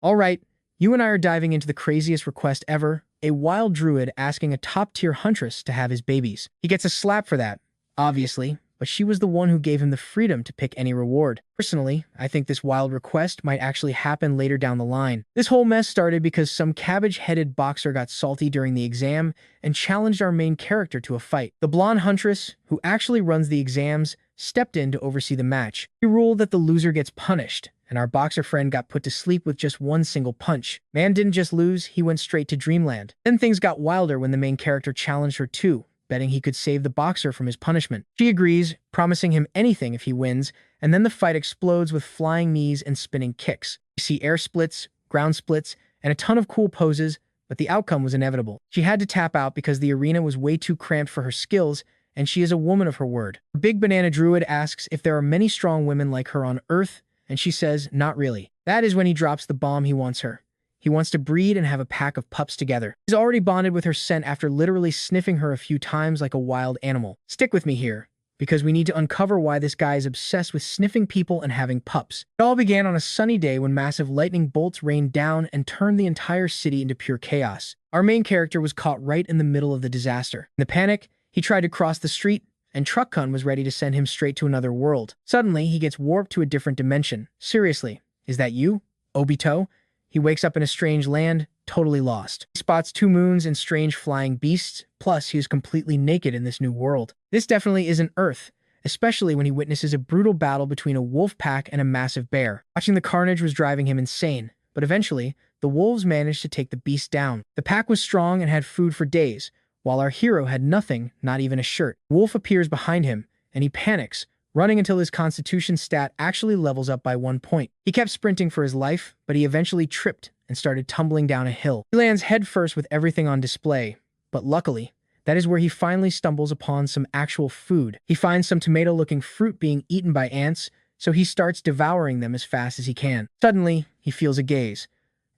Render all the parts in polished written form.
Alright, you and I are diving into the craziest request ever, a wild druid asking a top-tier huntress to have his babies. He gets a slap for that, obviously, but she was the one who gave him the freedom to pick any reward. Personally, I think this wild request might actually happen later down the line. This whole mess started because some cabbage-headed boxer got salty during the exam and challenged our main character to a fight. The blonde huntress, who actually runs the exams, stepped in to oversee the match. He ruled that the loser gets punished, and our boxer friend got put to sleep with just one single punch. Man didn't just lose, he went straight to dreamland. Then things got wilder when the main character challenged her too, betting he could save the boxer from his punishment. She agrees, promising him anything if he wins, and then the fight explodes with flying knees and spinning kicks. You see air splits, ground splits, and a ton of cool poses, but the outcome was inevitable. She had to tap out because the arena was way too cramped for her skills, and she is a woman of her word. Big Banana Druid asks if there are many strong women like her on Earth, and she says, not really. That is when he drops the bomb. He wants her. He wants to breed and have a pack of pups together. He's already bonded with her scent after literally sniffing her a few times like a wild animal. Stick with me here, because we need to uncover why this guy is obsessed with sniffing people and having pups. It all began on a sunny day when massive lightning bolts rained down and turned the entire city into pure chaos. Our main character was caught right in the middle of the disaster. In the panic, he tried to cross the street, and Truck-kun was ready to send him straight to another world. Suddenly, he gets warped to a different dimension. Seriously, is that you, Obito? He wakes up in a strange land, totally lost. He spots two moons and strange flying beasts, plus he is completely naked in this new world. This definitely isn't Earth, especially when he witnesses a brutal battle between a wolf pack and a massive bear. Watching the carnage was driving him insane, but eventually, the wolves managed to take the beast down. The pack was strong and had food for days, while our hero had nothing, not even a shirt. Wolf appears behind him, and he panics, running until his constitution stat actually levels up by 1 point. He kept sprinting for his life, but he eventually tripped and started tumbling down a hill. He lands headfirst with everything on display, but luckily, that is where he finally stumbles upon some actual food. He finds some tomato-looking fruit being eaten by ants, so he starts devouring them as fast as he can. Suddenly, he feels a gaze.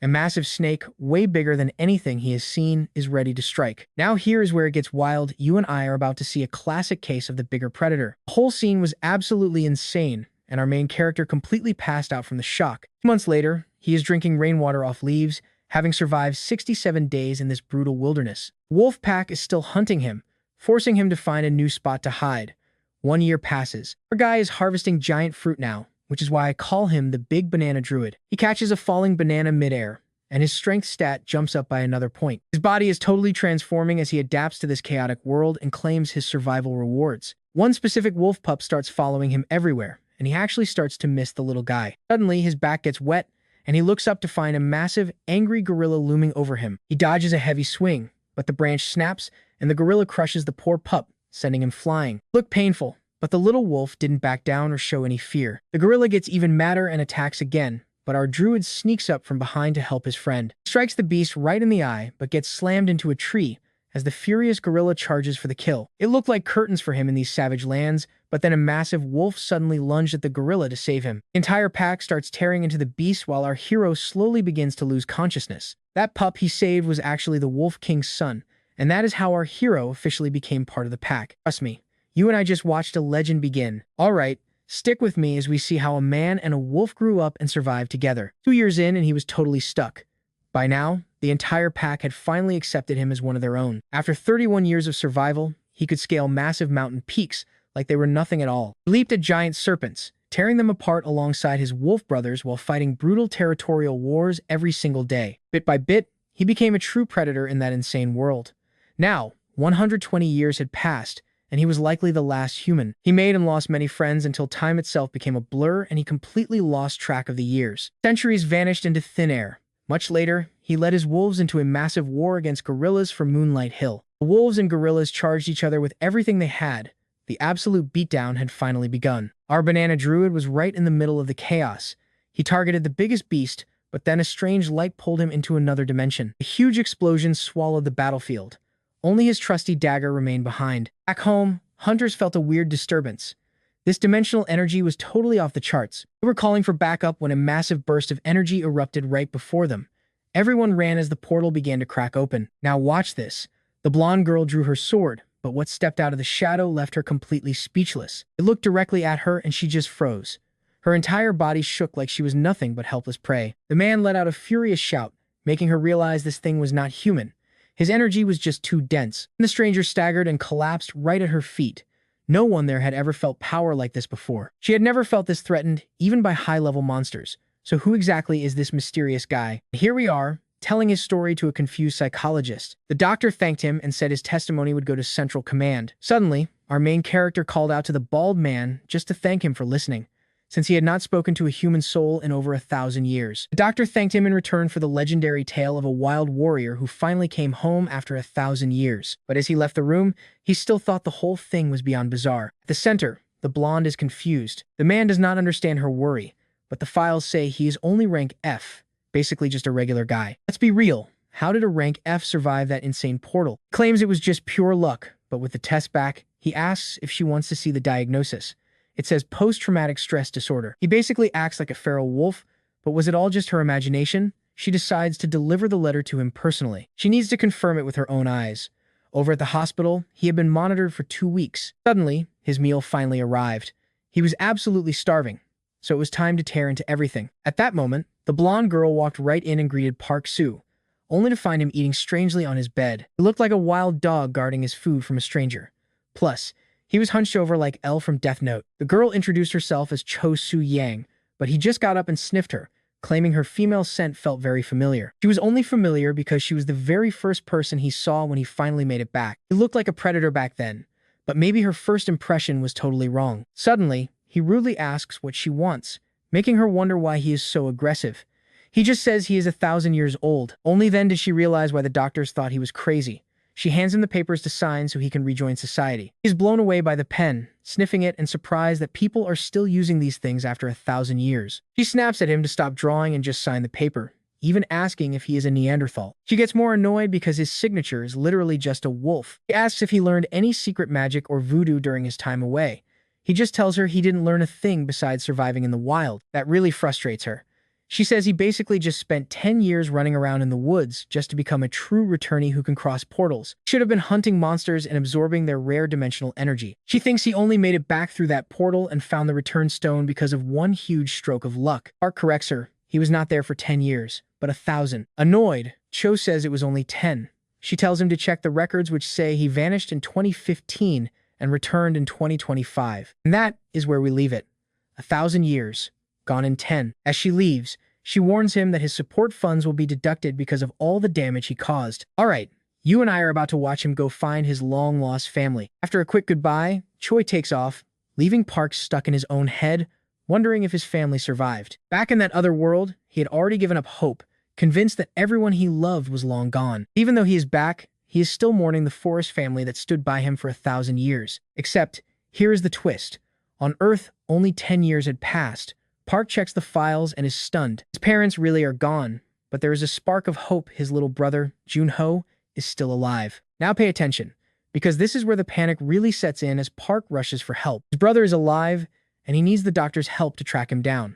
A massive snake, way bigger than anything he has seen, is ready to strike. Now here is where it gets wild. You and I are about to see a classic case of the bigger predator. The whole scene was absolutely insane, and our main character completely passed out from the shock. 2 months later, he is drinking rainwater off leaves, having survived 67 days in this brutal wilderness. The wolf pack is still hunting him, forcing him to find a new spot to hide. 1 year passes. Our guy is harvesting giant fruit now, which is why I call him the Big Banana Druid. He catches a falling banana midair, and his strength stat jumps up by another point. His body is totally transforming as he adapts to this chaotic world and claims his survival rewards. One specific wolf pup starts following him everywhere, and he actually starts to miss the little guy. Suddenly, his back gets wet, and he looks up to find a massive, angry gorilla looming over him. He dodges a heavy swing, but the branch snaps, and the gorilla crushes the poor pup, sending him flying. It looked painful, but the little wolf didn't back down or show any fear. The gorilla gets even madder and attacks again, but our druid sneaks up from behind to help his friend. He strikes the beast right in the eye, but gets slammed into a tree as the furious gorilla charges for the kill. It looked like curtains for him in these savage lands, but then a massive wolf suddenly lunged at the gorilla to save him. The entire pack starts tearing into the beast while our hero slowly begins to lose consciousness. That pup he saved was actually the Wolf King's son, and that is how our hero officially became part of the pack. Trust me, you and I just watched a legend begin. Alright, stick with me as we see how a man and a wolf grew up and survived together. 2 years in and he was totally stuck. By now, the entire pack had finally accepted him as one of their own. After 31 years of survival, he could scale massive mountain peaks like they were nothing at all. He leaped at giant serpents, tearing them apart alongside his wolf brothers while fighting brutal territorial wars every single day. Bit by bit, he became a true predator in that insane world. Now, 120 years had passed, and he was likely the last human. He made and lost many friends until time itself became a blur and he completely lost track of the years. Centuries vanished into thin air. Much later, he led his wolves into a massive war against gorillas from Moonlight Hill. The wolves and gorillas charged each other with everything they had. The absolute beatdown had finally begun. Our banana druid was right in the middle of the chaos. He targeted the biggest beast, but then a strange light pulled him into another dimension. A huge explosion swallowed the battlefield. Only his trusty dagger remained behind. Back home, hunters felt a weird disturbance. This dimensional energy was totally off the charts. They were calling for backup when a massive burst of energy erupted right before them. Everyone ran as the portal began to crack open. Now watch this. The blonde girl drew her sword, but what stepped out of the shadow left her completely speechless. It looked directly at her and she just froze. Her entire body shook like she was nothing but helpless prey. The man let out a furious shout, making her realize this thing was not human. His energy was just too dense. The stranger staggered and collapsed right at her feet. No one there had ever felt power like this before. She had never felt this threatened, even by high-level monsters. So who exactly is this mysterious guy? Here we are, telling his story to a confused psychologist. The doctor thanked him and said his testimony would go to Central Command. Suddenly, our main character called out to the bald man just to thank him for listening, since he had not spoken to a human soul in over 1,000 years. The doctor thanked him in return for the legendary tale of a wild warrior who finally came home after 1,000 years. But as he left the room, he still thought the whole thing was beyond bizarre. At the center, the blonde is confused. The man does not understand her worry, but the files say he is only rank F, basically just a regular guy. Let's be real. How did a rank F survive that insane portal? He claims it was just pure luck, but with the test back, he asks if she wants to see the diagnosis. It says post-traumatic stress disorder. He basically acts like a feral wolf, but was it all just her imagination? She decides to deliver the letter to him personally. She needs to confirm it with her own eyes. Over at the hospital, he had been monitored for 2 weeks. Suddenly, his meal finally arrived. He was absolutely starving, so it was time to tear into everything. At that moment, the blonde girl walked right in and greeted Park Soo, only to find him eating strangely on his bed. He looked like a wild dog guarding his food from a stranger. Plus, he was hunched over like L from Death Note. The girl introduced herself as Cho Soo Yang, but he just got up and sniffed her, claiming her female scent felt very familiar. She was only familiar because she was the very first person he saw when he finally made it back. He looked like a predator back then, but maybe her first impression was totally wrong. Suddenly, he rudely asks what she wants, making her wonder why he is so aggressive. He just says he is 1,000 years old. Only then did she realize why the doctors thought he was crazy. She hands him the papers to sign so he can rejoin society. He is blown away by the pen, sniffing it and surprised that people are still using these things after 1,000 years. She snaps at him to stop drawing and just sign the paper, even asking if he is a Neanderthal. She gets more annoyed because his signature is literally just a wolf. She asks if he learned any secret magic or voodoo during his time away. He just tells her he didn't learn a thing besides surviving in the wild. That really frustrates her. She says he basically just spent 10 years running around in the woods just to become a true returnee who can cross portals. He should have been hunting monsters and absorbing their rare dimensional energy. She thinks he only made it back through that portal and found the return stone because of one huge stroke of luck. Park corrects her. He was not there for 10 years, but 1,000. Annoyed, Cho says it was only 10. She tells him to check the records which say he vanished in 2015 and returned in 2025. And that is where we leave it. 1,000 years. Gone in 10. As she leaves, she warns him that his support funds will be deducted because of all the damage he caused. Alright, you and I are about to watch him go find his long-lost family. After a quick goodbye, Choi takes off, leaving Park stuck in his own head, wondering if his family survived. Back in that other world, he had already given up hope, convinced that everyone he loved was long gone. Even though he is back, he is still mourning the forest family that stood by him for 1,000 years. Except, here is the twist. On Earth, only 10 years had passed. Park checks the files and is stunned. His parents really are gone, but there is a spark of hope his little brother, Junho, is still alive. Now pay attention, because this is where the panic really sets in as Park rushes for help. His brother is alive, and he needs the doctor's help to track him down.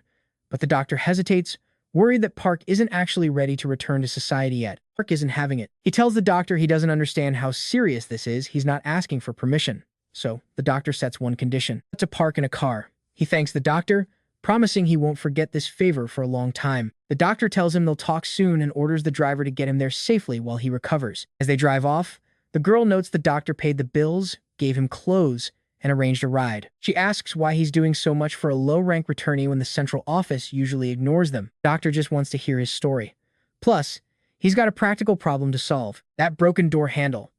But the doctor hesitates, worried that Park isn't actually ready to return to society yet. Park isn't having it. He tells the doctor he doesn't understand how serious this is. He's not asking for permission. So, the doctor sets one condition: to Park in a car. He thanks the doctor, promising he won't forget this favor for a long time. The doctor tells him they'll talk soon and orders the driver to get him there safely while he recovers. As they drive off, the girl notes the doctor paid the bills, gave him clothes, and arranged a ride. She asks why he's doing so much for a low-rank returnee when the central office usually ignores them. The doctor just wants to hear his story. Plus, he's got a practical problem to solve: that broken door handle.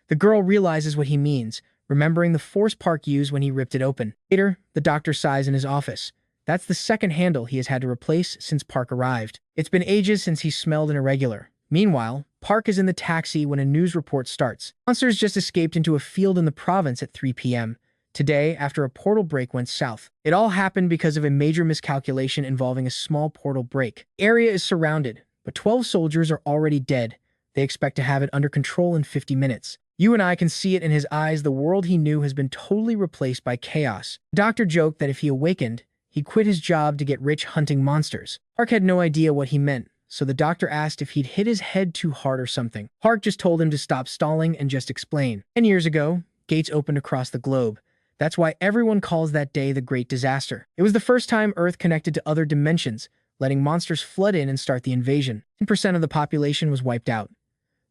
The girl realizes what he means, remembering the force Park used when he ripped it open. Later, the doctor sighs in his office. That's the second handle he has had to replace since Park arrived. It's been ages since he smelled an irregular. Meanwhile, Park is in the taxi when a news report starts. Monsters just escaped into a field in the province at 3 p.m. today after a portal break went south. It all happened because of a major miscalculation involving a small portal break. The area is surrounded, but 12 soldiers are already dead. They expect to have it under control in 50 minutes. You and I can see it in his eyes. The world he knew has been totally replaced by chaos. The doctor joked that if he awakened, he'd quit his job to get rich hunting monsters. Park had no idea what he meant, so the doctor asked if he'd hit his head too hard or something. Park just told him to stop stalling and just explain. 10 years ago, gates opened across the globe. That's why everyone calls that day the Great Disaster. It was the first time Earth connected to other dimensions, letting monsters flood in and start the invasion. 10% of the population was wiped out.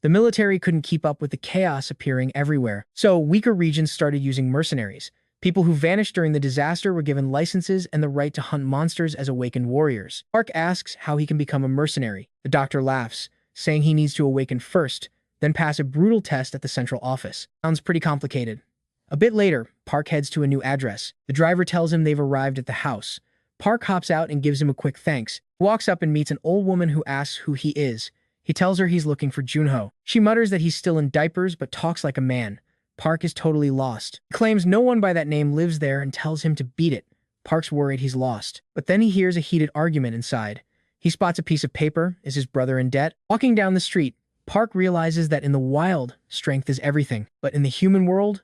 The military couldn't keep up with the chaos appearing everywhere, so weaker regions started using mercenaries. People who vanished during the disaster were given licenses and the right to hunt monsters as awakened warriors. Park asks how he can become a mercenary. The doctor laughs, saying he needs to awaken first, then pass a brutal test at the central office. Sounds pretty complicated. A bit later, Park heads to a new address. The driver tells him they've arrived at the house. Park hops out and gives him a quick thanks. He walks up and meets an old woman who asks who he is. He tells her he's looking for Junho. She mutters that he's still in diapers but talks like a man. Park is totally lost. He claims no one by that name lives there and tells him to beat it. Park's worried he's lost. But then he hears a heated argument inside. He spots a piece of paper. Is his brother in debt? Walking down the street, Park realizes that in the wild, strength is everything. But in the human world,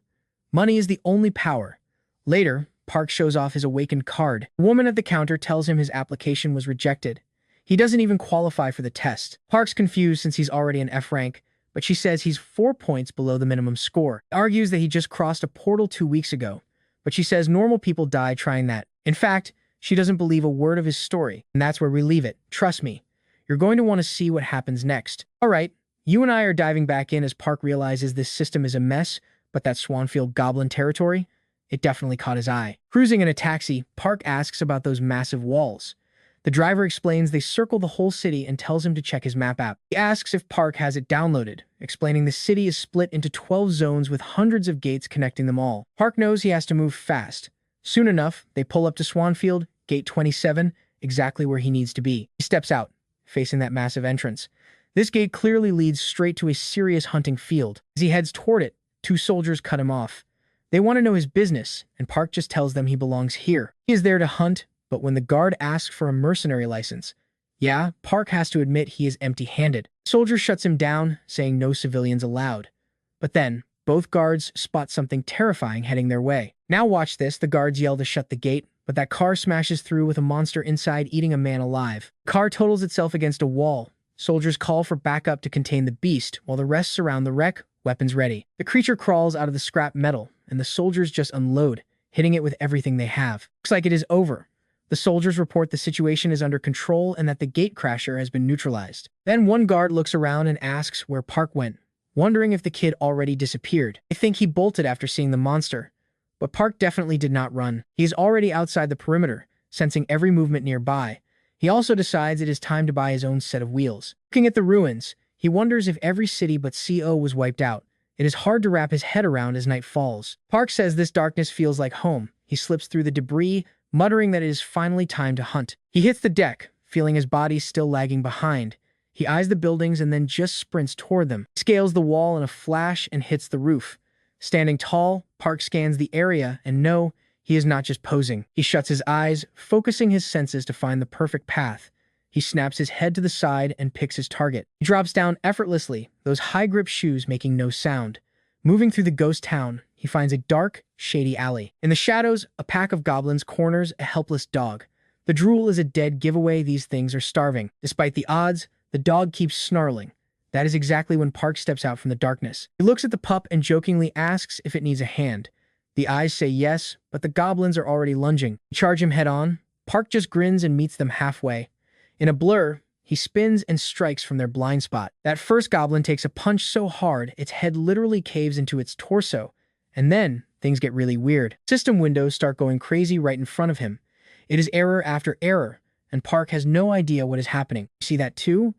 money is the only power. Later, Park shows off his awakened card. The woman at the counter tells him his application was rejected. He doesn't even qualify for the test. Park's confused since he's already an F rank, but she says he's 4 points below the minimum score. He argues that he just crossed a portal 2 weeks ago, but she says normal people die trying that. In fact, she doesn't believe a word of his story, and that's where we leave it. Trust me, you're going to want to see what happens next. Alright, you and I are diving back in as Park realizes this system is a mess, but that Swanfield goblin territory, it definitely caught his eye. Cruising in a taxi, Park asks about those massive walls. The driver explains they circle the whole city and tells him to check his map app. He asks if Park has it downloaded, explaining the city is split into 12 zones with hundreds of gates connecting them all. Park knows he has to move fast. Soon enough, they pull up to Swanfield, gate 27, exactly where he needs to be. He steps out, facing that massive entrance. This gate clearly leads straight to a serious hunting field. As he heads toward it, 2 soldiers cut him off. They want to know his business, and Park just tells them he belongs here. He is there to hunt, but when the guard asks for a mercenary license, Park has to admit he is empty-handed. The soldier shuts him down, saying no civilians allowed. But then, both guards spot something terrifying heading their way. Now watch this, the guards yell to shut the gate, but that car smashes through with a monster inside eating a man alive. The car totals itself against a wall. Soldiers call for backup to contain the beast, while the rest surround the wreck, weapons ready. The creature crawls out of the scrap metal, and the soldiers just unload, hitting it with everything they have. Looks like it is over. The soldiers report the situation is under control and that the gatecrasher has been neutralized. Then one guard looks around and asks where Park went, wondering if the kid already disappeared. They think he bolted after seeing the monster, but Park definitely did not run. He is already outside the perimeter, sensing every movement nearby. He also decides it is time to buy his own set of wheels. Looking at the ruins, he wonders if every city but CO was wiped out. It is hard to wrap his head around as night falls. Park says this darkness feels like home. He slips through the debris, muttering that it is finally time to hunt. He hits the deck, feeling his body still lagging behind. He eyes the buildings and then just sprints toward them. He scales the wall in a flash and hits the roof. Standing tall, Park scans the area, and no, he is not just posing. He shuts his eyes, focusing his senses to find the perfect path. He snaps his head to the side and picks his target. He drops down effortlessly, those high-grip shoes making no sound. Moving through the ghost town, he finds a dark, shady alley. In the shadows, a pack of goblins corners a helpless dog. The drool is a dead giveaway these things are starving. Despite the odds, the dog keeps snarling. That is exactly when Park steps out from the darkness. He looks at the pup and jokingly asks if it needs a hand. The eyes say yes, but the goblins are already lunging. They charge him head-on. Park just grins and meets them halfway. In a blur, he spins and strikes from their blind spot. That first goblin takes a punch so hard, its head literally caves into its torso. And then, things get really weird. System windows start going crazy right in front of him. It is error after error, and Park has no idea what is happening. You see that too?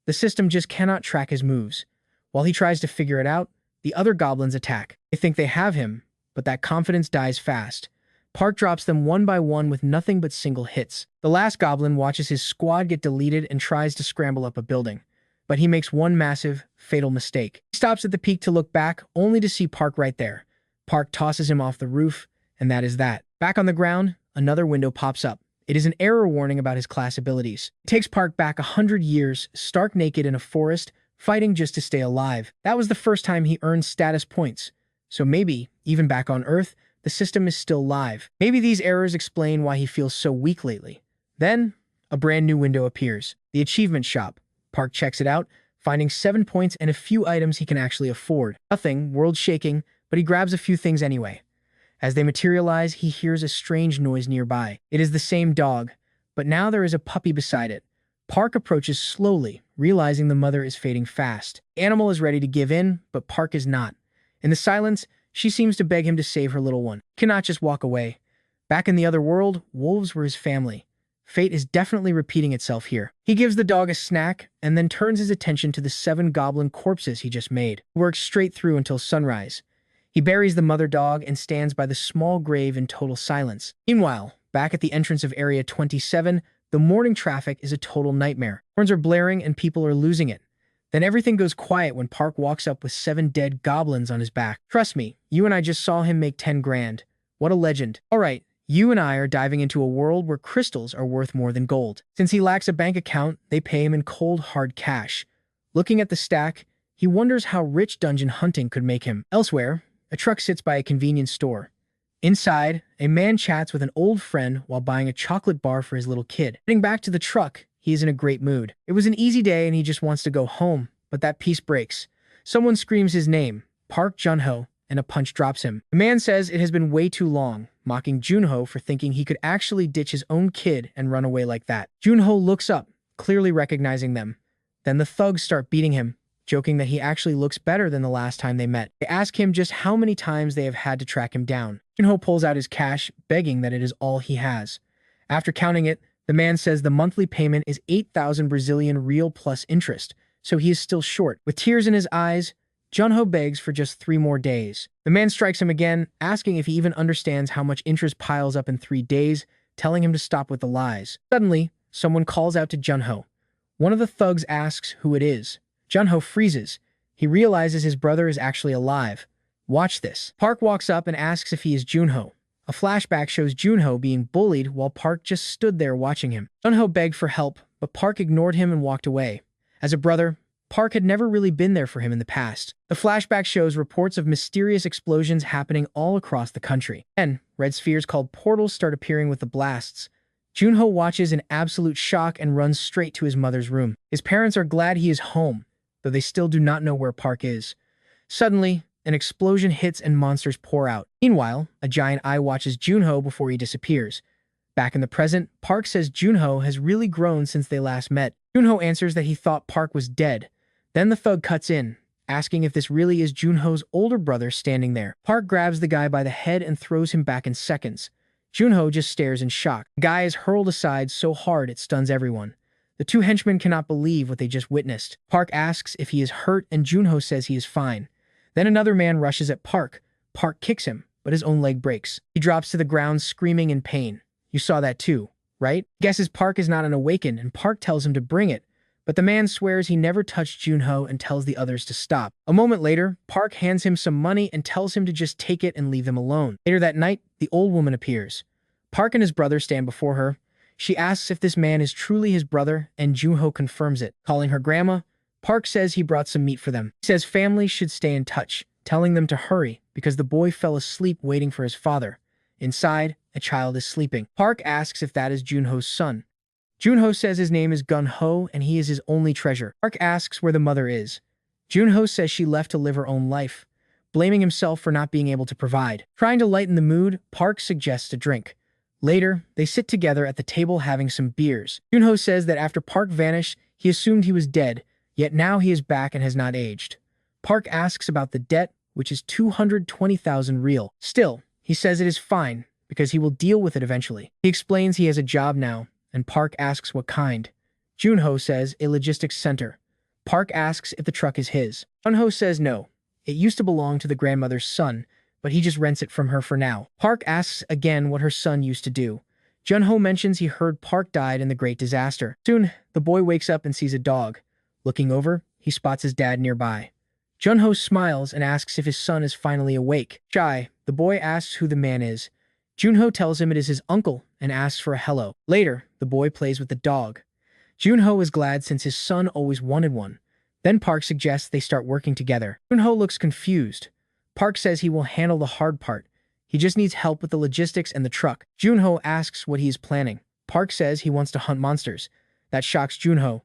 The system just cannot track his moves. While he tries to figure it out, the other goblins attack. They think they have him, but that confidence dies fast. Park drops them one by one with nothing but single hits. The last goblin watches his squad get deleted and tries to scramble up a building. But he makes one massive, fatal mistake. He stops at the peak to look back, only to see Park right there. Park tosses him off the roof, and that is that. Back on the ground, another window pops up. It is an error warning about his class abilities. It takes Park back 100 years, stark naked in a forest, fighting just to stay alive. That was the first time he earned status points. So maybe, even back on Earth, the system is still live. Maybe these errors explain why he feels so weak lately. Then, a brand new window appears. The achievement shop. Park checks it out, finding 7 points and a few items he can actually afford. Nothing world-shaking, but he grabs a few things anyway. As they materialize, he hears a strange noise nearby. It is the same dog, but now there is a puppy beside it. Park approaches slowly, realizing the mother is fading fast. The animal is ready to give in, but Park is not. In the silence, she seems to beg him to save her little one. He cannot just walk away. Back in the other world, wolves were his family. Fate is definitely repeating itself here. He gives the dog a snack and then turns his attention to the 7 goblin corpses he just made. He works straight through until sunrise. He buries the mother dog and stands by the small grave in total silence. Meanwhile, back at the entrance of Area 27, the morning traffic is a total nightmare. Horns are blaring and people are losing it. Then everything goes quiet when Park walks up with 7 dead goblins on his back. Trust me, you and I just saw him make 10 grand. What a legend. Alright, you and I are diving into a world where crystals are worth more than gold. Since he lacks a bank account, they pay him in cold, hard cash. Looking at the stack, he wonders how rich dungeon hunting could make him. Elsewhere, a truck sits by a convenience store. Inside, a man chats with an old friend while buying a chocolate bar for his little kid. Heading back to the truck, he is in a great mood. It was an easy day and he just wants to go home, but that peace breaks. Someone screams his name, Park Junho, and a punch drops him. The man says it has been way too long, mocking Junho for thinking he could actually ditch his own kid and run away like that. Junho looks up, clearly recognizing them. Then the thugs start beating him, joking that he actually looks better than the last time they met. They ask him just how many times they have had to track him down. Junho pulls out his cash, begging that it is all he has. After counting it, the man says the monthly payment is 8,000 Brazilian real plus interest, so he is still short. With tears in his eyes, Junho begs for just 3 more days. The man strikes him again, asking if he even understands how much interest piles up in 3 days, telling him to stop with the lies. Suddenly, someone calls out to Junho. One of the thugs asks who it is. Junho freezes. He realizes his brother is actually alive. Watch this. Park walks up and asks if he is Junho. A flashback shows Junho being bullied while Park just stood there watching him. Junho begged for help, but Park ignored him and walked away. As a brother, Park had never really been there for him in the past. The flashback shows reports of mysterious explosions happening all across the country. Then, red spheres called portals start appearing with the blasts. Junho watches in absolute shock and runs straight to his mother's room. His parents are glad he is home, though they still do not know where Park is. Suddenly, an explosion hits and monsters pour out. Meanwhile, a giant eye watches Junho before he disappears. Back in the present, Park says Junho has really grown since they last met. Junho answers that he thought Park was dead. Then the thug cuts in, asking if this really is Junho's older brother standing there. Park grabs the guy by the head and throws him back in seconds. Junho just stares in shock. The guy is hurled aside so hard it stuns everyone. The 2 henchmen cannot believe what they just witnessed. Park asks if he is hurt and Junho says he is fine. Then another man rushes at Park. Park kicks him, but his own leg breaks. He drops to the ground screaming in pain. You saw that too, right? Guesses Park is not an awakened and Park tells him to bring it. But the man swears he never touched Junho and tells the others to stop. A moment later, Park hands him some money and tells him to just take it and leave them alone. Later that night, the old woman appears. Park and his brother stand before her. She asks if this man is truly his brother, and Junho confirms it. Calling her grandma, Park says he brought some meat for them. He says families should stay in touch, telling them to hurry because the boy fell asleep waiting for his father. Inside, a child is sleeping. Park asks if that is Junho's son. Junho says his name is Gun-ho and he is his only treasure. Park asks where the mother is. Junho says she left to live her own life, blaming himself for not being able to provide. Trying to lighten the mood, Park suggests a drink. Later, they sit together at the table having some beers. Junho says that after Park vanished, he assumed he was dead, yet now he is back and has not aged. Park asks about the debt, which is 220,000 real. Still, he says it is fine, because he will deal with it eventually. He explains he has a job now, and Park asks what kind. Junho says a logistics center. Park asks if the truck is his. Junho says no. It used to belong to the grandmother's son, but he just rents it from her for now. Park asks again what her son used to do. Junho mentions he heard Park died in the Great Disaster. Soon, the boy wakes up and sees a dog. Looking over, he spots his dad nearby. Junho smiles and asks if his son is finally awake. Shy, the boy asks who the man is. Junho tells him it is his uncle and asks for a hello. Later, the boy plays with the dog. Junho is glad since his son always wanted one. Then Park suggests they start working together. Junho looks confused. Park says he will handle the hard part. He just needs help with the logistics and the truck. Junho asks what he is planning. Park says he wants to hunt monsters. That shocks Junho.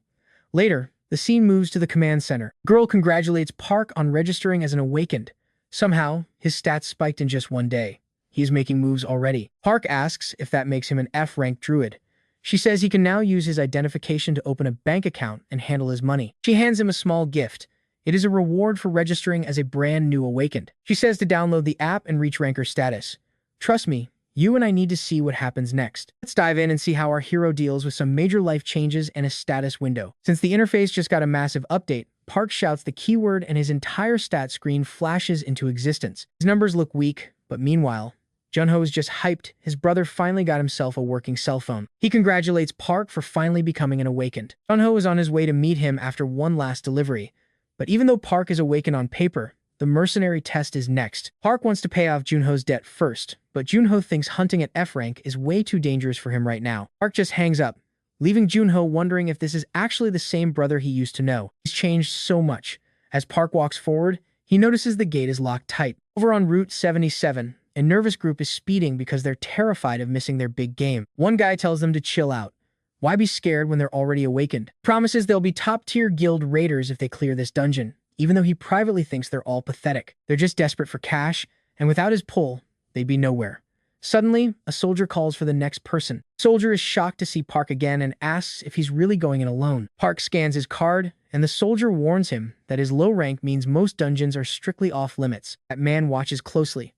Later, the scene moves to the command center. The girl congratulates Park on registering as an awakened. Somehow, his stats spiked in just 1 day. He is making moves already. Park asks if that makes him an F-rank druid. She says he can now use his identification to open a bank account and handle his money. She hands him a small gift. It is a reward for registering as a brand new awakened. She says to download the app and reach ranker status. Trust me, you and I need to see what happens next. Let's dive in and see how our hero deals with some major life changes and a status window. Since the interface just got a massive update, Park shouts the keyword and his entire stat screen flashes into existence. His numbers look weak, but meanwhile, Junho is just hyped. His brother finally got himself a working cell phone. He congratulates Park for finally becoming an awakened. Junho is on his way to meet him after one last delivery. But even though Park is awakened on paper, the mercenary test is next. Park wants to pay off Junho's debt first, but Junho thinks hunting at F-rank is way too dangerous for him right now. Park just hangs up, leaving Junho wondering if this is actually the same brother he used to know. He's changed so much. As Park walks forward, he notices the gate is locked tight. Over on Route 77, a nervous group is speeding because they're terrified of missing their big game. One guy tells them to chill out. Why be scared when they're already awakened? Promises they'll be top-tier guild raiders if they clear this dungeon, even though he privately thinks they're all pathetic. They're just desperate for cash, and without his pull, they'd be nowhere. Suddenly, a soldier calls for the next person. The soldier is shocked to see Park again and asks if he's really going in alone. Park scans his card, and the soldier warns him that his low rank means most dungeons are strictly off-limits. That man watches closely.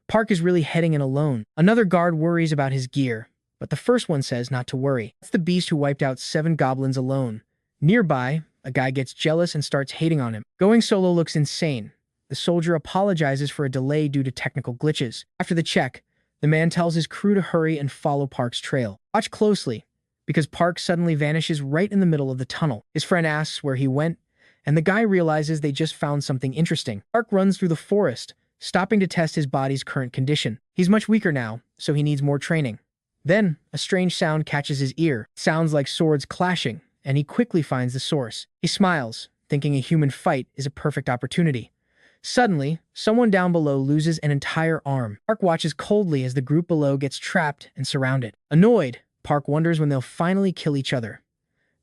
Park is really heading in alone. Another guard worries about his gear, but the first one says not to worry. That's the beast who wiped out 7 goblins alone. Nearby, a guy gets jealous and starts hating on him. Going solo looks insane. The soldier apologizes for a delay due to technical glitches. After the check, the man tells his crew to hurry and follow Park's trail. Watch closely, because Park suddenly vanishes right in the middle of the tunnel. His friend asks where he went, and the guy realizes they just found something interesting. Park runs through the forest, stopping to test his body's current condition. He's much weaker now, so he needs more training. Then, a strange sound catches his ear. It sounds like swords clashing, and he quickly finds the source. He smiles, thinking a human fight is a perfect opportunity. Suddenly, someone down below loses an entire arm. Park watches coldly as the group below gets trapped and surrounded. Annoyed, Park wonders when they'll finally kill each other.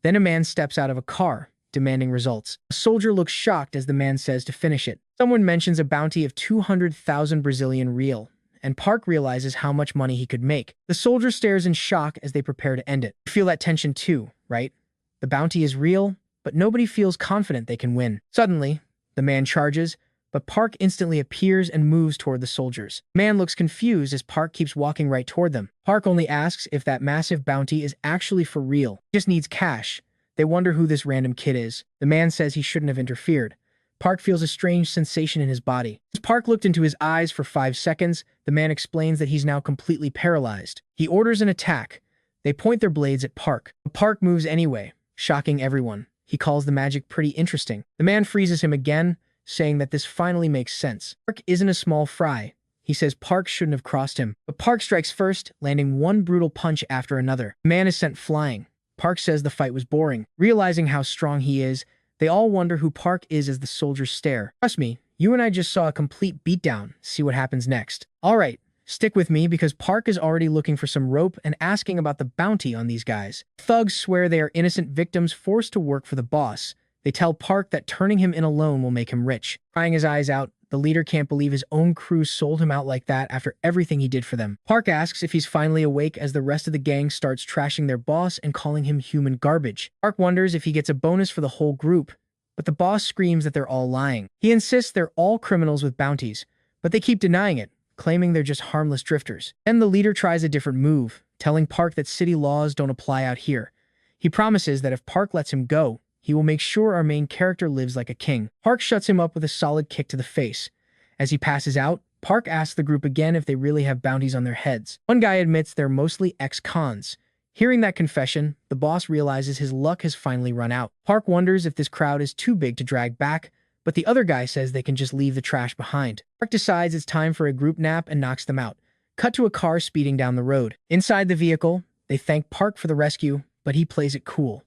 Then a man steps out of a car, demanding results. A soldier looks shocked as the man says to finish it. Someone mentions a bounty of 200,000 Brazilian real, and Park realizes how much money he could make. The soldier stares in shock as they prepare to end it. You feel that tension too, right? The bounty is real, but nobody feels confident they can win. Suddenly, the man charges, but Park instantly appears and moves toward the soldiers. The man looks confused as Park keeps walking right toward them. Park only asks if that massive bounty is actually for real. He just needs cash. They wonder who this random kid is. The man says he shouldn't have interfered. Park feels a strange sensation in his body. As Park looked into his eyes for 5 seconds, the man explains that he's now completely paralyzed. He orders an attack. They point their blades at Park. But Park moves anyway, shocking everyone. He calls the magic pretty interesting. The man freezes him again, saying that this finally makes sense. Park isn't a small fry. He says Park shouldn't have crossed him. But Park strikes first, landing one brutal punch after another. The man is sent flying. Park says the fight was boring. Realizing how strong he is, they all wonder who Park is as the soldiers stare. Trust me, you and I just saw a complete beatdown. See what happens next. Alright, stick with me because Park is already looking for some rope and asking about the bounty on these guys. Thugs swear they are innocent victims forced to work for the boss. They tell Park that turning him in alone will make him rich. Crying his eyes out, the leader can't believe his own crew sold him out like that after everything he did for them. Park asks if he's finally awake as the rest of the gang starts trashing their boss and calling him human garbage. Park wonders if he gets a bonus for the whole group, but the boss screams that they're all lying. He insists they're all criminals with bounties, but they keep denying it, claiming they're just harmless drifters. Then the leader tries a different move, telling Park that city laws don't apply out here. He promises that if Park lets him go, he will make sure our main character lives like a king. Park shuts him up with a solid kick to the face. As he passes out, Park asks the group again if they really have bounties on their heads. One guy admits they're mostly ex-cons. Hearing that confession, the boss realizes his luck has finally run out. Park wonders if this crowd is too big to drag back, but the other guy says they can just leave the trash behind. Park decides it's time for a group nap and knocks them out. Cut to a car speeding down the road. Inside the vehicle, they thank Park for the rescue, but he plays it cool.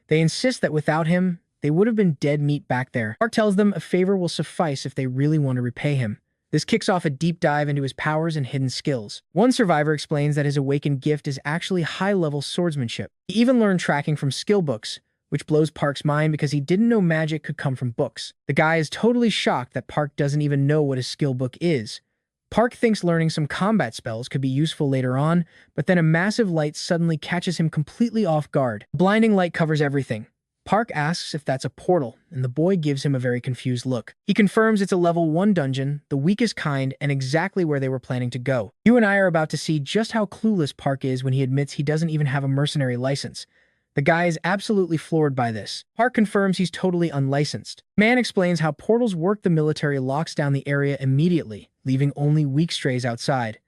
They insist that without him, they would have been dead meat back there. Park tells them a favor will suffice if they really want to repay him. This kicks off a deep dive into his powers and hidden skills. One survivor explains that his awakened gift is actually high-level swordsmanship. He even learned tracking from skill books, which blows Park's mind because he didn't know magic could come from books. The guy is totally shocked that Park doesn't even know what a skill book is, Park thinks learning some combat spells could be useful later on, but then a massive light suddenly catches him completely off guard. A blinding light covers everything. Park asks if that's a portal, and the boy gives him a very confused look. He confirms it's a level 1 dungeon, the weakest kind, and exactly where they were planning to go. You and I are about to see just how clueless Park is when he admits he doesn't even have a mercenary license. The guy is absolutely floored by this. Park confirms he's totally unlicensed. Man explains how portals work. The military locks down the area immediately, leaving only weak strays outside.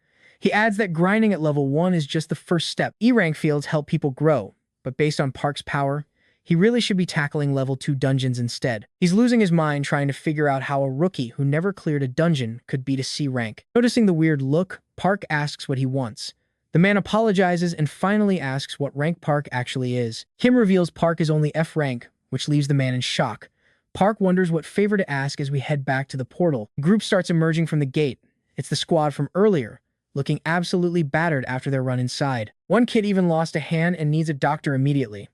He adds that grinding at level 1 is just the first step. E-rank fields help people grow, but based on Park's power, he really should be tackling level 2 dungeons instead. He's losing his mind trying to figure out how a rookie who never cleared a dungeon could beat a C rank. Noticing the weird look, Park asks what he wants. The man apologizes and finally asks what rank Park actually is. Kim reveals Park is only F rank, which leaves the man in shock. Park wonders what favor to ask as we head back to the portal. The group starts emerging from the gate. It's the squad from earlier, looking absolutely battered after their run inside. One kid even lost a hand and needs a doctor immediately.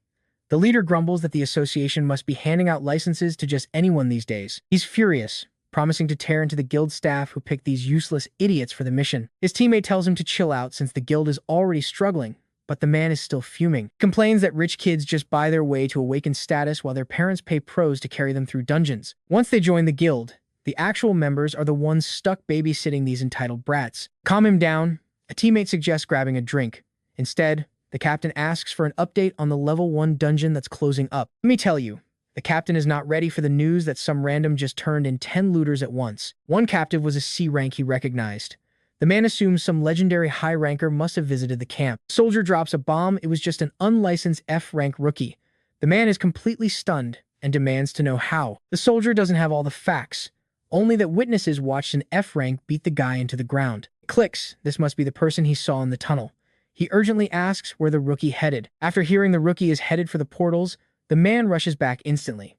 The leader grumbles that the association must be handing out licenses to just anyone these days. He's furious, promising to tear into the guild staff who picked these useless idiots for the mission. His teammate tells him to chill out since the guild is already struggling, but the man is still fuming. He complains that rich kids just buy their way to awaken status while their parents pay pros to carry them through dungeons. Once they join the guild, the actual members are the ones stuck babysitting these entitled brats. Calm him down, a teammate suggests grabbing a drink. Instead, the captain asks for an update on the level 1 dungeon that's closing up. Let me tell you, the captain is not ready for the news that some random just turned in 10 looters at once. One captive was a C rank he recognized. The man assumes some legendary high ranker must have visited the camp. Soldier drops a bomb. It was just an unlicensed F rank rookie. The man is completely stunned and demands to know how. The soldier doesn't have all the facts, only that witnesses watched an F rank beat the guy into the ground. It clicks. This must be the person he saw in the tunnel. He urgently asks where the rookie headed. After hearing the rookie is headed for the portals, the man rushes back instantly.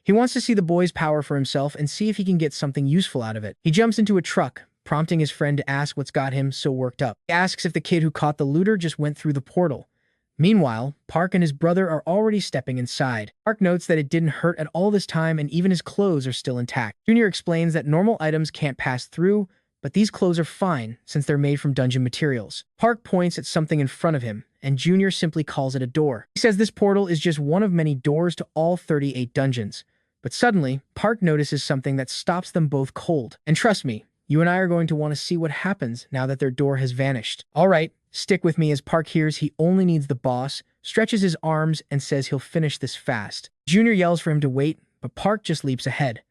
He wants to see the boy's power for himself and see if he can get something useful out of it. He jumps into a truck, prompting his friend to ask what's got him so worked up. He asks if the kid who caught the looter just went through the portal. Meanwhile, Park and his brother are already stepping inside. Park notes that it didn't hurt at all this time and even his clothes are still intact. Junior explains that normal items can't pass through, but these clothes are fine since they're made from dungeon materials. Park points at something in front of him, and Junior simply calls it a door. He says this portal is just one of many doors to all 38 dungeons. But suddenly, Park notices something that stops them both cold. And trust me, you and I are going to want to see what happens now that their door has vanished. Alright, stick with me as Park hears he only needs the boss, stretches his arms, and says he'll finish this fast. Junior yells for him to wait, but Park just leaps ahead.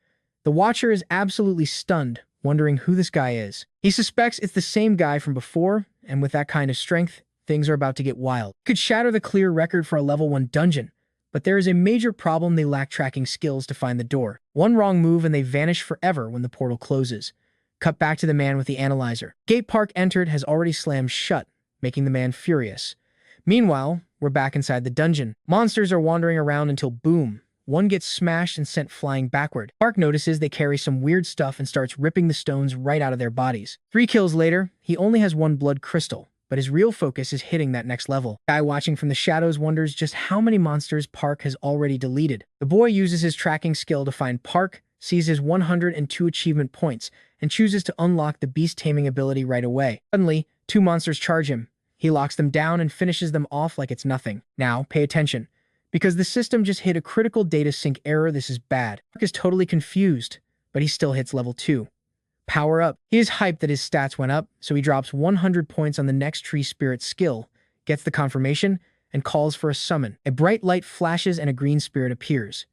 The Watcher is absolutely stunned, wondering who this guy is. He suspects it's the same guy from before, and with that kind of strength, things are about to get wild. He could shatter the clear record for a level 1 dungeon, but there is a major problem: they lack tracking skills to find the door. One wrong move and they vanish forever when the portal closes. Cut back to the man with the analyzer. Gate Park entered has already slammed shut, making the man furious. Meanwhile, we're back inside the dungeon. Monsters are wandering around until boom, one gets smashed and sent flying backward. Park notices they carry some weird stuff and starts ripping the stones right out of their bodies. 3 kills later, he only has 1 blood crystal, but his real focus is hitting that next level. Guy watching from the shadows wonders just how many monsters Park has already deleted. The boy uses his tracking skill to find Park, sees his 102 achievement points, and chooses to unlock the beast taming ability right away. Suddenly, 2 monsters charge him. He locks them down and finishes them off like it's nothing. Now, pay attention, because the system just hit a critical data sync error. This is bad. Park is totally confused, but he still hits level 2. Power up. He is hyped that his stats went up, so he drops 100 points on the next tree spirit skill, gets the confirmation, and calls for a summon. A bright light flashes and a green spirit appears.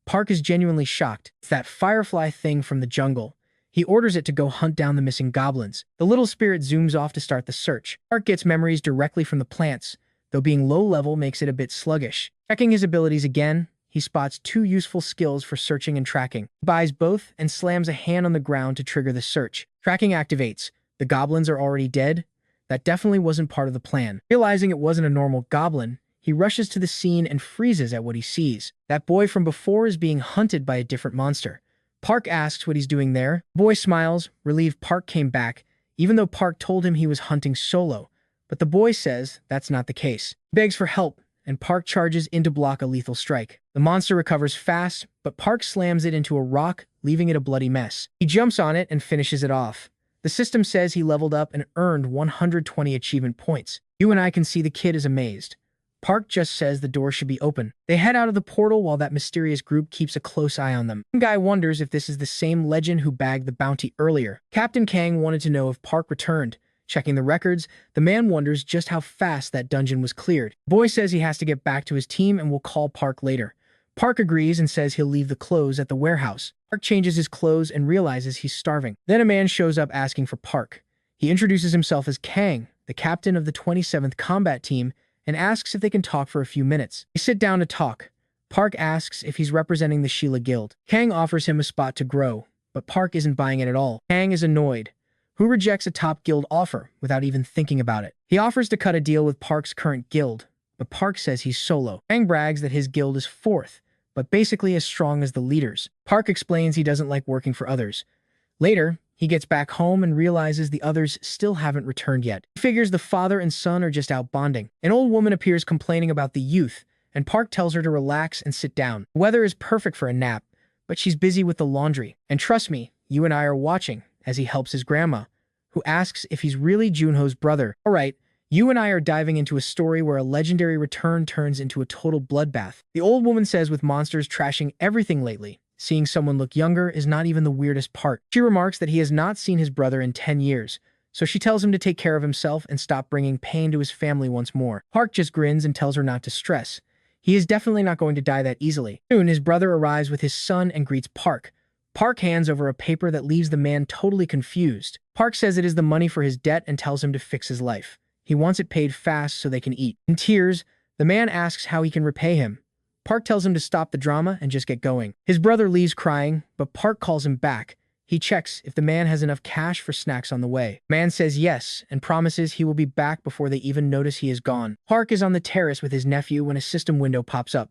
Park is genuinely shocked. It's that firefly thing from the jungle. He orders it to go hunt down the missing goblins. The little spirit zooms off to start the search. Park gets memories directly from the plants, though being low level makes it a bit sluggish. Checking his abilities again, he spots 2 useful skills for searching and tracking. He buys both and slams a hand on the ground to trigger the search. Tracking activates. The goblins are already dead. That definitely wasn't part of the plan. Realizing it wasn't a normal goblin, he rushes to the scene and freezes at what he sees. That boy from before is being hunted by a different monster. Park asks what he's doing there. The boy smiles, relieved Park came back, even though Park told him he was hunting solo. But the boy says that's not the case. He begs for help, and Park charges in to block a lethal strike. The monster recovers fast, but Park slams it into a rock, leaving it a bloody mess. He jumps on it and finishes it off. The system says he leveled up and earned 120 achievement points. You and I can see the kid is amazed. Park just says the door should be open. They head out of the portal while that mysterious group keeps a close eye on them. One guy wonders if this is the same legend who bagged the bounty earlier. Captain Kang wanted to know if Park returned. Checking the records, the man wonders just how fast that dungeon was cleared. The boy says he has to get back to his team and will call Park later. Park agrees and says he'll leave the clothes at the warehouse. Park changes his clothes and realizes he's starving. Then a man shows up asking for Park. He introduces himself as Kang, the captain of the 27th Combat Team, and asks if they can talk for a few minutes. They sit down to talk. Park asks if he's representing the Sheila Guild. Kang offers him a spot to grow, but Park isn't buying it at all. Kang is annoyed. Who rejects a top guild offer without even thinking about it? He offers to cut a deal with Park's current guild, but Park says he's solo. Kang brags that his guild is 4th, but basically as strong as the leaders. Park explains he doesn't like working for others. Later, he gets back home and realizes the others still haven't returned yet. He figures the father and son are just out bonding. An old woman appears complaining about the youth, and Park tells her to relax and sit down. The weather is perfect for a nap, but she's busy with the laundry. And trust me, you and I are watching as he helps his grandma, who asks if he's really Junho's brother. Alright, you and I are diving into a story where a legendary return turns into a total bloodbath. The old woman says with monsters trashing everything lately, seeing someone look younger is not even the weirdest part. She remarks that he has not seen his brother in 10 years, so she tells him to take care of himself and stop bringing pain to his family once more. Park just grins and tells her not to stress. He is definitely not going to die that easily. Soon, his brother arrives with his son and greets Park. Park hands over a paper that leaves the man totally confused. Park says it is the money for his debt and tells him to fix his life. He wants it paid fast so they can eat. In tears, the man asks how he can repay him. Park tells him to stop the drama and just get going. His brother leaves crying, but Park calls him back. He checks if the man has enough cash for snacks on the way. The man says yes and promises he will be back before they even notice he is gone. Park is on the terrace with his nephew when a system window pops up.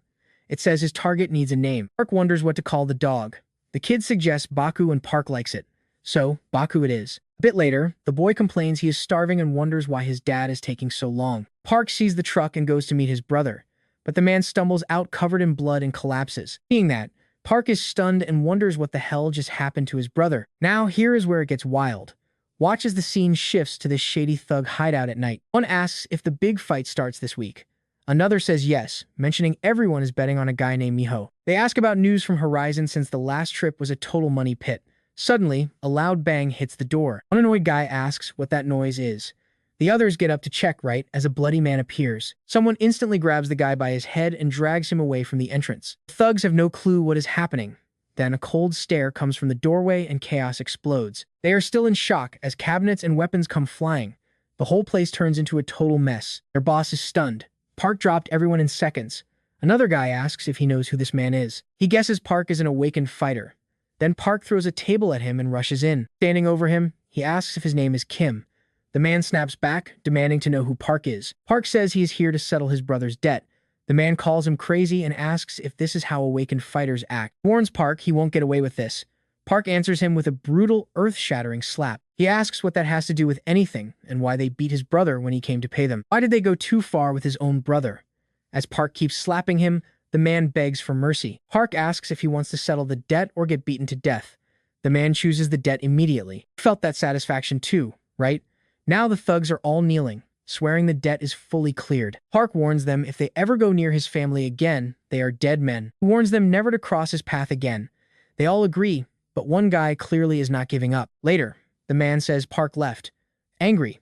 It says his target needs a name. Park wonders what to call the dog. The kid suggests Baku and Park likes it. So, Baku it is. A bit later, the boy complains he is starving and wonders why his dad is taking so long. Park sees the truck and goes to meet his brother, but the man stumbles out covered in blood and collapses. Seeing that, Park is stunned and wonders what the hell just happened to his brother. Now, here is where it gets wild. Watch as the scene shifts to this shady thug hideout at night. One asks if the big fight starts this week. Another says yes, mentioning everyone is betting on a guy named Miho. They ask about news from Horizon since the last trip was a total money pit. Suddenly, a loud bang hits the door. One annoyed guy asks what that noise is. The others get up to check right as a bloody man appears. Someone instantly grabs the guy by his head and drags him away from the entrance. The thugs have no clue what is happening. Then a cold stare comes from the doorway and chaos explodes. They are still in shock as cabinets and weapons come flying. The whole place turns into a total mess. Their boss is stunned. Park dropped everyone in seconds. Another guy asks if he knows who this man is. He guesses Park is an awakened fighter. Then Park throws a table at him and rushes in. Standing over him, he asks if his name is Kim. The man snaps back, demanding to know who Park is. Park says he is here to settle his brother's debt. The man calls him crazy and asks if this is how awakened fighters act. He warns Park he won't get away with this. Park answers him with a brutal, earth-shattering slap. He asks what that has to do with anything and why they beat his brother when he came to pay them. Why did they go too far with his own brother? As Park keeps slapping him, the man begs for mercy. Park asks if he wants to settle the debt or get beaten to death. The man chooses the debt immediately. He felt that satisfaction too, right? Now the thugs are all kneeling, swearing the debt is fully cleared. Park warns them if they ever go near his family again, they are dead men. He warns them never to cross his path again. They all agree, but one guy clearly is not giving up. Later, the man says Park left, angry.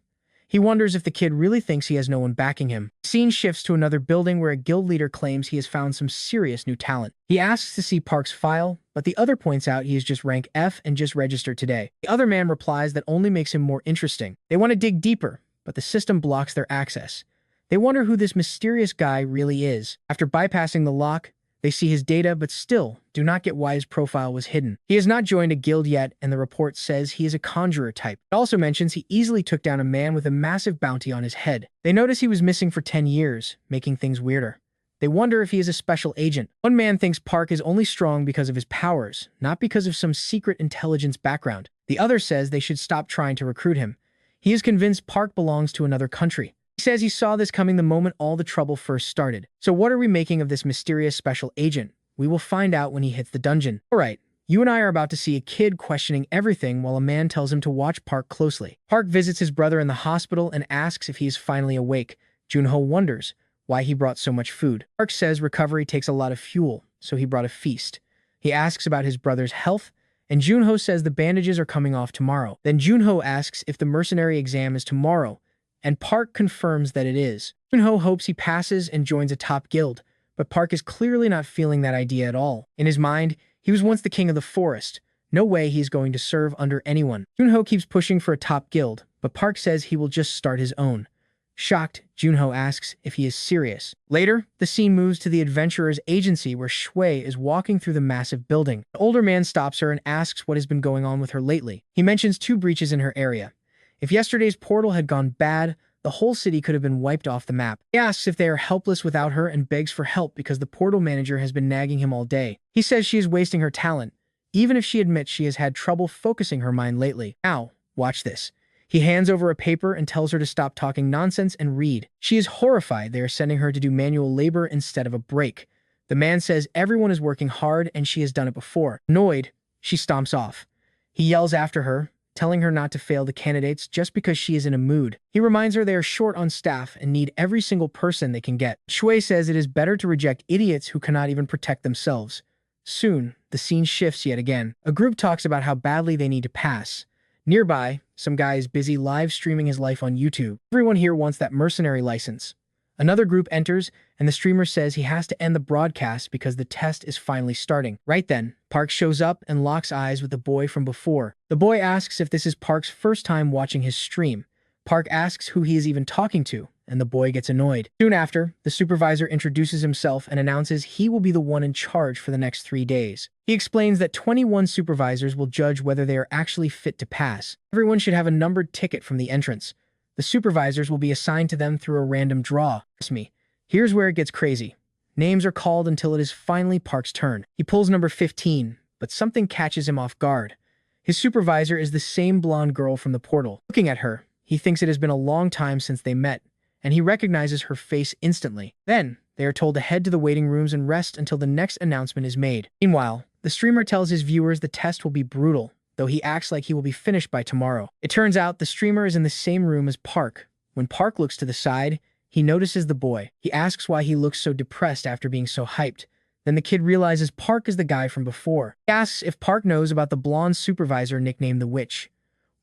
He wonders if the kid really thinks he has no one backing him. The scene shifts to another building where a guild leader claims he has found some serious new talent. He asks to see Park's file, but the other points out he is just rank F and just registered today. The other man replies that only makes him more interesting. They want to dig deeper, but the system blocks their access. They wonder who this mysterious guy really is. After bypassing the lock, they see his data but still do not get why his profile was hidden. He has not joined a guild yet, and the report says he is a conjurer type. It also mentions he easily took down a man with a massive bounty on his head. They notice he was missing for 10 years, making things weirder. They wonder if he is a special agent. One man thinks Park is only strong because of his powers, not because of some secret intelligence background. The other says they should stop trying to recruit him. He is convinced Park belongs to another country. He says he saw this coming the moment all the trouble first started. So what are we making of this mysterious special agent? We will find out when he hits the dungeon. Alright, You and I are about to see a kid questioning everything while a man tells him to watch Park closely. Park visits his brother in the hospital and asks if he is finally awake. Junho wonders why he brought so much food. Park says recovery takes a lot of fuel, so he brought a feast. He asks about his brother's health, and Junho says the bandages are coming off tomorrow. Then Junho asks if the mercenary exam is tomorrow, and Park confirms that it is. Junho hopes he passes and joins a top guild, but Park is clearly not feeling that idea at all. In his mind, he was once the king of the forest. No way he is going to serve under anyone. Junho keeps pushing for a top guild, but Park says he will just start his own. Shocked, Junho asks if he is serious. Later, the scene moves to the adventurer's agency where Shui is walking through the massive building. The older man stops her and asks what has been going on with her lately. He mentions 2 breaches in her area. If yesterday's portal had gone bad, the whole city could have been wiped off the map. He asks if they are helpless without her and begs for help because the portal manager has been nagging him all day. He says she is wasting her talent, even if she admits she has had trouble focusing her mind lately. Now, watch this. He hands over a paper and tells her to stop talking nonsense and read. She is horrified they are sending her to do manual labor instead of a break. The man says everyone is working hard and she has done it before. Annoyed, she stomps off. He yells after her, telling her not to fail the candidates just because she is in a mood. He reminds her they are short on staff and need every single person they can get. Shui says it is better to reject idiots who cannot even protect themselves. Soon, the scene shifts yet again. A group talks about how badly they need to pass. Nearby, some guy is busy live streaming his life on YouTube. Everyone here wants that mercenary license. Another group enters, and the streamer says he has to end the broadcast because the test is finally starting. Right then, Park shows up and locks eyes with the boy from before. The boy asks if this is Park's first time watching his stream. Park asks who he is even talking to, and the boy gets annoyed. Soon after, the supervisor introduces himself and announces he will be the one in charge for the next 3 days. He explains that 21 supervisors will judge whether they are actually fit to pass. Everyone should have a numbered ticket from the entrance. The supervisors will be assigned to them through a random draw. Trust me, here's where it gets crazy. Names are called until it is finally Park's turn. He pulls number 15, but something catches him off guard. His supervisor is the same blonde girl from the portal. Looking at her, he thinks it has been a long time since they met, and he recognizes her face instantly. Then, they are told to head to the waiting rooms and rest until the next announcement is made. Meanwhile, the streamer tells his viewers the test will be brutal, though he acts like he will be finished by tomorrow. It turns out the streamer is in the same room as Park. When Park looks to the side, he notices the boy. He asks why he looks so depressed after being so hyped. Then the kid realizes Park is the guy from before. He asks if Park knows about the blonde supervisor nicknamed the Witch.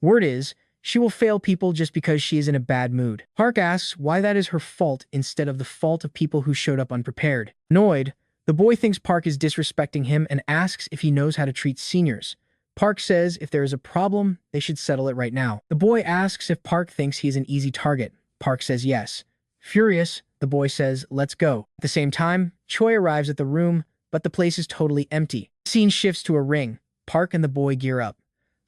Word is, she will fail people just because she is in a bad mood. Park asks why that is her fault instead of the fault of people who showed up unprepared. Annoyed, the boy thinks Park is disrespecting him and asks if he knows how to treat seniors. Park says if there is a problem, they should settle it right now. The boy asks if Park thinks he is an easy target. Park says yes. Furious, the boy says, let's go. At the same time, Choi arrives at the room, but the place is totally empty. The scene shifts to a ring. Park and the boy gear up.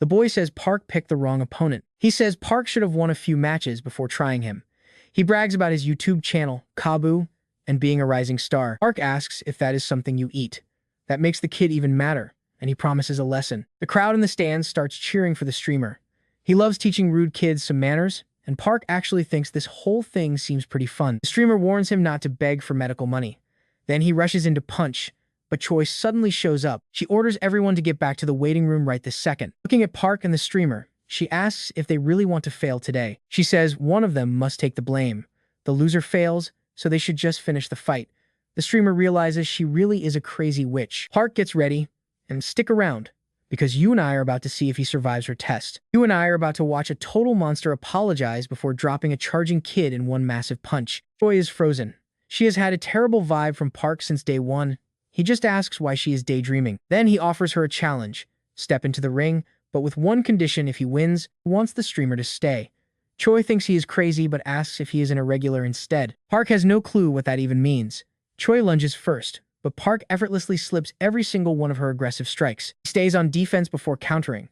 The boy says Park picked the wrong opponent. He says Park should have won a few matches before trying him. He brags about his YouTube channel, Kabu, and being a rising star. Park asks if that is something you eat. That makes the kid even madder, and he promises a lesson. The crowd in the stands starts cheering for the streamer. He loves teaching rude kids some manners, and Park actually thinks this whole thing seems pretty fun. The streamer warns him not to beg for medical money. Then he rushes in to punch, but Choi suddenly shows up. She orders everyone to get back to the waiting room right this second. Looking at Park and the streamer, she asks if they really want to fail today. She says one of them must take the blame. The loser fails, so they should just finish the fight. The streamer realizes she really is a crazy witch. Park gets ready, and stick around, because you and I are about to see if he survives her test. You and I are about to watch a total monster apologize before dropping a charging kid in one massive punch. Choi is frozen. She has had a terrible vibe from Park since day one. He just asks why she is daydreaming. Then he offers her a challenge. Step into the ring, but with one condition: if he wins, he wants the streamer to stay. Choi thinks he is crazy but asks if he is an irregular instead. Park has no clue what that even means. Choi lunges first, but Park effortlessly slips every single one of her aggressive strikes. He stays on defense before countering.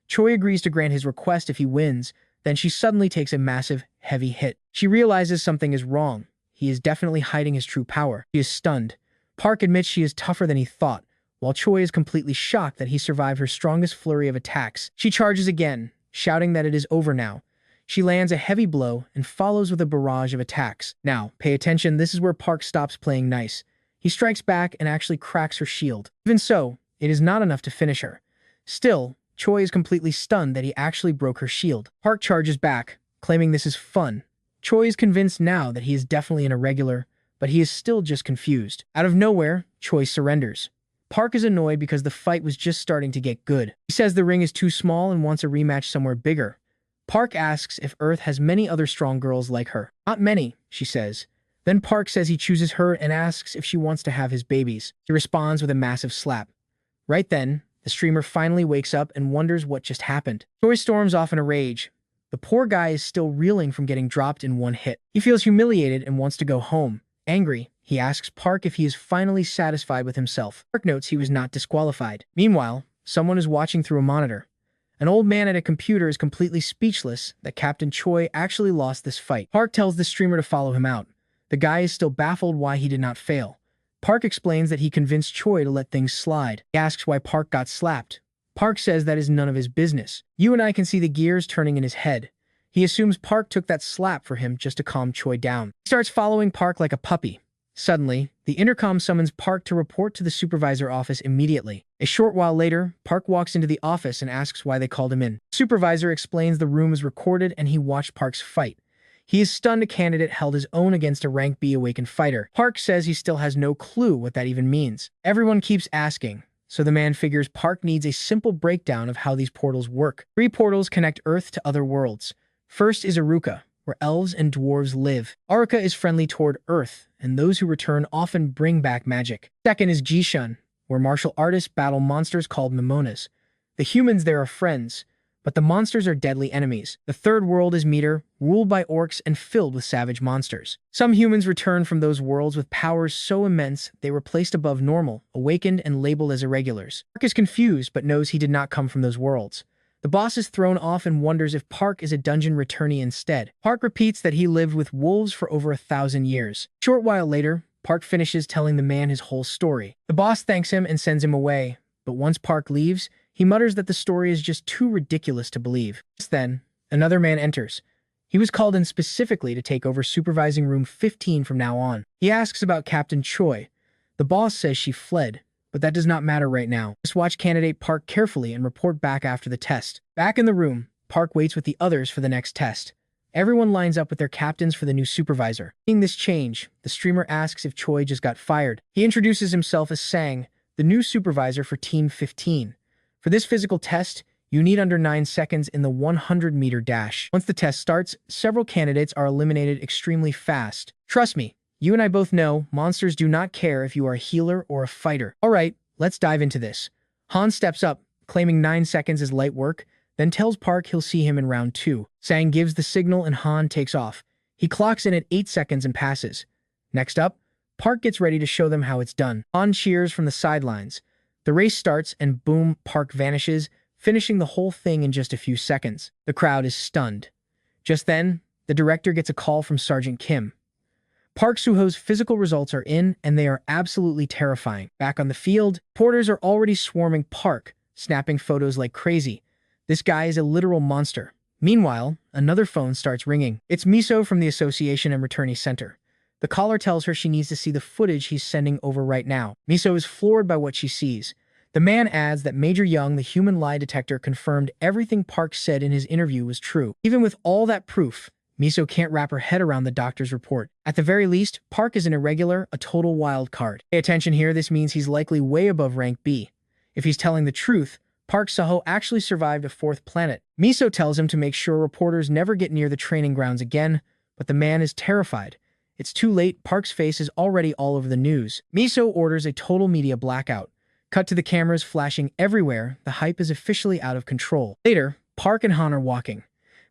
Choi agrees to grant his request if he wins, then she suddenly takes a massive, heavy hit. She realizes something is wrong. He is definitely hiding his true power. She is stunned. Park admits she is tougher than he thought, while Choi is completely shocked that he survived her strongest flurry of attacks. She charges again, shouting that it is over now. She lands a heavy blow and follows with a barrage of attacks. Now, pay attention, this is where Park stops playing nice. He strikes back and actually cracks her shield. Even so, it is not enough to finish her. Still, Choi is completely stunned that he actually broke her shield. Park charges back, claiming this is fun. Choi is convinced now that he is definitely an irregular, but he is still just confused. Out of nowhere, Choi surrenders. Park is annoyed because the fight was just starting to get good. He says the ring is too small and wants a rematch somewhere bigger. Park asks if Earth has many other strong girls like her. Not many, she says. Then Park says he chooses her and asks if she wants to have his babies. He responds with a massive slap. Right then, the streamer finally wakes up and wonders what just happened. Choi storms off in a rage. The poor guy is still reeling from getting dropped in one hit. He feels humiliated and wants to go home. Angry, he asks Park if he is finally satisfied with himself. Park notes he was not disqualified. Meanwhile, someone is watching through a monitor. An old man at a computer is completely speechless that Captain Choi actually lost this fight. Park tells the streamer to follow him out. The guy is still baffled why he did not fail. Park explains that he convinced Choi to let things slide. He asks why Park got slapped. Park says that is none of his business. You and I can see the gears turning in his head. He assumes Park took that slap for him just to calm Choi down. He starts following Park like a puppy. Suddenly, the intercom summons Park to report to the supervisor office immediately. A short while later, Park walks into the office and asks why they called him in. The supervisor explains the room is recorded and he watched Park's fight. He is stunned a candidate held his own against a rank B awakened fighter. Park says he still has no clue what that even means. Everyone keeps asking, so the man figures Park needs a simple breakdown of how these portals work. 3 portals connect Earth to other worlds. First is Aruka, where elves and dwarves live. Aruka is friendly toward Earth, and those who return often bring back magic. Second is Jishun, where martial artists battle monsters called Mimonas. The humans there are friends, but the monsters are deadly enemies. The third world is Meter, ruled by orcs and filled with savage monsters. Some humans return from those worlds with powers so immense they were placed above normal, awakened, and labeled as irregulars. Park is confused but knows he did not come from those worlds. The boss is thrown off and wonders if Park is a dungeon returnee instead. Park repeats that he lived with wolves for over 1,000 years. A short while later, Park finishes telling the man his whole story. The boss thanks him and sends him away, but once Park leaves, he mutters that the story is just too ridiculous to believe. Just then, another man enters. He was called in specifically to take over supervising room 15 from now on. He asks about Captain Choi. The boss says she fled, but that does not matter right now. Just watch candidate Park carefully and report back after the test. Back in the room, Park waits with the others for the next test. Everyone lines up with their captains for the new supervisor. Seeing this change, the streamer asks if Choi just got fired. He introduces himself as Sang, the new supervisor for Team 15. For this physical test, you need under 9 seconds in the 100-meter dash. Once the test starts, several candidates are eliminated extremely fast. Trust me, you and I both know monsters do not care if you are a healer or a fighter. Alright, let's dive into this. Han steps up, claiming 9 seconds is light work, then tells Park he'll see him in round 2. Sang gives the signal and Han takes off. He clocks in at 8 seconds and passes. Next up, Park gets ready to show them how it's done. Han cheers from the sidelines. The race starts and boom, Park vanishes, finishing the whole thing in just a few seconds. The crowd is stunned. Just then, the director gets a call from Sergeant Kim. Park Soo-ho's physical results are in, and they are absolutely terrifying. Back on the field, porters are already swarming Park, snapping photos like crazy. This guy is a literal monster. Meanwhile, another phone starts ringing. It's Miso from the Association and Returnee Center. The caller tells her she needs to see the footage he's sending over right now. Miso is floored by what she sees. The man adds that Major Young, the human lie detector, confirmed everything Park said in his interview was true. Even with all that proof, Miso can't wrap her head around the doctor's report. At the very least, Park is an irregular, a total wild card. Pay attention here, this means he's likely way above rank B. If he's telling the truth, Park Soo-ho actually survived a 4th planet. Miso tells him to make sure reporters never get near the training grounds again, but the man is terrified. It's too late, Park's face is already all over the news. Miso orders a total media blackout. Cut to the cameras flashing everywhere, the hype is officially out of control. Later, Park and Han are walking.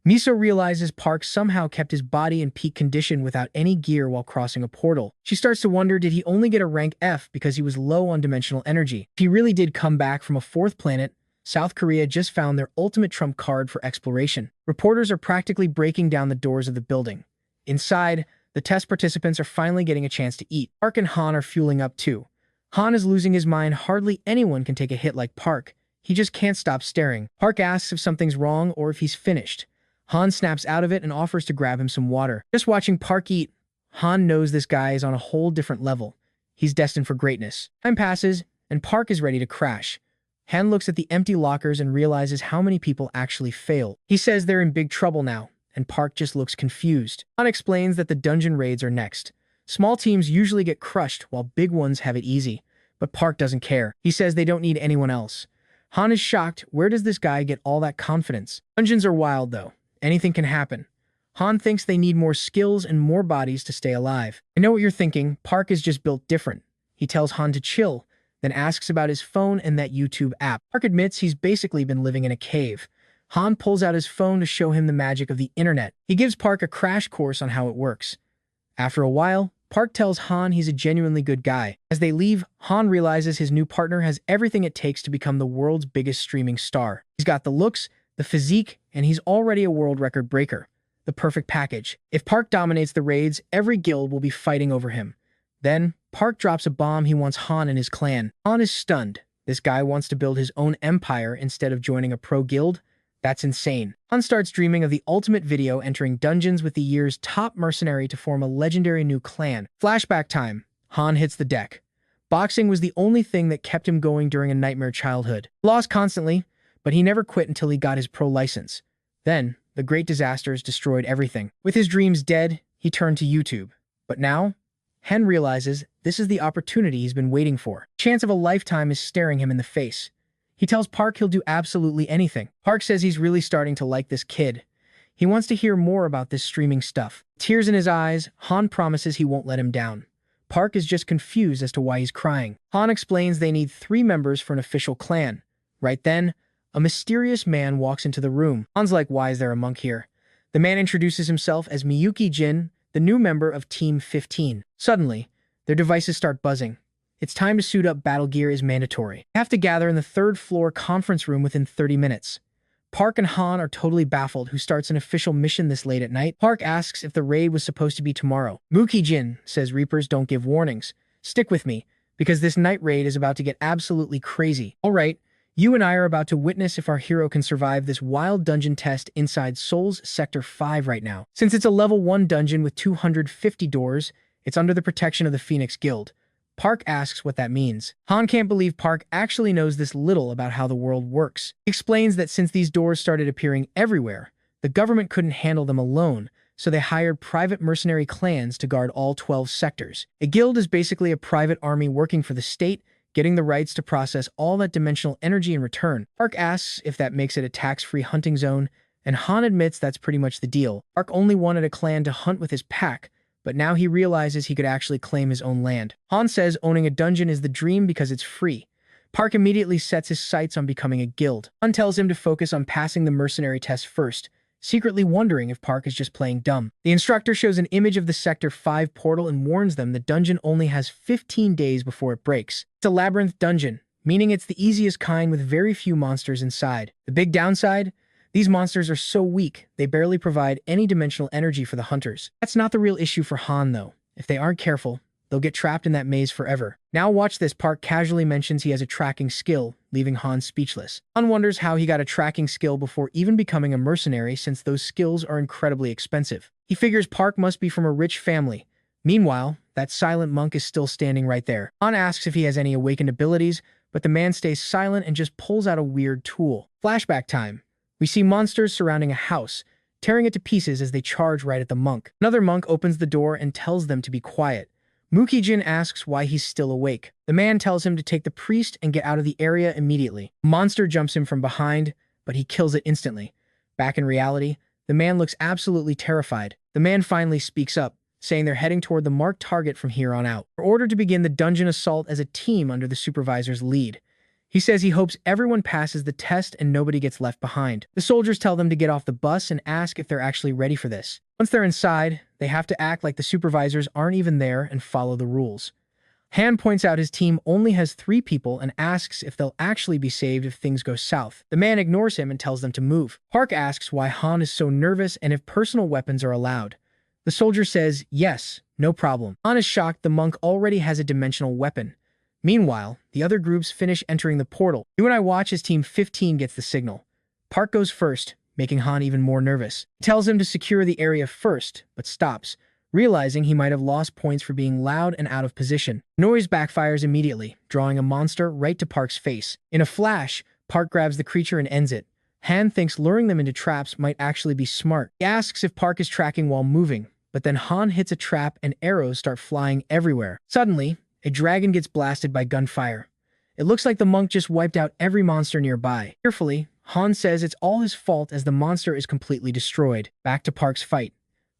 Miso realizes Park somehow kept his body in peak condition without any gear while crossing a portal. She starts to wonder, did he only get a rank F because he was low on dimensional energy? If he really did come back from a 4th planet, South Korea just found their ultimate trump card for exploration. Reporters are practically breaking down the doors of the building. Inside, the test participants are finally getting a chance to eat. Park and Han are fueling up too. Han is losing his mind. Hardly anyone can take a hit like Park. He just can't stop staring. Park asks if something's wrong or if he's finished. Han snaps out of it and offers to grab him some water. Just watching Park eat, Han knows this guy is on a whole different level. He's destined for greatness. Time passes, and Park is ready to crash. Han looks at the empty lockers and realizes how many people actually fail. He says they're in big trouble now, and Park just looks confused. Han explains that the dungeon raids are next. Small teams usually get crushed while big ones have it easy, but Park doesn't care. He says they don't need anyone else. Han is shocked. Where does this guy get all that confidence? Dungeons are wild though. Anything can happen. Han thinks they need more skills and more bodies to stay alive. I know what you're thinking. Park is just built different. He tells Han to chill, then asks about his phone and that YouTube app. Park admits he's basically been living in a cave. Han pulls out his phone to show him the magic of the internet. He gives Park a crash course on how it works. After a while, Park tells Han he's a genuinely good guy. As they leave, Han realizes his new partner has everything it takes to become the world's biggest streaming star. He's got the looks, the physique, and he's already a world record breaker. The perfect package. If Park dominates the raids, every guild will be fighting over him. Then, Park drops a bomb he wants Han and his clan. Han is stunned. This guy wants to build his own empire instead of joining a pro guild? That's insane. Han starts dreaming of the ultimate video, entering dungeons with the year's top mercenary to form a legendary new clan. Flashback time. Han hits the deck. Boxing was the only thing that kept him going during a nightmare childhood. He lost constantly, but he never quit until he got his pro license. Then, the great disasters destroyed everything. With his dreams dead, he turned to YouTube. But now, Hen realizes this is the opportunity he's been waiting for. The chance of a lifetime is staring him in the face. He tells Park he'll do absolutely anything. Park says he's really starting to like this kid. He wants to hear more about this streaming stuff. Tears in his eyes, Han promises he won't let him down. Park is just confused as to why he's crying. Han explains they need 3 members for an official clan. Right then, a mysterious man walks into the room. Han's like, why is there a monk here? The man introduces himself as Miyuki Jin, the new member of Team 15. Suddenly, their devices start buzzing. It's time to suit up. Battle gear is mandatory. They have to gather in the 3rd floor conference room within 30 minutes. Park and Han are totally baffled who starts an official mission this late at night. Park asks if the raid was supposed to be tomorrow. Miyuki Jin says Reapers don't give warnings. Stick with me, because this night raid is about to get absolutely crazy. Alright, you and I are about to witness if our hero can survive this wild dungeon test inside Seoul's Sector 5 right now. Since it's a level 1 dungeon with 250 doors, it's under the protection of the Phoenix Guild. Park asks what that means. Han can't believe Park actually knows this little about how the world works. He explains that since these doors started appearing everywhere, the government couldn't handle them alone, so they hired private mercenary clans to guard all 12 sectors. A guild is basically a private army working for the state, getting the rights to process all that dimensional energy in return. Park asks if that makes it a tax-free hunting zone, and Han admits that's pretty much the deal. Park only wanted a clan to hunt with his pack, but now he realizes he could actually claim his own land. Han says owning a dungeon is the dream because it's free. Park immediately sets his sights on becoming a guild. Han tells him to focus on passing the mercenary test first, secretly wondering if Park is just playing dumb. The instructor shows an image of the Sector 5 portal and warns them the dungeon only has 15 days before it breaks. It's a labyrinth dungeon, meaning it's the easiest kind with very few monsters inside. The big downside? These monsters are so weak, they barely provide any dimensional energy for the hunters. That's not the real issue for Han, though. If they aren't careful, they'll get trapped in that maze forever. Now watch this. Park casually mentions he has a tracking skill, leaving Han speechless. Han wonders how he got a tracking skill before even becoming a mercenary, since those skills are incredibly expensive. He figures Park must be from a rich family. Meanwhile, that silent monk is still standing right there. Han asks if he has any awakened abilities, but the man stays silent and just pulls out a weird tool. Flashback time. We see monsters surrounding a house, tearing it to pieces as they charge right at the monk. Another monk opens the door and tells them to be quiet. Miyuki Jin asks why he's still awake. The man tells him to take the priest and get out of the area immediately. A monster jumps him from behind, but he kills it instantly. Back in reality, the man looks absolutely terrified. The man finally speaks up, saying they're heading toward the marked target from here on out. They're ordered to begin the dungeon assault as a team under the supervisor's lead. He says he hopes everyone passes the test and nobody gets left behind. The soldiers tell them to get off the bus and ask if they're actually ready for this. Once they're inside, they have to act like the supervisors aren't even there and follow the rules. Han points out his team only has 3 people and asks if they'll actually be saved if things go south. The man ignores him and tells them to move. Park asks why Han is so nervous and if personal weapons are allowed. The soldier says, yes, no problem. Han is shocked the monk already has a dimensional weapon. Meanwhile, the other groups finish entering the portal. You and I watch as Team 15 gets the signal. Park goes first, making Han even more nervous. He tells him to secure the area first, but stops, realizing he might have lost points for being loud and out of position. Noise backfires immediately, drawing a monster right to Park's face. In a flash, Park grabs the creature and ends it. Han thinks luring them into traps might actually be smart. He asks if Park is tracking while moving, but then Han hits a trap and arrows start flying everywhere. Suddenly, a dragon gets blasted by gunfire. It looks like the monk just wiped out every monster nearby. Fearfully, Han says it's all his fault as the monster is completely destroyed. Back to Park's fight.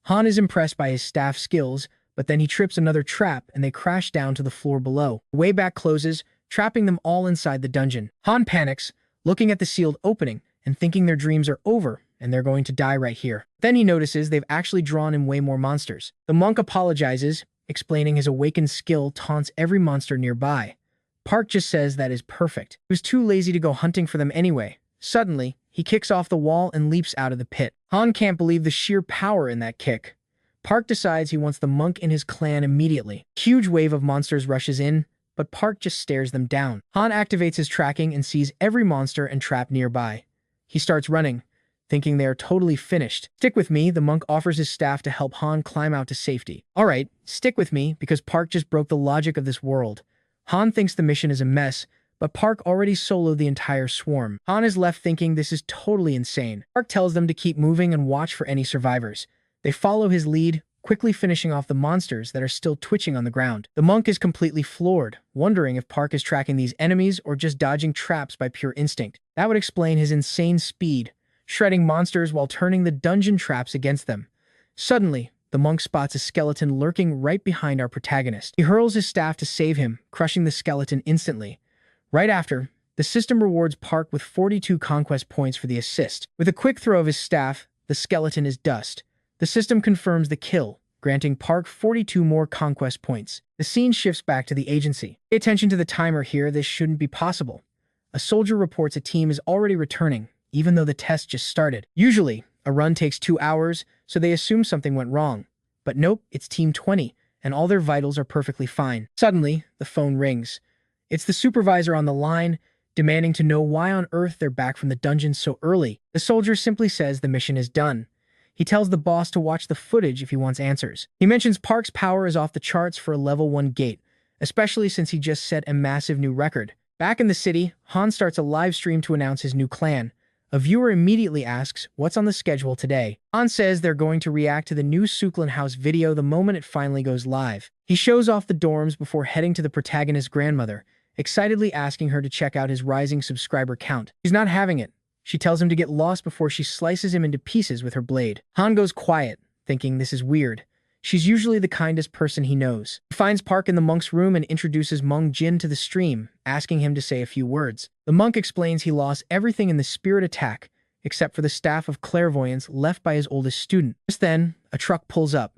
Han is impressed by his staff skills, but then he trips another trap and they crash down to the floor below. The way back closes, trapping them all inside the dungeon. Han panics, looking at the sealed opening and thinking their dreams are over and they're going to die right here. Then he notices they've actually drawn in way more monsters. The monk apologizes, explaining his awakened skill taunts every monster nearby. Park just says that is perfect. He was too lazy to go hunting for them anyway. Suddenly, he kicks off the wall and leaps out of the pit. Han can't believe the sheer power in that kick. Park decides he wants the monk and his clan immediately. A huge wave of monsters rushes in, but Park just stares them down. Han activates his tracking and sees every monster and trap nearby. He starts running, thinking they are totally finished. Stick with me, the monk offers his staff to help Han climb out to safety. Alright, stick with me, because Park just broke the logic of this world. Han thinks the mission is a mess, but Park already soloed the entire swarm. Han is left thinking this is totally insane. Park tells them to keep moving and watch for any survivors. They follow his lead, quickly finishing off the monsters that are still twitching on the ground. The monk is completely floored, wondering if Park is tracking these enemies or just dodging traps by pure instinct. That would explain his insane speed, shredding monsters while turning the dungeon traps against them. Suddenly, the monk spots a skeleton lurking right behind our protagonist. He hurls his staff to save him, crushing the skeleton instantly. Right after, the system rewards Park with 42 conquest points for the assist. With a quick throw of his staff, the skeleton is dust. The system confirms the kill, granting Park 42 more conquest points. The scene shifts back to the agency. Pay attention to the timer here, this shouldn't be possible. A soldier reports a team is already returning, even though the test just started. Usually, a run takes 2 hours, so they assume something went wrong. But nope, it's Team 20, and all their vitals are perfectly fine. Suddenly, the phone rings. It's the supervisor on the line, demanding to know why on earth they're back from the dungeon so early. The soldier simply says the mission is done. He tells the boss to watch the footage if he wants answers. He mentions Park's power is off the charts for a level 1 gate, especially since he just set a massive new record. Back in the city, Han starts a live stream to announce his new clan. A viewer immediately asks, what's on the schedule today? Han says they're going to react to the new Suklin House video the moment it finally goes live. He shows off the dorms before heading to the protagonist's grandmother, excitedly asking her to check out his rising subscriber count. She's not having it. She tells him to get lost before she slices him into pieces with her blade. Han goes quiet, thinking this is weird. She's usually the kindest person he knows. He finds Park in the monk's room and introduces Mung Jin to the stream, asking him to say a few words. The monk explains he lost everything in the spirit attack, except for the staff of clairvoyance left by his oldest student. Just then, a truck pulls up.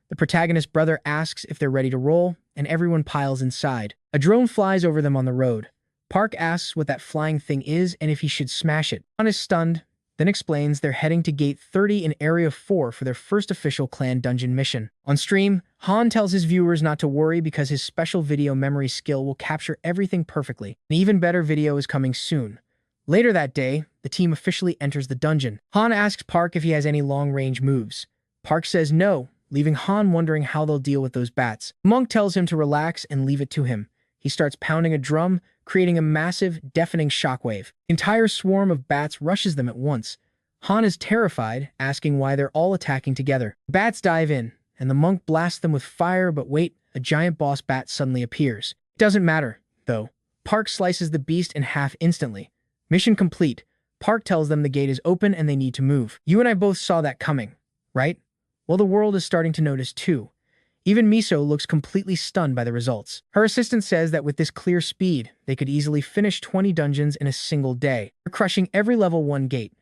The protagonist's brother asks if they're ready to roll, and everyone piles inside. A drone flies over them on the road. Park asks what that flying thing is and if he should smash it. Han is stunned, then explains they're heading to Gate 30 in Area 4 for their first official clan dungeon mission. On stream, Han tells his viewers not to worry because his special video memory skill will capture everything perfectly. An even better video is coming soon. Later that day, the team officially enters the dungeon. Han asks Park if he has any long-range moves. Park says no, leaving Han wondering how they'll deal with those bats. Monk tells him to relax and leave it to him. He starts pounding a drum, creating a massive, deafening shockwave. The entire swarm of bats rushes them at once. Han is terrified, asking why they're all attacking together. The bats dive in, and the monk blasts them with fire, but wait, a giant boss bat suddenly appears. It doesn't matter, though. Park slices the beast in half instantly. Mission complete. Park tells them the gate is open and they need to move. You and I both saw that coming, right? Well, the world is starting to notice too. Even Miso looks completely stunned by the results. Her assistant says that with this clear speed, they could easily finish 20 dungeons in a single day. They're crushing every level 1 gate.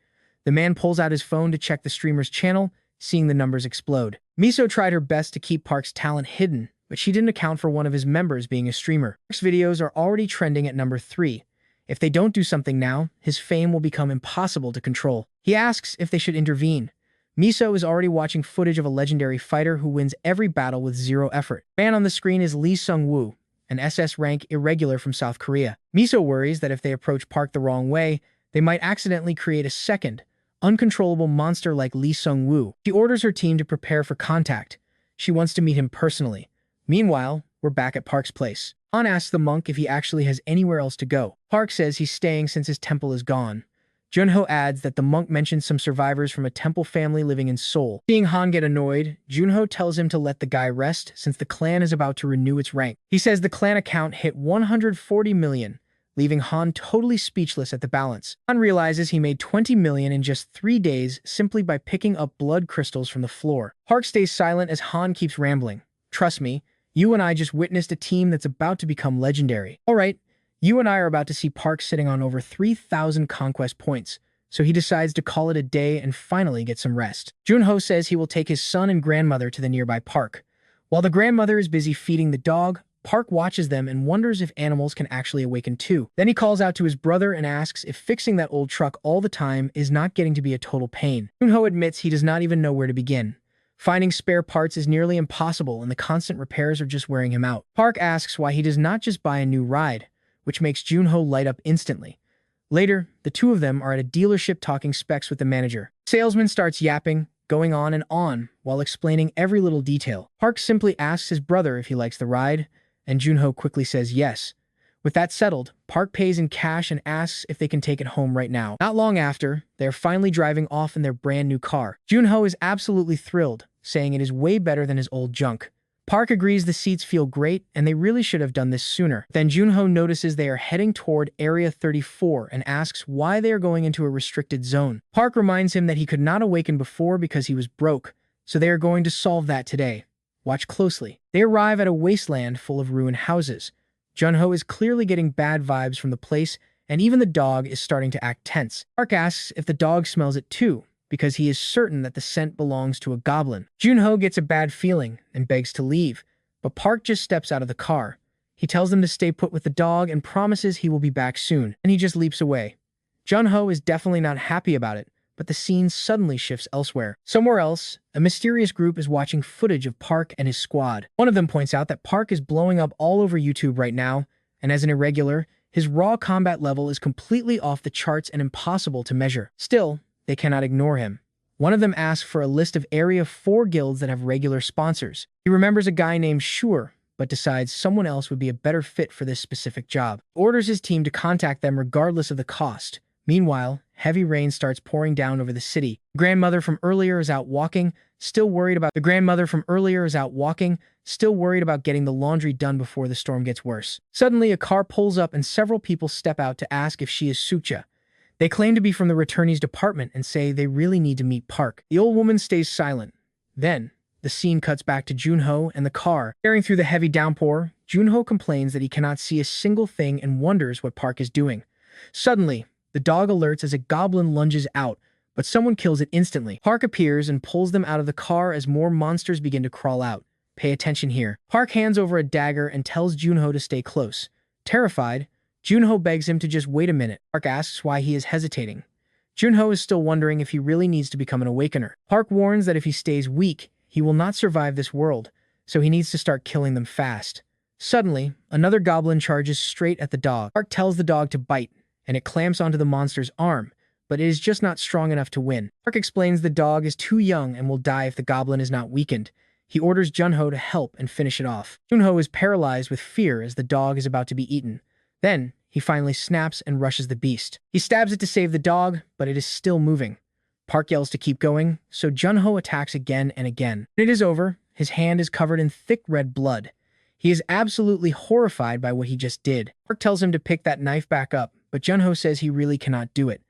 The man pulls out his phone to check the streamer's channel, seeing the numbers explode. Miso tried her best to keep Park's talent hidden, but she didn't account for one of his members being a streamer. Park's videos are already trending at number 3. If they don't do something now, his fame will become impossible to control. He asks if they should intervene. Miso is already watching footage of a legendary fighter who wins every battle with 0 effort. The man on the screen is Lee Sung-woo, an SS rank irregular from South Korea. Miso worries that if they approach Park the wrong way, they might accidentally create a second, uncontrollable monster like Lee Sung-woo. She orders her team to prepare for contact. She wants to meet him personally. Meanwhile, we're back at Park's place. Han asks the monk if he actually has anywhere else to go. Park says he's staying since his temple is gone. Junho adds that the monk mentioned some survivors from a temple family living in Seoul. Seeing Han get annoyed, Junho tells him to let the guy rest since the clan is about to renew its rank. He says the clan account hit 140 million, leaving Han totally speechless at the balance. Han realizes he made 20 million in just 3 days simply by picking up blood crystals from the floor. Park stays silent as Han keeps rambling. Trust me, you and I just witnessed a team that's about to become legendary. Alright, you and I are about to see Park sitting on over 3,000 conquest points, so he decides to call it a day and finally get some rest. Junho says he will take his son and grandmother to the nearby park. While the grandmother is busy feeding the dog, Park watches them and wonders if animals can actually awaken too. Then he calls out to his brother and asks if fixing that old truck all the time is not getting to be a total pain. Junho admits he does not even know where to begin. Finding spare parts is nearly impossible and the constant repairs are just wearing him out. Park asks why he does not just buy a new ride, which makes Junho light up instantly. Later, the two of them are at a dealership talking specs with the manager. The salesman starts yapping, going on and on, while explaining every little detail. Park simply asks his brother if he likes the ride, and Junho quickly says yes. With that settled, Park pays in cash and asks if they can take it home right now. Not long after, they are finally driving off in their brand new car. Junho is absolutely thrilled, saying it is way better than his old junk. Park agrees the seats feel great and they really should have done this sooner. Then Junho notices they are heading toward Area 34 and asks why they are going into a restricted zone. Park reminds him that he could not awaken before because he was broke, so they are going to solve that today. Watch closely. They arrive at a wasteland full of ruined houses. Junho is clearly getting bad vibes from the place, and even the dog is starting to act tense. Park asks if the dog smells it too, because he is certain that the scent belongs to a goblin. Junho gets a bad feeling and begs to leave, but Park just steps out of the car. He tells them to stay put with the dog and promises he will be back soon, and he just leaps away. Junho is definitely not happy about it, but the scene suddenly shifts elsewhere. Somewhere else, a mysterious group is watching footage of Park and his squad. One of them points out that Park is blowing up all over YouTube right now, and as an irregular, his raw combat level is completely off the charts and impossible to measure. Still, they cannot ignore him. One of them asks for a list of Area 4 guilds that have regular sponsors. He remembers a guy named Shure, but decides someone else would be a better fit for this specific job. He orders his team to contact them regardless of the cost. Meanwhile, heavy rain starts pouring down over the city. The grandmother from earlier is out walking, still worried about getting the laundry done before the storm gets worse. Suddenly, a car pulls up and several people step out to ask if she is Sucha. They claim to be from the returnees department and say they really need to meet Park. The old woman stays silent. Then, the scene cuts back to Junho and the car. Staring through the heavy downpour, Junho complains that he cannot see a single thing and wonders what Park is doing. Suddenly, the dog alerts as a goblin lunges out, but someone kills it instantly. Park appears and pulls them out of the car as more monsters begin to crawl out. Pay attention here. Park hands over a dagger and tells Junho to stay close. Terrified, Junho begs him to just wait a minute. Park asks why he is hesitating. Junho is still wondering if he really needs to become an awakener. Park warns that if he stays weak, he will not survive this world, so he needs to start killing them fast. Suddenly, another goblin charges straight at the dog. Park tells the dog to bite, and it clamps onto the monster's arm, but it is just not strong enough to win. Park explains the dog is too young and will die if the goblin is not weakened. He orders Junho to help and finish it off. Junho is paralyzed with fear as the dog is about to be eaten. Then, he finally snaps and rushes the beast. He stabs it to save the dog, but it is still moving. Park yells to keep going, so Junho attacks again and again. When it is over, his hand is covered in thick red blood. He is absolutely horrified by what he just did. Park tells him to pick that knife back up, but Junho says he really cannot do it.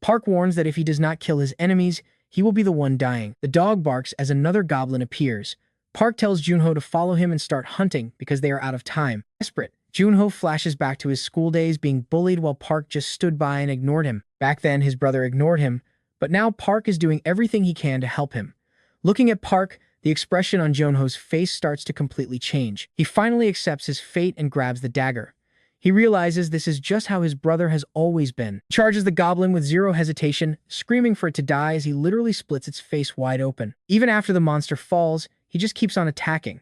Park warns that if he does not kill his enemies, he will be the one dying. The dog barks as another goblin appears. Park tells Junho to follow him and start hunting because they are out of time. Desperate, Junho flashes back to his school days being bullied while Park just stood by and ignored him. Back then, his brother ignored him, but now Park is doing everything he can to help him. Looking at Park, the expression on Junho's face starts to completely change. He finally accepts his fate and grabs the dagger. He realizes this is just how his brother has always been. He charges the goblin with zero hesitation, screaming for it to die as he literally splits its face wide open. Even after the monster falls, he just keeps on attacking.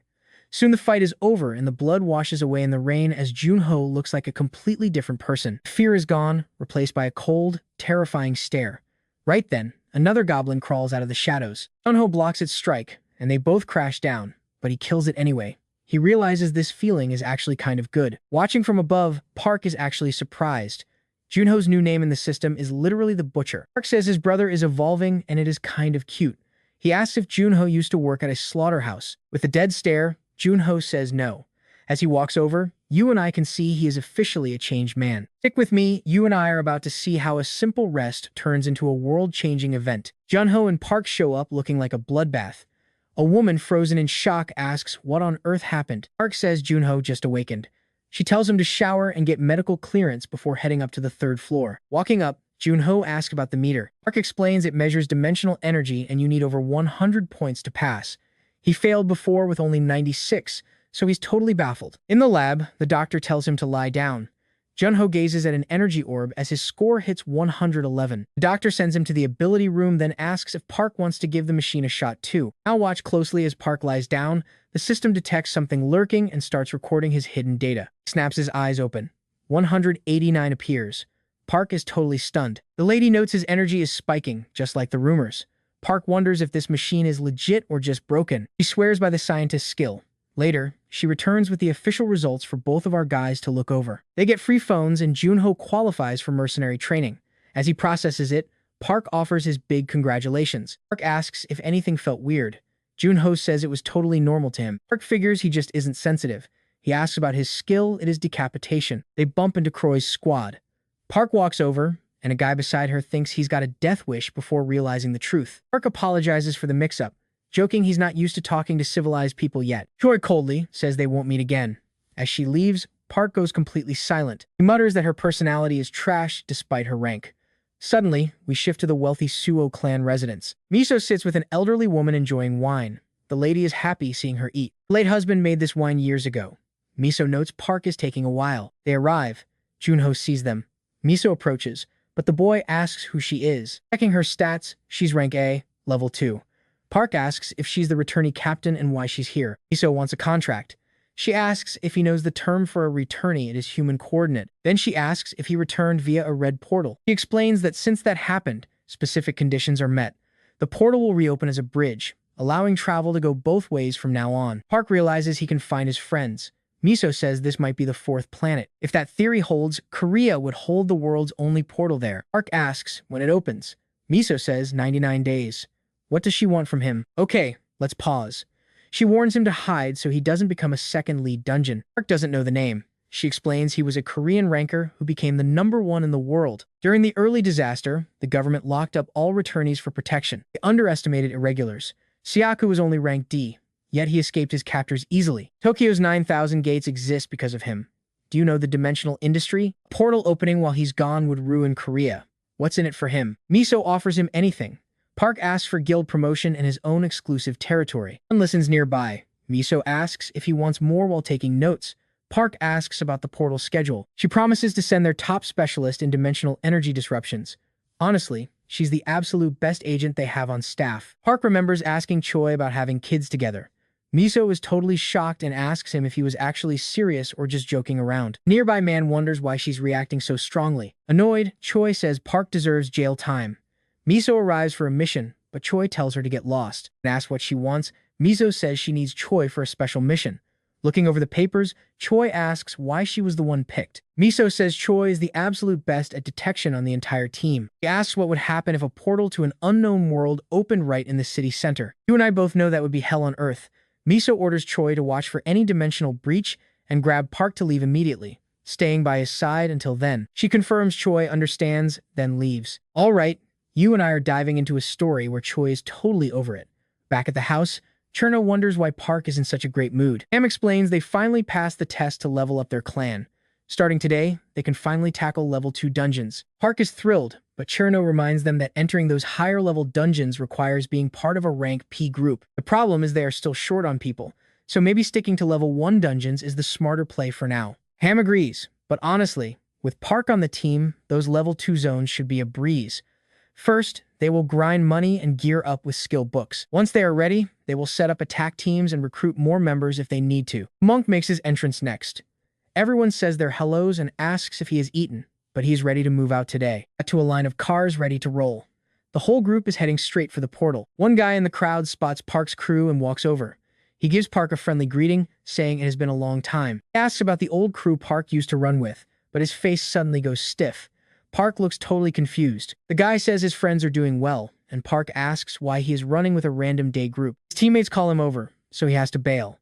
Soon the fight is over and the blood washes away in the rain as Junho looks like a completely different person. Fear is gone, replaced by a cold, terrifying stare. Right then, another goblin crawls out of the shadows. Junho blocks its strike, and they both crash down, but he kills it anyway. He realizes this feeling is actually kind of good. Watching from above, Park is actually surprised. Junho's new name in the system is literally the Butcher. Park says his brother is evolving and it is kind of cute. He asks if Junho used to work at a slaughterhouse. With a dead stare, Junho says no. As he walks over, you and I can see he is officially a changed man. Stick with me, you and I are about to see how a simple rest turns into a world-changing event. Junho and Park show up looking like a bloodbath. A woman frozen in shock asks what on earth happened. Park says Junho just awakened. She tells him to shower and get medical clearance before heading up to the 3rd floor. Walking up, Junho asks about the meter. Park explains it measures dimensional energy and you need over 100 points to pass. He failed before with only 96, so he's totally baffled. In the lab, the doctor tells him to lie down. Junho gazes at an energy orb as his score hits 111. The doctor sends him to the ability room, then asks if Park wants to give the machine a shot too. Now watch closely as Park lies down. The system detects something lurking and starts recording his hidden data. He snaps his eyes open. 189 appears. Park is totally stunned. The lady notes his energy is spiking, just like the rumors. Park wonders if this machine is legit or just broken. She swears by the scientist's skill. Later, she returns with the official results for both of our guys to look over. They get free phones and Junho qualifies for mercenary training. As he processes it, Park offers his big congratulations. Park asks if anything felt weird. Junho says it was totally normal to him. Park figures he just isn't sensitive. He asks about his skill, it is decapitation. They bump into Croy's squad. Park walks over, and a guy beside her thinks he's got a death wish before realizing the truth. Park apologizes for the mix-up, joking he's not used to talking to civilized people yet. Choi coldly says they won't meet again. As she leaves, Park goes completely silent. He mutters that her personality is trash despite her rank. Suddenly, we shift to the wealthy Suo clan residence. Miso sits with an elderly woman enjoying wine. The lady is happy seeing her eat. Her late husband made this wine years ago. Miso notes Park is taking a while. They arrive. Junho sees them. Miso approaches, but the boy asks who she is. Checking her stats, she's rank A, level 2. Park asks if she's the returnee captain and why she's here. Miso wants a contract. She asks if he knows the term for a returnee, it is human coordinate. Then she asks if he returned via a red portal. He explains that since that happened, specific conditions are met. The portal will reopen as a bridge, allowing travel to go both ways from now on. Park realizes he can find his friends. Miso says this might be the 4th planet. If that theory holds, Korea would hold the world's only portal there. Park asks when it opens. Miso says 99 days. What does she want from him? Okay, let's pause. She warns him to hide so he doesn't become a second lead dungeon. Park doesn't know the name. She explains he was a Korean ranker who became the #1 in the world. During the early disaster, the government locked up all returnees for protection. They underestimated irregulars. Siaku was only ranked D, yet he escaped his captors easily. Tokyo's 9,000 gates exist because of him. Do you know the dimensional industry? A portal opening while he's gone would ruin Korea. What's in it for him? Miso offers him anything. Park asks for guild promotion and his own exclusive territory. One listens nearby. Miso asks if he wants more while taking notes. Park asks about the portal schedule. She promises to send their top specialist in dimensional energy disruptions. Honestly, she's the absolute best agent they have on staff. Park remembers asking Choi about having kids together. Miso is totally shocked and asks him if he was actually serious or just joking around. Nearby man wonders why she's reacting so strongly. Annoyed, Choi says Park deserves jail time. Miso arrives for a mission, but Choi tells her to get lost. And asks what she wants, Miso says she needs Choi for a special mission. Looking over the papers, Choi asks why she was the one picked. Miso says Choi is the absolute best at detection on the entire team. He asks what would happen if a portal to an unknown world opened right in the city center. You and I both know that would be hell on earth. Miso orders Choi to watch for any dimensional breach and grab Park to leave immediately, staying by his side until then. She confirms Choi understands, then leaves. All right, you and I are diving into a story where Choi is totally over it. Back at the house, Cherno wonders why Park is in such a great mood. Sam explains they finally passed the test to level up their clan. Starting today, they can finally tackle level 2 dungeons. Park is thrilled, but Cherno reminds them that entering those higher level dungeons requires being part of a rank P group. The problem is they are still short on people, so maybe sticking to level 1 dungeons is the smarter play for now. Ham agrees, but honestly, with Park on the team, those level 2 zones should be a breeze. First, they will grind money and gear up with skill books. Once they are ready, they will set up attack teams and recruit more members if they need to. Monk makes his entrance next. Everyone says their hellos and asks if he has eaten, but he's ready to move out today. To a line of cars ready to roll. The whole group is heading straight for the portal. One guy in the crowd spots Park's crew and walks over. He gives Park a friendly greeting, saying it has been a long time. He asks about the old crew Park used to run with, but his face suddenly goes stiff. Park looks totally confused. The guy says his friends are doing well, and Park asks why he is running with a random day group. His teammates call him over, so he has to bail.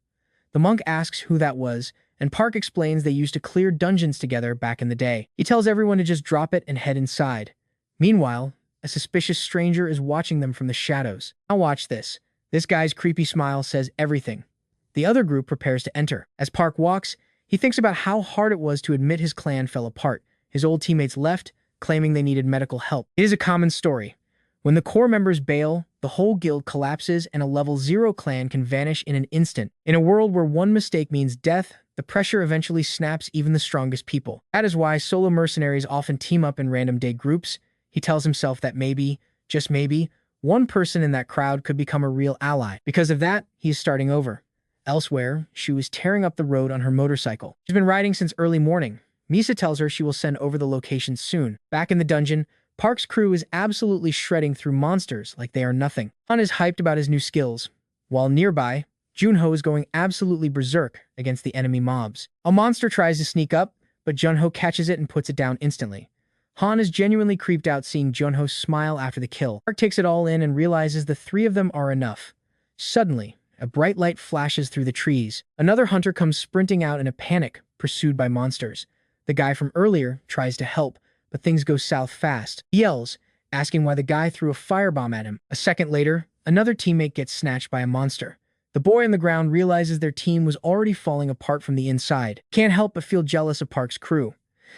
The monk asks who that was, and Park explains they used to clear dungeons together back in the day. He tells everyone to just drop it and head inside. Meanwhile, a suspicious stranger is watching them from the shadows. Now watch this. This guy's creepy smile says everything. The other group prepares to enter. As Park walks, he thinks about how hard it was to admit his clan fell apart. His old teammates left, claiming they needed medical help. It is a common story. When the core members bail, the whole guild collapses and a level 0 clan can vanish in an instant. In a world where one mistake means death, the pressure eventually snaps even the strongest people. That is why solo mercenaries often team up in random day groups. He tells himself that maybe, just maybe, one person in that crowd could become a real ally. Because of that, he is starting over. Elsewhere, Shu is tearing up the road on her motorcycle. She's been riding since early morning. Misa tells her she will send over the location soon. Back in the dungeon, Park's crew is absolutely shredding through monsters like they are nothing. Han is hyped about his new skills, while nearby, Junho is going absolutely berserk against the enemy mobs. A monster tries to sneak up, but Junho catches it and puts it down instantly. Han is genuinely creeped out seeing Junho smile after the kill. Park takes it all in and realizes the three of them are enough. Suddenly, a bright light flashes through the trees. Another hunter comes sprinting out in a panic, pursued by monsters. The guy from earlier tries to help, but things go south fast. He yells, asking why the guy threw a firebomb at him. A second later, another teammate gets snatched by a monster. The boy on the ground realizes their team was already falling apart from the inside. Can't help but feel jealous of Park's crew.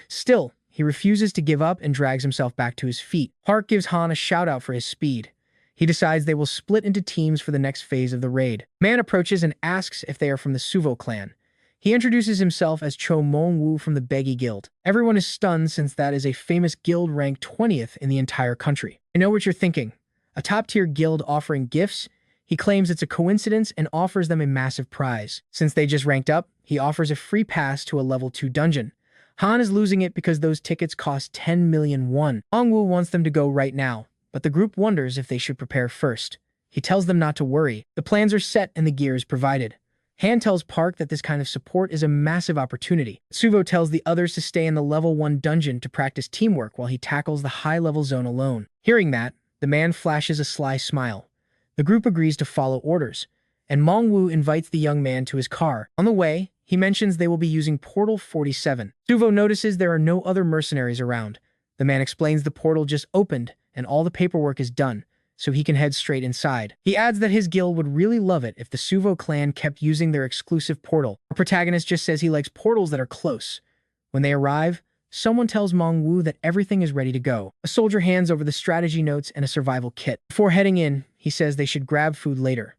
Still, he refuses to give up and drags himself back to his feet. Park gives Han a shout-out for his speed. He decides they will split into teams for the next phase of the raid. Man approaches and asks if they are from the Suvo clan. He introduces himself as Cho Mongwu from the Beggy Guild. Everyone is stunned since that is a famous guild ranked 20th in the entire country. I know what you're thinking. A top-tier guild offering gifts? He claims it's a coincidence and offers them a massive prize. Since they just ranked up, he offers a free pass to a level 2 dungeon. Han is losing it because those tickets cost 10 million won. Mongwu wants them to go right now, but the group wonders if they should prepare first. He tells them not to worry. The plans are set and the gear is provided. Han tells Park that this kind of support is a massive opportunity. Suvo tells the others to stay in the level 1 dungeon to practice teamwork while he tackles the high-level zone alone. Hearing that, the man flashes a sly smile. The group agrees to follow orders, and Mongwu invites the young man to his car. On the way, he mentions they will be using Portal 47. Suvo notices there are no other mercenaries around. The man explains the portal just opened and all the paperwork is done, so he can head straight inside. He adds that his guild would really love it if the Suvo clan kept using their exclusive portal. Our protagonist just says he likes portals that are close. When they arrive, someone tells Mongwu that everything is ready to go. A soldier hands over the strategy notes and a survival kit. Before heading in, he says they should grab food later.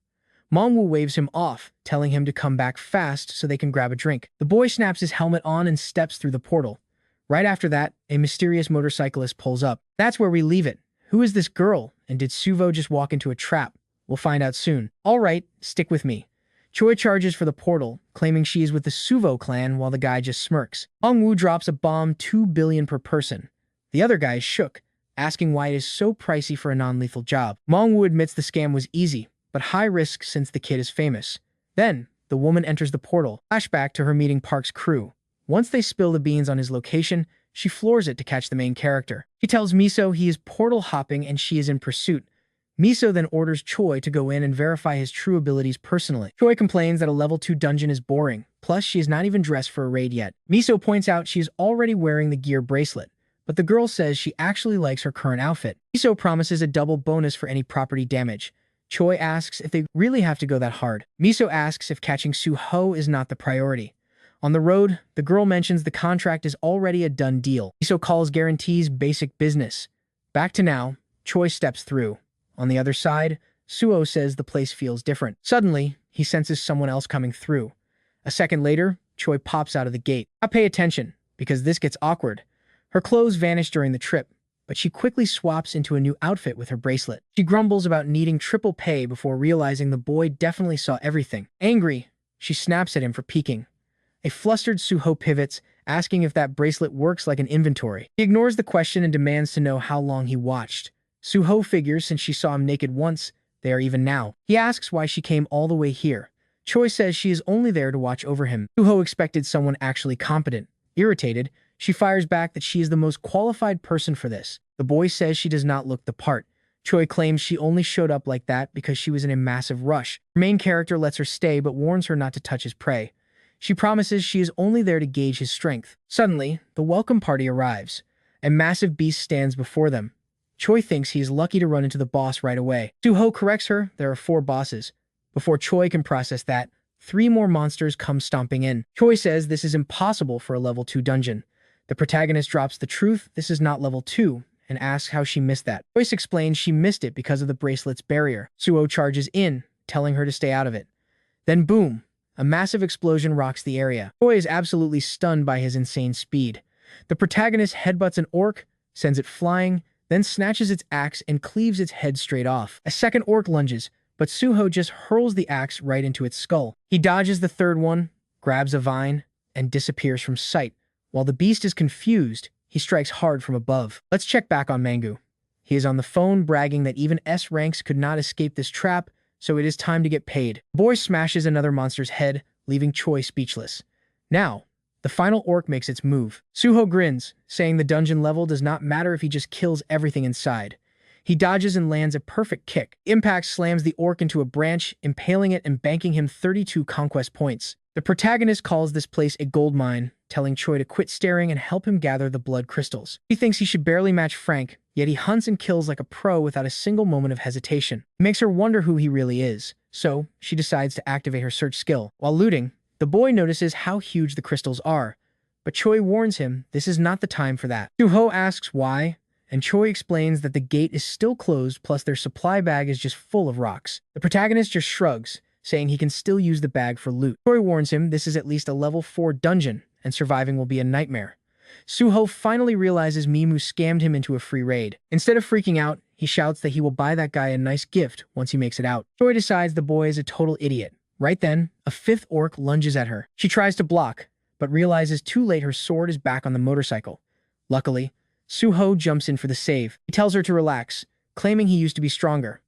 Mongwu waves him off, telling him to come back fast so they can grab a drink. The boy snaps his helmet on and steps through the portal. Right after that, a mysterious motorcyclist pulls up. That's where we leave it. Who is this girl? And did Suvo just walk into a trap? We'll find out soon. All right, stick with me. Choi charges for the portal, claiming she is with the Suvo clan while the guy just smirks. Mongwu drops a bomb 2 billion per person. The other guy is shook, asking why it is so pricey for a non-lethal job. Mongwu admits the scam was easy, but high risk since the kid is famous. Then, the woman enters the portal. Flashback to her meeting Park's crew. Once they spill the beans on his location, she floors it to catch the main character. She tells Miso he is portal hopping and she is in pursuit. Miso then orders Choi to go in and verify his true abilities personally. Choi complains that a level 2 dungeon is boring, plus she is not even dressed for a raid yet. Miso points out she is already wearing the gear bracelet, but the girl says she actually likes her current outfit. Miso promises a double bonus for any property damage. Choi asks if they really have to go that hard. Miso asks if catching Suho is not the priority. On the road, the girl mentions the contract is already a done deal. Miso calls guarantees basic business. Back to now, Choi steps through. On the other side, Suo says the place feels different. Suddenly, he senses someone else coming through. A second later, Choi pops out of the gate. I pay attention, because this gets awkward. Her clothes vanish during the trip, but she quickly swaps into a new outfit with her bracelet. She grumbles about needing triple pay before realizing the boy definitely saw everything. Angry, she snaps at him for peeking. A flustered Suho pivots, asking if that bracelet works like an inventory. He ignores the question and demands to know how long he watched. Suho figures since she saw him naked once, they are even now. He asks why she came all the way here. Choi says she is only there to watch over him. Suho expected someone actually competent. Irritated, she fires back that she is the most qualified person for this. The boy says she does not look the part. Choi claims she only showed up like that because she was in a massive rush. Her main character lets her stay but warns her not to touch his prey. She promises she is only there to gauge his strength. Suddenly, the welcome party arrives. A massive beast stands before them. Choi thinks he is lucky to run into the boss right away. Suho corrects her there are 4 bosses. Before Choi can process that, 3 more monsters come stomping in. Choi says this is impossible for a level 2 dungeon. The protagonist drops the truth this is not level 2 and asks how she missed that. Choi explains she missed it because of the bracelet's barrier. Suho charges in, telling her to stay out of it. Then boom, a massive explosion rocks the area. Choi is absolutely stunned by his insane speed. The protagonist headbutts an orc, sends it flying, then snatches its axe and cleaves its head straight off. A second orc lunges, but Suho just hurls the axe right into its skull. He dodges the third one, grabs a vine, and disappears from sight. While the beast is confused, he strikes hard from above. Let's check back on Mangu. He is on the phone bragging that even S ranks could not escape this trap, so it is time to get paid. The boy smashes another monster's head, leaving Choi speechless. Now, the final orc makes its move. Suho grins, saying the dungeon level does not matter if he just kills everything inside. He dodges and lands a perfect kick. Impact slams the orc into a branch, impaling it and banking him 32 conquest points. The protagonist calls this place a gold mine, telling Choi to quit staring and help him gather the blood crystals. He thinks he should barely match Frank, yet he hunts and kills like a pro without a single moment of hesitation. It makes her wonder who he really is, so she decides to activate her search skill. While looting, the boy notices how huge the crystals are, but Choi warns him this is not the time for that. Suho asks why, and Choi explains that the gate is still closed plus their supply bag is just full of rocks. The protagonist just shrugs, saying he can still use the bag for loot. Choi warns him this is at least a level 4 dungeon, and surviving will be a nightmare. Suho finally realizes Mimu scammed him into a free raid. Instead of freaking out, he shouts that he will buy that guy a nice gift once he makes it out. Choi decides the boy is a total idiot. Right then, a 5th orc lunges at her. She tries to block, but realizes too late her sword is back on the motorcycle. Luckily, Suho jumps in for the save. He tells her to relax, claiming he used to be stronger.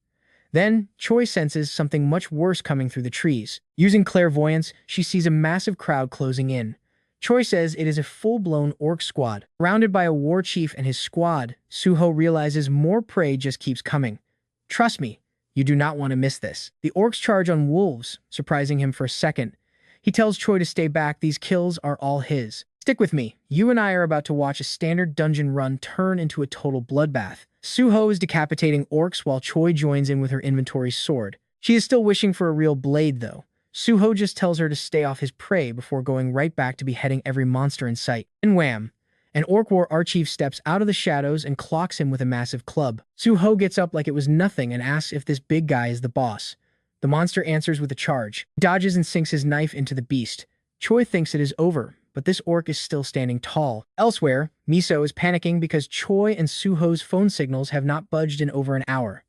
Then, Choi senses something much worse coming through the trees. Using clairvoyance, she sees a massive crowd closing in. Choi says it is a full-blown orc squad. Surrounded by a war chief and his squad, Suho realizes more prey just keeps coming. Trust me, you do not want to miss this. The orcs charge on wolves, surprising him for a second. He tells Choi to stay back, these kills are all his. Stick with me, you and I are about to watch a standard dungeon run turn into a total bloodbath. Suho is decapitating orcs while Choi joins in with her inventory sword. She is still wishing for a real blade though. Suho just tells her to stay off his prey before going right back to beheading every monster in sight. And wham! An orc war archive steps out of the shadows and clocks him with a massive club. Suho gets up like it was nothing and asks if this big guy is the boss. The monster answers with a charge. He dodges and sinks his knife into the beast. Choi thinks it is over, but this orc is still standing tall. Elsewhere, Miso is panicking because Choi and Suho's phone signals have not budged in over an hour.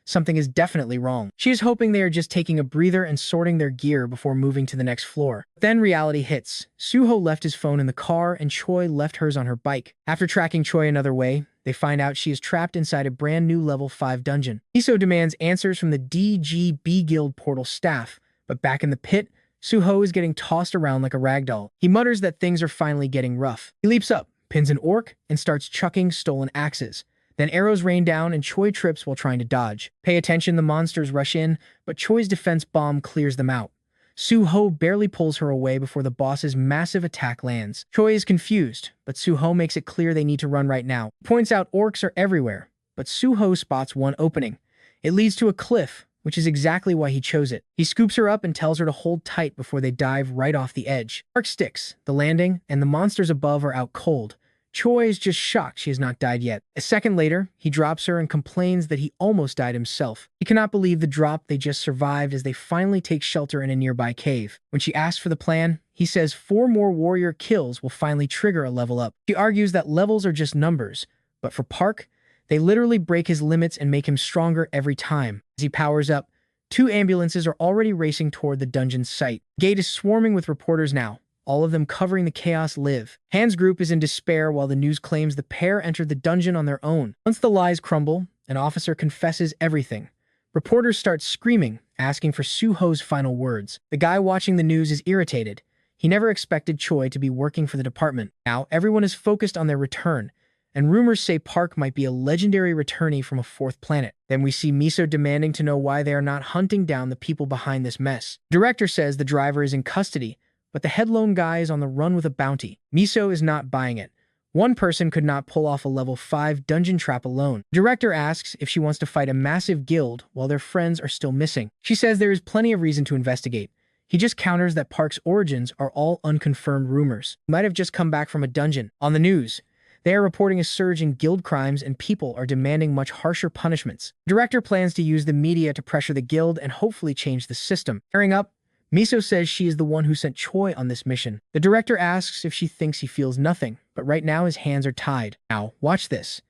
Something is definitely wrong. She is hoping they are just taking a breather and sorting their gear before moving to the next floor. Then reality hits. Suho left his phone in the car and Choi left hers on her bike. After tracking Choi another way, they find out she is trapped inside a brand new level 5 dungeon. Miso demands answers from the DGB Guild portal staff, but back in the pit, Suho is getting tossed around like a ragdoll. He mutters that things are finally getting rough. He leaps up, pins an orc, and starts chucking stolen axes. Then arrows rain down and Choi trips while trying to dodge. Pay attention, the monsters rush in, but Choi's defense bomb clears them out. Suho barely pulls her away before the boss's massive attack lands. Choi is confused, but Suho makes it clear they need to run right now. He points out orcs are everywhere, but Suho spots one opening. It leads to a cliff, which is exactly why he chose it. He scoops her up and tells her to hold tight before they dive right off the edge. Arc sticks, the landing, and the monsters above are out cold. Choi is just shocked she has not died yet. A second later, he drops her and complains that he almost died himself. He cannot believe the drop they just survived as they finally take shelter in a nearby cave. When she asks for the plan, he says 4 more warrior kills will finally trigger a level up. She argues that levels are just numbers, but for Park, they literally break his limits and make him stronger every time. As he powers up, 2 ambulances are already racing toward the dungeon's site. The gate is swarming with reporters now, all of them covering the chaos live. Han's group is in despair while the news claims the pair entered the dungeon on their own. Once the lies crumble, an officer confesses everything. Reporters start screaming, asking for Suho's final words. The guy watching the news is irritated. He never expected Choi to be working for the department. Now, everyone is focused on their return, and rumors say Park might be a legendary returnee from a fourth planet. Then we see Miso demanding to know why they are not hunting down the people behind this mess. The director says the driver is in custody, but the headlone guy is on the run with a bounty. Miso is not buying it. One person could not pull off a level 5 dungeon trap alone. The director asks if she wants to fight a massive guild while their friends are still missing. She says there is plenty of reason to investigate. He just counters that Park's origins are all unconfirmed rumors. He might have just come back from a dungeon. On the news, they are reporting a surge in guild crimes and people are demanding much harsher punishments. The director plans to use the media to pressure the guild and hopefully change the system. Tearing up, Miso says she is the one who sent Choi on this mission. The director asks if she thinks he feels nothing, but right now his hands are tied. Now, watch this.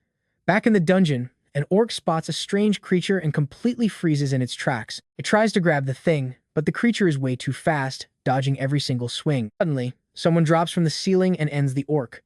Back in the dungeon, an orc spots a strange creature and completely freezes in its tracks. It tries to grab the thing, but the creature is way too fast, dodging every single swing. Suddenly, someone drops from the ceiling and ends the orc.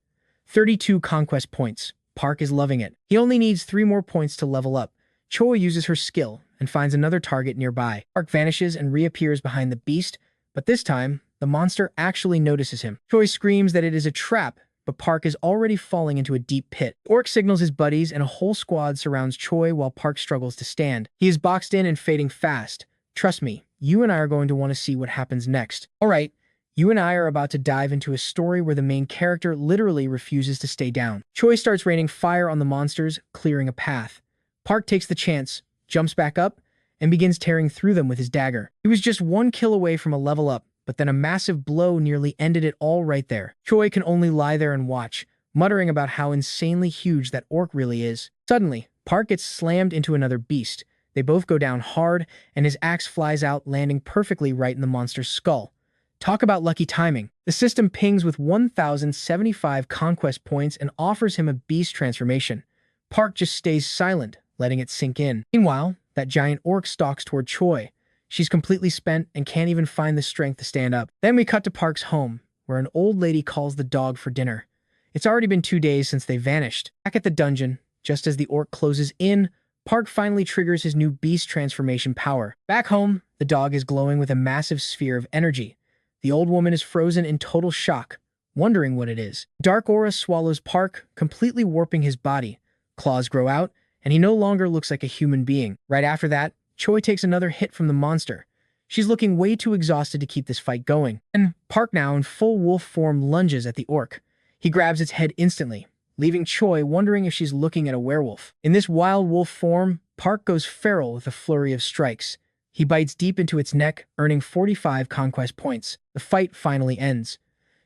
32 conquest points. Park is loving it. He only needs 3 more points to level up. Choi uses her skill and finds another target nearby. Park vanishes and reappears behind the beast, but this time, the monster actually notices him. Choi screams that it is a trap, but Park is already falling into a deep pit. The orc signals his buddies and a whole squad surrounds Choi while Park struggles to stand. He is boxed in and fading fast. Trust me, you and I are going to want to see what happens next. Alright, you and I are about to dive into a story where the main character literally refuses to stay down. Choi starts raining fire on the monsters, clearing a path. Park takes the chance, jumps back up, and begins tearing through them with his dagger. He was just 1 kill away from a level up, but then a massive blow nearly ended it all right there. Choi can only lie there and watch, muttering about how insanely huge that orc really is. Suddenly, Park gets slammed into another beast. They both go down hard, and his axe flies out, landing perfectly right in the monster's skull. Talk about lucky timing. The system pings with 1,075 conquest points and offers him a beast transformation. Park just stays silent, letting it sink in. Meanwhile, that giant orc stalks toward Choi. She's completely spent and can't even find the strength to stand up. Then we cut to Park's home, where an old lady calls the dog for dinner. It's already been 2 days since they vanished. Back at the dungeon, just as the orc closes in, Park finally triggers his new beast transformation power. Back home, the dog is glowing with a massive sphere of energy. The old woman is frozen in total shock, wondering what it is. Dark aura swallows Park, completely warping his body. Claws grow out, and he no longer looks like a human being. Right after that, Choi takes another hit from the monster. She's looking way too exhausted to keep this fight going. And Park, now in full wolf form, lunges at the orc. He grabs its head instantly, leaving Choi wondering if she's looking at a werewolf. In this wild wolf form, Park goes feral with a flurry of strikes. He bites deep into its neck, earning 45 conquest points. The fight finally ends.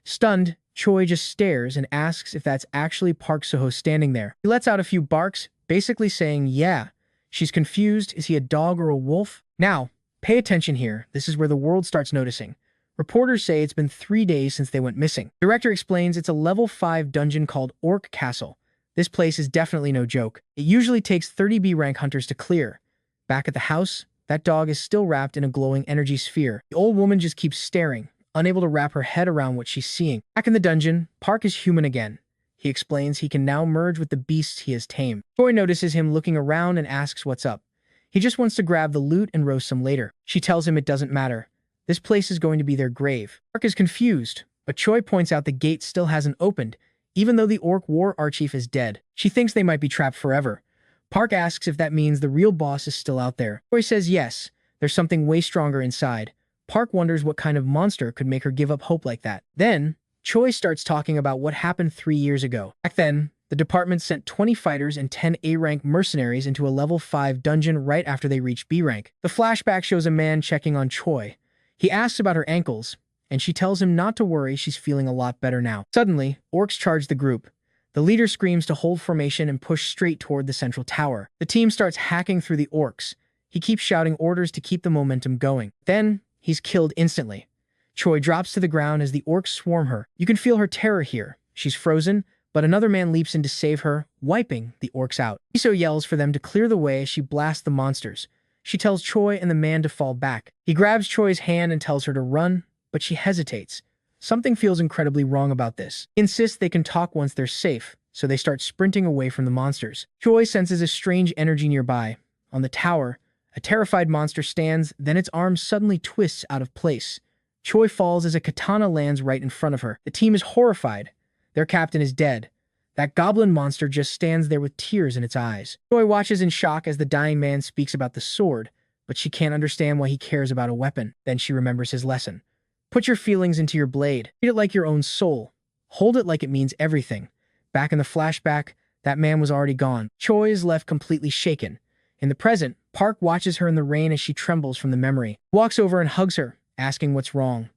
Stunned, Choi just stares and asks if that's actually Park Soho standing there. He lets out a few barks, basically saying, yeah. She's confused. Is he a dog or a wolf? Now, pay attention here. This is where the world starts noticing. Reporters say it's been 3 days since they went missing. The director explains it's a level 5 dungeon called Orc Castle. This place is definitely no joke. It usually takes 30 B rank hunters to clear. Back at the house, that dog is still wrapped in a glowing energy sphere. The old woman just keeps staring, unable to wrap her head around what she's seeing. Back in the dungeon, Park is human again. He explains he can now merge with the beasts he has tamed. Choi notices him looking around and asks what's up. He just wants to grab the loot and roast some later. She tells him it doesn't matter. This place is going to be their grave. Park is confused, but Choi points out the gate still hasn't opened, even though the orc war archief is dead. She thinks they might be trapped forever. Park asks if that means the real boss is still out there. Choi says yes, there's something way stronger inside. Park wonders what kind of monster could make her give up hope like that. Then, Choi starts talking about what happened 3 years ago. Back then, the department sent 20 fighters and 10 A-rank mercenaries into a level 5 dungeon right after they reached B rank. The flashback shows a man checking on Choi. He asks about her ankles, and she tells him not to worry, she's feeling a lot better now. Suddenly, orcs charge the group. The leader screams to hold formation and push straight toward the central tower. The team starts hacking through the orcs. He keeps shouting orders to keep the momentum going. Then, he's killed instantly. Choi drops to the ground as the orcs swarm her. You can feel her terror here. She's frozen, but another man leaps in to save her, wiping the orcs out. Miso yells for them to clear the way as she blasts the monsters. She tells Choi and the man to fall back. He grabs Choi's hand and tells her to run, but she hesitates. Something feels incredibly wrong about this. He insists they can talk once they're safe, so they start sprinting away from the monsters. Choi senses a strange energy nearby. On the tower, A terrified monster stands, then its arm suddenly twists out of place. Choi falls as a katana lands right in front of her. The team is horrified. Their captain is dead. That goblin monster just stands there with tears in its eyes. Choi watches in shock as the dying man speaks about the sword, but she can't understand why he cares about a weapon. Then she remembers his lesson. Put your feelings into your blade. Treat it like your own soul. Hold it like it means everything. Back in the flashback, that man was already gone. Choi is left completely shaken. In the present, Park watches her in the rain as she trembles from the memory. He walks over and hugs her, asking what's wrong.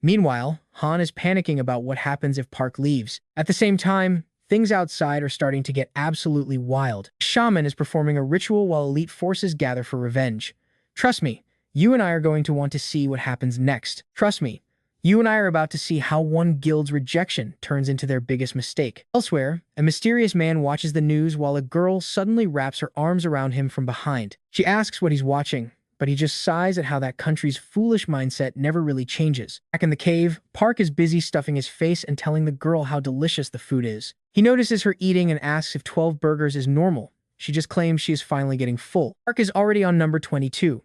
Meanwhile, Han is panicking about what happens if Park leaves. At the same time, things outside are starting to get absolutely wild. A shaman is performing a ritual while elite forces gather for revenge. Trust me, you and I are going to want to see what happens next. Trust me, you and I are about to see how one guild's rejection turns into their biggest mistake. Elsewhere, a mysterious man watches the news while a girl suddenly wraps her arms around him from behind. She asks what he's watching, but he just sighs at how that country's foolish mindset never really changes. Back in the cave, Park is busy stuffing his face and telling the girl how delicious the food is. He notices her eating and asks if 12 burgers is normal. She just claims she is finally getting full. Park is already on number 22.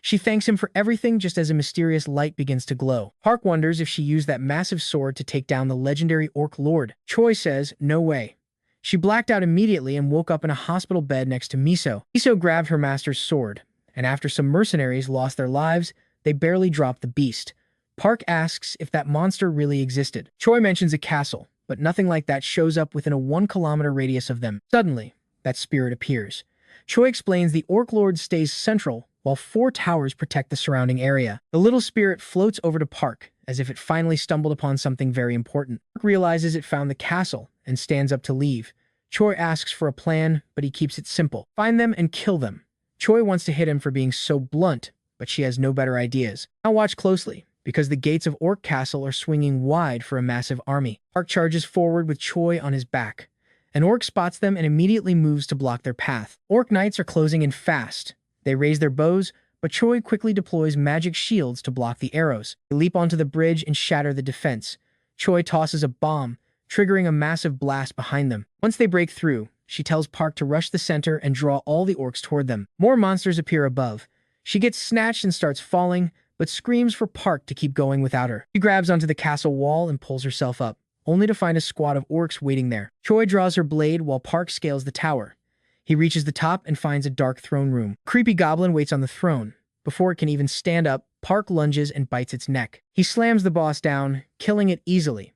She thanks him for everything just as a mysterious light begins to glow. Park wonders if she used that massive sword to take down the legendary Orc Lord. Choi says, no way. She blacked out immediately and woke up in a hospital bed next to Miso. Miso grabbed her master's sword, and after some mercenaries lost their lives, they barely dropped the beast. Park asks if that monster really existed. Choi mentions a castle, but nothing like that shows up within a 1-kilometer radius of them. Suddenly, that spirit appears. Choi explains the Orc Lord stays central, while 4 towers protect the surrounding area. The little spirit floats over to Park, as if it finally stumbled upon something very important. Park realizes it found the castle, and stands up to leave. Choi asks for a plan, but he keeps it simple. Find them and kill them. Choi wants to hit him for being so blunt, but she has no better ideas. Now watch closely, because the gates of Orc Castle are swinging wide for a massive army. Park charges forward with Choi on his back. An orc spots them and immediately moves to block their path. Orc knights are closing in fast. They raise their bows, but Choi quickly deploys magic shields to block the arrows. They leap onto the bridge and shatter the defense. Choi tosses a bomb, triggering a massive blast behind them. Once they break through, she tells Park to rush the center and draw all the orcs toward them. More monsters appear above. She gets snatched and starts falling, but screams for Park to keep going without her. She grabs onto the castle wall and pulls herself up, only to find a squad of orcs waiting there. Choi draws her blade while Park scales the tower. He reaches the top and finds a dark throne room. A creepy goblin waits on the throne. Before it can even stand up, Park lunges and bites its neck. He slams the boss down, killing it easily.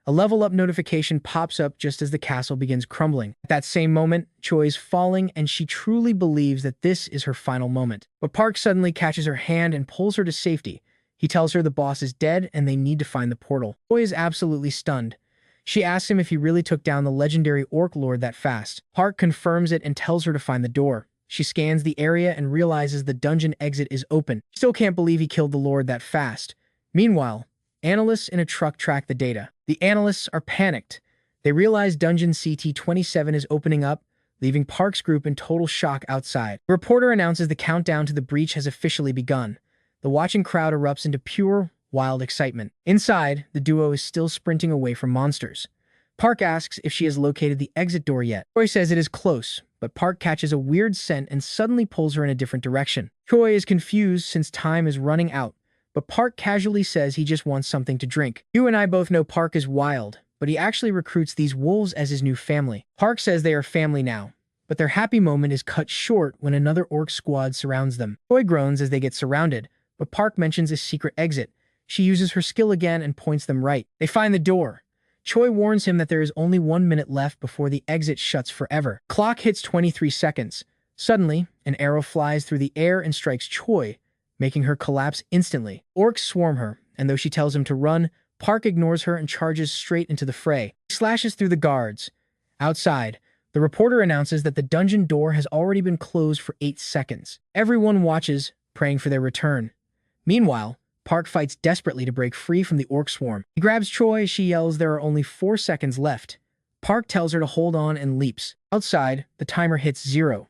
A level-up notification pops up just as the castle begins crumbling. At that same moment, Choi is falling, and she truly believes that this is her final moment. But Park suddenly catches her hand and pulls her to safety. He tells her the boss is dead and they need to find the portal. Choi is absolutely stunned. She asks him if he really took down the legendary Orc Lord that fast. Park confirms it and tells her to find the door. She scans the area and realizes the dungeon exit is open. She still can't believe he killed the Lord that fast. Meanwhile, analysts in a truck track the data. The analysts are panicked. They realize Dungeon CT-27 is opening up, leaving Park's group in total shock outside. The reporter announces the countdown to the breach has officially begun. The watching crowd erupts into pure, wild excitement. Inside, the duo is still sprinting away from monsters. Park asks if she has located the exit door yet. Choi says it is close, but Park catches a weird scent and suddenly pulls her in a different direction. Choi is confused since time is running out, but Park casually says he just wants something to drink. You and I both know Park is wild, but he actually recruits these wolves as his new family. Park says they are family now, but their happy moment is cut short when another orc squad surrounds them. Choi groans as they get surrounded, but Park mentions a secret exit. She uses her skill again and points them right. They find the door. Choi warns him that there is only 1 minute left before the exit shuts forever. Clock hits 23 seconds. Suddenly, an arrow flies through the air and strikes Choi, making her collapse instantly. Orcs swarm her, and though she tells him to run, Park ignores her and charges straight into the fray. He slashes through the guards. Outside, the reporter announces that the dungeon door has already been closed for 8 seconds. Everyone watches, praying for their return. Meanwhile, Park fights desperately to break free from the orc swarm. He grabs Choi as she yells there are only 4 seconds left. Park tells her to hold on and leaps. Outside, the timer hits 0.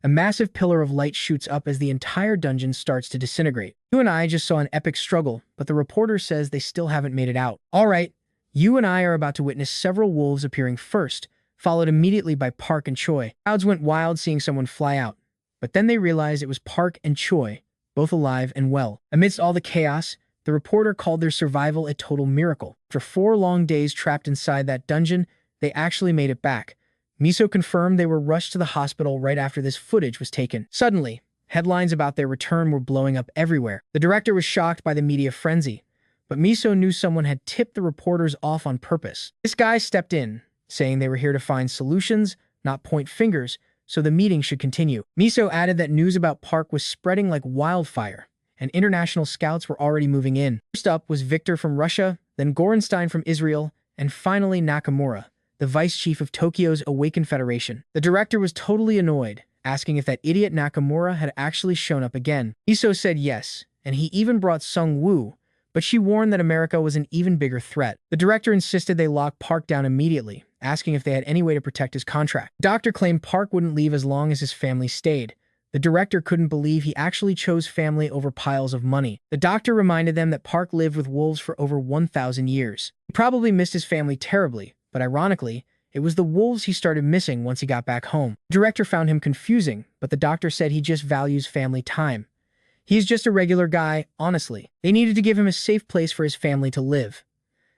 A massive pillar of light shoots up as the entire dungeon starts to disintegrate. You and I just saw an epic struggle, but the reporter says they still haven't made it out. All right, you and I are about to witness several wolves appearing first, followed immediately by Park and Choi. Crowds went wild seeing someone fly out, But then they realized it was Park and Choi, both alive and well. Amidst all the chaos, the reporter called their survival a total miracle. After 4 long days trapped inside that dungeon, they actually made it back. Miso confirmed they were rushed to the hospital right after this footage was taken. Suddenly, headlines about their return were blowing up everywhere. The director was shocked by the media frenzy, but Miso knew someone had tipped the reporters off on purpose. This guy stepped in, saying they were here to find solutions, not point fingers, so the meeting should continue. Miso added that news about Park was spreading like wildfire, and international scouts were already moving in. First up was Victor from Russia, then Gorenstein from Israel, and finally Nakamura, the vice chief of Tokyo's Awakened Federation. The director was totally annoyed, asking if that idiot Nakamura had actually shown up again. Miso said yes, and he even brought Sung Woo, but she warned that America was an even bigger threat. The director insisted they lock Park down immediately, asking if they had any way to protect his contract. The doctor claimed Park wouldn't leave as long as his family stayed. The director couldn't believe he actually chose family over piles of money. The doctor reminded them that Park lived with wolves for over 1,000 years. He probably missed his family terribly, but ironically, it was the wolves he started missing once he got back home. The director found him confusing, but the doctor said he just values family time. He's just a regular guy, honestly. They needed to give him a safe place for his family to live.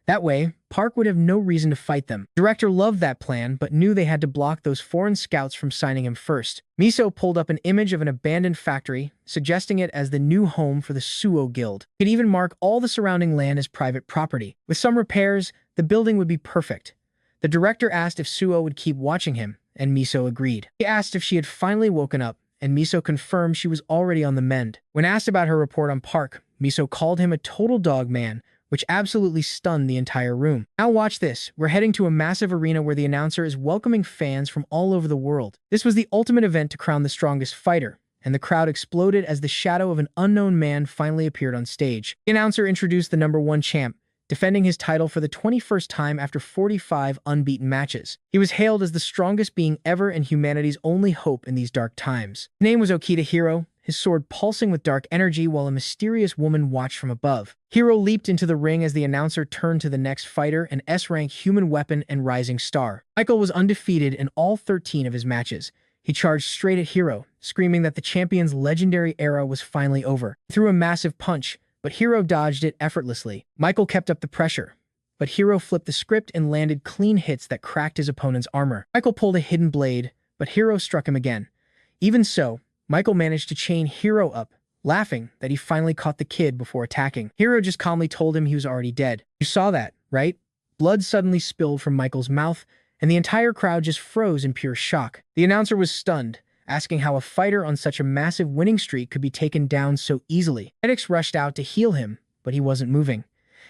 That way, Park would have no reason to fight them. The director loved that plan, but knew they had to block those foreign scouts from signing him first. Miso pulled up an image of an abandoned factory, suggesting it as the new home for the Suo Guild. He could even mark all the surrounding land as private property. With some repairs, the building would be perfect. The director asked if Suo would keep watching him, and Miso agreed. He asked if she had finally woken up, and Miso confirmed she was already on the mend. When asked about her report on Park, Miso called him a total dog man, which absolutely stunned the entire room. Now watch this. We're heading to a massive arena where the announcer is welcoming fans from all over the world. This was the ultimate event to crown the strongest fighter, and the crowd exploded as the shadow of an unknown man finally appeared on stage. The announcer introduced the #1 champ, defending his title for the 21st time after 45 unbeaten matches. He was hailed as the strongest being ever and humanity's only hope in these dark times. His name was Okita Hiro, his sword pulsing with dark energy while a mysterious woman watched from above. Hiro leaped into the ring as the announcer turned to the next fighter, an S-rank human weapon and rising star. Michael was undefeated in all 13 of his matches. He charged straight at Hiro, screaming that the champion's legendary era was finally over. He threw a massive punch, but Hiro dodged it effortlessly. Michael kept up the pressure, but Hiro flipped the script and landed clean hits that cracked his opponent's armor. Michael pulled a hidden blade, but Hiro struck him again. Even so, Michael managed to chain Hiro up, laughing that he finally caught the kid before attacking. Hiro just calmly told him he was already dead. You saw that, right? Blood suddenly spilled from Michael's mouth, and the entire crowd just froze in pure shock. The announcer was stunned, asking how a fighter on such a massive winning streak could be taken down so easily. Medics rushed out to heal him, but he wasn't moving.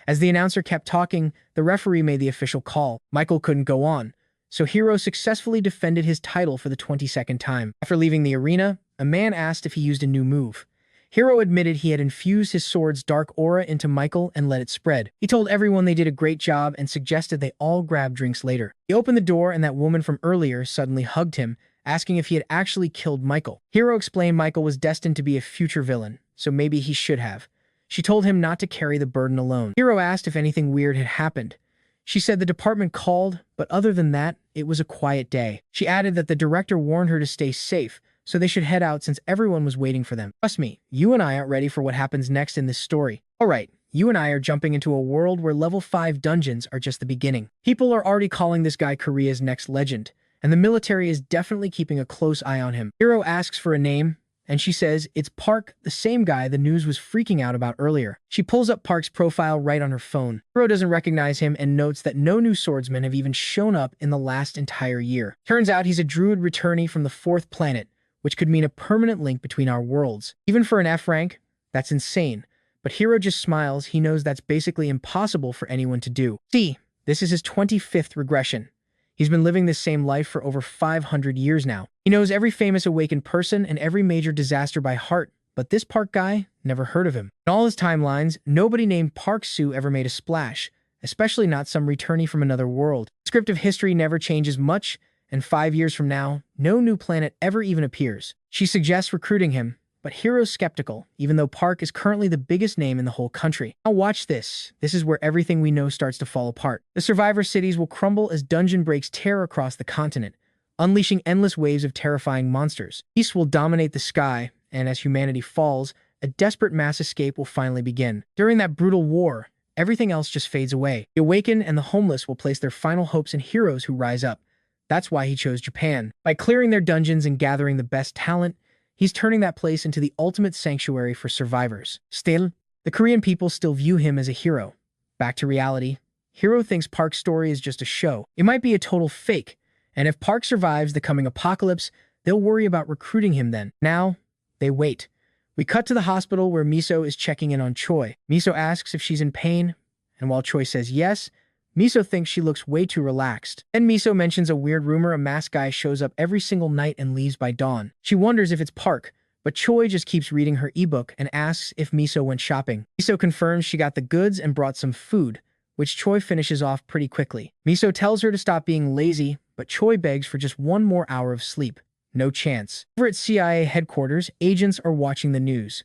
As the announcer kept talking, the referee made the official call. Michael couldn't go on, so Hiro successfully defended his title for the 22nd time. After leaving the arena, a man asked if he used a new move. Hiro admitted he had infused his sword's dark aura into Michael and let it spread. He told everyone they did a great job and suggested they all grab drinks later. He opened the door and that woman from earlier suddenly hugged him, asking if he had actually killed Michael. Hiro explained Michael was destined to be a future villain, so maybe he should have. She told him not to carry the burden alone. Hiro asked if anything weird had happened. She said the department called, but other than that, it was a quiet day. She added that the director warned her to stay safe, so they should head out since everyone was waiting for them. Trust me, you and I aren't ready for what happens next in this story. Alright, you and I are jumping into a world where level 5 dungeons are just the beginning. People are already calling this guy Korea's next legend, and the military is definitely keeping a close eye on him. Hiro asks for a name, and she says it's Park, the same guy the news was freaking out about earlier. She pulls up Park's profile right on her phone. Hiro doesn't recognize him and notes that no new swordsmen have even shown up in the last entire year. Turns out he's a druid returnee from the 4th planet, which could mean a permanent link between our worlds. Even for an F rank, that's insane. But Hiro just smiles. He knows that's basically impossible for anyone to do. See, this is his 25th regression. He's been living this same life for over 500 years now. He knows every famous awakened person and every major disaster by heart, but this Park guy, never heard of him. In all his timelines, nobody named Park Soo ever made a splash, especially not some returnee from another world. The script of history never changes much, and 5 years from now, no new planet ever even appears. She suggests recruiting him, but Hiro's skeptical, even though Park is currently the biggest name in the whole country. Now watch this. This is where everything we know starts to fall apart. The survivor cities will crumble as dungeon breaks tear across the continent. unleashing endless waves of terrifying monsters. Peace will dominate the sky, and as humanity falls, a desperate mass escape will finally begin. During that brutal war, everything else just fades away. The awakened and the homeless will place their final hopes in heroes who rise up. That's why he chose Japan. By clearing their dungeons and gathering the best talent, he's turning that place into the ultimate sanctuary for survivors. Still, the Korean people still view him as a hero. Back to reality, Hero thinks Park's story is just a show. It might be a total fake, and if Park survives the coming apocalypse, they'll worry about recruiting him then. Now, they wait. We cut to the hospital where Miso is checking in on Choi. Miso asks if she's in pain, and while Choi says yes, Miso thinks she looks way too relaxed. Then Miso mentions a weird rumor a masked guy shows up every single night and leaves by dawn. She wonders if it's Park, but Choi just keeps reading her ebook and asks if Miso went shopping. Miso confirms she got the goods and brought some food, which Choi finishes off pretty quickly. Miso tells her to stop being lazy, but Choi begs for just one more hour of sleep. No chance. Over at CIA headquarters, agents are watching the news.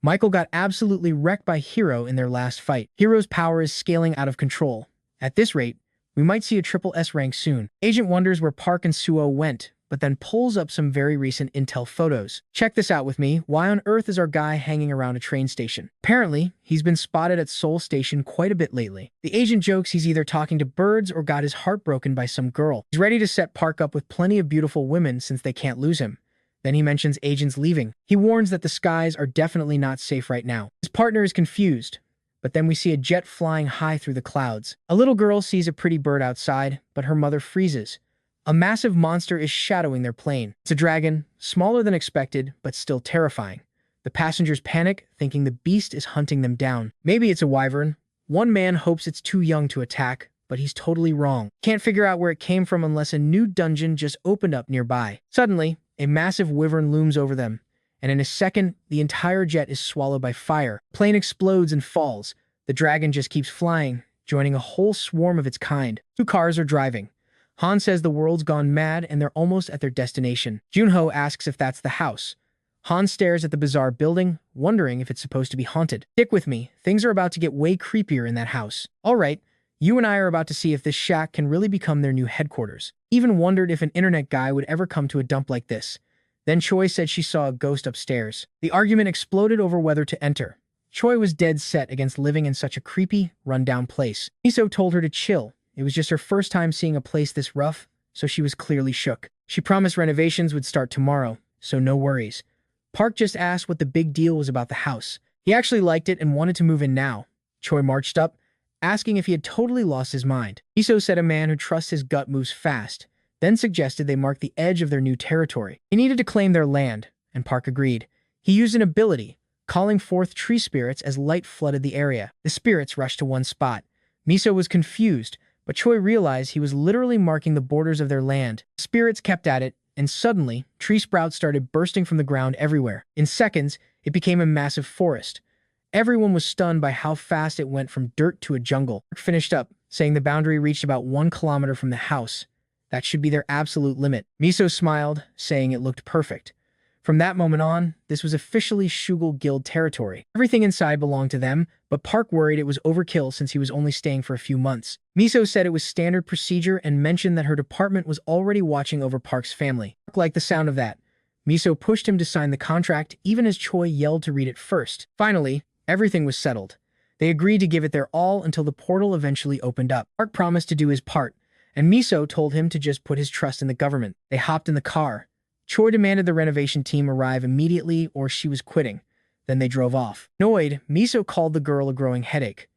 Michael got absolutely wrecked by Hero in their last fight. Hero's power is scaling out of control. At this rate, we might see a triple S rank soon. Agent wonders where Park and Suo went, but then pulls up some very recent intel photos. Check this out with me. Why on earth is our guy hanging around a train station? Apparently, he's been spotted at Seoul Station quite a bit lately. The agent jokes he's either talking to birds or got his heart broken by some girl. He's ready to set Park up with plenty of beautiful women since they can't lose him. Then he mentions agents leaving. He warns that the skies are definitely not safe right now. His partner is confused, but then we see a jet flying high through the clouds. A little girl sees a pretty bird outside, but her mother freezes. A massive monster is shadowing their plane. It's a dragon, smaller than expected, but still terrifying. The passengers panic, thinking the beast is hunting them down. Maybe it's a wyvern. One man hopes it's too young to attack, but he's totally wrong. Can't figure out where it came from unless a new dungeon just opened up nearby. Suddenly, a massive wyvern looms over them, and in a second, the entire jet is swallowed by fire. Plane explodes and falls. The dragon just keeps flying, joining a whole swarm of its kind. Two cars are driving. Han says the world's gone mad and they're almost at their destination. Junho asks if that's the house. Han stares at the bizarre building, wondering if it's supposed to be haunted. Stick with me, things are about to get way creepier in that house. Alright, you and I are about to see if this shack can really become their new headquarters. Even wondered if an internet guy would ever come to a dump like this. Then Choi said she saw a ghost upstairs. The argument exploded over whether to enter. Choi was dead set against living in such a creepy, run-down place. Miso told her to chill. It was just her first time seeing a place this rough, so she was clearly shook. She promised renovations would start tomorrow, so no worries. Park just asked what the big deal was about the house. He actually liked it and wanted to move in now. Choi marched up, asking if he had totally lost his mind. Miso said a man who trusts his gut moves fast, then suggested they mark the edge of their new territory. He needed to claim their land, and Park agreed. He used an ability, calling forth tree spirits as light flooded the area. The spirits rushed to one spot. Miso was confused, but Choi realized he was literally marking the borders of their land. Spirits kept at it, and suddenly, tree sprouts started bursting from the ground everywhere. In seconds, it became a massive forest. Everyone was stunned by how fast it went from dirt to a jungle. Park finished up, saying the boundary reached about 1 kilometer from the house. That should be their absolute limit. Miso smiled, saying it looked perfect. From that moment on, this was officially Shugal Guild territory. Everything inside belonged to them, but Park worried it was overkill since he was only staying for a few months. Miso said it was standard procedure and mentioned that her department was already watching over Park's family. Park liked the sound of that. Miso pushed him to sign the contract, even as Choi yelled to read it first. Finally, everything was settled. They agreed to give it their all until the portal eventually opened up. Park promised to do his part, and Miso told him to just put his trust in the government. They hopped in the car. Choi demanded the renovation team arrive immediately or she was quitting. Then they drove off. Annoyed, Miso called the girl a growing headache.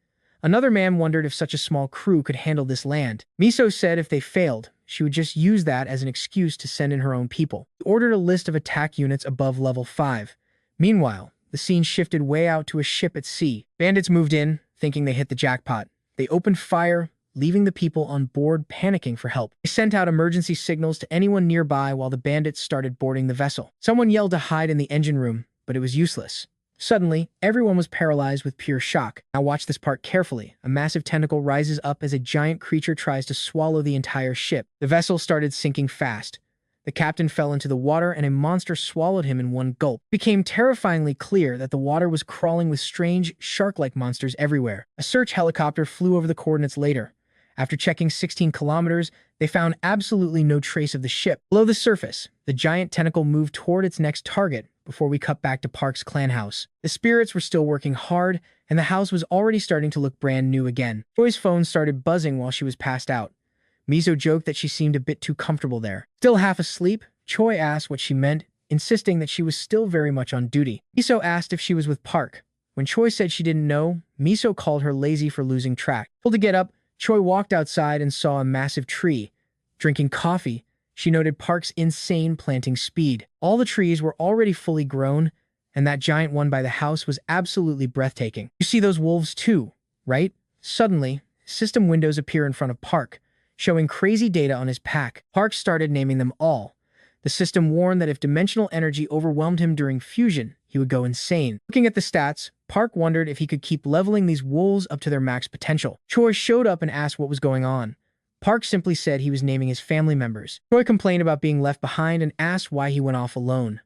Another man wondered if such a small crew could handle this land. Miso said if they failed, she would just use that as an excuse to send in her own people. He ordered a list of attack units above level 5. Meanwhile, the scene shifted way out to a ship at sea. Bandits moved in, thinking they hit the jackpot. They opened fire, leaving the people on board panicking for help. They sent out emergency signals to anyone nearby while the bandits started boarding the vessel. Someone yelled to hide in the engine room, but it was useless. Suddenly, everyone was paralyzed with pure shock. Now watch this part carefully. A massive tentacle rises up as a giant creature tries to swallow the entire ship. The vessel started sinking fast. The captain fell into the water and a monster swallowed him in one gulp. It became terrifyingly clear that the water was crawling with strange, shark-like monsters everywhere. A search helicopter flew over the coordinates later. After checking 16 kilometers, They found absolutely no trace of the ship. Below the surface, the giant tentacle moved toward its next target before we cut back to Park's clan house. The spirits were still working hard, and the house was already starting to look brand new again. Choi's phone started buzzing while she was passed out. Miso joked that she seemed a bit too comfortable there. Still half asleep, Choi asked what she meant, insisting that she was still very much on duty. Miso asked if she was with Park. When Choi said she didn't know, Miso called her lazy for losing track. Told to get up, Choi walked outside and saw a massive tree. Drinking coffee, she noted Park's insane planting speed. All the trees were already fully grown, and that giant one by the house was absolutely breathtaking. You see those wolves too, right? Suddenly, system windows appear in front of Park, showing crazy data on his pack. Park started naming them all. The system warned that if dimensional energy overwhelmed him during fusion, he would go insane. Looking at the stats, Park wondered if he could keep leveling these wolves up to their max potential. Choi showed up and asked what was going on. Park simply said he was naming his family members. Choi complained about being left behind and asked why he went off alone.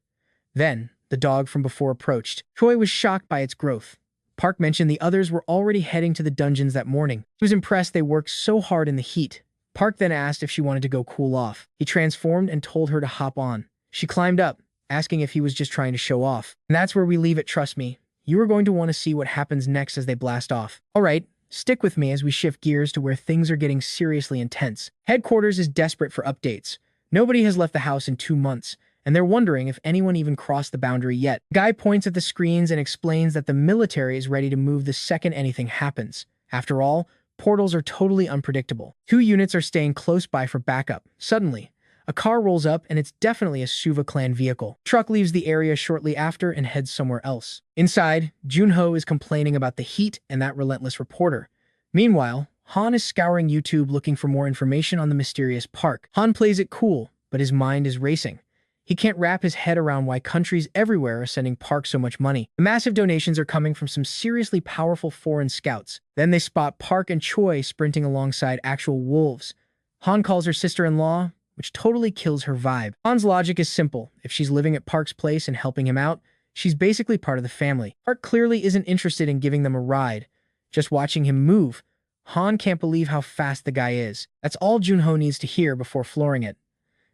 Then, the dog from before approached. Choi was shocked by its growth. Park mentioned the others were already heading to the dungeons that morning. He was impressed they worked so hard in the heat. Park then asked if she wanted to go cool off. He transformed and told her to hop on. She climbed up, asking if he was just trying to show off. And that's where we leave it, trust me. You are going to want to see what happens next as they blast off. Alright, stick with me as we shift gears to where things are getting seriously intense. Headquarters is desperate for updates. Nobody has left the house in 2 months, and they're wondering if anyone even crossed the boundary yet. Guy points at the screens and explains that the military is ready to move the second anything happens. After all, portals are totally unpredictable. 2 units are staying close by for backup. Suddenly, a car rolls up and it's definitely a Suva clan vehicle. Truck leaves the area shortly after and heads somewhere else. Inside, Junho is complaining about the heat and that relentless reporter. Meanwhile, Han is scouring YouTube looking for more information on the mysterious Park. Han plays it cool, but his mind is racing. He can't wrap his head around why countries everywhere are sending Park so much money. The massive donations are coming from some seriously powerful foreign scouts. Then they spot Park and Choi sprinting alongside actual wolves. Han calls her sister-in-law, which totally kills her vibe. Han's logic is simple. If she's living at Park's place and helping him out, she's basically part of the family. Park clearly isn't interested in giving them a ride. Just watching him move, Han can't believe how fast the guy is. That's all Junho needs to hear before flooring it.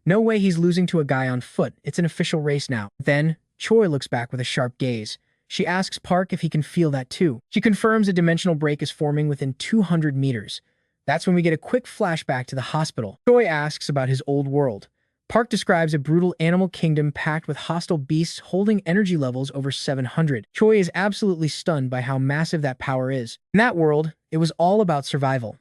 No way he's losing to a guy on foot. It's an official race now. Then, Choi looks back with a sharp gaze. She asks Park if he can feel that too. She confirms a dimensional break is forming within 200 meters. That's when we get a quick flashback to the hospital. Choi asks about his old world. Park describes a brutal animal kingdom packed with hostile beasts holding energy levels over 700. Choi is absolutely stunned by how massive that power is. In that world, it was all about survival.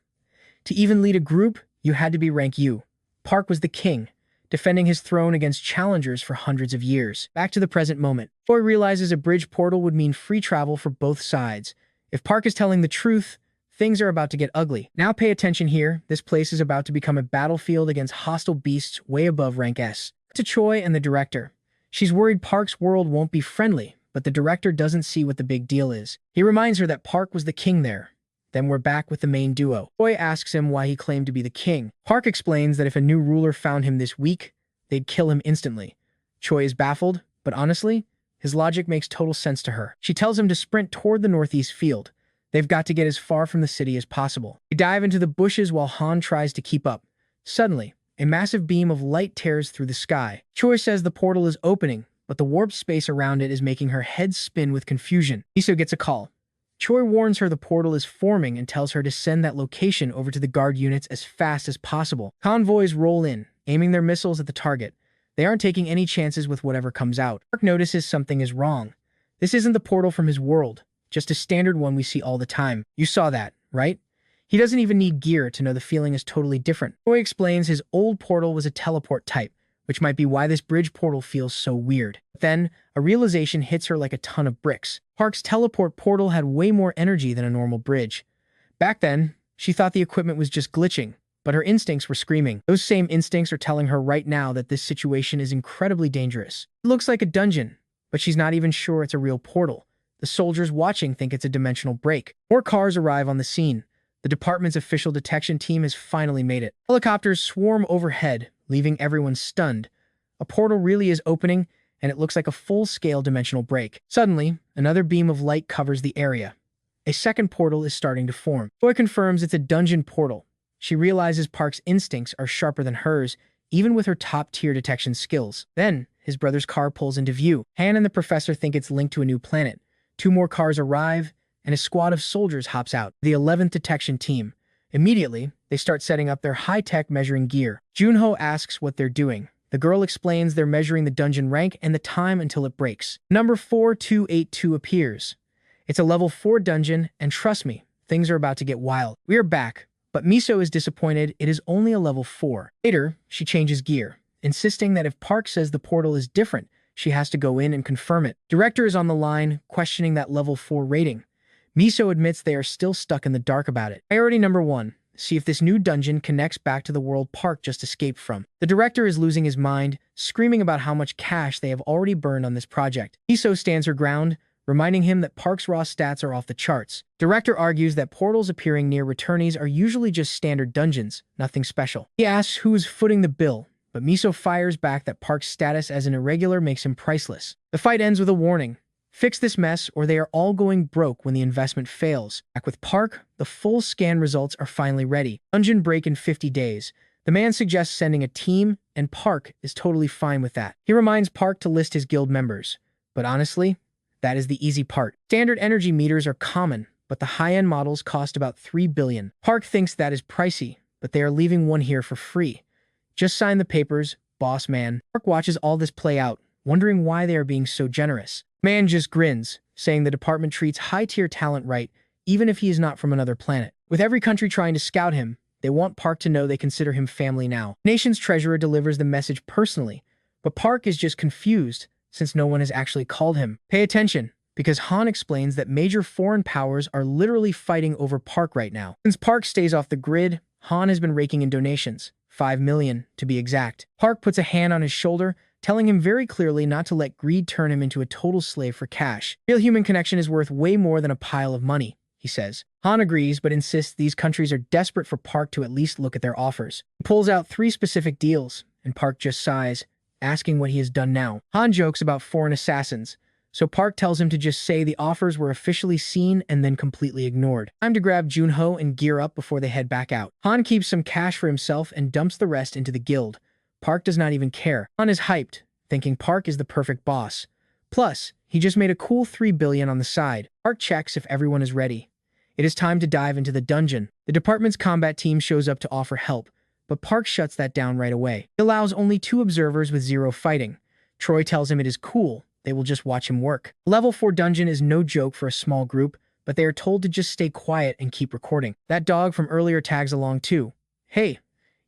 To even lead a group, you had to be rank U. Park was the king, defending his throne against challengers for hundreds of years. Back to the present moment. Choi realizes a bridge portal would mean free travel for both sides. If Park is telling the truth, things are about to get ugly. Now pay attention here. This place is about to become a battlefield against hostile beasts way above rank S. To Choi and the director. She's worried Park's world won't be friendly, but the director doesn't see what the big deal is. He reminds her that Park was the king there. Then we're back with the main duo. Choi asks him why he claimed to be the king. Park explains that if a new ruler found him this week, they'd kill him instantly. Choi is baffled, but honestly, his logic makes total sense to her. She tells him to sprint toward the northeast field. They've got to get as far from the city as possible. They dive into the bushes while Han tries to keep up. Suddenly, a massive beam of light tears through the sky. Choi says the portal is opening, but the warped space around it is making her head spin with confusion. Miso gets a call. Choi warns her the portal is forming and tells her to send that location over to the guard units as fast as possible. Convoys roll in, aiming their missiles at the target. They aren't taking any chances with whatever comes out. Park notices something is wrong. This isn't the portal from his world. Just a standard one we see all the time. You saw that, right? He doesn't even need gear to know the feeling is totally different. Choi explains his old portal was a teleport type, which might be why this bridge portal feels so weird. Then, a realization hits her like a ton of bricks. Park's teleport portal had way more energy than a normal bridge. Back then, she thought the equipment was just glitching, but her instincts were screaming. Those same instincts are telling her right now that this situation is incredibly dangerous. It looks like a dungeon, but she's not even sure it's a real portal. The soldiers watching think it's a dimensional break. More cars arrive on the scene. The department's official detection team has finally made it. Helicopters swarm overhead, leaving everyone stunned. A portal really is opening, and it looks like a full-scale dimensional break. Suddenly, another beam of light covers the area. A second portal is starting to form. Choi confirms it's a dungeon portal. She realizes Park's instincts are sharper than hers, even with her top-tier detection skills. Then, his brother's car pulls into view. Han and the professor think it's linked to a new planet. 2 more cars arrive, and a squad of soldiers hops out, the 11th detection team. Immediately, they start setting up their high-tech measuring gear. Junho asks what they're doing. The girl explains they're measuring the dungeon rank and the time until it breaks. Number 4282 appears. It's a level 4 dungeon, and trust me, things are about to get wild. We are back, but Miso is disappointed it is only a level 4. Later, she changes gear, insisting that if Park says the portal is different, she has to go in and confirm it. Director is on the line, questioning that level 4 rating. Miso admits they are still stuck in the dark about it. Priority number 1. See if this new dungeon connects back to the world Park just escaped from. The director is losing his mind, screaming about how much cash they have already burned on this project. Miso stands her ground, reminding him that Park's raw stats are off the charts. Director argues that portals appearing near returnees are usually just standard dungeons, nothing special. He asks who is footing the bill, but Miso fires back that Park's status as an irregular makes him priceless. The fight ends with a warning. Fix this mess or they are all going broke when the investment fails. Back with Park, the full scan results are finally ready. Dungeon break in 50 days. The man suggests sending a team, and Park is totally fine with that. He reminds Park to list his guild members. But honestly, that is the easy part. Standard energy meters are common, but the high-end models cost about 3 billion. Park thinks that is pricey, but they are leaving one here for free. Just sign the papers, boss man. Park watches all this play out, wondering why they are being so generous. Man just grins, saying the department treats high-tier talent right, even if he is not from another planet. With every country trying to scout him, they want Park to know they consider him family now. Nation's treasurer delivers the message personally, but Park is just confused since no one has actually called him. Pay attention, because Han explains that major foreign powers are literally fighting over Park right now. Since Park stays off the grid, Han has been raking in donations, 5 million to be exact. Park puts a hand on his shoulder, telling him very clearly not to let greed turn him into a total slave for cash. Real human connection is worth way more than a pile of money, he says. Han agrees, but insists these countries are desperate for Park to at least look at their offers. He pulls out 3 specific deals, and Park just sighs, asking what he has done now. Han jokes about foreign assassins, so Park tells him to just say the offers were officially seen and then completely ignored. Time to grab Junho and gear up before they head back out. Han keeps some cash for himself and dumps the rest into the guild. Park does not even care. Han is hyped, thinking Park is the perfect boss. Plus, he just made a cool 3 billion on the side. Park checks if everyone is ready. It is time to dive into the dungeon. The department's combat team shows up to offer help, but Park shuts that down right away. He allows only 2 observers with 0 fighting. Troy tells him it is cool, they will just watch him work. Level 4 dungeon is no joke for a small group, but they are told to just stay quiet and keep recording. That dog from earlier tags along too. Hey,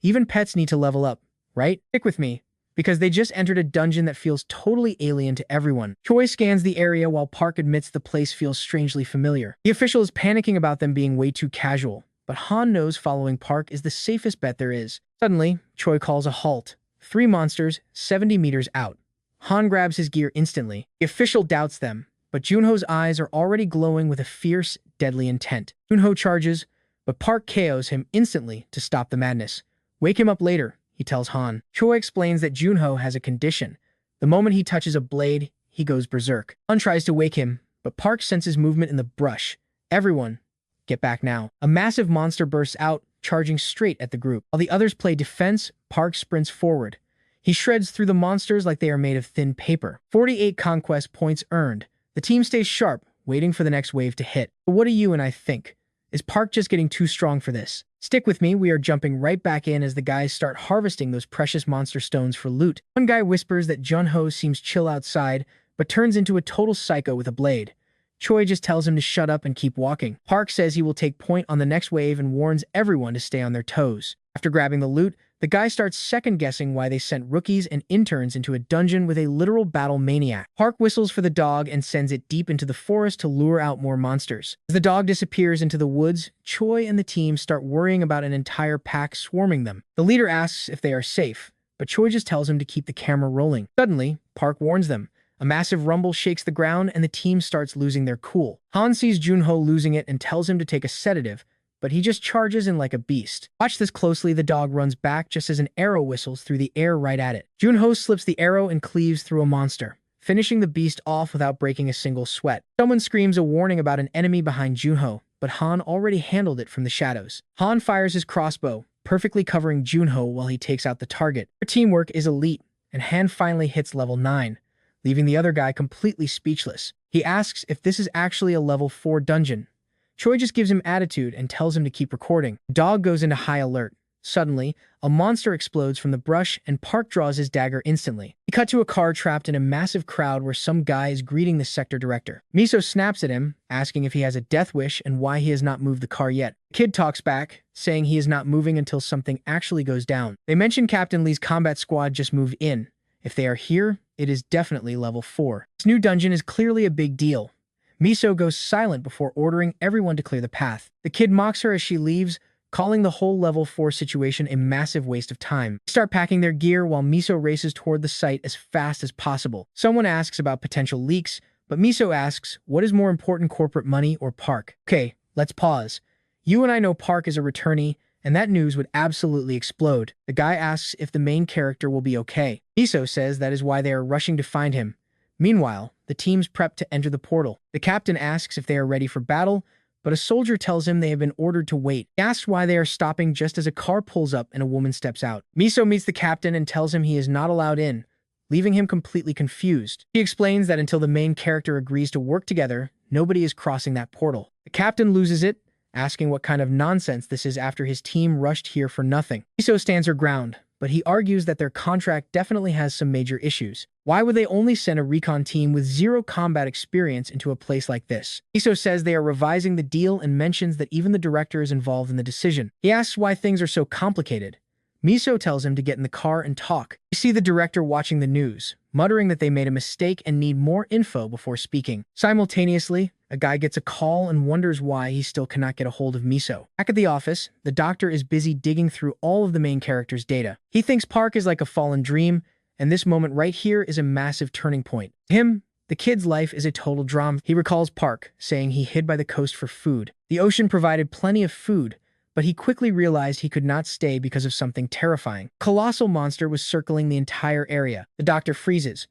even pets need to level up, right? Stick with me, because they just entered a dungeon that feels totally alien to everyone. Choi scans the area while Park admits the place feels strangely familiar. The official is panicking about them being way too casual, but Han knows following Park is the safest bet there is. Suddenly, Choi calls a halt. 3 monsters, 70 meters out. Han grabs his gear instantly. The official doubts them, but Junho's eyes are already glowing with a fierce, deadly intent. Junho charges, but Park KOs him instantly to stop the madness. Wake him up later, he tells Han. Choi explains that Junho has a condition. The moment he touches a blade, he goes berserk. Han tries to wake him, but Park senses movement in the brush. Everyone, get back now. A massive monster bursts out, charging straight at the group. While the others play defense, Park sprints forward. He shreds through the monsters like they are made of thin paper. 48 conquest points earned. The team stays sharp, waiting for the next wave to hit. But what do you and I think? Is Park just getting too strong for this? Stick with me, we are jumping right back in as the guys start harvesting those precious monster stones for loot. One guy whispers that Junho seems chill outside, but turns into a total psycho with a blade. Choi just tells him to shut up and keep walking. Park says he will take point on the next wave and warns everyone to stay on their toes. After grabbing the loot, the guy starts second-guessing why they sent rookies and interns into a dungeon with a literal battle maniac. Park whistles for the dog and sends it deep into the forest to lure out more monsters. As the dog disappears into the woods, Choi and the team start worrying about an entire pack swarming them. The leader asks if they are safe, but Choi just tells him to keep the camera rolling. Suddenly, Park warns them. A massive rumble shakes the ground and the team starts losing their cool. Han sees Junho losing it and tells him to take a sedative, but he just charges in like a beast. Watch this closely, the dog runs back just as an arrow whistles through the air right at it. Junho slips the arrow and cleaves through a monster, finishing the beast off without breaking a single sweat. Someone screams a warning about an enemy behind Junho, but Han already handled it from the shadows. Han fires his crossbow, perfectly covering Junho while he takes out the target. Their teamwork is elite, and Han finally hits level 9, leaving the other guy completely speechless. He asks if this is actually a level 4 dungeon. Choi just gives him attitude and tells him to keep recording. The dog goes into high alert. Suddenly, a monster explodes from the brush and Park draws his dagger instantly. We cut to a car trapped in a massive crowd where some guy is greeting the sector director. Miso snaps at him, asking if he has a death wish and why he has not moved the car yet. The kid talks back, saying he is not moving until something actually goes down. They mention Captain Lee's combat squad just moved in. If they are here, it is definitely level 4. This new dungeon is clearly a big deal. Miso goes silent before ordering everyone to clear the path. The kid mocks her as she leaves, calling the whole level 4 situation a massive waste of time. They start packing their gear while Miso races toward the site as fast as possible. Someone asks about potential leaks, but Miso asks, what is more important, corporate money or Park? Okay, let's pause. You and I know Park is a returnee, and that news would absolutely explode. The guy asks if the main character will be okay. Miso says that is why they are rushing to find him. Meanwhile, the teams prep to enter the portal. The captain asks if they are ready for battle, but a soldier tells him they have been ordered to wait. He asks why they are stopping just as a car pulls up and a woman steps out. Miso meets the captain and tells him he is not allowed in, leaving him completely confused. He explains that until the main character agrees to work together, nobody is crossing that portal. The captain loses it, asking what kind of nonsense this is after his team rushed here for nothing. Miso stands her ground, but he argues that their contract definitely has some major issues. Why would they only send a recon team with 0 combat experience into a place like this? Miso says they are revising the deal and mentions that even the director is involved in the decision. He asks why things are so complicated. Miso tells him to get in the car and talk. We see the director watching the news, muttering that they made a mistake and need more info before speaking. Simultaneously, a guy gets a call and wonders why he still cannot get a hold of Miso. Back at the office, the doctor is busy digging through all of the main character's data. He thinks Park is like a fallen dream, and this moment right here is a massive turning point. To him, the kid's life is a total drama. He recalls Park, saying he hid by the coast for food. The ocean provided plenty of food, but he quickly realized he could not stay because of something terrifying. A colossal monster was circling the entire area. The doctor freezes.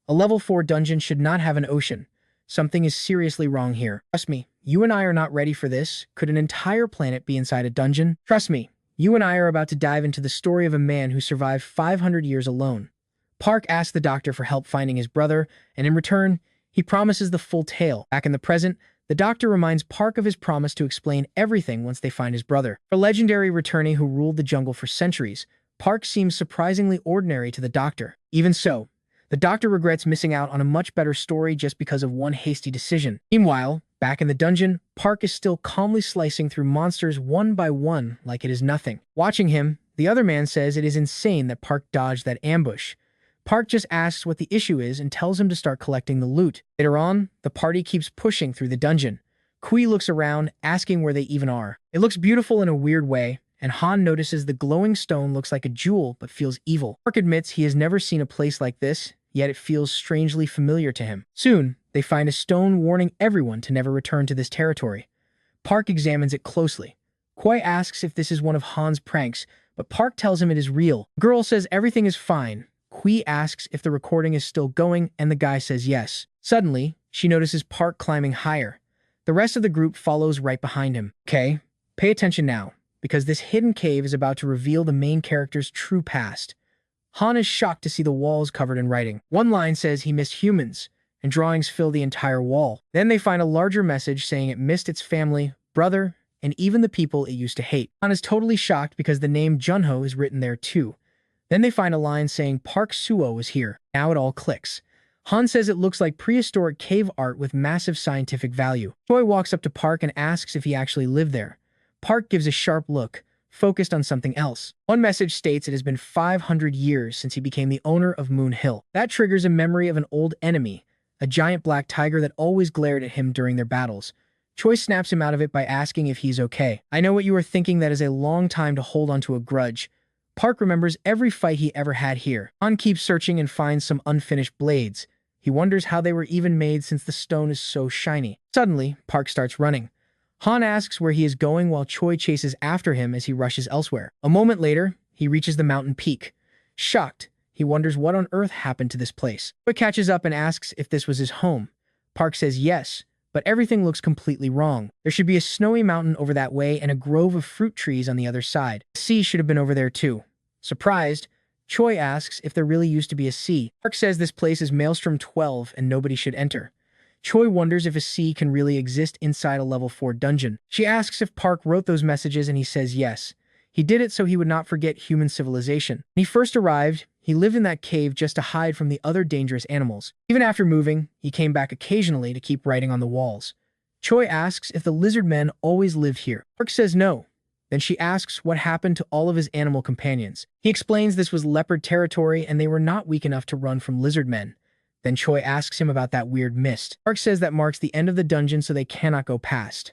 A level 4 dungeon should not have an ocean. Something is seriously wrong here. Trust me, you and I are not ready for this. Could an entire planet be inside a dungeon? Trust me, you and I are about to dive into the story of a man who survived 500 years alone. Park asks the doctor for help finding his brother, and in return, he promises the full tale. Back in the present, the doctor reminds Park of his promise to explain everything once they find his brother. A legendary returnee who ruled the jungle for centuries, Park seems surprisingly ordinary to the doctor. Even so, the doctor regrets missing out on a much better story just because of one hasty decision. Meanwhile, back in the dungeon, Park is still calmly slicing through monsters one by one like it is nothing. Watching him, the other man says it is insane that Park dodged that ambush. Park just asks what the issue is and tells him to start collecting the loot. Later on, the party keeps pushing through the dungeon. Kui looks around, asking where they even are. It looks beautiful in a weird way, and Han notices the glowing stone looks like a jewel but feels evil. Park admits he has never seen a place like this, yet it feels strangely familiar to him. Soon, they find a stone warning everyone to never return to this territory. Park examines it closely. Kui asks if this is one of Han's pranks, but Park tells him it is real. The girl says everything is fine. Kui asks if the recording is still going, and the guy says yes. Suddenly, she notices Park climbing higher. The rest of the group follows right behind him. Okay, pay attention now, because this hidden cave is about to reveal the main character's true past. Han is shocked to see the walls covered in writing. One line says he missed humans, and drawings fill the entire wall. Then they find a larger message saying it missed its family, brother, and even the people it used to hate. Han is totally shocked because the name Junho is written there too. Then they find a line saying Park Suo was here. Now it all clicks. Han says it looks like prehistoric cave art with massive scientific value. Choi walks up to Park and asks if he actually lived there. Park gives a sharp look, focused on something else. One message states it has been 500 years since he became the owner of Moon Hill. That triggers a memory of an old enemy, a giant black tiger that always glared at him during their battles. Choi snaps him out of it by asking if he's okay. I know what you are thinking, that is a long time to hold onto a grudge. Park remembers every fight he ever had here. Han keeps searching and finds some unfinished blades. He wonders how they were even made since the stone is so shiny. Suddenly, Park starts running. Han asks where he is going while Choi chases after him as he rushes elsewhere. A moment later, he reaches the mountain peak. Shocked, he wonders what on earth happened to this place. Choi catches up and asks if this was his home. Park says yes, but everything looks completely wrong. There should be a snowy mountain over that way and a grove of fruit trees on the other side. The sea should have been over there too. Surprised, Choi asks if there really used to be a sea. Park says this place is Maelstrom 12 and nobody should enter. Choi wonders if a sea can really exist inside a level 4 dungeon. She asks if Park wrote those messages and he says yes. He did it so he would not forget human civilization. When he first arrived, he lived in that cave just to hide from the other dangerous animals. Even after moving, he came back occasionally to keep writing on the walls. Choi asks if the lizard men always lived here. Park says no. Then she asks what happened to all of his animal companions. He explains this was leopard territory and they were not weak enough to run from lizard men. Then Choi asks him about that weird mist. Park says that marks the end of the dungeon so they cannot go past.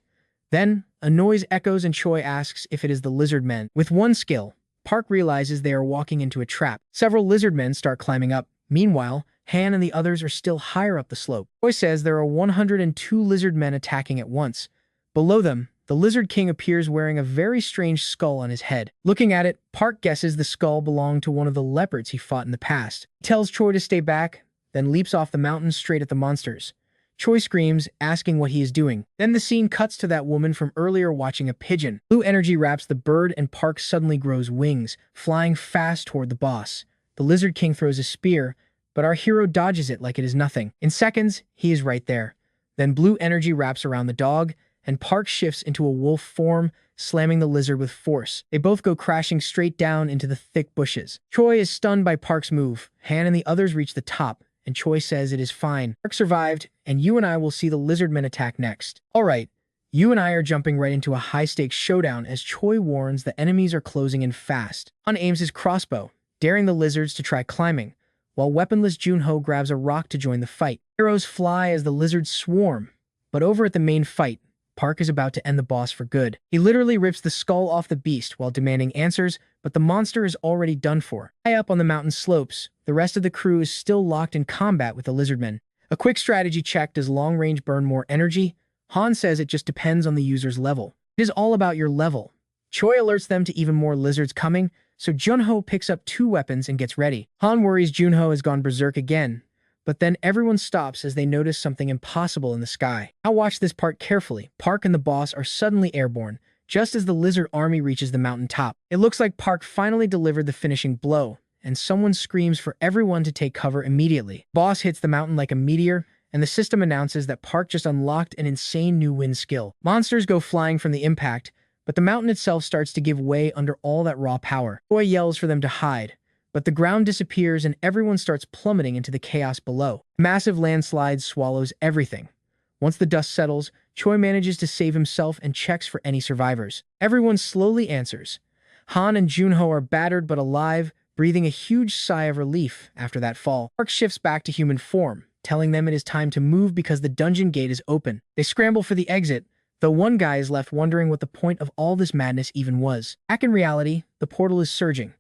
Then, a noise echoes and Choi asks if it is the lizard men. With one skill, Park realizes they are walking into a trap. Several lizard men start climbing up. Meanwhile, Han and the others are still higher up the slope. Choi says there are 102 lizard men attacking at once. Below them, the Lizard King appears wearing a very strange skull on his head. Looking at it, Park guesses the skull belonged to one of the leopards he fought in the past. He tells Choi to stay back, then leaps off the mountain straight at the monsters. Choi screams, asking what he is doing. Then the scene cuts to that woman from earlier watching a pigeon. Blue energy wraps the bird and Park suddenly grows wings, flying fast toward the boss. The Lizard King throws a spear, but our hero dodges it like it is nothing. In seconds, he is right there. Then blue energy wraps around the dog, and Park shifts into a wolf form, slamming the lizard with force. They both go crashing straight down into the thick bushes. Choi is stunned by Park's move. Han and the others reach the top, and Choi says it is fine. Park survived, and you and I will see the lizard men attack next. Alright, you and I are jumping right into a high-stakes showdown as Choi warns the enemies are closing in fast. Han aims his crossbow, daring the lizards to try climbing, while weaponless Junho grabs a rock to join the fight. Arrows fly as the lizards swarm, but over at the main fight, Park is about to end the boss for good. He literally rips the skull off the beast while demanding answers, but the monster is already done for. High up on the mountain slopes, the rest of the crew is still locked in combat with the lizardmen. A quick strategy check: does long range burn more energy? Han says it just depends on the user's level. It is all about your level. Choi alerts them to even more lizards coming, so Junho picks up 2 weapons and gets ready. Han worries Junho has gone berserk again, but then everyone stops as they notice something impossible in the sky. Now watch this part carefully. Park and the boss are suddenly airborne, just as the lizard army reaches the mountain top. It looks like Park finally delivered the finishing blow, and someone screams for everyone to take cover immediately. Boss hits the mountain like a meteor, and the system announces that Park just unlocked an insane new wind skill. Monsters go flying from the impact, but the mountain itself starts to give way under all that raw power. Choi yells for them to hide, but the ground disappears and everyone starts plummeting into the chaos below. A massive landslide swallows everything. Once the dust settles, Choi manages to save himself and checks for any survivors. Everyone slowly answers. Han and Junho are battered but alive, breathing a huge sigh of relief after that fall. Park shifts back to human form, telling them it is time to move because the dungeon gate is open. They scramble for the exit, though one guy is left wondering what the point of all this madness even was. Back in reality, the portal is surging.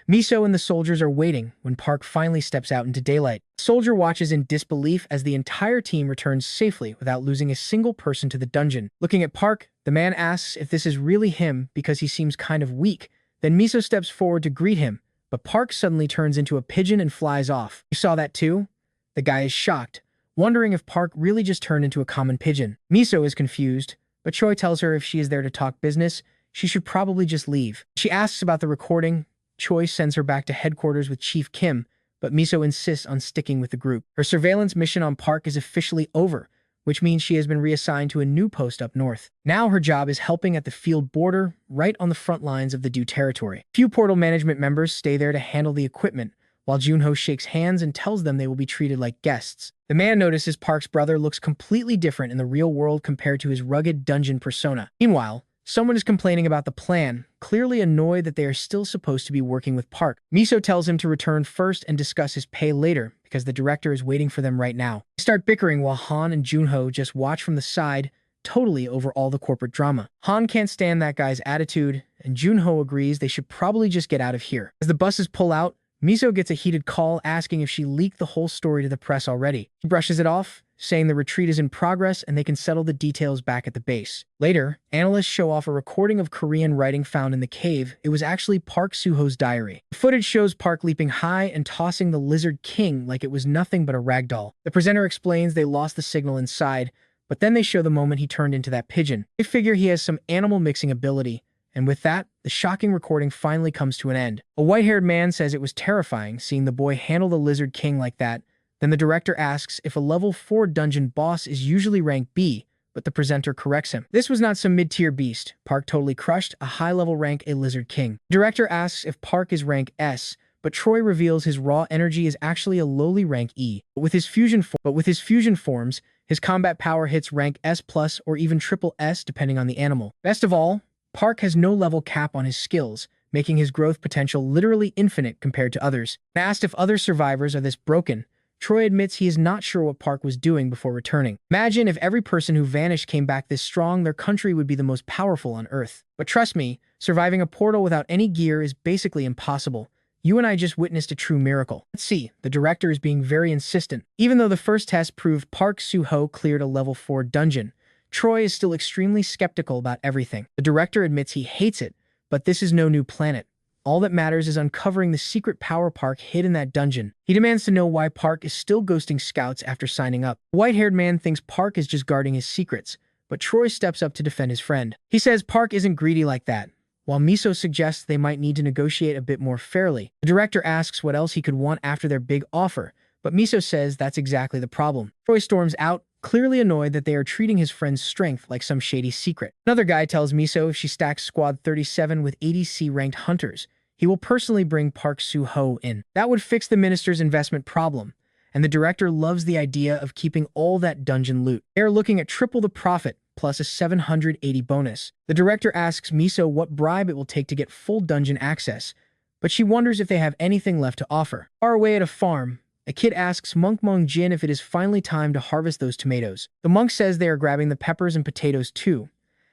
Miso and the soldiers are waiting when Park finally steps out into daylight. The soldier watches in disbelief as the entire team returns safely without losing a single person to the dungeon. Looking at Park, the man asks if this is really him because he seems kind of weak. Then Miso steps forward to greet him, but Park suddenly turns into a pigeon and flies off. You saw that too? The guy is shocked, wondering if Park really just turned into a common pigeon. Miso is confused, but Choi tells her if she is there to talk business, she should probably just leave. She asks about the recording. Choi sends her back to headquarters with Chief Kim, but Miso insists on sticking with the group. Her surveillance mission on Park is officially over, which means she has been reassigned to a new post up north. Now her job is helping at the field border, right on the front lines of the Du territory. Few portal management members stay there to handle the equipment, while Junho shakes hands and tells them they will be treated like guests. The man notices Park's brother looks completely different in the real world compared to his rugged dungeon persona. Meanwhile, someone is complaining about the plan, clearly annoyed that they are still supposed to be working with Park. Miso tells him to return first and discuss his pay later, because the director is waiting for them right now. They start bickering while Han and Junho just watch from the side, totally over all the corporate drama. Han can't stand that guy's attitude, and Junho agrees they should probably just get out of here. As the buses pull out, Miso gets a heated call asking if she leaked the whole story to the press already. She brushes it off, saying the retreat is in progress and they can settle the details back at the base. Later, analysts show off a recording of Korean writing found in the cave. It was actually Park Suho's diary. The footage shows Park leaping high and tossing the Lizard King like it was nothing but a ragdoll. The presenter explains they lost the signal inside, But then they show the moment he turned into that pigeon. They figure he has some animal mixing ability, and with that, the shocking recording finally comes to an end. A white-haired man says it was terrifying seeing the boy handle the Lizard King like that. Then the director asks if a level 4 dungeon boss is usually rank B, but the presenter corrects him. This was not some mid-tier beast. Park totally crushed a high-level rank A Lizard King. The director asks if Park is rank S, but Troy reveals his raw energy is actually a lowly rank E. But with his fusion forms, his combat power hits rank S+ or even triple S depending on the animal. Best of all, Park has no level cap on his skills, making his growth potential literally infinite compared to others. When asked if other survivors are this broken, Troy admits he is not sure what Park was doing before returning. Imagine if every person who vanished came back this strong, their country would be the most powerful on Earth. But trust me, surviving a portal without any gear is basically impossible. You and I just witnessed a true miracle. Let's see, the director is being very insistent. Even though the first test proved Park Soo-ho cleared a level 4 dungeon, Troy is still extremely skeptical about everything. The director admits he hates it, but this is no new planet. All that matters is uncovering the secret power Park hid in that dungeon. He demands to know why Park is still ghosting scouts after signing up. The white-haired man thinks Park is just guarding his secrets, but Troy steps up to defend his friend. He says Park isn't greedy like that, while Miso suggests they might need to negotiate a bit more fairly. The director asks what else he could want after their big offer, but Miso says that's exactly the problem. Troy storms out, clearly annoyed that they are treating his friend's strength like some shady secret. Another guy tells Miso if she stacks Squad 37 with 80C ranked hunters, he will personally bring Park Soo-ho in. That would fix the minister's investment problem, and the director loves the idea of keeping all that dungeon loot. They are looking at triple the profit, plus a 780 bonus. The director asks Miso what bribe it will take to get full dungeon access, but she wonders if they have anything left to offer. Far away at a farm, a kid asks Monk Mung Jin if it is finally time to harvest those tomatoes. The monk says they are grabbing the peppers and potatoes too.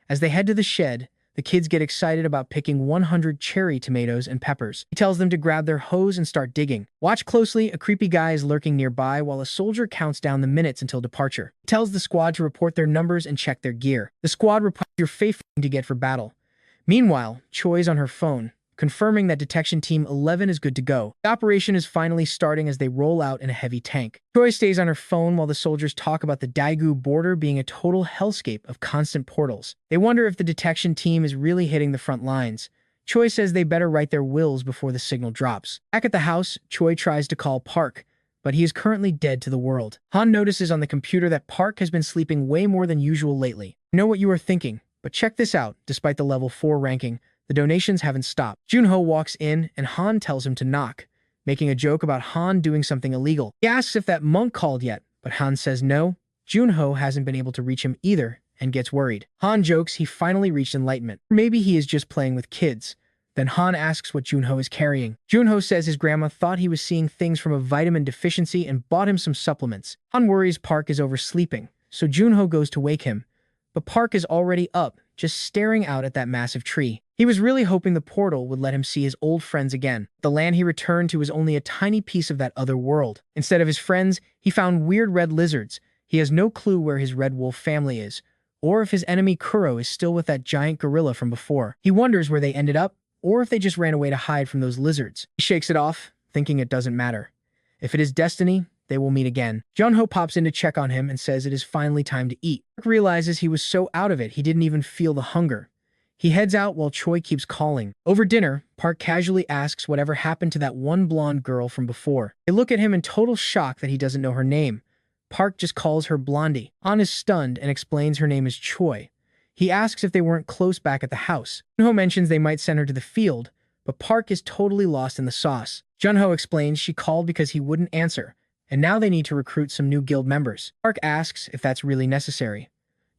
As they head to the shed, the kids get excited about picking 100 cherry tomatoes and peppers. He tells them to grab their hose and start digging. Watch closely, a creepy guy is lurking nearby while a soldier counts down the minutes until departure. He tells the squad to report their numbers and check their gear. The squad reports your favorite thing to get for battle. Meanwhile, Choi's on her phone, confirming that Detection Team 11 is good to go. The operation is finally starting as they roll out in a heavy tank. Choi stays on her phone while the soldiers talk about the Daegu border being a total hellscape of constant portals. They wonder if the Detection Team is really hitting the front lines. Choi says they better write their wills before the signal drops. Back at the house, Choi tries to call Park, but he is currently dead to the world. Han notices on the computer that Park has been sleeping way more than usual lately. I know what you are thinking, but check this out. Despite the level 4 ranking, the donations haven't stopped. Junho walks in and Han tells him to knock, making a joke about Han doing something illegal. He asks if that monk called yet, but Han says no. Junho hasn't been able to reach him either and gets worried. Han jokes he finally reached enlightenment. Maybe he is just playing with kids. Then Han asks what Junho is carrying. Junho says his grandma thought he was seeing things from a vitamin deficiency and bought him some supplements. Han worries Park is oversleeping, so Junho goes to wake him. But Park is already up, just staring out at that massive tree. He was really hoping the portal would let him see his old friends again. The land he returned to was only a tiny piece of that other world. Instead of his friends, he found weird red lizards. He has no clue where his red wolf family is, or if his enemy Kuro is still with that giant gorilla from before. He wonders where they ended up, or if they just ran away to hide from those lizards. He shakes it off, thinking it doesn't matter. If it is destiny, they will meet again. Junho pops in to check on him and says it is finally time to eat. Park realizes he was so out of it he didn't even feel the hunger. He heads out while Choi keeps calling. Over dinner, Park casually asks whatever happened to that one blonde girl from before. They look at him in total shock that he doesn't know her name. Park just calls her Blondie. Han is stunned and explains her name is Choi. He asks if they weren't close back at the house. Junho mentions they might send her to the field, but Park is totally lost in the sauce. Junho explains she called because he wouldn't answer, and now they need to recruit some new guild members. Park asks if that's really necessary.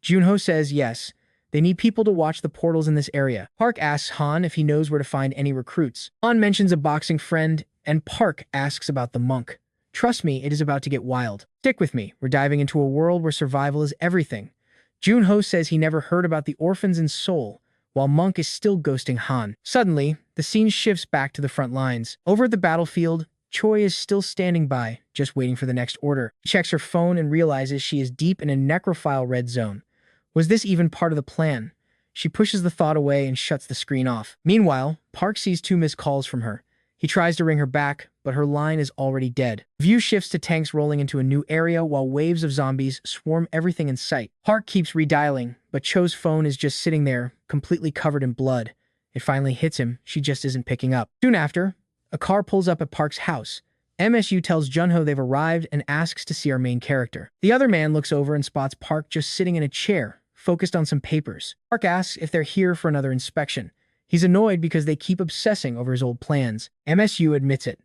Junho says yes. They need people to watch the portals in this area. Park asks Han if he knows where to find any recruits. Han mentions a boxing friend, and Park asks about the monk. Trust me, it is about to get wild. Stick with me, we're diving into a world where survival is everything. Junho says he never heard about the orphans in Seoul, while Monk is still ghosting Han. Suddenly, the scene shifts back to the front lines. Over at the battlefield, Choi is still standing by, just waiting for the next order. She checks her phone and realizes she is deep in a necrophile red zone. Was this even part of the plan? She pushes the thought away and shuts the screen off. Meanwhile, Park sees 2 missed calls from her. He tries to ring her back, but her line is already dead. View shifts to tanks rolling into a new area while waves of zombies swarm everything in sight. Park keeps redialing, but Cho's phone is just sitting there, completely covered in blood. It finally hits him, she just isn't picking up. Soon after, a car pulls up at Park's house. MSU tells Junho they've arrived and asks to see our main character. The other man looks over and spots Park just sitting in a chair, focused on some papers. Park asks if they're here for another inspection. He's annoyed because they keep obsessing over his old plans. MSU admits it.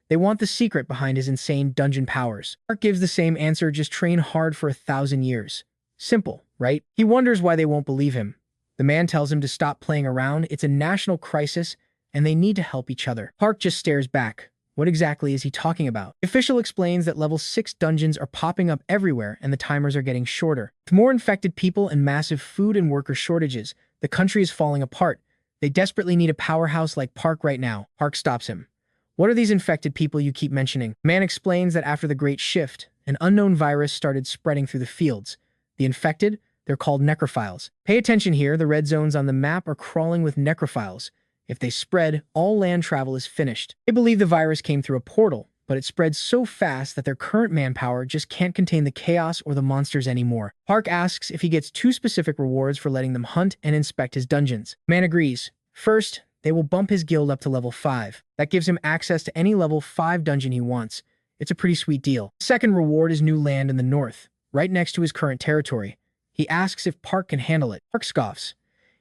They want the secret behind his insane dungeon powers. Park gives the same answer, just train hard for 1,000 years. Simple, right? He wonders why they won't believe him. The man tells him to stop playing around, it's a national crisis, and they need to help each other. Park just stares back. What exactly is he talking about? The official explains that level 6 dungeons are popping up everywhere and the timers are getting shorter. With more infected people and massive food and worker shortages, the country is falling apart. They desperately need a powerhouse like Park right now. Park stops him. What are these infected people you keep mentioning? The man explains that after the Great Shift, an unknown virus started spreading through the fields. The infected? They're called necrophiles. Pay attention here, the red zones on the map are crawling with necrophiles. If they spread, all land travel is finished. They believe the virus came through a portal, but it spreads so fast that their current manpower just can't contain the chaos or the monsters anymore. Park asks if he gets 2 specific rewards for letting them hunt and inspect his dungeons. Man agrees. First, they will bump his guild up to level 5. That gives him access to any level 5 dungeon he wants. It's a pretty sweet deal. Second reward is new land in the north, right next to his current territory. He asks if Park can handle it. Park scoffs.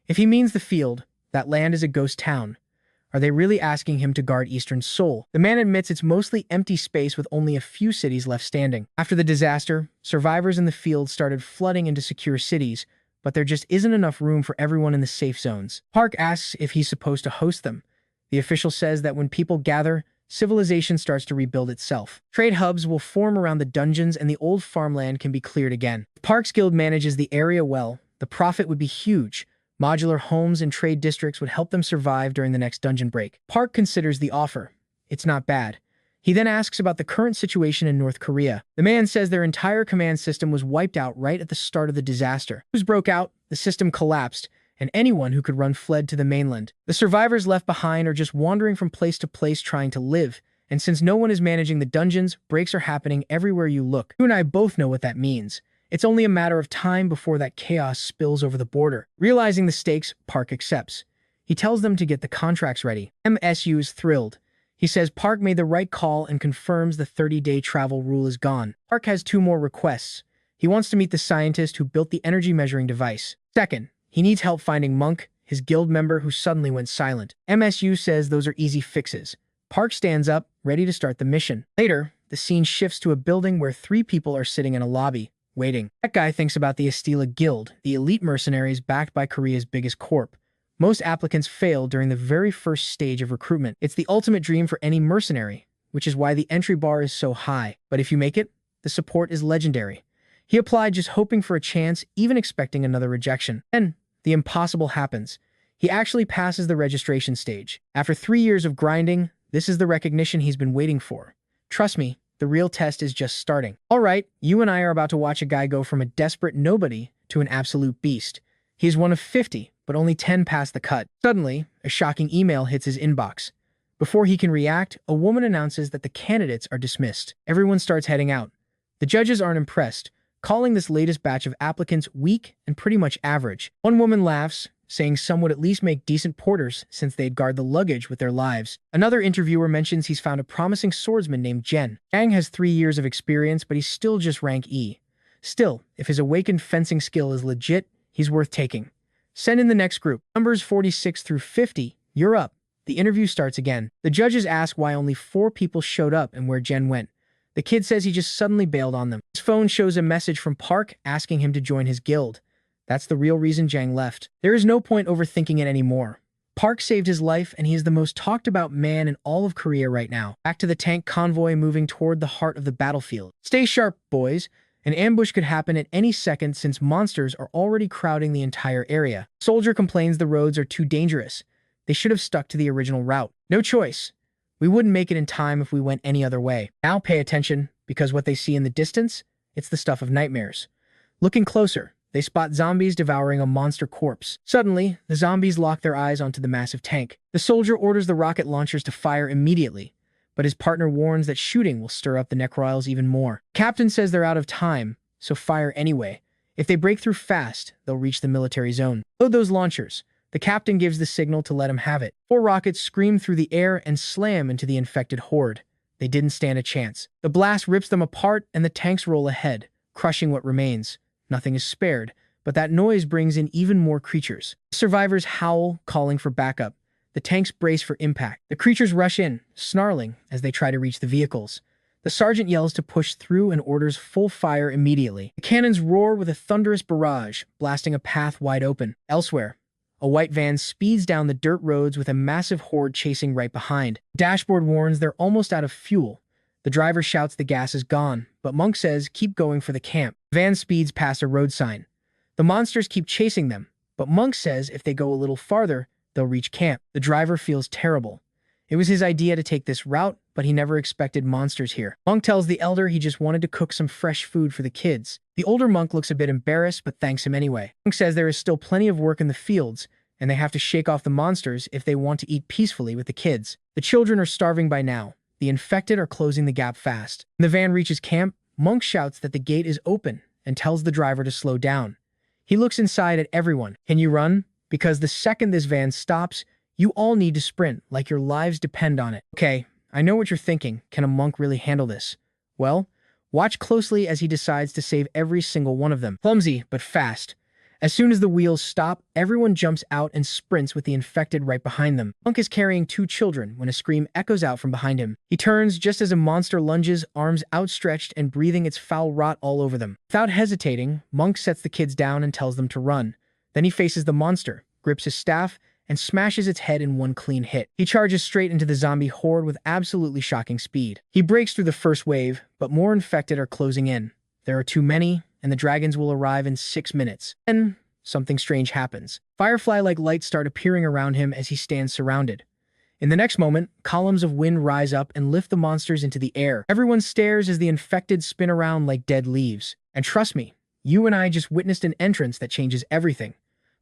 If he means the field, that land is a ghost town. Are they really asking him to guard Eastern Seoul? The man admits it's mostly empty space with only a few cities left standing. After the disaster, survivors in the field started flooding into secure cities, but there just isn't enough room for everyone in the safe zones. Park asks if he's supposed to host them. The official says that when people gather, civilization starts to rebuild itself. Trade hubs will form around the dungeons and the old farmland can be cleared again. If Park's guild manages the area well, the profit would be huge. Modular homes and trade districts would help them survive during the next dungeon break. Park considers the offer. It's not bad. He then asks about the current situation in North Korea. The man says their entire command system was wiped out right at the start of the disaster. News broke out, the system collapsed, and anyone who could run fled to the mainland. The survivors left behind are just wandering from place to place trying to live, and since no one is managing the dungeons, breaks are happening everywhere you look. You and I both know what that means. It's only a matter of time before that chaos spills over the border. Realizing the stakes, Park accepts. He tells them to get the contracts ready. MSU is thrilled. He says Park made the right call and confirms the 30-day travel rule is gone. Park has 2 more requests. He wants to meet the scientist who built the energy measuring device. Second, he needs help finding Monk, his guild member who suddenly went silent. MSU says those are easy fixes. Park stands up, ready to start the mission. Later, the scene shifts to a building where 3 people are sitting in a lobby, waiting. That guy thinks about the Estila Guild, the elite mercenaries backed by Korea's biggest corp. Most applicants fail during the very first stage of recruitment. It's the ultimate dream for any mercenary, which is why the entry bar is so high. But if you make it, the support is legendary. He applied just hoping for a chance, even expecting another rejection. Then, the impossible happens. He actually passes the registration stage. After 3 years of grinding, this is the recognition he's been waiting for. Trust me, the real test is just starting. All right, you and I are about to watch a guy go from a desperate nobody to an absolute beast. He is one of 50, but only 10 pass the cut. Suddenly, a shocking email hits his inbox. Before he can react, a woman announces that the candidates are dismissed. Everyone starts heading out. The judges aren't impressed, calling this latest batch of applicants weak and pretty much average. One woman laughs, saying some would at least make decent porters since they'd guard the luggage with their lives. Another interviewer mentions he's found a promising swordsman named Jen. Jang has 3 years of experience, but he's still just rank E. Still, if his awakened fencing skill is legit, he's worth taking. Send in the next group. Numbers 46 through 50, you're up. The interview starts again. The judges ask why only 4 people showed up and where Jen went. The kid says he just suddenly bailed on them. His phone shows a message from Park asking him to join his guild. That's the real reason Jang left. There is no point overthinking it anymore. Park saved his life, and he is the most talked about man in all of Korea right now. Back to the tank convoy moving toward the heart of the battlefield. Stay sharp, boys. An ambush could happen at any second since monsters are already crowding the entire area. Soldier complains the roads are too dangerous. They should have stuck to the original route. No choice. We wouldn't make it in time if we went any other way. Now pay attention, because what they see in the distance, it's the stuff of nightmares. Looking closer, They spot zombies devouring a monster corpse. Suddenly, the zombies lock their eyes onto the massive tank. The soldier orders the rocket launchers to fire immediately, but his partner warns that shooting will stir up the necroiles even more. Captain says they're out of time, so fire anyway. If they break through fast, they'll reach the military zone. Load those launchers. The captain gives the signal to let him have it. 4 rockets scream through the air and slam into the infected horde. They didn't stand a chance. The blast rips them apart and the tanks roll ahead, crushing what remains. Nothing is spared, but that noise brings in even more creatures. The survivors howl, calling for backup. The tanks brace for impact. The creatures rush in, snarling as they try to reach the vehicles. The sergeant yells to push through and orders full fire immediately. The cannons roar with a thunderous barrage, blasting a path wide open. Elsewhere, a white van speeds down the dirt roads with a massive horde chasing right behind. The dashboard warns they're almost out of fuel. The driver shouts the gas is gone, but Monk says keep going for the camp. The van speeds past a road sign. The monsters keep chasing them, but Monk says if they go a little farther, they'll reach camp. The driver feels terrible. It was his idea to take this route, but he never expected monsters here. Monk tells the elder he just wanted to cook some fresh food for the kids. The older monk looks a bit embarrassed, but thanks him anyway. Monk says there is still plenty of work in the fields, and they have to shake off the monsters if they want to eat peacefully with the kids. The children are starving by now. The infected are closing the gap fast. When the van reaches camp, Monk shouts that the gate is open and tells the driver to slow down. He looks inside at everyone. Can you run? Because the second this van stops, you all need to sprint, like your lives depend on it. Okay, I know what you're thinking. Can a monk really handle this? Well, watch closely as he decides to save every single one of them. Clumsy, but fast. As soon as the wheels stop, everyone jumps out and sprints with the infected right behind them. Monk is carrying 2 children when a scream echoes out from behind him. He turns just as a monster lunges, arms outstretched and breathing its foul rot all over them. Without hesitating, Monk sets the kids down and tells them to run. Then he faces the monster, grips his staff, and smashes its head in one clean hit. He charges straight into the zombie horde with absolutely shocking speed. He breaks through the first wave, but more infected are closing in. There are too many, and the dragons will arrive in 6 minutes. Then, something strange happens. Firefly-like lights start appearing around him as he stands surrounded. In the next moment, columns of wind rise up and lift the monsters into the air. Everyone stares as the infected spin around like dead leaves. And trust me, you and I just witnessed an entrance that changes everything.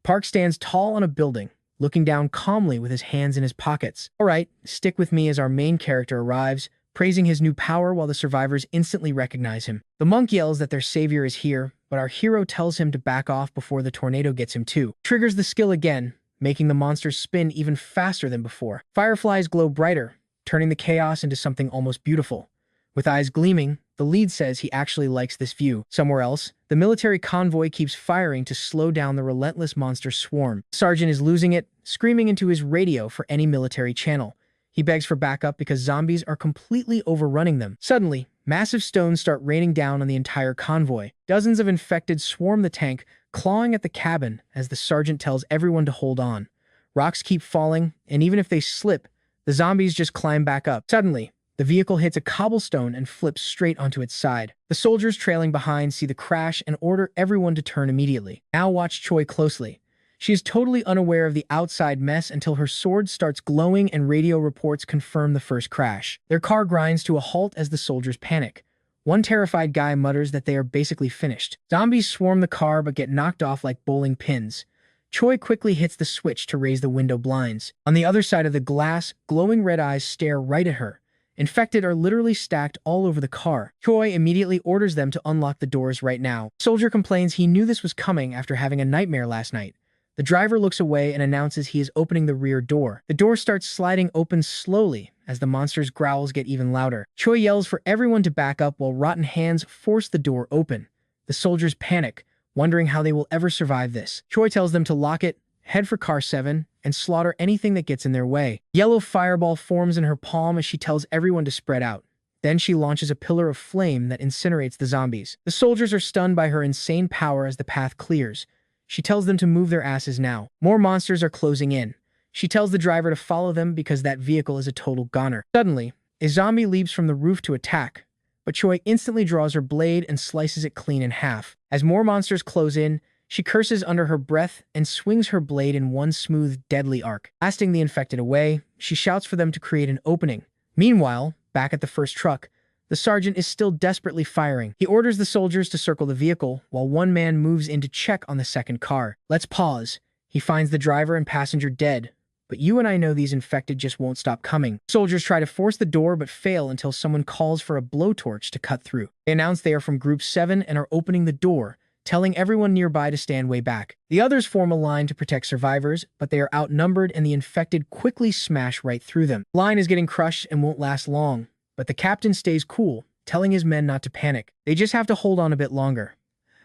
Park stands tall on a building, looking down calmly with his hands in his pockets. All right, stick with me as our main character arrives, praising his new power while the survivors instantly recognize him. The monk yells that their savior is here, but our hero tells him to back off before the tornado gets him too. Triggers the skill again, making the monsters spin even faster than before. Fireflies glow brighter, turning the chaos into something almost beautiful. With eyes gleaming, the lead says he actually likes this view. Somewhere else, the military convoy keeps firing to slow down the relentless monster swarm. The sergeant is losing it, screaming into his radio for any military channel. He begs for backup because zombies are completely overrunning them. Suddenly, massive stones start raining down on the entire convoy. Dozens of infected swarm the tank, clawing at the cabin as the sergeant tells everyone to hold on. Rocks keep falling, and even if they slip, the zombies just climb back up. Suddenly, the vehicle hits a cobblestone and flips straight onto its side. The soldiers trailing behind see the crash and order everyone to turn immediately. Now watch Choi closely. She is totally unaware of the outside mess until her sword starts glowing and radio reports confirm the first crash. Their car grinds to a halt as the soldiers panic. One terrified guy mutters that they are basically finished. Zombies swarm the car but get knocked off like bowling pins. Choi quickly hits the switch to raise the window blinds. On the other side of the glass, glowing red eyes stare right at her. Infected are literally stacked all over the car. Choi immediately orders them to unlock the doors right now. The soldier complains he knew this was coming after having a nightmare last night. The driver looks away and announces he is opening the rear door. The door starts sliding open slowly as the monster's growls get even louder. Choi yells for everyone to back up while rotten hands force the door open. The soldiers panic, wondering how they will ever survive this. Choi tells them to lock it, head for car 7, and slaughter anything that gets in their way. Yellow fireball forms in her palm as she tells everyone to spread out. Then she launches a pillar of flame that incinerates the zombies. The soldiers are stunned by her insane power as the path clears. She tells them to move their asses now. More monsters are closing in. She tells the driver to follow them because that vehicle is a total goner. Suddenly, a zombie leaps from the roof to attack, but Choi instantly draws her blade and slices it clean in half. As more monsters close in, she curses under her breath and swings her blade in one smooth, deadly arc. Blasting the infected away, she shouts for them to create an opening. Meanwhile, back at the first truck, The sergeant is still desperately firing. He orders the soldiers to circle the vehicle, while one man moves in to check on the second car. Let's pause. He finds the driver and passenger dead. But you and I know these infected just won't stop coming. Soldiers try to force the door but fail until someone calls for a blowtorch to cut through. They announce they are from Group 7 and are opening the door, telling everyone nearby to stand way back. The others form a line to protect survivors, but they are outnumbered and the infected quickly smash right through them. The line is getting crushed and won't last long, but the captain stays cool, telling his men not to panic. They just have to hold on a bit longer.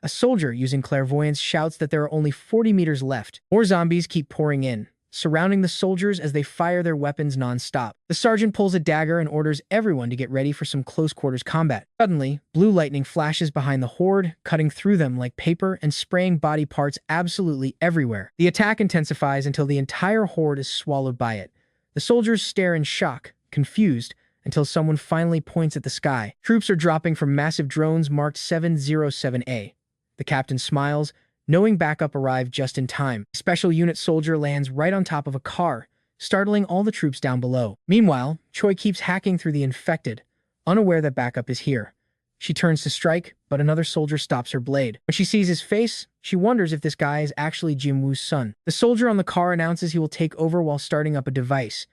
A soldier using clairvoyance shouts that there are only 40 meters left. More zombies keep pouring in, surrounding the soldiers as they fire their weapons non-stop. The sergeant pulls a dagger and orders everyone to get ready for some close-quarters combat. Suddenly, blue lightning flashes behind the horde, cutting through them like paper and spraying body parts absolutely everywhere. The attack intensifies until the entire horde is swallowed by it. The soldiers stare in shock, confused, until someone finally points at the sky. Troops are dropping from massive drones marked 707A. The captain smiles, knowing backup arrived just in time. A special unit soldier lands right on top of a car, startling all the troops down below. Meanwhile, Choi keeps hacking through the infected, unaware that backup is here. She turns to strike, but another soldier stops her blade. When she sees his face, she wonders if this guy is actually Jin Woo's son. The soldier on the car announces he will take over while starting up a device.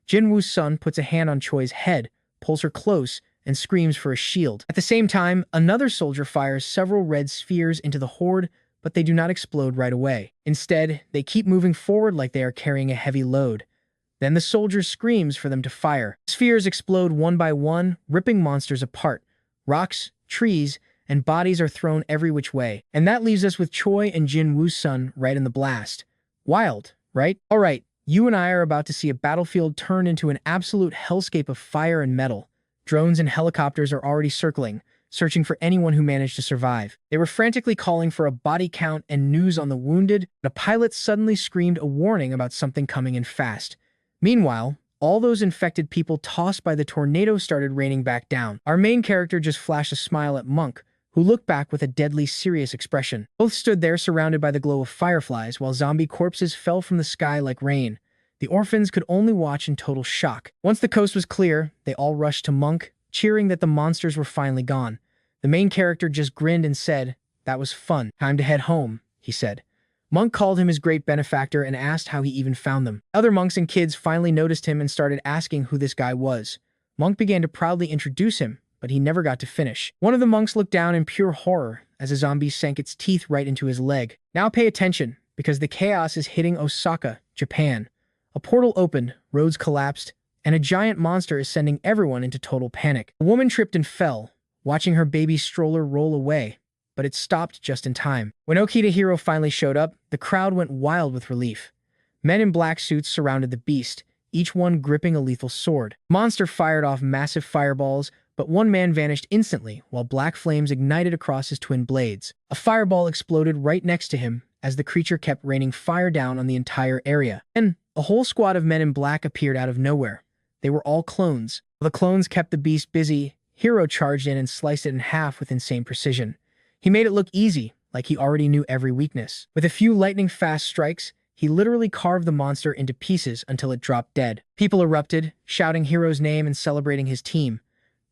Jin Woo's son puts a hand on Choi's head, pulls her close, and screams for a shield. At the same time, another soldier fires several red spheres into the horde, but they do not explode right away. Instead, they keep moving forward like they are carrying a heavy load. Then the soldier screams for them to fire. Spheres explode one by one, ripping monsters apart. Rocks, trees, and bodies are thrown every which way. And that leaves us with Choi and Jin Woo's son right in the blast. Wild, right? Alright, you and I are about to see a battlefield turn into an absolute hellscape of fire and metal. Drones and helicopters are already circling, searching for anyone who managed to survive. They were frantically calling for a body count and news on the wounded, but a pilot suddenly screamed a warning about something coming in fast. Meanwhile, all those infected people tossed by the tornado started raining back down. Our main character just flashed a smile at Monk, who looked back with a deadly serious expression. Both stood there surrounded by the glow of fireflies while zombie corpses fell from the sky like rain. The orphans could only watch in total shock. Once the coast was clear, they all rushed to Monk, cheering that the monsters were finally gone. The main character just grinned and said, "That was fun. Time to head home," he said. Monk called him his great benefactor and asked how he even found them. Other monks and kids finally noticed him and started asking who this guy was. Monk began to proudly introduce him, but he never got to finish. One of the monks looked down in pure horror as a zombie sank its teeth right into his leg. Now pay attention, because the chaos is hitting Osaka, Japan. A portal opened, roads collapsed, and a giant monster is sending everyone into total panic. A woman tripped and fell, watching her baby stroller roll away, but it stopped just in time. When Okita Hero finally showed up, the crowd went wild with relief. Men in black suits surrounded the beast, each one gripping a lethal sword. Monster fired off massive fireballs, but one man vanished instantly while black flames ignited across his twin blades. A fireball exploded right next to him as the creature kept raining fire down on the entire area. Then, a whole squad of men in black appeared out of nowhere. They were all clones. The clones kept the beast busy. Hero charged in and sliced it in half with insane precision. He made it look easy, like he already knew every weakness. With a few lightning-fast strikes, he literally carved the monster into pieces until it dropped dead. People erupted, shouting Hero's name and celebrating his team.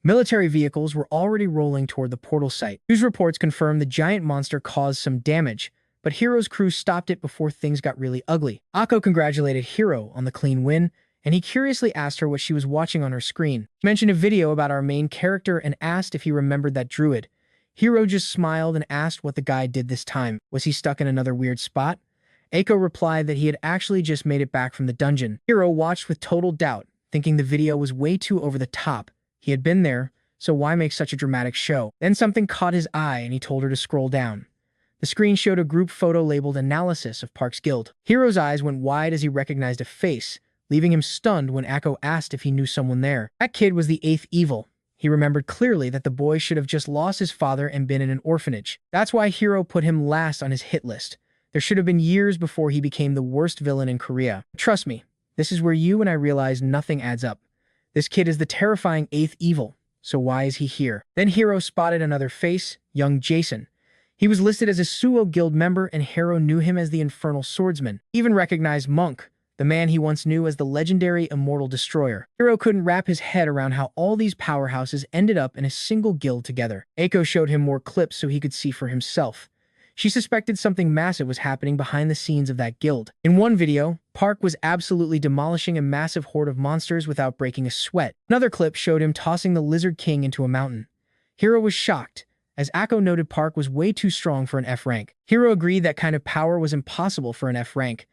Military vehicles were already rolling toward the portal site. News reports confirmed the giant monster caused some damage, but Hero's crew stopped it before things got really ugly. Akko congratulated Hero on the clean win, and he curiously asked her what she was watching on her screen. She mentioned a video about our main character and asked if he remembered that druid. Hero just smiled and asked what the guy did this time. Was he stuck in another weird spot? Akko replied that he had actually just made it back from the dungeon. Hero watched with total doubt, thinking the video was way too over the top. He had been there, so why make such a dramatic show? Then something caught his eye and he told her to scroll down. The screen showed a group photo labeled Analysis of Park's Guild. Hero's eyes went wide as he recognized a face, leaving him stunned when Akko asked if he knew someone there. That kid was the 8th evil. He remembered clearly that the boy should have just lost his father and been in an orphanage. That's why Hero put him last on his hit list. There should have been years before he became the worst villain in Korea. Trust me, this is where you and I realize nothing adds up. This kid is the terrifying 8th evil, so why is he here? Then Hero spotted another face, young Jason. He was listed as a Suo Guild member and Hero knew him as the Infernal Swordsman. He even recognized Monk, the man he once knew as the legendary Immortal Destroyer. Hiro couldn't wrap his head around how all these powerhouses ended up in a single guild together. Eiko showed him more clips so he could see for himself. She suspected something massive was happening behind the scenes of that guild. In one video, Park was absolutely demolishing a massive horde of monsters without breaking a sweat. Another clip showed him tossing the Lizard King into a mountain. Hiro was shocked, as Akko noted Park was way too strong for an F rank. Hiro agreed that kind of power was impossible for an F rank.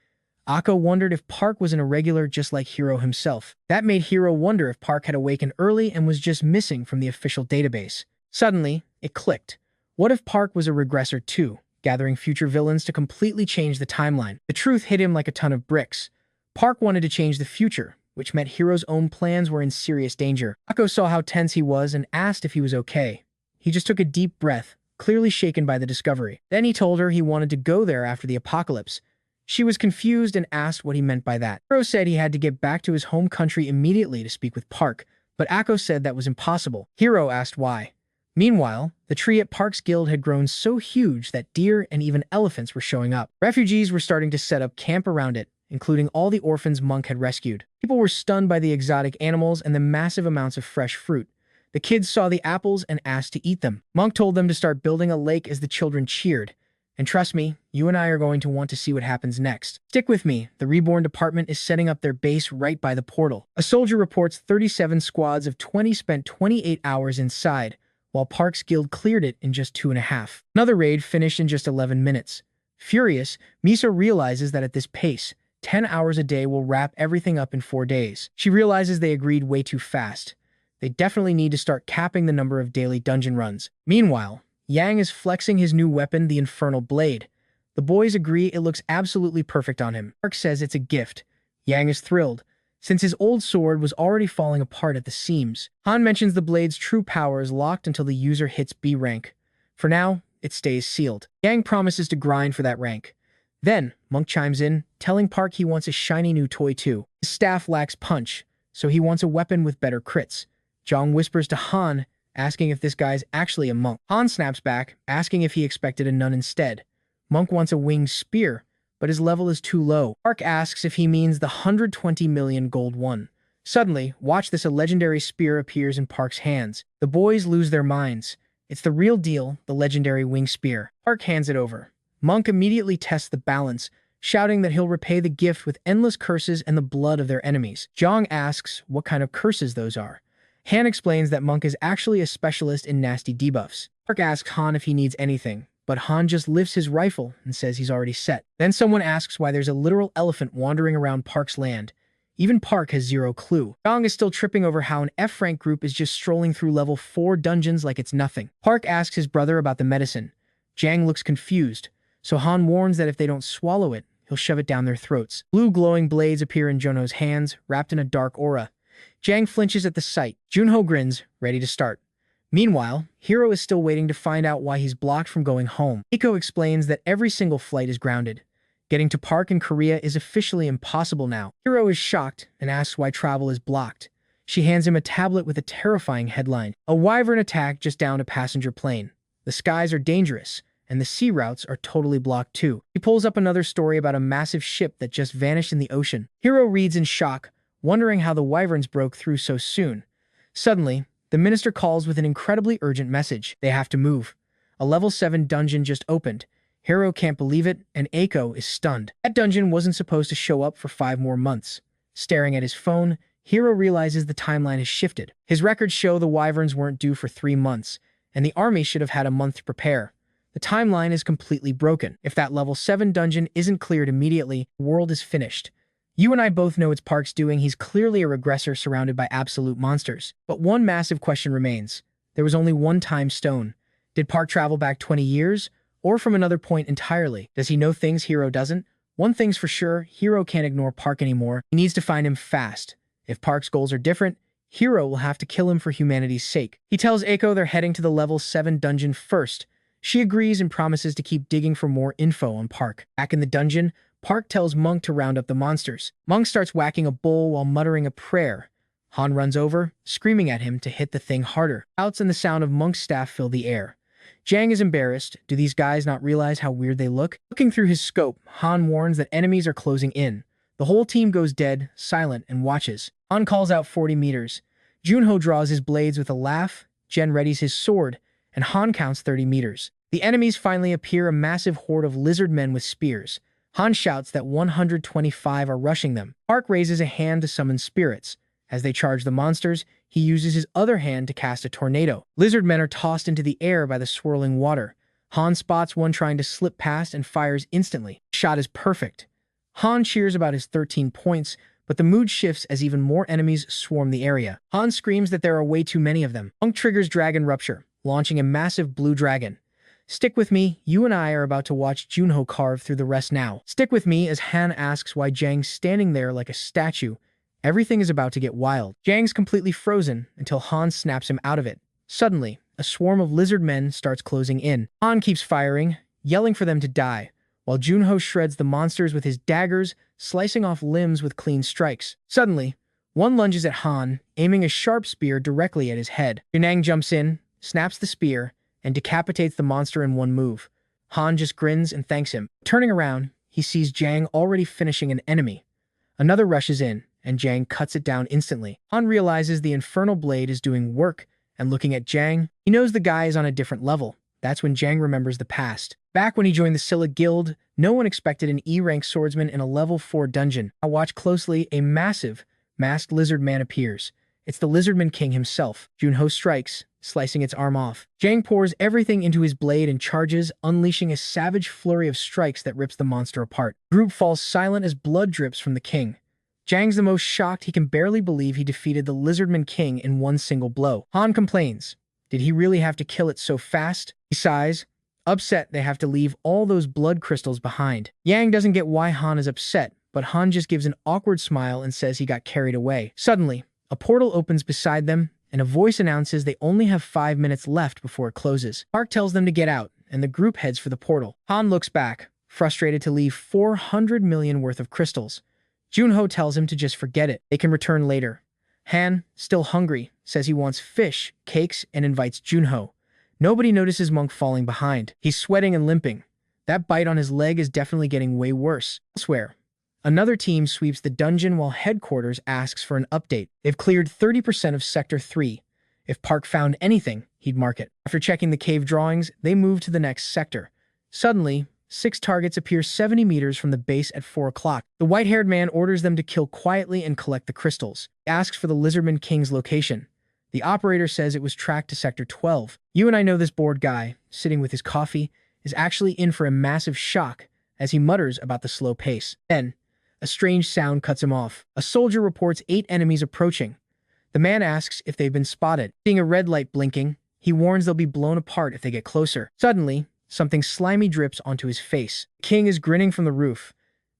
Akko wondered if Park was an irregular just like Hiro himself. That made Hiro wonder if Park had awakened early and was just missing from the official database. Suddenly, it clicked. What if Park was a regressor too, gathering future villains to completely change the timeline? The truth hit him like a ton of bricks. Park wanted to change the future, which meant Hiro's own plans were in serious danger. Akko saw how tense he was and asked if he was okay. He just took a deep breath, clearly shaken by the discovery. Then he told her he wanted to go there after the apocalypse. She was confused and asked what he meant by that. Hiro said he had to get back to his home country immediately to speak with Park, but Akko said that was impossible. Hiro asked why. Meanwhile, the tree at Park's guild had grown so huge that deer and even elephants were showing up. Refugees were starting to set up camp around it, including all the orphans Monk had rescued. People were stunned by the exotic animals and the massive amounts of fresh fruit. The kids saw the apples and asked to eat them. Monk told them to start building a lake as the children cheered. And trust me, you and I are going to want to see what happens next. Stick with me, the Reborn Department is setting up their base right by the portal. A soldier reports 37 squads of 20 spent 28 hours inside, while Park's guild cleared it in just 2.5. Another raid finished in just 11 minutes. Furious, Miso realizes that at this pace, 10 hours a day will wrap everything up in 4 days. She realizes they agreed way too fast. They definitely need to start capping the number of daily dungeon runs. Meanwhile, Yang is flexing his new weapon, the Infernal Blade. The boys agree it looks absolutely perfect on him. Park says it's a gift. Yang is thrilled, since his old sword was already falling apart at the seams. Han mentions the blade's true power is locked until the user hits B rank. For now, it stays sealed. Yang promises to grind for that rank. Then, Monk chimes in, telling Park he wants a shiny new toy too. His staff lacks punch, so he wants a weapon with better crits. Zhang whispers to Han, asking if this guy's actually a monk. Han snaps back, asking if he expected a nun instead. Monk wants a winged spear, but his level is too low. Park asks if he means the 120 million gold one. Suddenly, watch this, a legendary spear appears in Park's hands. The boys lose their minds. It's the real deal, the legendary winged spear. Park hands it over. Monk immediately tests the balance, shouting that he'll repay the gift with endless curses and the blood of their enemies. Zhang asks what kind of curses those are. Han explains that Monk is actually a specialist in nasty debuffs. Park asks Han if he needs anything, but Han just lifts his rifle and says he's already set. Then someone asks why there's a literal elephant wandering around Park's land. Even Park has zero clue. Zhang is still tripping over how an F-rank group is just strolling through level 4 dungeons like it's nothing. Park asks his brother about the medicine. Zhang looks confused, so Han warns that if they don't swallow it, he'll shove it down their throats. Blue glowing blades appear in Jono's hands, wrapped in a dark aura. Zhang flinches at the sight. Junho grins, ready to start. Meanwhile, Hiro is still waiting to find out why he's blocked from going home. Eiko explains that every single flight is grounded. Getting to Park in Korea is officially impossible now. Hiro is shocked and asks why travel is blocked. She hands him a tablet with a terrifying headline. A wyvern attack just downed a passenger plane. The skies are dangerous, and the sea routes are totally blocked too. He pulls up another story about a massive ship that just vanished in the ocean. Hiro reads in shock, wondering how the wyverns broke through so soon. Suddenly, the minister calls with an incredibly urgent message. They have to move. A level 7 dungeon just opened. Hiro can't believe it, and Eiko is stunned. That dungeon wasn't supposed to show up for 5 more months. Staring at his phone, Hiro realizes the timeline has shifted. His records show the wyverns weren't due for 3 months, and the army should have had a month to prepare. The timeline is completely broken. If that level 7 dungeon isn't cleared immediately, the world is finished. You and I both know it's Park's doing. He's clearly a regressor surrounded by absolute monsters. But one massive question remains. There was only one time stone. Did Park travel back 20 years? Or from another point entirely? Does he know things Hiro doesn't? One thing's for sure, Hiro can't ignore Park anymore. He needs to find him fast. If Park's goals are different, Hiro will have to kill him for humanity's sake. He tells Eiko they're heading to the level 7 dungeon first. She agrees and promises to keep digging for more info on Park. Back in the dungeon, Park tells Monk to round up the monsters. Monk starts whacking a bowl while muttering a prayer. Han runs over, screaming at him to hit the thing harder. Shouts and the sound of Monk's staff fill the air. Zhang is embarrassed. Do these guys not realize how weird they look? Looking through his scope, Han warns that enemies are closing in. The whole team goes dead, silent, and watches. Han calls out 40 meters. Junho draws his blades with a laugh, Jen readies his sword, and Han counts 30 meters. The enemies finally appear, a massive horde of lizard men with spears. Han shouts that 125 are rushing them. Park raises a hand to summon spirits. As they charge the monsters, he uses his other hand to cast a tornado. Lizard men are tossed into the air by the swirling water. Han spots one trying to slip past and fires instantly. The shot is perfect. Han cheers about his 13 points, but the mood shifts as even more enemies swarm the area. Han screams that there are way too many of them. Monk triggers Dragon Rupture, launching a massive blue dragon. Stick with me, you and I are about to watch Junho carve through the rest now. Stick with me as Han asks why Jang's standing there like a statue. Everything is about to get wild. Jang's completely frozen until Han snaps him out of it. Suddenly, a swarm of lizard men starts closing in. Han keeps firing, yelling for them to die, while Junho shreds the monsters with his daggers, slicing off limbs with clean strikes. Suddenly, one lunges at Han, aiming a sharp spear directly at his head. Yunang jumps in, snaps the spear, and decapitates the monster in one move. Han just grins and thanks him. Turning around, he sees Jang already finishing an enemy. Another rushes in, and Jang cuts it down instantly. Han realizes the infernal blade is doing work, and looking at Jang, he knows the guy is on a different level. That's when Jang remembers the past. Back when he joined the Scylla Guild, no one expected an E-rank swordsman in a level 4 dungeon. Now watch closely, a massive, masked lizard man appears. It's the Lizardman King himself. Junho strikes, slicing its arm off. Jang pours everything into his blade and charges, unleashing a savage flurry of strikes that rips the monster apart. The group falls silent as blood drips from the king. Jang's the most shocked. He can barely believe he defeated the Lizardman King in one single blow. Han complains. Did he really have to kill it so fast? He sighs, upset they have to leave all those blood crystals behind. Yang doesn't get why Han is upset, but Han just gives an awkward smile and says he got carried away. Suddenly, a portal opens beside them, and a voice announces they only have 5 minutes left before it closes. Park tells them to get out, and the group heads for the portal. Han looks back, frustrated to leave 400 million worth of crystals. Junho tells him to just forget it. They can return later. Han, still hungry, says he wants fish, cakes, and invites Junho. Nobody notices Monk falling behind. He's sweating and limping. That bite on his leg is definitely getting way worse. Elsewhere, another team sweeps the dungeon while headquarters asks for an update. They've cleared 30% of Sector 3. If Park found anything, he'd mark it. After checking the cave drawings, they move to the next sector. Suddenly, 6 targets appear 70 meters from the base at 4 o'clock. The white-haired man orders them to kill quietly and collect the crystals. He asks for the Lizardman King's location. The operator says it was tracked to Sector 12. You and I know this bored guy, sitting with his coffee, is actually in for a massive shock as he mutters about the slow pace. Then, a strange sound cuts him off. A soldier reports 8 enemies approaching. The man asks if they've been spotted. Seeing a red light blinking, he warns they'll be blown apart if they get closer. Suddenly, something slimy drips onto his face. The king is grinning from the roof.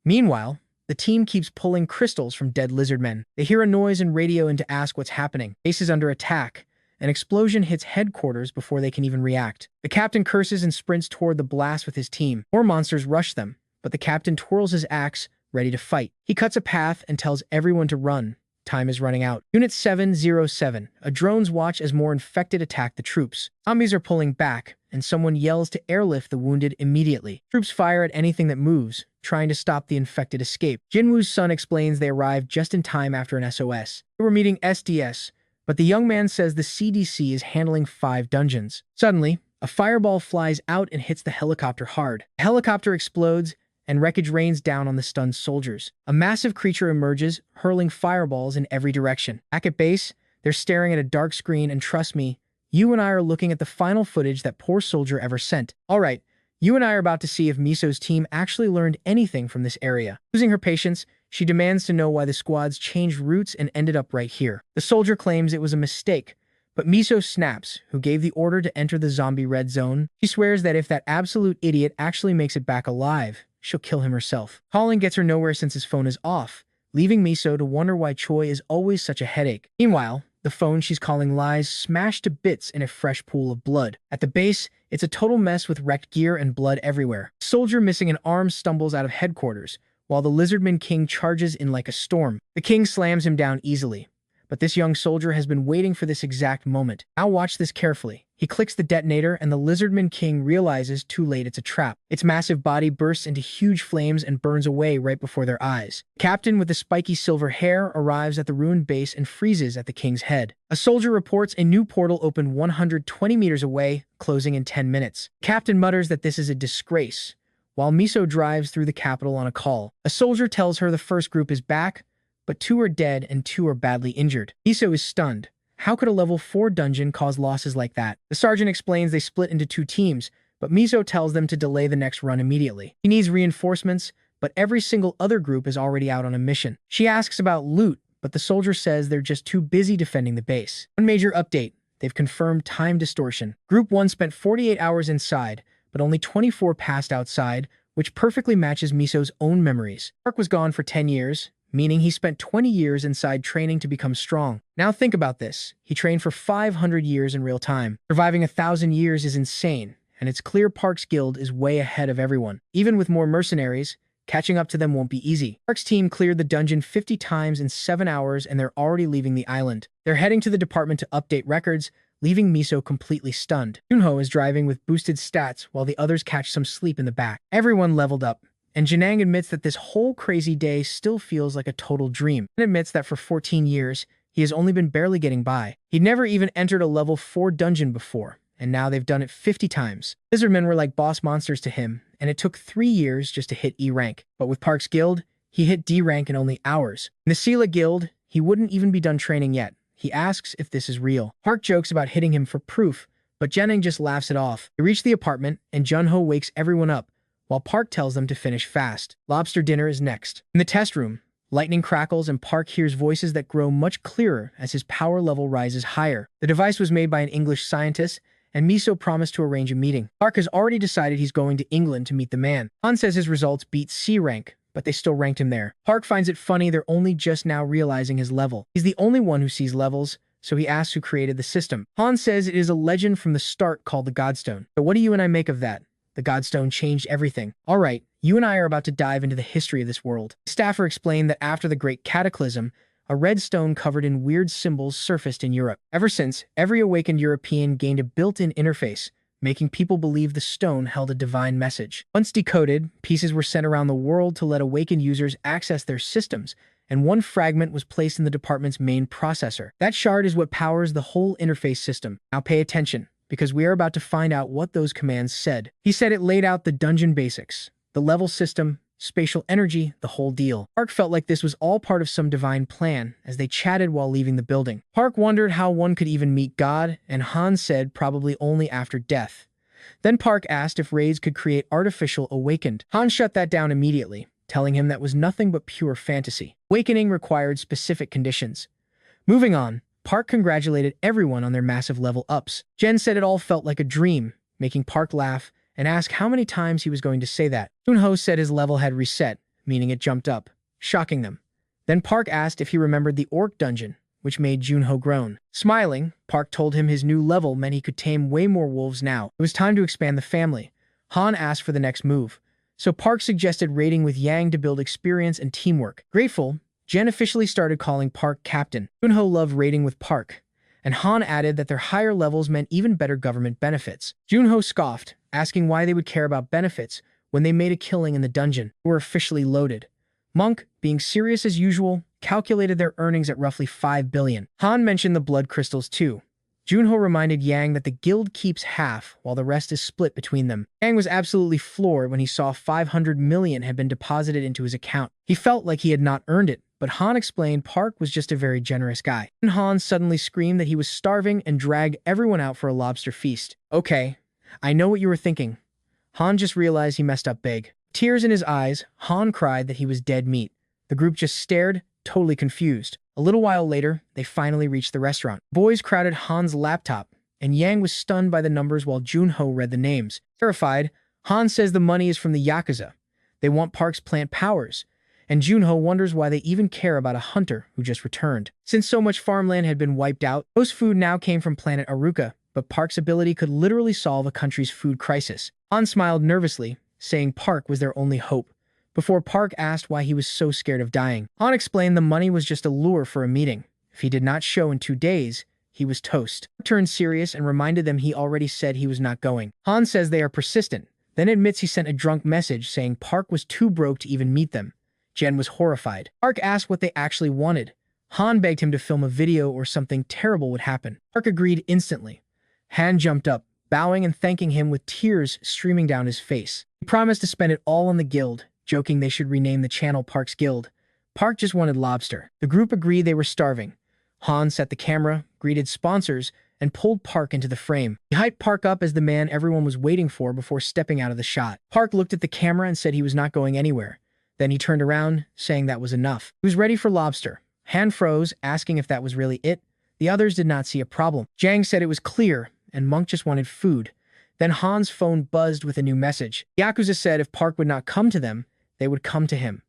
Meanwhile, the team keeps pulling crystals from dead lizard men. They hear a noise and radio in to ask what's happening. Base is under attack. An explosion hits headquarters before they can even react. The captain curses and sprints toward the blast with his team. More monsters rush them, but the captain twirls his axe, ready to fight. He cuts a path and tells everyone to run. Time is running out. Unit 707. A drone's watch as more infected attack the troops. Zombies are pulling back, and someone yells to airlift the wounded immediately. Troops fire at anything that moves, trying to stop the infected escape. Jinwoo's son explains they arrived just in time after an SOS. They were meeting SDS, but the young man says the CDC is handling 5 dungeons. Suddenly, a fireball flies out and hits the helicopter hard. The helicopter explodes, and wreckage rains down on the stunned soldiers. A massive creature emerges, hurling fireballs in every direction. Back at base, they're staring at a dark screen, and trust me, you and I are looking at the final footage that poor soldier ever sent. Alright, you and I are about to see if Miso's team actually learned anything from this area. Losing her patience, she demands to know why the squads changed routes and ended up right here. The soldier claims it was a mistake, but Miso snaps, who gave the order to enter the zombie red zone. She swears that if that absolute idiot actually makes it back alive, she'll kill him herself. Calling gets her nowhere since his phone is off, leaving Miso to wonder why Choi is always such a headache. Meanwhile, the phone she's calling lies smashed to bits in a fresh pool of blood. At the base, it's a total mess with wrecked gear and blood everywhere. A soldier missing an arm stumbles out of headquarters, while the Lizardman King charges in like a storm. The king slams him down easily, but this young soldier has been waiting for this exact moment. Now watch this carefully. He clicks the detonator and the Lizardman King realizes too late it's a trap. Its massive body bursts into huge flames and burns away right before their eyes. The captain with the spiky silver hair arrives at the ruined base and freezes at the king's head. A soldier reports a new portal opened 120 meters away, closing in 10 minutes. The captain mutters that this is a disgrace, while Miso drives through the capital on a call. A soldier tells her the first group is back, but 2 are dead and 2 are badly injured. Miso is stunned. How could a level 4 dungeon cause losses like that? The sergeant explains they split into 2 teams, but Miso tells them to delay the next run immediately. He needs reinforcements, but every single other group is already out on a mission. She asks about loot, but the soldier says they're just too busy defending the base. One major update: they've confirmed time distortion. Group 1 spent 48 hours inside, but only 24 passed outside, which perfectly matches Miso's own memories. Park was gone for 10 years, meaning he spent 20 years inside training to become strong. Now think about this. He trained for 500 years in real time. Surviving 1,000 years is insane, and it's clear Park's guild is way ahead of everyone. Even with more mercenaries, catching up to them won't be easy. Park's team cleared the dungeon 50 times in 7 hours, and they're already leaving the island. They're heading to the department to update records, leaving Miso completely stunned. Junho is driving with boosted stats while the others catch some sleep in the back. Everyone leveled up, and Janang admits that this whole crazy day still feels like a total dream. He admits that for 14 years, he has only been barely getting by. He'd never even entered a level 4 dungeon before, and now they've done it 50 times. Lizardmen were like boss monsters to him, and it took 3 years just to hit E rank. But with Park's guild, he hit D rank in only hours. In the Sela guild, he wouldn't even be done training yet. He asks if this is real. Park jokes about hitting him for proof, but Janang just laughs it off. They reach the apartment, and Junho wakes everyone up, while Park tells them to finish fast. Lobster dinner is next. In the test room, lightning crackles and Park hears voices that grow much clearer as his power level rises higher. The device was made by an English scientist, and Miso promised to arrange a meeting. Park has already decided he's going to England to meet the man. Han says his results beat C rank, but they still ranked him there. Park finds it funny they're only just now realizing his level. He's the only one who sees levels, so he asks who created the system. Han says it is a legend from the start called the Godstone. But what do you and I make of that? The Godstone changed everything. All right, you and I are about to dive into the history of this world. The staffer explained that after the Great Cataclysm, a red stone covered in weird symbols surfaced in Europe. Ever since, every awakened European gained a built-in interface, making people believe the stone held a divine message. Once decoded, pieces were sent around the world to let awakened users access their systems, and one fragment was placed in the department's main processor. That shard is what powers the whole interface system. Now pay attention, because we are about to find out what those commands said. He said it laid out the dungeon basics, the level system, spatial energy, the whole deal. Park felt like this was all part of some divine plan as they chatted while leaving the building. Park wondered how one could even meet God, and Han said probably only after death. Then Park asked if raids could create artificial awakened. Han shut that down immediately, telling him that was nothing but pure fantasy. Awakening required specific conditions. Moving on, Park congratulated everyone on their massive level ups. Jen said it all felt like a dream, making Park laugh and ask how many times he was going to say that. Junho said his level had reset, meaning it jumped up, shocking them. Then Park asked if he remembered the orc dungeon, which made Junho groan. Smiling, Park told him his new level meant he could tame way more wolves now. It was time to expand the family. Han asked for the next move, so Park suggested raiding with Yang to build experience and teamwork. Grateful, Jen officially started calling Park Captain. Junho loved raiding with Park, and Han added that their higher levels meant even better government benefits. Junho scoffed, asking why they would care about benefits when they made a killing in the dungeon. They were officially loaded. Monk, being serious as usual, calculated their earnings at roughly 5 billion. Han mentioned the blood crystals too. Junho reminded Yang that the guild keeps half while the rest is split between them. Yang was absolutely floored when he saw 500 million had been deposited into his account. He felt like he had not earned it, but Han explained Park was just a very generous guy. Then Han suddenly screamed that he was starving and dragged everyone out for a lobster feast. Okay, I know what you were thinking. Han just realized he messed up big. Tears in his eyes, Han cried that he was dead meat. The group just stared, totally confused. A little while later, they finally reached the restaurant. Boys crowded Han's laptop, and Yang was stunned by the numbers while Junho read the names. Terrified, Han says the money is from the Yakuza. They want Park's plant powers, and Junho wonders why they even care about a hunter who just returned. Since so much farmland had been wiped out, most food now came from planet Aruka, but Park's ability could literally solve a country's food crisis. Han smiled nervously, saying Park was their only hope, before Park asked why he was so scared of dying. Han explained the money was just a lure for a meeting. If he did not show in 2 days, he was toast. Park turned serious and reminded them he already said he was not going. Han says they are persistent, then admits he sent a drunk message saying Park was too broke to even meet them. Jen was horrified. Park asked what they actually wanted. Han begged him to film a video or something terrible would happen. Park agreed instantly. Han jumped up, bowing and thanking him with tears streaming down his face. He promised to spend it all on the guild, joking they should rename the channel Park's Guild. Park just wanted lobster. The group agreed they were starving. Han set the camera, greeted sponsors, and pulled Park into the frame. He hyped Park up as the man everyone was waiting for before stepping out of the shot. Park looked at the camera and said he was not going anywhere. Then he turned around, saying that was enough. He was ready for lobster. Han froze, asking if that was really it. The others did not see a problem. Jang said it was clear, and Monk just wanted food. Then Han's phone buzzed with a new message. Yakuza said if Park would not come to them, they would come to him.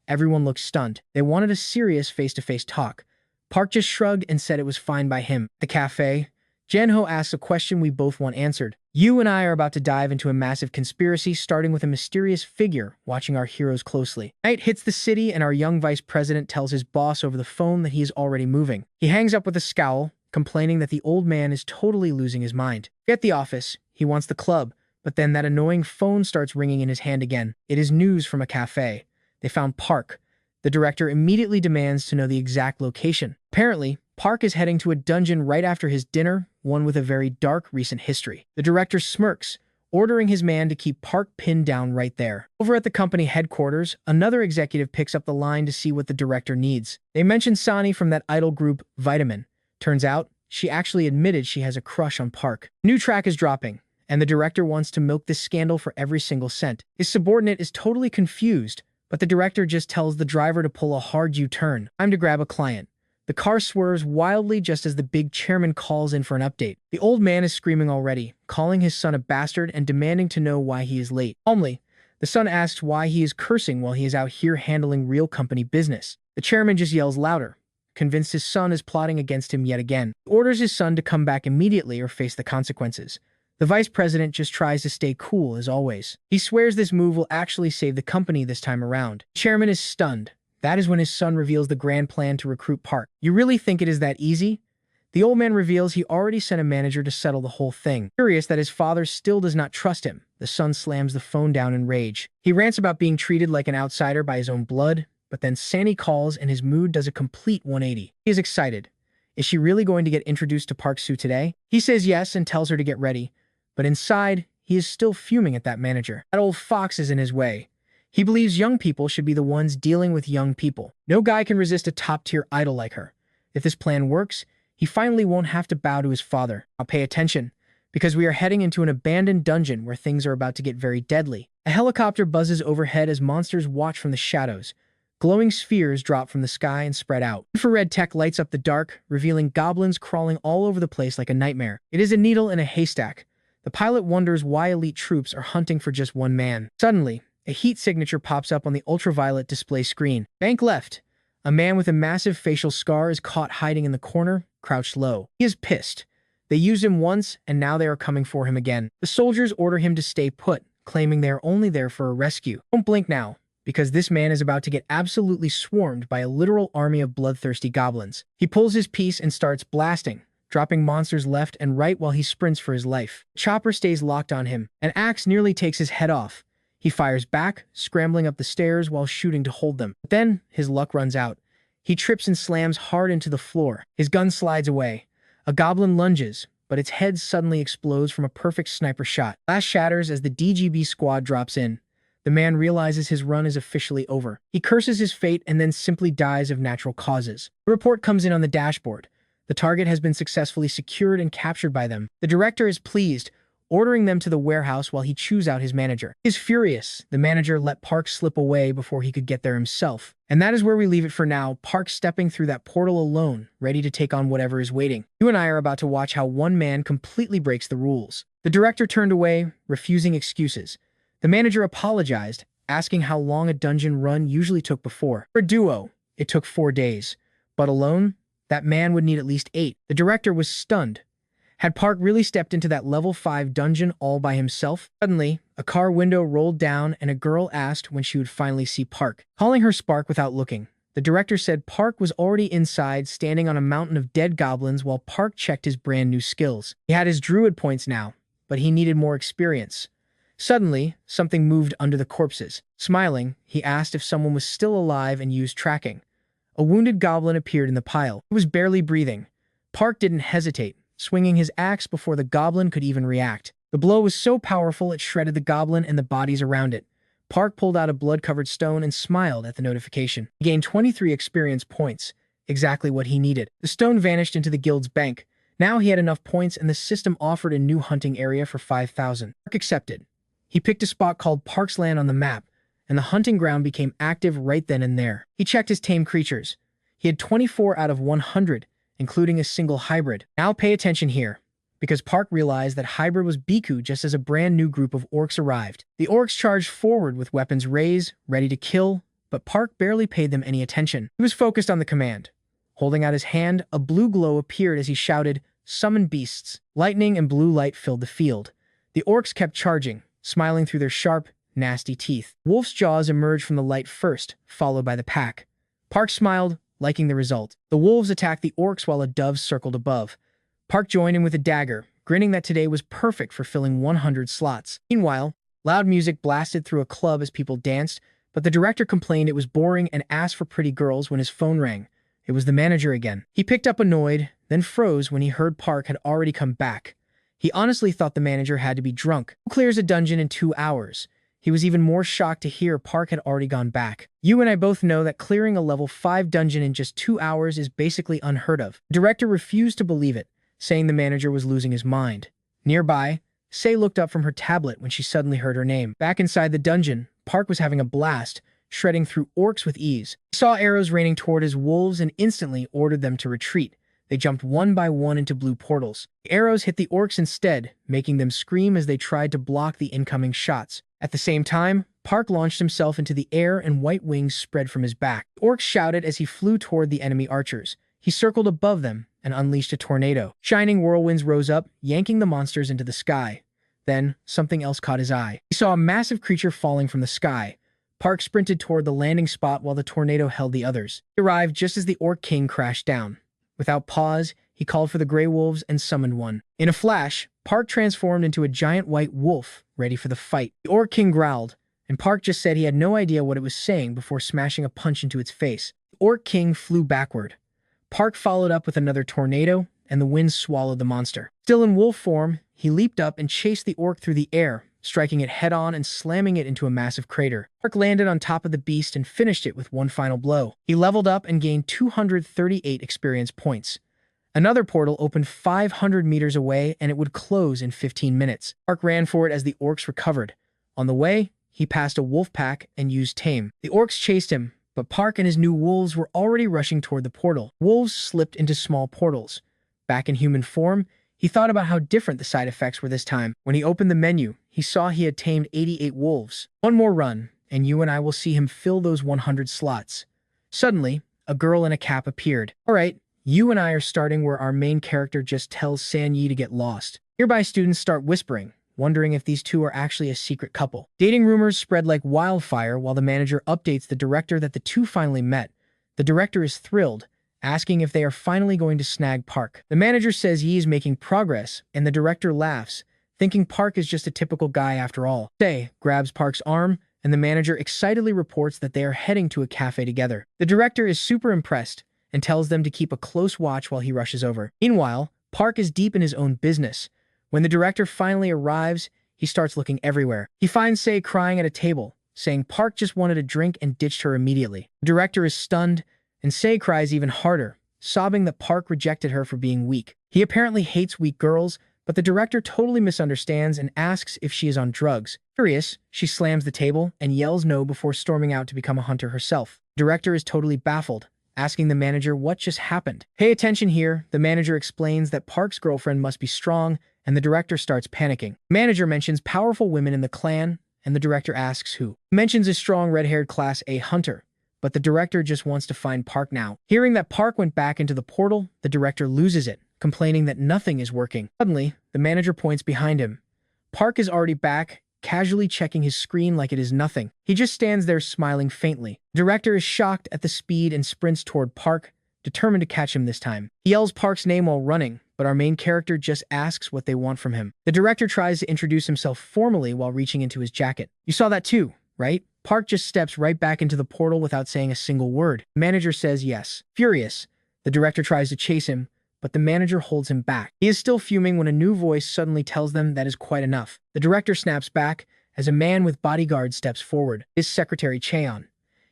Everyone looked stunned. They wanted a serious face-to-face talk. Park just shrugged and said it was fine by him. At the cafe, Janho asks a question we both want answered. You and I are about to dive into a massive conspiracy, starting with a mysterious figure watching our heroes closely. Night hits the city and our young vice president tells his boss over the phone that he is already moving. He hangs up with a scowl, complaining that the old man is totally losing his mind. At the office, he wants the club, but then that annoying phone starts ringing in his hand again. It is news from a cafe. They found Park. The director immediately demands to know the exact location. Apparently, Park is heading to a dungeon right after his dinner, one with a very dark recent history. The director smirks, ordering his man to keep Park pinned down right there. Over at the company headquarters, another executive picks up the line to see what the director needs. They mention Sani from that idol group, Vitamin. Turns out, she actually admitted she has a crush on Park. New track is dropping, and the director wants to milk this scandal for every single cent. His subordinate is totally confused, but the director just tells the driver to pull a hard U-turn. Time to grab a client. The car swerves wildly just as the big chairman calls in for an update. The old man is screaming already, calling his son a bastard and demanding to know why he is late. Calmly, the son asks why he is cursing while he is out here handling real company business. The chairman just yells louder, convinced his son is plotting against him yet again. He orders his son to come back immediately or face the consequences. The vice president just tries to stay cool as always. He swears this move will actually save the company this time around. The chairman is stunned. That is when his son reveals the grand plan to recruit Park. You really think it is that easy? The old man reveals he already sent a manager to settle the whole thing. Furious that his father still does not trust him, the son slams the phone down in rage. He rants about being treated like an outsider by his own blood, but then Sani calls and his mood does a complete 180. He is excited. Is she really going to get introduced to Park Soo today? He says yes and tells her to get ready, but inside, he is still fuming at that manager. That old fox is in his way. He believes young people should be the ones dealing with young people. No guy can resist a top-tier idol like her. If this plan works, he finally won't have to bow to his father. Now pay attention, because we are heading into an abandoned dungeon where things are about to get very deadly. A helicopter buzzes overhead as monsters watch from the shadows. Glowing spheres drop from the sky and spread out. Infrared tech lights up the dark, revealing goblins crawling all over the place like a nightmare. It is a needle in a haystack. The pilot wonders why elite troops are hunting for just one man. Suddenly, a heat signature pops up on the ultraviolet display screen. Bank left. A man with a massive facial scar is caught hiding in the corner, crouched low. He is pissed. They used him once, and now they are coming for him again. The soldiers order him to stay put, claiming they are only there for a rescue. Don't blink now, because this man is about to get absolutely swarmed by a literal army of bloodthirsty goblins. He pulls his piece and starts blasting, dropping monsters left and right while he sprints for his life. The chopper stays locked on him. An axe nearly takes his head off. He fires back, scrambling up the stairs while shooting to hold them. But then, his luck runs out. He trips and slams hard into the floor. His gun slides away. A goblin lunges, but its head suddenly explodes from a perfect sniper shot. Glass shatters as the DGB squad drops in. The man realizes his run is officially over. He curses his fate and then simply dies of natural causes. The report comes in on the dashboard. The target has been successfully secured and captured by them. The director is pleased, ordering them to the warehouse while he chews out his manager. He is furious. The manager let Park slip away before he could get there himself. And that is where we leave it for now, Park stepping through that portal alone, ready to take on whatever is waiting. You and I are about to watch how one man completely breaks the rules. The director turned away, refusing excuses. The manager apologized, asking how long a dungeon run usually took before. For a duo, it took 4 days. But alone, that man would need at least 8. The director was stunned. Had Park really stepped into that level 5 dungeon all by himself? Suddenly, a car window rolled down and a girl asked when she would finally see Park. Calling her Spark without looking, The director said Park was already inside, standing on a mountain of dead goblins while Park checked his brand new skills. He had his druid points now, but he needed more experience. Suddenly, something moved under the corpses. Smiling, he asked if someone was still alive and used tracking. A wounded goblin appeared in the pile. He was barely breathing. Park didn't hesitate, swinging his axe before the goblin could even react. The blow was so powerful it shredded the goblin and the bodies around it. Park pulled out a blood-covered stone and smiled at the notification. He gained 23 experience points, exactly what he needed. The stone vanished into the guild's bank. Now he had enough points and the system offered a new hunting area for 5,000. Park accepted. He picked a spot called Park's Land on the map, and the hunting ground became active right then and there. He checked his tame creatures. He had 24 out of 100, including a single hybrid. Now pay attention here, because Park realized that hybrid was Biku just as a brand new group of orcs arrived. The orcs charged forward with weapons raised, ready to kill, but Park barely paid them any attention. He was focused on the command. Holding out his hand, a blue glow appeared as he shouted, "Summon beasts." Lightning and blue light filled the field. The orcs kept charging, smiling through their sharp, nasty teeth. Wolf's jaws emerged from the light first, followed by the pack. Park smiled, liking the result. The wolves attacked the orcs while a dove circled above. Park joined in with a dagger, grinning that today was perfect for filling 100 slots. Meanwhile, loud music blasted through a club as people danced, but the director complained it was boring and asked for pretty girls when his phone rang. It was the manager again. He picked up annoyed, then froze when he heard Park had already come back. He honestly thought the manager had to be drunk. Who clears a dungeon in 2 hours? He was even more shocked to hear Park had already gone back. You and I both know that clearing a level 5 dungeon in just 2 hours is basically unheard of. The director refused to believe it, saying the manager was losing his mind. Nearby, Sei looked up from her tablet when she suddenly heard her name. Back inside the dungeon, Park was having a blast, shredding through orcs with ease. He saw arrows raining toward his wolves and instantly ordered them to retreat. They jumped one by one into blue portals. The arrows hit the orcs instead, making them scream as they tried to block the incoming shots. At the same time, Park launched himself into the air and white wings spread from his back. The orcs shouted as he flew toward the enemy archers. He circled above them and unleashed a tornado. Shining whirlwinds rose up, yanking the monsters into the sky. Then, something else caught his eye. He saw a massive creature falling from the sky. Park sprinted toward the landing spot while the tornado held the others. He arrived just as the Orc King crashed down. Without pause, he called for the Grey Wolves and summoned one. In a flash, Park transformed into a giant white wolf, ready for the fight. The Orc King growled, and Park just said he had no idea what it was saying before smashing a punch into its face. The Orc King flew backward. Park followed up with another tornado, and the wind swallowed the monster. Still in wolf form, he leaped up and chased the orc through the air, striking it head-on and slamming it into a massive crater. Park landed on top of the beast and finished it with one final blow. He leveled up and gained 238 experience points. Another portal opened 500 meters away and it would close in 15 minutes. Park ran for it as the orcs recovered. On the way, he passed a wolf pack and used tame. The orcs chased him, but Park and his new wolves were already rushing toward the portal. Wolves slipped into small portals. Back in human form, he thought about how different the side effects were this time. When he opened the menu, he saw he had tamed 88 wolves. One more run, and you and I will see him fill those 100 slots. Suddenly, a girl in a cap appeared. All right, you and I are starting where our main character just tells San Yi to get lost. Nearby students start whispering, wondering if these two are actually a secret couple. Dating rumors spread like wildfire while the manager updates the director that the two finally met. The director is thrilled, asking if they are finally going to snag Park. The manager says Yi is making progress, and the director laughs, thinking Park is just a typical guy after all. Sei grabs Park's arm, and the manager excitedly reports that they are heading to a cafe together. The director is super impressed and tells them to keep a close watch while he rushes over. Meanwhile, Park is deep in his own business. When the director finally arrives, he starts looking everywhere. He finds Sei crying at a table, saying Park just wanted a drink and ditched her immediately. The director is stunned, and Sei cries even harder, sobbing that Park rejected her for being weak. He apparently hates weak girls, but the director totally misunderstands and asks if she is on drugs. Furious, she slams the table and yells no before storming out to become a hunter herself. The director is totally baffled, asking the manager what just happened. Pay attention here, the manager explains that Park's girlfriend must be strong, and the director starts panicking. The manager mentions powerful women in the clan, and the director asks who. He mentions a strong red-haired Class A hunter, but the director just wants to find Park now. Hearing that Park went back into the portal, the director loses it, complaining that nothing is working. Suddenly, the manager points behind him. Park is already back, casually checking his screen like it is nothing. He just stands there smiling faintly. The director is shocked at the speed and sprints toward Park, determined to catch him this time. He yells Park's name while running, but our main character just asks what they want from him. The director tries to introduce himself formally while reaching into his jacket. You saw that too, right? Park just steps right back into the portal without saying a single word. The manager says yes. Furious, the director tries to chase him, but the manager holds him back. He is still fuming when a new voice suddenly tells them that is quite enough. The director snaps back as a man with bodyguards steps forward. His secretary Cheon.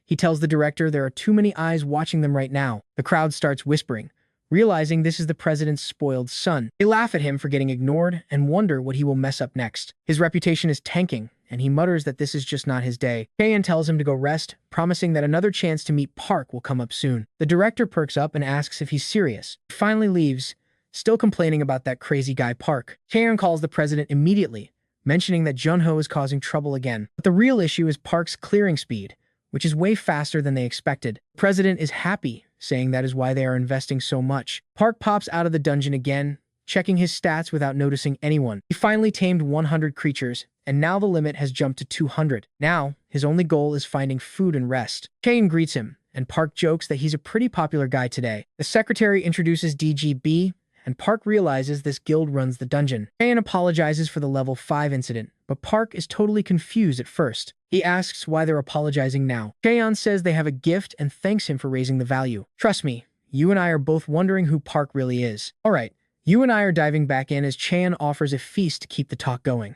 He tells the director there are too many eyes watching them right now. The crowd starts whispering, realizing this is the president's spoiled son. They laugh at him for getting ignored and wonder what he will mess up next. His reputation is tanking, and he mutters that this is just not his day. Cheon tells him to go rest, promising that another chance to meet Park will come up soon. The director perks up and asks if he's serious. He finally leaves, still complaining about that crazy guy Park. Cheon calls the president immediately, mentioning that Junho is causing trouble again. But the real issue is Park's clearing speed, which is way faster than they expected. The president is happy, saying that is why they are investing so much. Park pops out of the dungeon again, checking his stats without noticing anyone. He finally tamed 100 creatures, and now the limit has jumped to 200. Now, his only goal is finding food and rest. Cheon greets him, and Park jokes that he's a pretty popular guy today. The secretary introduces DGB, and Park realizes this guild runs the dungeon. Cheon apologizes for the level 5 incident, but Park is totally confused at first. He asks why they're apologizing now. Cheon says they have a gift and thanks him for raising the value. Trust me, you and I are both wondering who Park really is. Alright, you and I are diving back in as Cheon offers a feast to keep the talk going.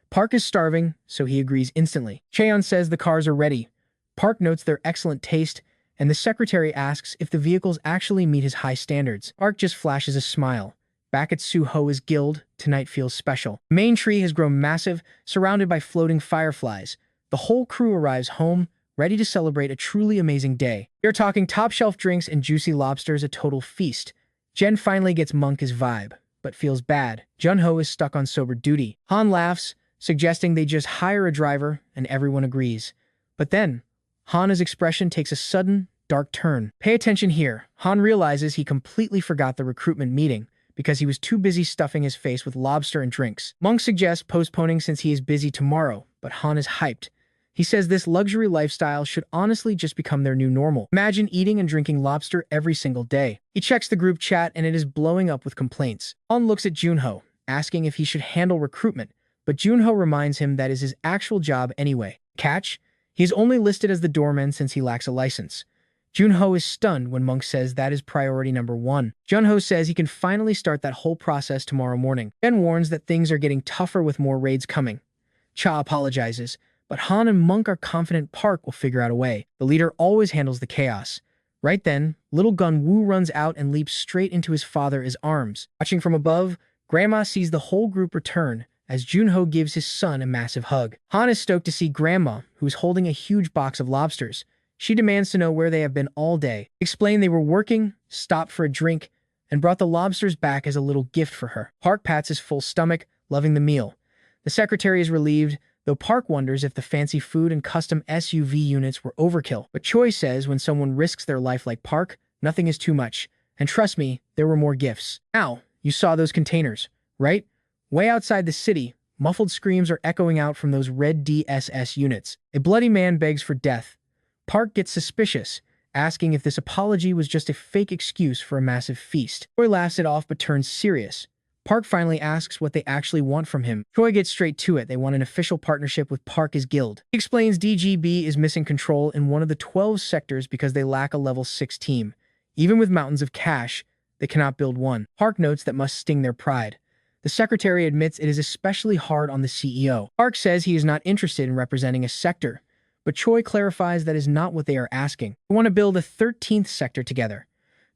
Park is starving, so he agrees instantly. Cheon says the cars are ready. Park notes their excellent taste, and the secretary asks if the vehicles actually meet his high standards. Park just flashes a smile. Back at Suho's guild, tonight feels special. The main tree has grown massive, surrounded by floating fireflies. The whole crew arrives home, ready to celebrate a truly amazing day. They're talking top-shelf drinks and juicy lobsters, a total feast. Jen finally gets Monk his vibe, but feels bad. Junho is stuck on sober duty. Han laughs, suggesting they just hire a driver, and everyone agrees. But then, Han's expression takes a sudden, dark turn. Pay attention here. Han realizes he completely forgot the recruitment meeting because he was too busy stuffing his face with lobster and drinks. Monk suggests postponing since he is busy tomorrow, but Han is hyped. He says this luxury lifestyle should honestly just become their new normal. Imagine eating and drinking lobster every single day. He checks the group chat and it is blowing up with complaints. Han looks at Junho, asking if he should handle recruitment, but Junho reminds him that is his actual job anyway. Catch? He is only listed as the doorman since he lacks a license. Junho is stunned when Monk says that is priority number 1. Junho says he can finally start that whole process tomorrow morning. Jen warns that things are getting tougher with more raids coming. Cha apologizes, but Han and Monk are confident Park will figure out a way. The leader always handles the chaos. Right then, little Gun Woo runs out and leaps straight into his father's arms. Watching from above, Grandma sees the whole group return as Junho gives his son a massive hug. Han is stoked to see Grandma, who is holding a huge box of lobsters. She demands to know where they have been all day. Explain they were working, stopped for a drink, and brought the lobsters back as a little gift for her. Park pats his full stomach, loving the meal. The secretary is relieved, though Park wonders if the fancy food and custom SUV units were overkill. But Choi says when someone risks their life like Park, nothing is too much. And trust me, there were more gifts. Now, you saw those containers, right? Way outside the city, muffled screams are echoing out from those red DSS units. A bloody man begs for death. Park gets suspicious, asking if this apology was just a fake excuse for a massive feast. Choi laughs it off but turns serious. Park finally asks what they actually want from him. Choi gets straight to it. They want an official partnership with Park's guild. He explains DGB is missing control in one of the 12 sectors because they lack a level 6 team. Even with mountains of cash, they cannot build one. Park notes that must sting their pride. The secretary admits it is especially hard on the CEO. Park says he is not interested in representing a sector, but Choi clarifies that is not what they are asking. They want to build a 13th sector together.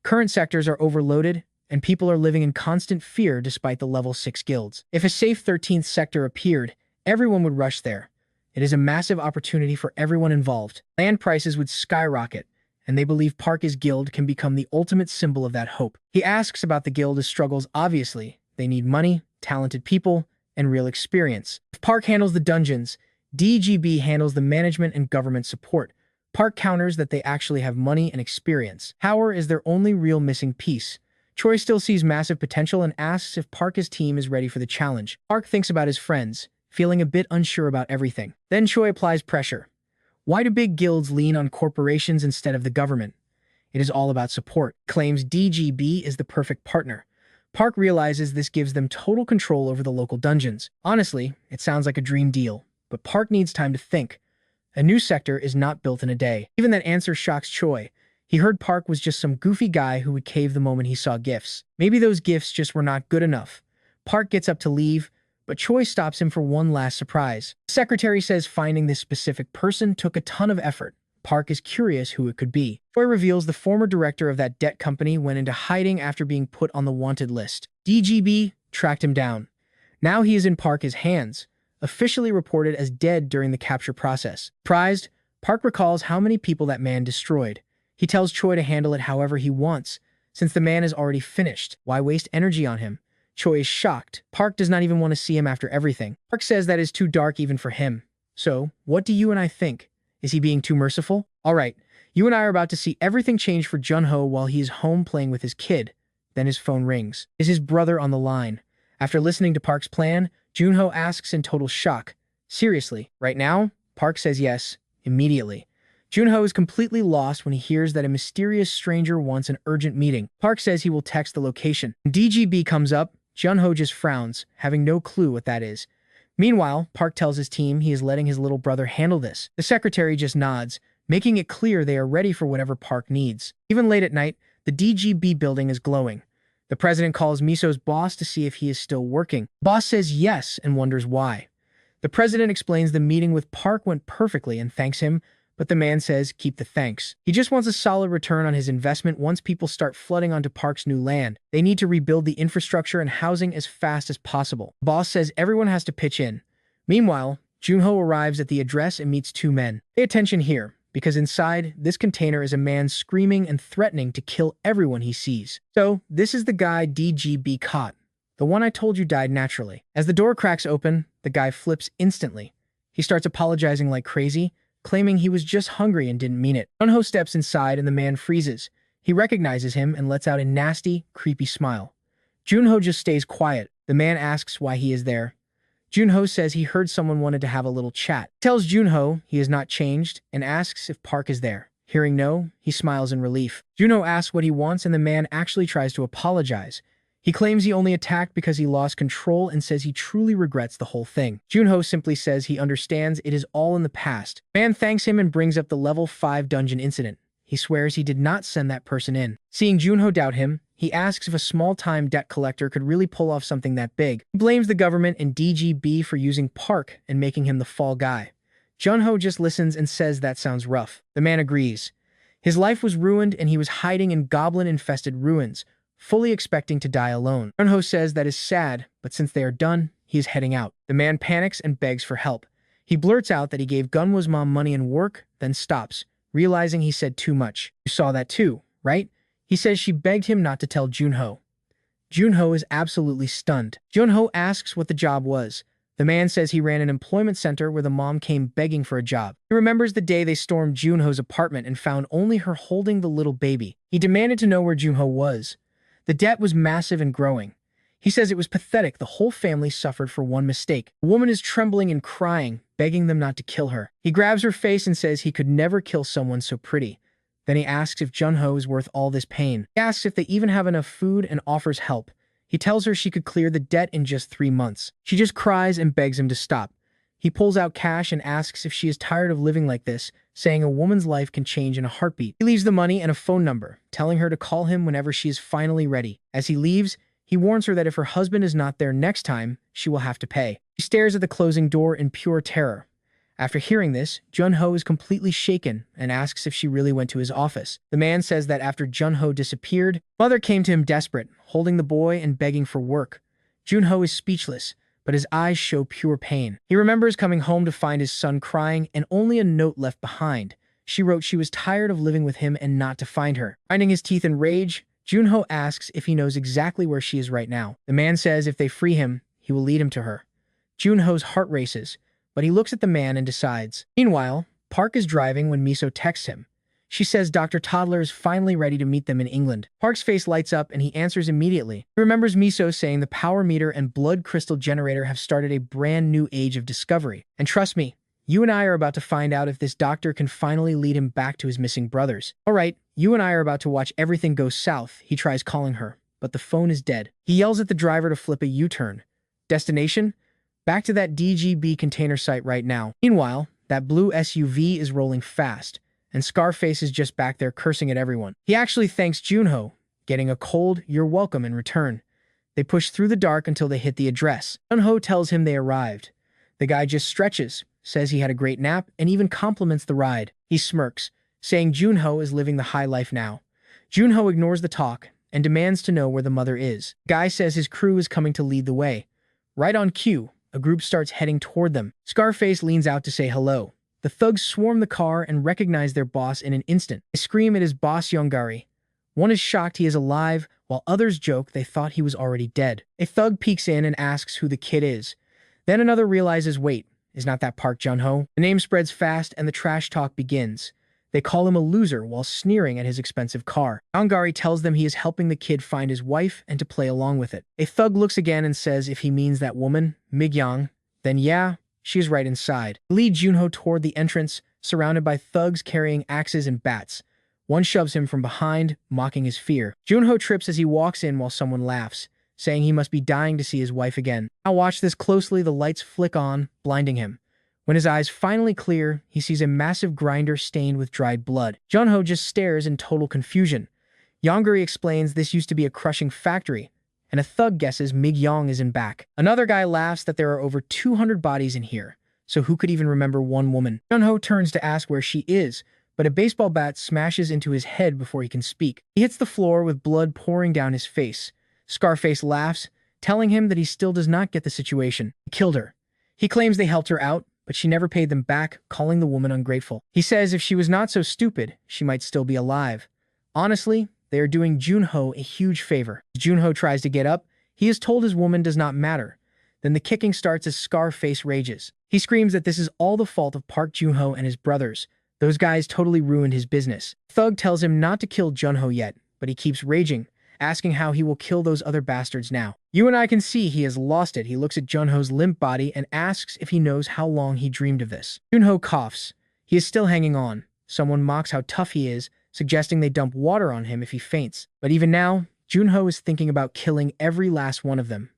Current sectors are overloaded, and people are living in constant fear despite the level 6 guilds. If a safe 13th sector appeared, everyone would rush there. It is a massive opportunity for everyone involved. Land prices would skyrocket, and they believe Park's guild can become the ultimate symbol of that hope. He asks about the guild's struggles. Obviously, they need money, talented people, and real experience. If Park handles the dungeons, DGB handles the management and government support. Park counters that they actually have money and experience. Power is their only real missing piece. Choi still sees massive potential and asks if Park's team is ready for the challenge. Park thinks about his friends, feeling a bit unsure about everything. Then Choi applies pressure. Why do big guilds lean on corporations instead of the government? It is all about support. Claims DGB is the perfect partner. Park realizes this gives them total control over the local dungeons. Honestly, it sounds like a dream deal, but Park needs time to think. A new sector is not built in a day. Even that answer shocks Choi. He heard Park was just some goofy guy who would cave the moment he saw gifts. Maybe those gifts just were not good enough. Park gets up to leave, but Choi stops him for one last surprise. The secretary says finding this specific person took a ton of effort. Park is curious who it could be. Choi reveals the former director of that debt company went into hiding after being put on the wanted list. DGB tracked him down. Now he is in Park's hands, officially reported as dead during the capture process. Surprised, Park recalls how many people that man destroyed. He tells Choi to handle it however he wants, since the man is already finished. Why waste energy on him? Choi is shocked. Park does not even want to see him after everything. Park says that is too dark even for him. So, what do you and I think? Is he being too merciful? Alright, you and I are about to see everything change for Junho while he is home playing with his kid. Then his phone rings. Is his brother on the line? After listening to Park's plan, Junho asks in total shock. Seriously, right now? Park says yes, immediately. Junho is completely lost when he hears that a mysterious stranger wants an urgent meeting. Park says he will text the location. When DGB comes up, Junho just frowns, having no clue what that is. Meanwhile, Park tells his team he is letting his little brother handle this. The secretary just nods, making it clear they are ready for whatever Park needs. Even late at night, the DGB building is glowing. The president calls Miso's boss to see if he is still working. Boss says yes and wonders why. The president explains the meeting with Park went perfectly and thanks him, but the man says keep the thanks. He just wants a solid return on his investment once people start flooding onto Park's new land. They need to rebuild the infrastructure and housing as fast as possible. Boss says everyone has to pitch in. Meanwhile, Junho arrives at the address and meets two men. Pay attention here, because inside this container is a man screaming and threatening to kill everyone he sees. So, this is the guy DGB caught. The one I told you died naturally. As the door cracks open, the guy flips instantly. He starts apologizing like crazy, claiming he was just hungry and didn't mean it. Junho steps inside and the man freezes. He recognizes him and lets out a nasty, creepy smile. Junho just stays quiet. The man asks why he is there. Junho says he heard someone wanted to have a little chat. He tells Junho he has not changed and asks if Park is there. Hearing no, he smiles in relief. Junho asks what he wants and the man actually tries to apologize. He claims he only attacked because he lost control and says he truly regrets the whole thing. Junho simply says he understands it is all in the past. Man thanks him and brings up the level 5 dungeon incident. He swears he did not send that person in. Seeing Junho doubt him, he asks if a small-time debt collector could really pull off something that big. He blames the government and DGB for using Park and making him the fall guy. Junho just listens and says that sounds rough. The man agrees. His life was ruined and he was hiding in goblin-infested ruins, fully expecting to die alone. Junho says that is sad, but since they are done, he is heading out. The man panics and begs for help. He blurts out that he gave Gunwa's mom money and work, then stops, realizing he said too much. You saw that too, right? He says she begged him not to tell Junho. Junho is absolutely stunned. Junho asks what the job was. The man says he ran an employment center where the mom came begging for a job. He remembers the day they stormed Junho's apartment and found only her holding the little baby. He demanded to know where Junho was. The debt was massive and growing. He says it was pathetic the whole family suffered for one mistake. The woman is trembling and crying, begging them not to kill her. He grabs her face and says he could never kill someone so pretty. Then he asks if Junho is worth all this pain. He asks if they even have enough food and offers help. He tells her she could clear the debt in just 3 months. She just cries and begs him to stop. He pulls out cash and asks if she is tired of living like this, saying a woman's life can change in a heartbeat. He leaves the money and a phone number, telling her to call him whenever she is finally ready. As he leaves, he warns her that if her husband is not there next time, she will have to pay. She stares at the closing door in pure terror. After hearing this, Junho is completely shaken and asks if she really went to his office. The man says that after Junho disappeared, mother came to him desperate, holding the boy and begging for work. Junho is speechless, but his eyes show pure pain. He remembers coming home to find his son crying and only a note left behind. She wrote she was tired of living with him and not to find her. Grinding his teeth in rage, Junho asks if he knows exactly where she is right now. The man says if they free him, he will lead him to her. Junho's heart races, but he looks at the man and decides. Meanwhile, Park is driving when Miso texts him. She says Dr. Toddler is finally ready to meet them in England. Park's face lights up and he answers immediately. He remembers Miso saying the power meter and blood crystal generator have started a brand new age of discovery. And trust me, you and I are about to find out if this doctor can finally lead him back to his missing brothers. Alright, you and I are about to watch everything go south, he tries calling her, but the phone is dead. He yells at the driver to flip a U-turn. Destination? Back to that DGB container site right now. Meanwhile, that blue SUV is rolling fast, and Scarface is just back there cursing at everyone. He actually thanks Junho, getting a cold "you're welcome" in return. They push through the dark until they hit the address. Junho tells him they arrived. The guy just stretches, says he had a great nap, and even compliments the ride. He smirks, saying Junho is living the high life now. Junho ignores the talk and demands to know where the mother is. The guy says his crew is coming to lead the way. Right on cue, a group starts heading toward them. Scarface leans out to say hello. The thugs swarm the car and recognize their boss in an instant. They scream at his boss Yongari. One is shocked he is alive, while others joke they thought he was already dead. A thug peeks in and asks who the kid is. Then another realizes, wait, is not that Park Junho? The name spreads fast and the trash talk begins. They call him a loser while sneering at his expensive car. Yongari tells them he is helping the kid find his wife and to play along with it. A thug looks again and says if he means that woman, Migyang, then yeah, she is right inside. They lead Junho toward the entrance, surrounded by thugs carrying axes and bats. One shoves him from behind, mocking his fear. Junho trips as he walks in while someone laughs, saying he must be dying to see his wife again. Now watch this closely, the lights flick on, blinding him. When his eyes finally clear, he sees a massive grinder stained with dried blood. Junho just stares in total confusion. Yongari explains this used to be a crushing factory, and a thug guesses Migyang is in back. Another guy laughs that there are over 200 bodies in here, so who could even remember one woman? Junho turns to ask where she is, but a baseball bat smashes into his head before he can speak. He hits the floor with blood pouring down his face. Scarface laughs, telling him that he still does not get the situation. He killed her. He claims they helped her out, but she never paid them back, calling the woman ungrateful. He says if she was not so stupid, she might still be alive. Honestly, they are doing Junho a huge favor. As Junho tries to get up, he is told his woman does not matter. Then the kicking starts as Scarface rages. He screams that this is all the fault of Park Junho and his brothers. Those guys totally ruined his business. Thug tells him not to kill Junho yet, but he keeps raging, asking how he will kill those other bastards now. You and I can see he has lost it. He looks at Junho's limp body and asks if he knows how long he dreamed of this. Junho coughs. He is still hanging on. Someone mocks how tough he is, suggesting they dump water on him if he faints. But even now, Junho is thinking about killing every last one of them.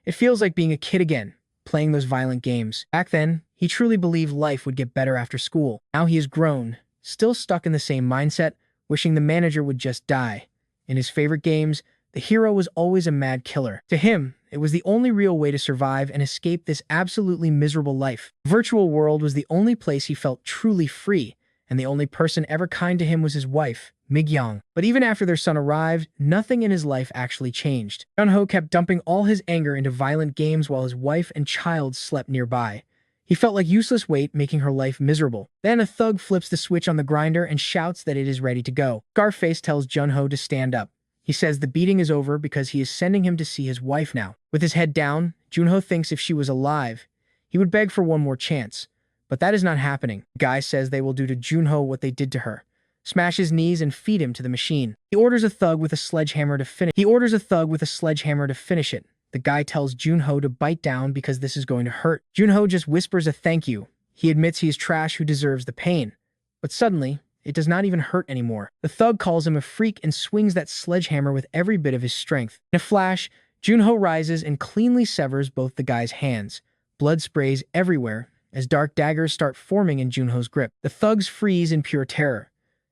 It feels like being a kid again, playing those violent games. Back then, he truly believed life would get better after school. Now he is grown, still stuck in the same mindset, wishing the manager would just die. In his favorite games, the hero was always a mad killer. To him, it was the only real way to survive and escape this absolutely miserable life. The virtual world was the only place he felt truly free, and the only person ever kind to him was his wife, Migyang. But even after their son arrived, nothing in his life actually changed. Junho kept dumping all his anger into violent games while his wife and child slept nearby. He felt like useless weight, making her life miserable. Then a thug flips the switch on the grinder and shouts that it is ready to go. Scarface tells Junho to stand up. He says the beating is over because he is sending him to see his wife now. With his head down, Junho thinks if she was alive, he would beg for one more chance. But that is not happening. The guy says they will do to Junho what they did to her. Smash his knees and feed him to the machine. He orders a thug with a sledgehammer to finish it. The guy tells Junho to bite down because this is going to hurt. Junho just whispers a thank you. He admits he is trash who deserves the pain. But suddenly, it does not even hurt anymore. The thug calls him a freak and swings that sledgehammer with every bit of his strength. In a flash, Junho rises and cleanly severs both the guy's hands. Blood sprays everywhere as dark daggers start forming in Junho's grip. The thugs freeze in pure terror.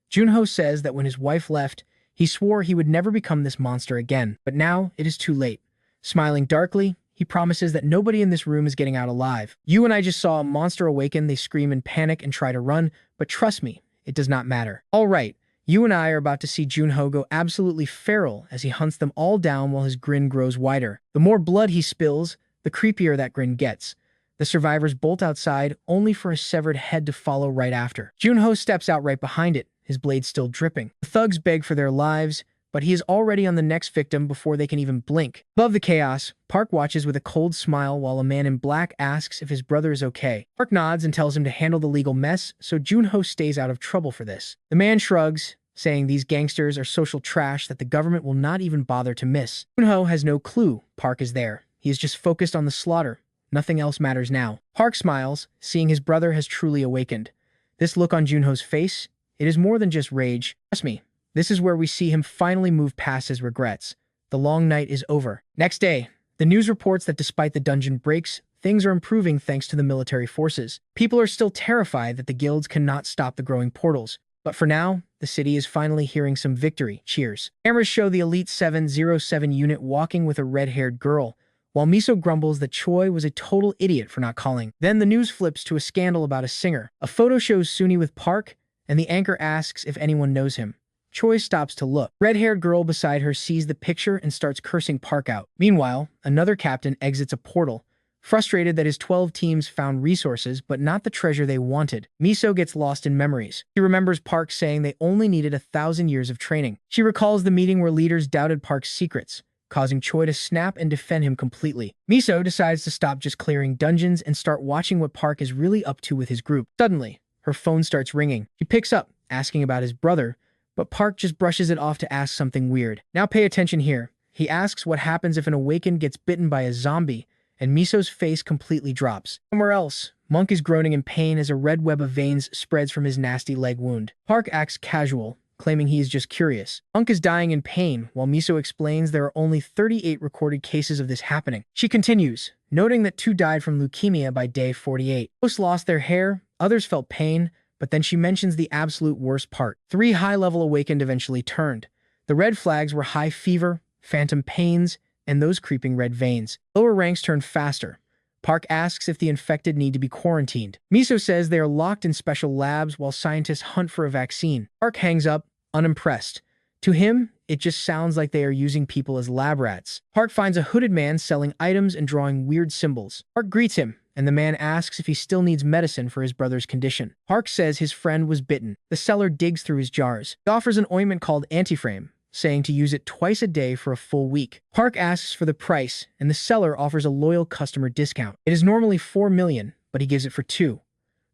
Junho says that when his wife left, he swore he would never become this monster again. But now, it is too late. Smiling darkly, he promises that nobody in this room is getting out alive. You and I just saw a monster awaken. They scream in panic and try to run, but trust me, it does not matter. All right, you and I are about to see Junho go absolutely feral as he hunts them all down while his grin grows wider. The more blood he spills, the creepier that grin gets. The survivors bolt outside, only for a severed head to follow right after. Junho steps out right behind it, his blade still dripping. The thugs beg for their lives, but he is already on the next victim before they can even blink. Above the chaos, Park watches with a cold smile while a man in black asks if his brother is okay. Park nods and tells him to handle the legal mess, so Junho stays out of trouble for this. The man shrugs, saying these gangsters are social trash that the government will not even bother to miss. Junho has no clue Park is there. He is just focused on the slaughter. Nothing else matters now. Park smiles, seeing his brother has truly awakened. This look on Junho's face, it is more than just rage. Trust me, this is where we see him finally move past his regrets. The long night is over. Next day, the news reports that despite the dungeon breaks, things are improving thanks to the military forces. People are still terrified that the guilds cannot stop the growing portals. But for now, the city is finally hearing some victory cheers. Cameras show the Elite 707 unit walking with a red-haired girl, while Miso grumbles that Choi was a total idiot for not calling. Then the news flips to a scandal about a singer. A photo shows Suni with Park, and the anchor asks if anyone knows him. Choi stops to look. Red-haired girl beside her sees the picture and starts cursing Park out. Meanwhile, another captain exits a portal, frustrated that his 12 teams found resources but not the treasure they wanted. Miso gets lost in memories. She remembers Park saying they only needed 1,000 years of training. She recalls the meeting where leaders doubted Park's secrets, causing Choi to snap and defend him completely. Miso decides to stop just clearing dungeons and start watching what Park is really up to with his group. Suddenly, her phone starts ringing. She picks up, asking about his brother, but Park just brushes it off to ask something weird. Now pay attention here. He asks what happens if an awakened gets bitten by a zombie, and Miso's face completely drops. Somewhere else, Monk is groaning in pain as a red web of veins spreads from his nasty leg wound. Park acts casual, claiming he is just curious. Monk is dying in pain, while Miso explains there are only 38 recorded cases of this happening. She continues, noting that 2 died from leukemia by day 48. Most lost their hair, others felt pain, but then she mentions the absolute worst part. 3 high-level awakened eventually turned. The red flags were high fever, phantom pains, and those creeping red veins. Lower ranks turn faster. Park asks if the infected need to be quarantined. Miso says they are locked in special labs while scientists hunt for a vaccine. Park hangs up, unimpressed. To him, it just sounds like they are using people as lab rats. Park finds a hooded man selling items and drawing weird symbols. Park greets him, and the man asks if he still needs medicine for his brother's condition. Park says his friend was bitten. The seller digs through his jars. He offers an ointment called Antiframe, saying to use it twice a day for a full week. Park asks for the price, and the seller offers a loyal customer discount. It is normally 4 million, but he gives it for 2.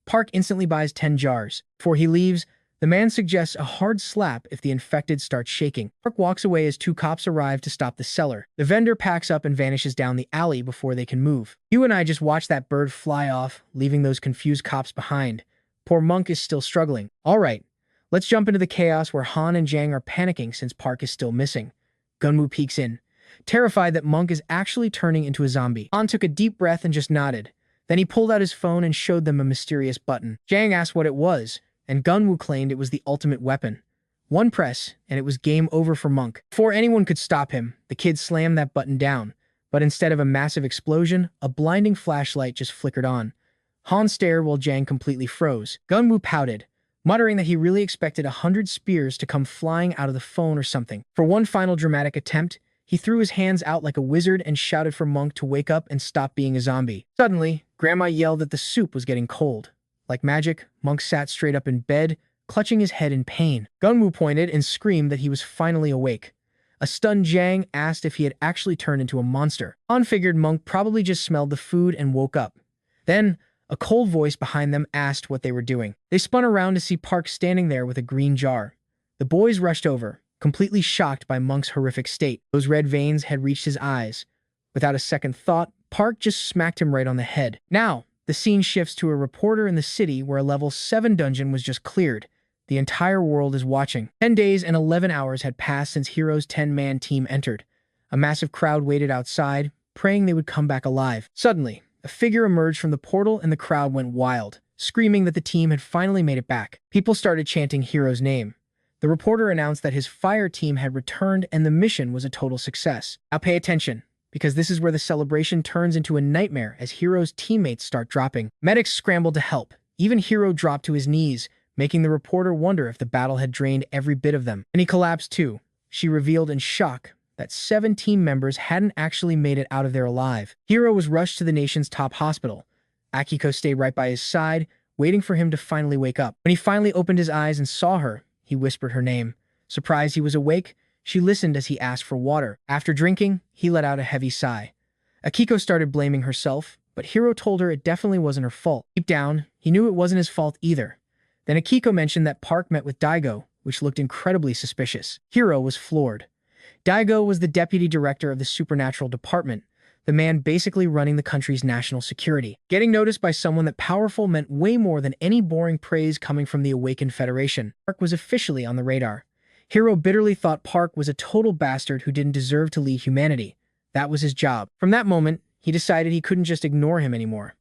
Park instantly buys 10 jars. Before he leaves, the man suggests a hard slap if the infected starts shaking. Park walks away as 2 cops arrive to stop the seller. The vendor packs up and vanishes down the alley before they can move. You and I just watched that bird fly off, leaving those confused cops behind. Poor Monk is still struggling. All right. Let's jump into the chaos where Han and Jang are panicking since Park is still missing. Gunwoo peeks in, terrified that Monk is actually turning into a zombie. Han took a deep breath and just nodded. Then he pulled out his phone and showed them a mysterious button. Jang asked what it was, and Gunwoo claimed it was the ultimate weapon. One press, and it was game over for Monk. Before anyone could stop him, the kid slammed that button down. But instead of a massive explosion, a blinding flashlight just flickered on. Han stared while Jang completely froze. Gunwoo pouted, muttering that he really expected 100 spears to come flying out of the phone or something. For one final dramatic attempt, he threw his hands out like a wizard and shouted for Monk to wake up and stop being a zombie. Suddenly, Grandma yelled that the soup was getting cold. Like magic, Monk sat straight up in bed, clutching his head in pain. Gunwoo pointed and screamed that he was finally awake. A stunned Jang asked if he had actually turned into a monster. Han figured Monk probably just smelled the food and woke up. Then, a cold voice behind them asked what they were doing. They spun around to see Park standing there with a green jar. The boys rushed over, completely shocked by Monk's horrific state. Those red veins had reached his eyes. Without a second thought, Park just smacked him right on the head. Now, the scene shifts to a reporter in the city where a level 7 dungeon was just cleared. The entire world is watching. 10 days and 11 hours had passed since Hero's 10-man team entered. A massive crowd waited outside, praying they would come back alive. Suddenly, a figure emerged from the portal and the crowd went wild, screaming that the team had finally made it back. People started chanting Hero's name. The reporter announced that his fire team had returned and the mission was a total success. Now pay attention, because this is where the celebration turns into a nightmare as Hero's teammates start dropping. Medics scrambled to help. Even Hero dropped to his knees, making the reporter wonder if the battle had drained every bit of them. And he collapsed too. She revealed in shock that 7 team members hadn't actually made it out of there alive. Hero was rushed to the nation's top hospital. Akiko stayed right by his side, waiting for him to finally wake up. When he finally opened his eyes and saw her, he whispered her name. Surprised he was awake, She listened as he asked for water. After drinking, he let out a heavy sigh. Akiko started blaming herself, but Hiro told her it definitely wasn't her fault. Deep down, he knew it wasn't his fault either. Then Akiko mentioned that Park met with Daigo, which looked incredibly suspicious. Hiro was floored. Daigo was the deputy director of the supernatural department, the man basically running the country's national security. Getting noticed by someone that powerful meant way more than any boring praise coming from the awakened Federation. Park was officially on the radar. Hiro bitterly thought Park was a total bastard who didn't deserve to lead humanity. That was his job. From that moment, he decided he couldn't just ignore him anymore.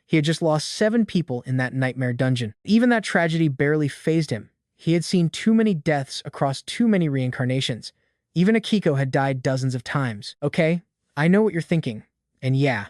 He had just lost 7 people in that nightmare dungeon. Even that tragedy barely fazed him. He had seen too many deaths across too many reincarnations. Even Akiko had died dozens of times. Okay, I know what you're thinking. And yeah,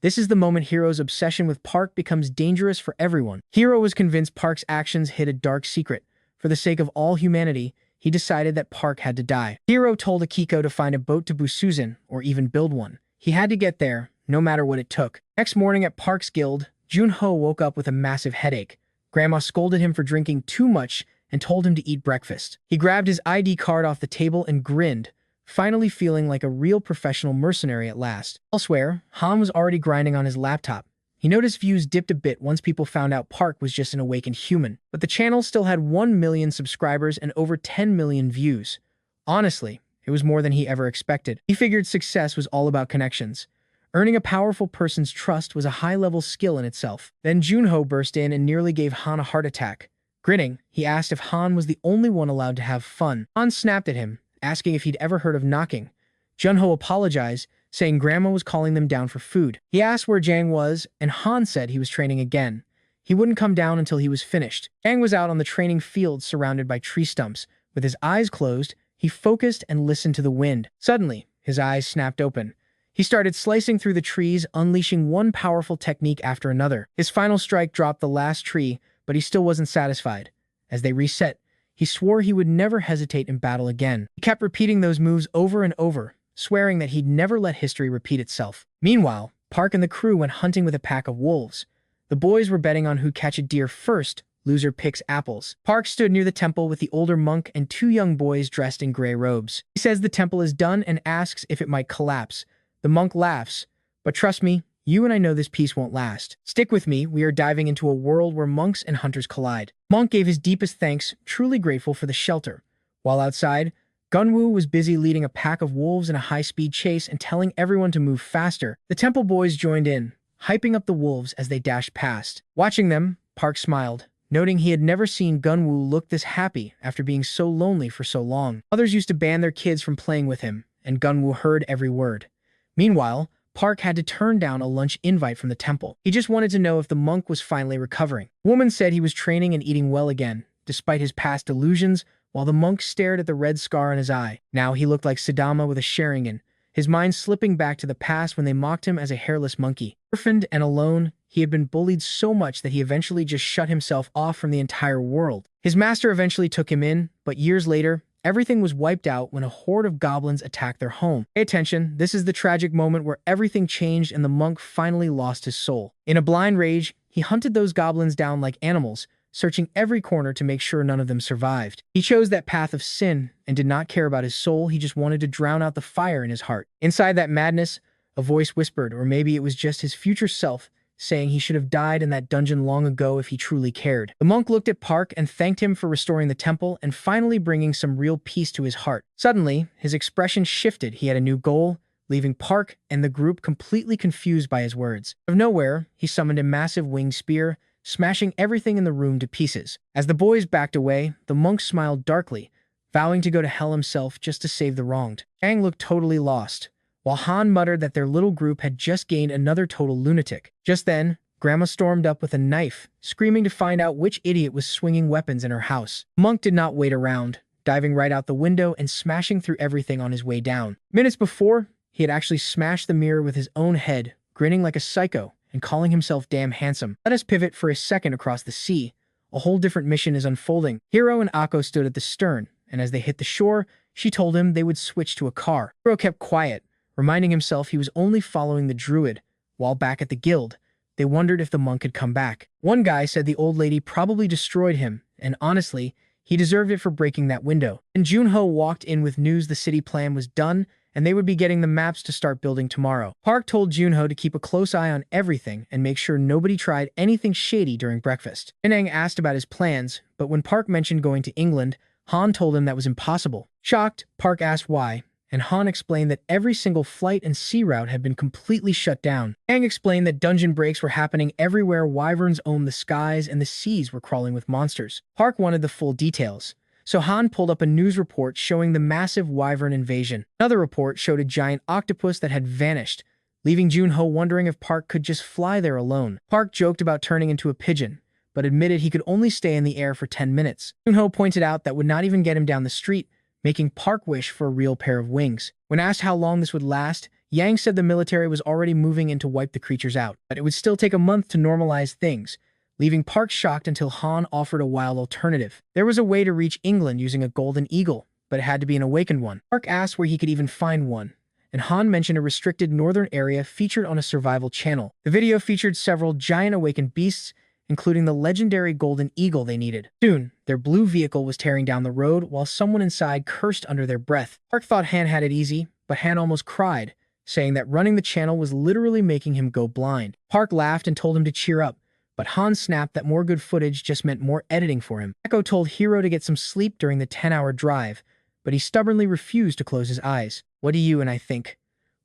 this is the moment Hiro's obsession with Park becomes dangerous for everyone. Hiro was convinced Park's actions hid a dark secret. For the sake of all humanity, he decided that Park had to die. Hiro told Akiko to find a boat to Busuzan, or even build one. He had to get there, no matter what it took. Next morning at Park's guild, Junho woke up with a massive headache. Grandma scolded him for drinking too much and told him to eat breakfast. He grabbed his ID card off the table and grinned, finally feeling like a real professional mercenary at last. Elsewhere, Han was already grinding on his laptop. He noticed views dipped a bit once people found out Park was just an awakened human, but the channel still had 1 million subscribers and over 10 million views. Honestly, it was more than he ever expected. He figured success was all about connections. Earning a powerful person's trust was a high-level skill in itself. Then Junho burst in and nearly gave Han a heart attack. Grinning, he asked if Han was the only one allowed to have fun. Han snapped at him, asking if he'd ever heard of knocking. Junho apologized, saying Grandma was calling them down for food. He asked where Jang was, and Han said he was training again. He wouldn't come down until he was finished. Jang was out on the training field surrounded by tree stumps. With his eyes closed, he focused and listened to the wind. Suddenly, his eyes snapped open. He started slicing through the trees, unleashing one powerful technique after another. His final strike dropped the last tree, but he still wasn't satisfied. As they reset, he swore he would never hesitate in battle again. He kept repeating those moves over and over, swearing that he'd never let history repeat itself. Meanwhile, Park and the crew went hunting with a pack of wolves. The boys were betting on who'd catch a deer first. Loser picks apples. Park stood near the temple with the older monk and 2 young boys dressed in gray robes. He says the temple is done and asks if it might collapse. The monk laughs, but trust me, you and I know this peace won't last. Stick with me, we are diving into a world where monks and hunters collide. Monk gave his deepest thanks, truly grateful for the shelter. While outside, Gunwoo was busy leading a pack of wolves in a high-speed chase and telling everyone to move faster. The temple boys joined in, hyping up the wolves as they dashed past. Watching them, Park smiled, noting he had never seen Gunwoo look this happy after being so lonely for so long. Others used to ban their kids from playing with him, and Gunwoo heard every word. Meanwhile, Park had to turn down a lunch invite from the temple. He just wanted to know if the monk was finally recovering. The woman said he was training and eating well again, despite his past delusions, while the monk stared at the red scar on his eye. Now he looked like Sadama with a Sharingan, his mind slipping back to the past when they mocked him as a hairless monkey. Orphaned and alone, he had been bullied so much that he eventually just shut himself off from the entire world. His master eventually took him in, but years later, everything was wiped out when a horde of goblins attacked their home. Pay attention, this is the tragic moment where everything changed and the monk finally lost his soul. In a blind rage, he hunted those goblins down like animals, searching every corner to make sure none of them survived. He chose that path of sin and did not care about his soul, he just wanted to drown out the fire in his heart. Inside that madness, a voice whispered, or maybe it was just his future self, saying he should have died in that dungeon long ago if he truly cared. The monk looked at Park and thanked him for restoring the temple and finally bringing some real peace to his heart. Suddenly, his expression shifted. He had a new goal, leaving Park and the group completely confused by his words. Out of nowhere, he summoned a massive winged spear, smashing everything in the room to pieces. As the boys backed away, the monk smiled darkly, vowing to go to hell himself just to save the wronged. Aang looked totally lost, while Han muttered that their little group had just gained another total lunatic. Just then, Grandma stormed up with a knife, screaming to find out which idiot was swinging weapons in her house. Monk did not wait around, diving right out the window and smashing through everything on his way down. Minutes before, he had actually smashed the mirror with his own head, grinning like a psycho and calling himself damn handsome. Let us pivot for a second across the sea. A whole different mission is unfolding. Hiro and Akko stood at the stern, and as they hit the shore, she told him they would switch to a car. Hiro kept quiet, reminding himself he was only following the druid. While back at the guild, they wondered if the monk had come back. One guy said the old lady probably destroyed him, and honestly, He deserved it for breaking that window. And Junho walked in with news the city plan was done, and they would be getting the maps to start building tomorrow. Park told Junho to keep a close eye on everything and make sure nobody tried anything shady during breakfast. Minang asked about his plans, but when Park mentioned going to England, Han told him that was impossible. Shocked, Park asked why, and Han explained that every single flight and sea route had been completely shut down. Aang explained that dungeon breaks were happening everywhere, wyverns owned the skies, and the seas were crawling with monsters. Park wanted the full details, so Han pulled up a news report showing the massive wyvern invasion. Another report showed a giant octopus that had vanished, leaving Junho wondering if Park could just fly there alone. Park joked about turning into a pigeon, but admitted he could only stay in the air for 10 minutes. Junho pointed out that would not even get him down the street, making Park wish for a real pair of wings. When asked how long this would last, Yang said the military was already moving in to wipe the creatures out, but it would still take a month to normalize things, leaving Park shocked until Han offered a wild alternative. There was a way to reach England using a golden eagle, but it had to be an awakened one. Park asked where he could even find one, and Han mentioned a restricted northern area featured on a survival channel. The video featured several giant awakened beasts, including the legendary golden eagle they needed. Soon, their blue vehicle was tearing down the road while someone inside cursed under their breath. Park thought Han had it easy, but Han almost cried, saying that running the channel was literally making him go blind. Park laughed and told him to cheer up, but Han snapped that more good footage just meant more editing for him. Echo told Hero to get some sleep during the 10-hour drive, but he stubbornly refused to close his eyes. What do you and I think?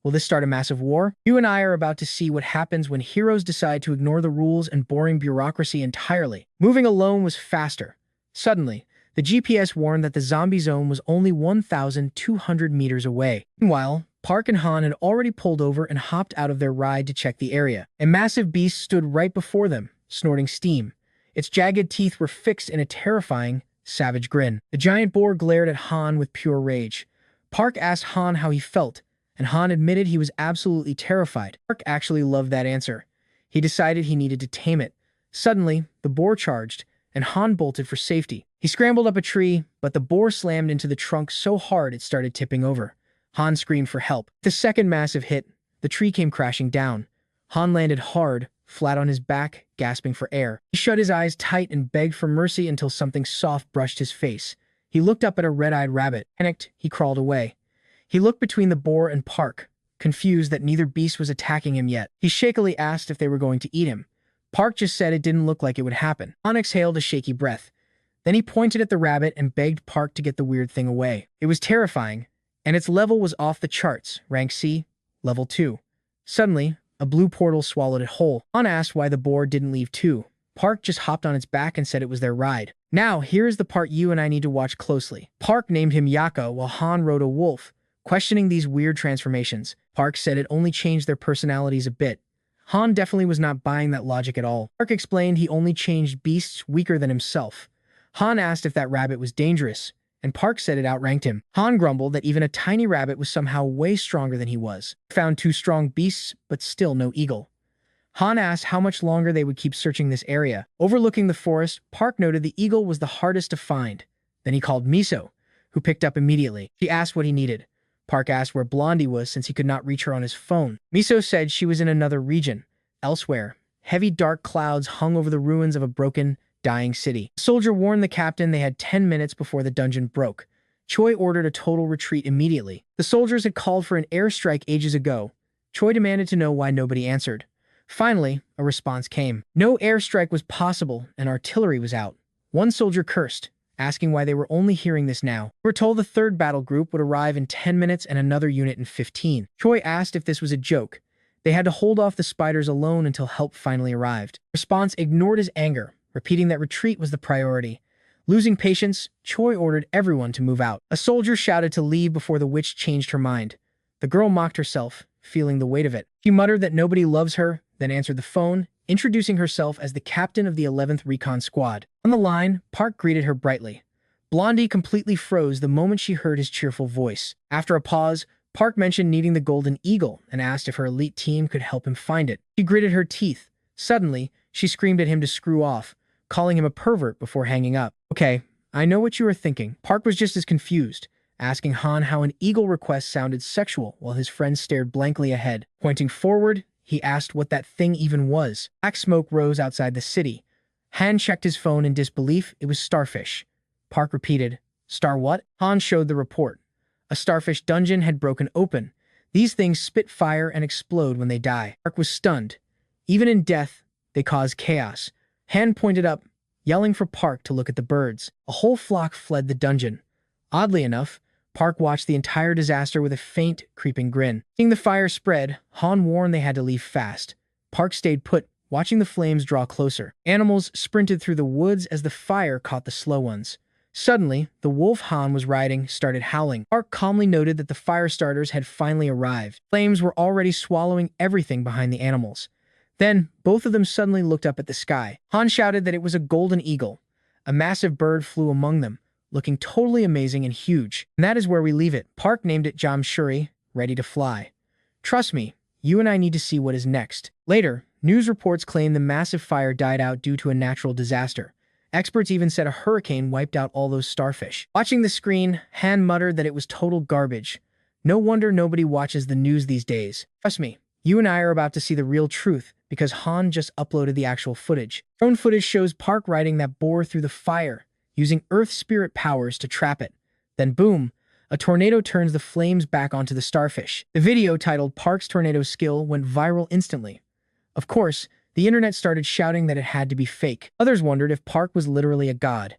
Will this start a massive war? You and I are about to see what happens when heroes decide to ignore the rules and boring bureaucracy entirely. Moving alone was faster. Suddenly, the GPS warned that the zombie zone was only 1,200 meters away. Meanwhile, Park and Han had already pulled over and hopped out of their ride to check the area. A massive beast stood right before them, snorting steam. Its jagged teeth were fixed in a terrifying, savage grin. The giant boar glared at Han with pure rage. Park asked Han how he felt, and Han admitted he was absolutely terrified. Park actually loved that answer. He decided he needed to tame it. Suddenly, the boar charged, and Han bolted for safety. He scrambled up a tree, but the boar slammed into the trunk so hard it started tipping over. Han screamed for help. The second massive hit, the tree came crashing down. Han landed hard, flat on his back, gasping for air. He shut his eyes tight and begged for mercy until something soft brushed his face. He looked up at a red-eyed rabbit. Panicked, he crawled away. He looked between the boar and Park, confused that neither beast was attacking him yet. He shakily asked if they were going to eat him. Park just said it didn't look like it would happen. Han exhaled a shaky breath. Then he pointed at the rabbit and begged Park to get the weird thing away. It was terrifying, and its level was off the charts, rank C, level 2. Suddenly, a blue portal swallowed it whole. Han asked why the boar didn't leave too. Park just hopped on its back and said it was their ride. Now, here is the part you and I need to watch closely. Park named him Yako while Han rode a wolf, questioning these weird transformations. Park said it only changed their personalities a bit. Han definitely was not buying that logic at all. Park explained he only changed beasts weaker than himself. Han asked if that rabbit was dangerous, and Park said it outranked him. Han grumbled that even a tiny rabbit was somehow way stronger than he was. Found 2 strong beasts, but still no eagle. Han asked how much longer they would keep searching this area. Overlooking the forest, Park noted the eagle was the hardest to find. Then he called Miso, who picked up immediately. She asked what he needed. Park asked where Blondie was since he could not reach her on his phone. Miso said she was in another region. Elsewhere, heavy dark clouds hung over the ruins of a broken, dying city. The soldier warned the captain they had 10 minutes before the dungeon broke. Choi ordered a total retreat immediately. The soldiers had called for an airstrike ages ago. Choi demanded to know why nobody answered. Finally, a response came. No airstrike was possible and artillery was out. One soldier cursed, asking why they were only hearing this now. They were told the third battle group would arrive in 10 minutes and another unit in 15. Choi asked if this was a joke. They had to hold off the spiders alone until help finally arrived. Response ignored his anger, repeating that retreat was the priority. Losing patience, Choi ordered everyone to move out. A soldier shouted to leave before the witch changed her mind. The girl mocked herself, feeling the weight of it. She muttered that nobody loves her, then answered the phone, introducing herself as the captain of the 11th Recon Squad. On the line, Park greeted her brightly. Blondie completely froze the moment she heard his cheerful voice. After a pause, Park mentioned needing the Golden Eagle and asked if her elite team could help him find it. She gritted her teeth. Suddenly, she screamed at him to screw off, calling him a pervert before hanging up. Okay, I know what you were thinking. Park was just as confused, asking Han how an eagle request sounded sexual while his friend stared blankly ahead. Pointing forward, he asked what that thing even was. Black smoke rose outside the city. Han checked his phone in disbelief. It was starfish. Park repeated. Star what? Han showed the report. A starfish dungeon had broken open. These things spit fire and explode when they die. Park was stunned. Even in death, they cause chaos. Han pointed up, yelling for Park to look at the birds. A whole flock fled the dungeon. Oddly enough, Park watched the entire disaster with a faint, creeping grin. Seeing the fire spread, Han warned they had to leave fast. Park stayed put, watching the flames draw closer. Animals sprinted through the woods as the fire caught the slow ones. Suddenly, the wolf Han was riding started howling. Park calmly noted that the fire starters had finally arrived. Flames were already swallowing everything behind the animals. Then, both of them suddenly looked up at the sky. Han shouted that it was a golden eagle. A massive bird flew among them, looking totally amazing and huge. And that is where we leave it. Park named it Jamshuri, ready to fly. Trust me, you and I need to see what is next. Later, news reports claim the massive fire died out due to a natural disaster. Experts even said a hurricane wiped out all those starfish. Watching the screen, Han muttered that it was total garbage. No wonder nobody watches the news these days. Trust me, you and I are about to see the real truth because Han just uploaded the actual footage. Drone footage shows Park riding that boar through the fire, using Earth spirit powers to trap it. Then boom, a tornado turns the flames back onto the starfish. The video titled Park's Tornado Skill went viral instantly. Of course, the internet started shouting that it had to be fake. Others wondered if Park was literally a god.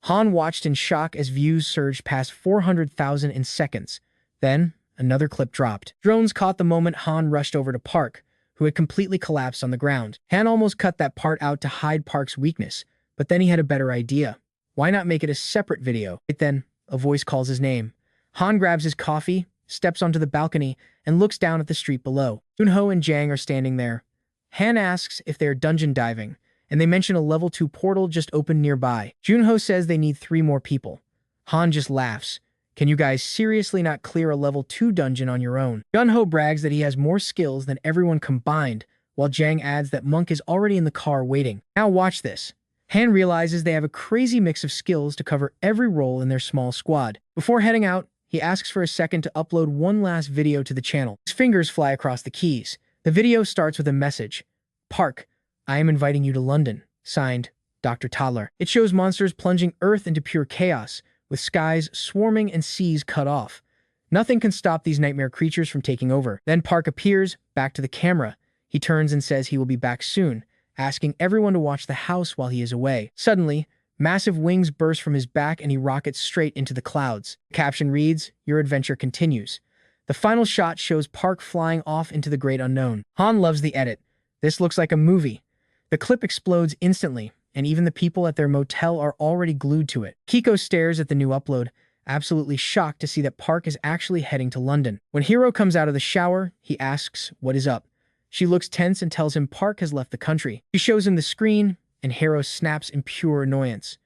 Han watched in shock as views surged past 400,000 in seconds. Then, another clip dropped. Drones caught the moment Han rushed over to Park, who had completely collapsed on the ground. Han almost cut that part out to hide Park's weakness, but then he had a better idea. Why not make it a separate video? Right then, a voice calls his name. Han grabs his coffee, steps onto the balcony, and looks down at the street below. Junho and Jang are standing there. Han asks if they are dungeon diving, and they mention a level 2 portal just opened nearby. Junho says they need 3 more people. Han just laughs. Can you guys seriously not clear a level 2 dungeon on your own? Junho brags that he has more skills than everyone combined, while Jang adds that Monk is already in the car waiting. Now watch this. Han realizes they have a crazy mix of skills to cover every role in their small squad. Before heading out, he asks for a second to upload one last video to the channel. His fingers fly across the keys. The video starts with a message. Park, I am inviting you to London. Signed, Dr. Toddler. It shows monsters plunging Earth into pure chaos, with skies swarming and seas cut off. Nothing can stop these nightmare creatures from taking over. Then Park appears, back to the camera. He turns and says he will be back soon, asking everyone to watch the house while he is away. Suddenly, massive wings burst from his back and he rockets straight into the clouds. The caption reads, Your adventure continues. The final shot shows Park flying off into the great unknown. Han loves the edit. This looks like a movie. The clip explodes instantly, and even the people at their motel are already glued to it. Kiko stares at the new upload, absolutely shocked to see that Park is actually heading to London. When Hiro comes out of the shower, he asks what is up. She looks tense and tells him Park has left the country. She shows him the screen, and Hiro snaps in pure annoyance.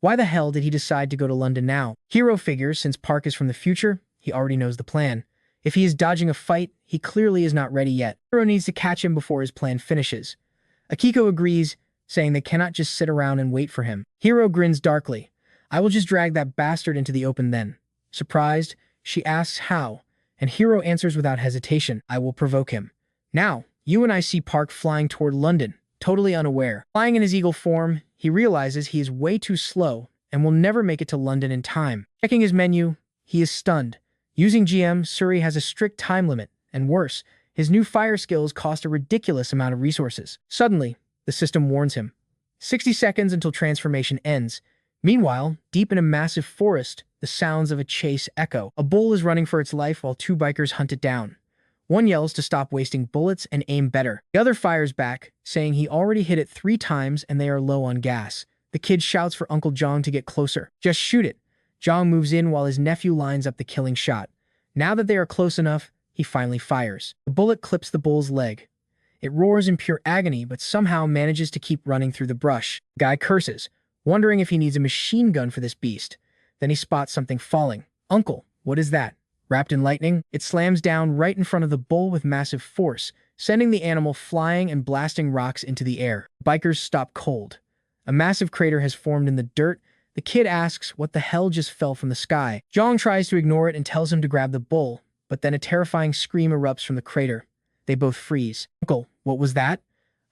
Why the hell did he decide to go to London now? Hiro figures since Park is from the future, he already knows the plan. If he is dodging a fight, he clearly is not ready yet. Hiro needs to catch him before his plan finishes. Akiko agrees, saying they cannot just sit around and wait for him. Hiro grins darkly. I will just drag that bastard into the open then. Surprised, she asks how, and Hiro answers without hesitation. I will provoke him. Now, you and I see Park flying toward London, totally unaware. Flying in his eagle form, he realizes he is way too slow and will never make it to London in time. Checking his menu, he is stunned. Using GM, Suri has a strict time limit, and worse, his new fire skills cost a ridiculous amount of resources. Suddenly, the system warns him. 60 seconds until transformation ends. Meanwhile, deep in a massive forest, the sounds of a chase echo. A bull is running for its life while 2 bikers hunt it down. One yells to stop wasting bullets and aim better. The other fires back, saying he already hit it 3 times and they are low on gas. The kid shouts for Uncle Jong to get closer. Just shoot it. Jong moves in while his nephew lines up the killing shot. Now that they are close enough, he finally fires. The bullet clips the bull's leg. It roars in pure agony, but somehow manages to keep running through the brush. The guy curses, wondering if he needs a machine gun for this beast. Then he spots something falling. Uncle, what is that? Wrapped in lightning, it slams down right in front of the bull with massive force, sending the animal flying and blasting rocks into the air. Bikers stop cold. A massive crater has formed in the dirt. The kid asks what the hell just fell from the sky. Jong tries to ignore it and tells him to grab the bull, but then a terrifying scream erupts from the crater. They both freeze. Uncle, what was that?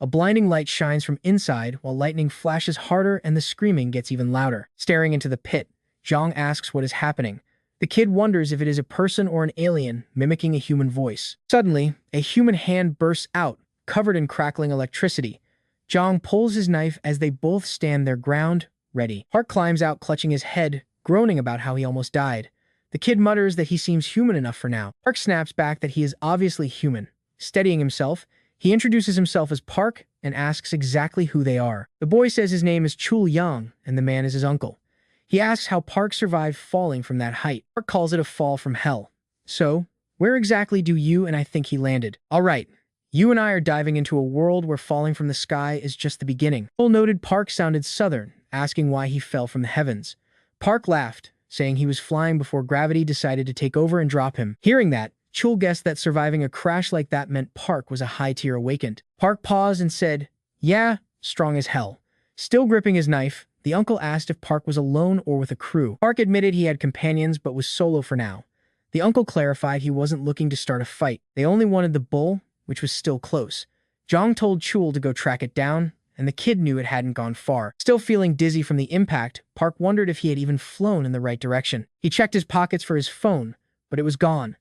A blinding light shines from inside while lightning flashes harder and the screaming gets even louder. Staring into the pit, Zhang asks what is happening. The kid wonders if it is a person or an alien mimicking a human voice. Suddenly, a human hand bursts out, covered in crackling electricity. Zhang pulls his knife as they both stand their ground, ready. Park climbs out clutching his head, groaning about how he almost died. The kid mutters that he seems human enough for now. Park snaps back that he is obviously human. Steadying himself, he introduces himself as Park and asks exactly who they are. The boy says his name is Chul Yang and the man is his uncle. He asks how Park survived falling from that height. Park calls it a fall from hell. So, where exactly do you and I think he landed? All right, you and I are diving into a world where falling from the sky is just the beginning. Chul noted Park sounded southern, asking why he fell from the heavens. Park laughed, saying he was flying before gravity decided to take over and drop him. Hearing that, Chul guessed that surviving a crash like that meant Park was a high tier awakened. Park paused and said, "Yeah, strong as hell." Still gripping his knife, the uncle asked if Park was alone or with a crew. Park admitted he had companions but was solo for now. The uncle clarified he wasn't looking to start a fight. They only wanted the bull, which was still close. Zhang told Chul to go track it down, and the kid knew it hadn't gone far. Still feeling dizzy from the impact, Park wondered if he had even flown in the right direction. He checked his pockets for his phone, but it was gone.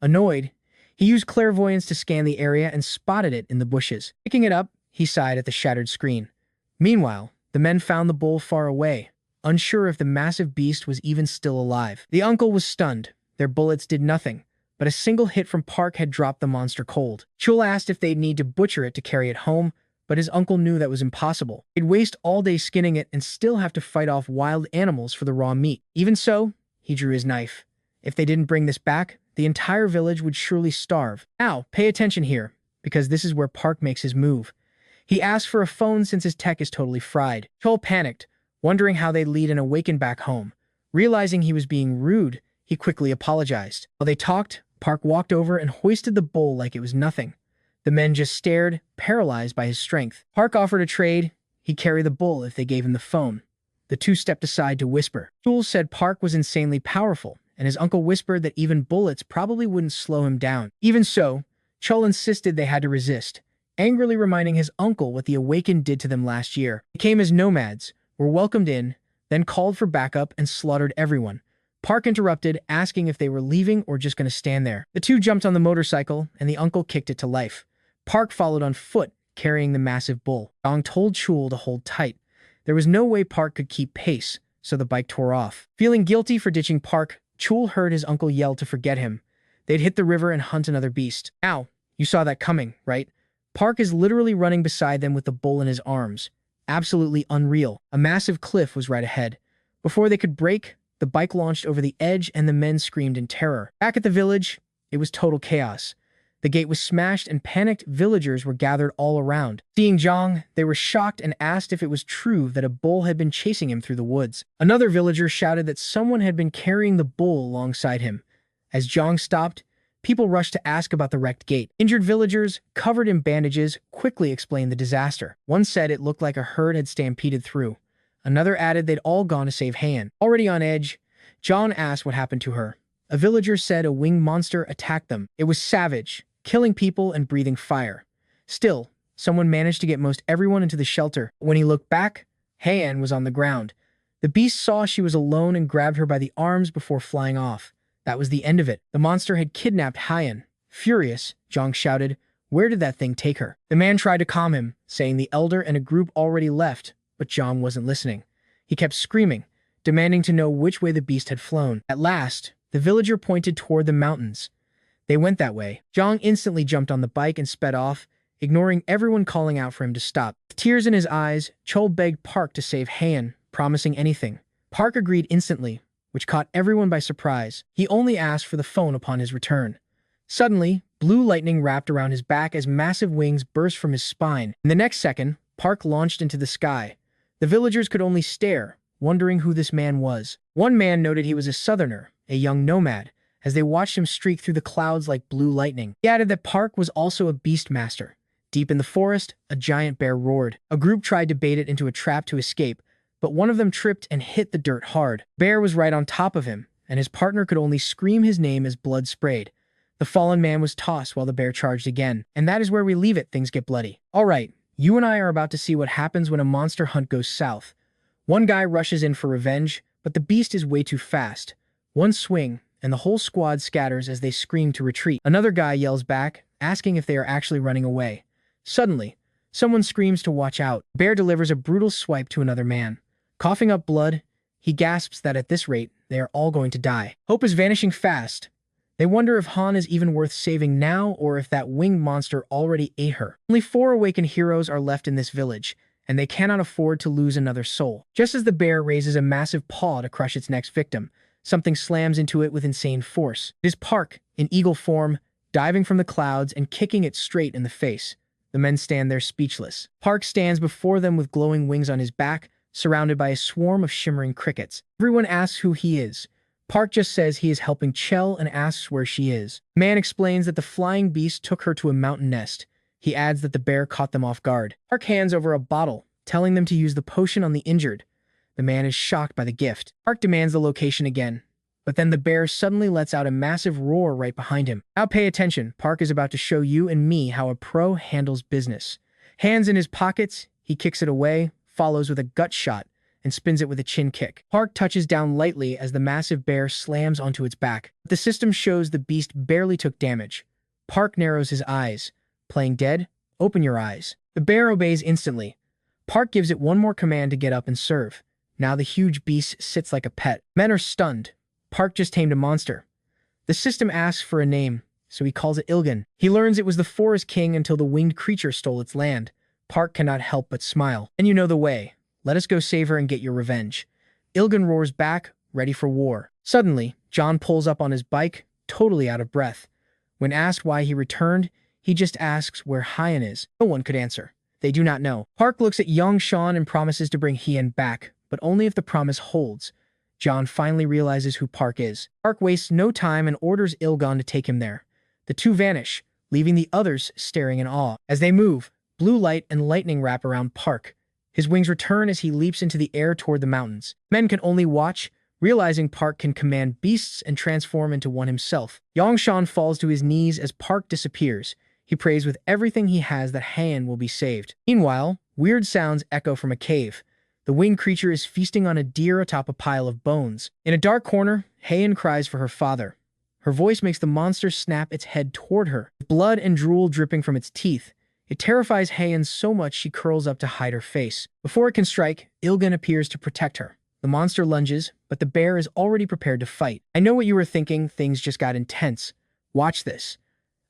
Annoyed, he used clairvoyance to scan the area and spotted it in the bushes. Picking it up, he sighed at the shattered screen. Meanwhile, the men found the bull far away, unsure if the massive beast was even still alive. The uncle was stunned. Their bullets did nothing, but a single hit from Park had dropped the monster cold. Chul asked if they'd need to butcher it to carry it home, but his uncle knew that was impossible. He'd waste all day skinning it and still have to fight off wild animals for the raw meat. Even so, he drew his knife. If they didn't bring this back, the entire village would surely starve. Now, pay attention here, because this is where Park makes his move. He asked for a phone since his tech is totally fried. Chul panicked, wondering how they'd lead an awakened back home. Realizing he was being rude, he quickly apologized. While they talked, Park walked over and hoisted the bull like it was nothing. The men just stared, paralyzed by his strength. Park offered a trade. He'd carry the bull if they gave him the phone. The two stepped aside to whisper. Chul said Park was insanely powerful, and his uncle whispered that even bullets probably wouldn't slow him down. Even so, Chul insisted they had to resist, angrily reminding his uncle what the Awakened did to them last year. They came as nomads, were welcomed in, then called for backup and slaughtered everyone. Park interrupted, asking if they were leaving or just going to stand there. The two jumped on the motorcycle, and the uncle kicked it to life. Park followed on foot, carrying the massive bull. Zhang told Chul to hold tight. There was no way Park could keep pace, so the bike tore off. Feeling guilty for ditching Park, Chul heard his uncle yell to forget him. They'd hit the river and hunt another beast. Now, you saw that coming, right? Park is literally running beside them with the bull in his arms. Absolutely unreal. A massive cliff was right ahead. Before they could brake, the bike launched over the edge and the men screamed in terror. Back at the village, it was total chaos. The gate was smashed and panicked villagers were gathered all around. Seeing Zhang, they were shocked and asked if it was true that a bull had been chasing him through the woods. Another villager shouted that someone had been carrying the bull alongside him. As Zhang stopped, people rushed to ask about the wrecked gate. Injured villagers, covered in bandages, quickly explained the disaster. One said it looked like a herd had stampeded through. Another added they'd all gone to save Han. Already on edge, Zhang asked what happened to her. A villager said a winged monster attacked them. It was savage, killing people and breathing fire. Still, someone managed to get most everyone into the shelter. When he looked back, Han was on the ground. The beast saw she was alone and grabbed her by the arms before flying off. That was the end of it. The monster had kidnapped Hyan. Furious, Zhang shouted, "Where did that thing take her?" The man tried to calm him, saying the elder and a group already left, but Zhang wasn't listening. He kept screaming, demanding to know which way the beast had flown. At last, the villager pointed toward the mountains. They went that way. Zhang instantly jumped on the bike and sped off, ignoring everyone calling out for him to stop. With tears in his eyes, Chul begged Park to save Han, promising anything. Park agreed instantly, which caught everyone by surprise. He only asked for the phone upon his return. Suddenly, blue lightning wrapped around his back as massive wings burst from his spine. In the next second, Park launched into the sky. The villagers could only stare, wondering who this man was. One man noted he was a southerner, a young nomad, as they watched him streak through the clouds like blue lightning. He added that Park was also a beastmaster. Deep in the forest, a giant bear roared. A group tried to bait it into a trap to escape, but one of them tripped and hit the dirt hard. Bear was right on top of him, and his partner could only scream his name as blood sprayed. The fallen man was tossed while the bear charged again. And that is where we leave it. Things get bloody. All right, you and I are about to see what happens when a monster hunt goes south. One guy rushes in for revenge, but the beast is way too fast. One swing, and the whole squad scatters as they scream to retreat. Another guy yells back, asking if they are actually running away. Suddenly, someone screams to watch out. Bear delivers a brutal swipe to another man. Coughing up blood, he gasps that at this rate, they are all going to die. Hope is vanishing fast. They wonder if Han is even worth saving now or if that winged monster already ate her. Only 4 awakened heroes are left in this village, and they cannot afford to lose another soul. Just as the bear raises a massive paw to crush its next victim, something slams into it with insane force. It is Park, in eagle form, diving from the clouds and kicking it straight in the face. The men stand there speechless. Park stands before them with glowing wings on his back, surrounded by a swarm of shimmering crickets. Everyone asks who he is. Park just says he is helping Chell and asks where she is. Man explains that the flying beast took her to a mountain nest. He adds that the bear caught them off guard. Park hands over a bottle, telling them to use the potion on the injured. The man is shocked by the gift. Park demands the location again, but then the bear suddenly lets out a massive roar right behind him. Now pay attention, Park is about to show you and me how a pro handles business. Hands in his pockets, he kicks it away, follows with a gut shot, and spins it with a chin kick. Park touches down lightly as the massive bear slams onto its back. The system shows the beast barely took damage. Park narrows his eyes. Playing dead? Open your eyes. The bear obeys instantly. Park gives it one more command to get up and serve. Now the huge beast sits like a pet. Men are stunned. Park just tamed a monster. The system asks for a name, so he calls it Ilgan. He learns it was the forest king until the winged creature stole its land. Park cannot help but smile. And you know the way. Let us go save her and get your revenge. Ilgan roars back, ready for war. Suddenly, John pulls up on his bike, totally out of breath. When asked why he returned, he just asks where Hyen is. No one could answer. They do not know. Park looks at young Sean and promises to bring Hyen back, but only if the promise holds. John finally realizes who Park is. Park wastes no time and orders Ilgan to take him there. The two vanish, leaving the others staring in awe. As they move, blue light and lightning wrap around Park. His wings return as he leaps into the air toward the mountains. Men can only watch, realizing Park can command beasts and transform into one himself. Yongshan falls to his knees as Park disappears. He prays with everything he has that Hyen will be saved. Meanwhile, weird sounds echo from a cave. The winged creature is feasting on a deer atop a pile of bones. In a dark corner, Hyen cries for her father. Her voice makes the monster snap its head toward her, blood and drool dripping from its teeth. It terrifies Hyen so much she curls up to hide her face. Before it can strike, Ilgan appears to protect her. The monster lunges, but the bear is already prepared to fight. I know what you were thinking, things just got intense. Watch this.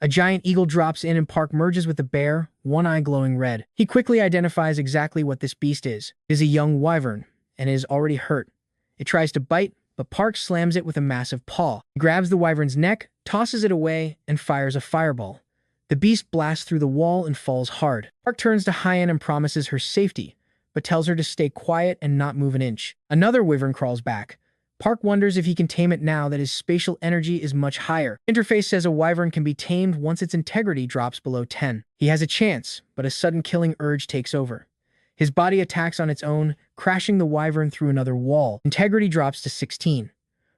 A giant eagle drops in and Park merges with the bear, one eye glowing red. He quickly identifies exactly what this beast is. It is a young wyvern, and it is already hurt. It tries to bite, but Park slams it with a massive paw. He grabs the wyvern's neck, tosses it away, and fires a fireball. The beast blasts through the wall and falls hard. Park turns to Hyen and promises her safety, but tells her to stay quiet and not move an inch. Another wyvern crawls back. Park wonders if he can tame it now that his spatial energy is much higher. Interface says a wyvern can be tamed once its integrity drops below 10. He has a chance, but a sudden killing urge takes over. His body attacks on its own, crashing the wyvern through another wall. Integrity drops to 16.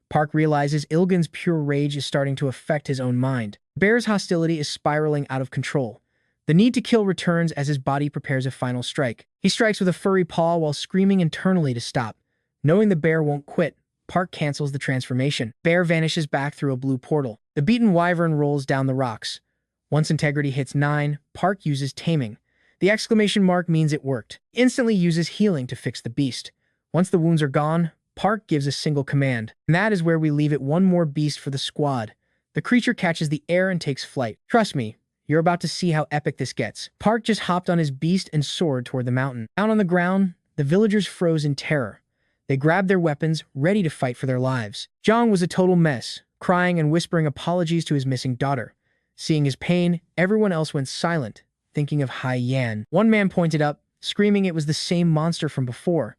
Park realizes Ilgan's pure rage is starting to affect his own mind. Bear's hostility is spiraling out of control. The need to kill returns as his body prepares a final strike. He strikes with a furry paw while screaming internally to stop. Knowing the bear won't quit, Park cancels the transformation. Bear vanishes back through a blue portal. The beaten wyvern rolls down the rocks. Once integrity hits 9, Park uses taming. The exclamation mark means it worked. He instantly uses healing to fix the beast. Once the wounds are gone, Park gives a single command. And that is where we leave it, one more beast for the squad. The creature catches the air and takes flight. Trust me, you're about to see how epic this gets. Park just hopped on his beast and soared toward the mountain. Down on the ground, the villagers froze in terror. They grabbed their weapons, ready to fight for their lives. Zhang was a total mess, crying and whispering apologies to his missing daughter. Seeing his pain, everyone else went silent, thinking of Hyen. One man pointed up, screaming it was the same monster from before.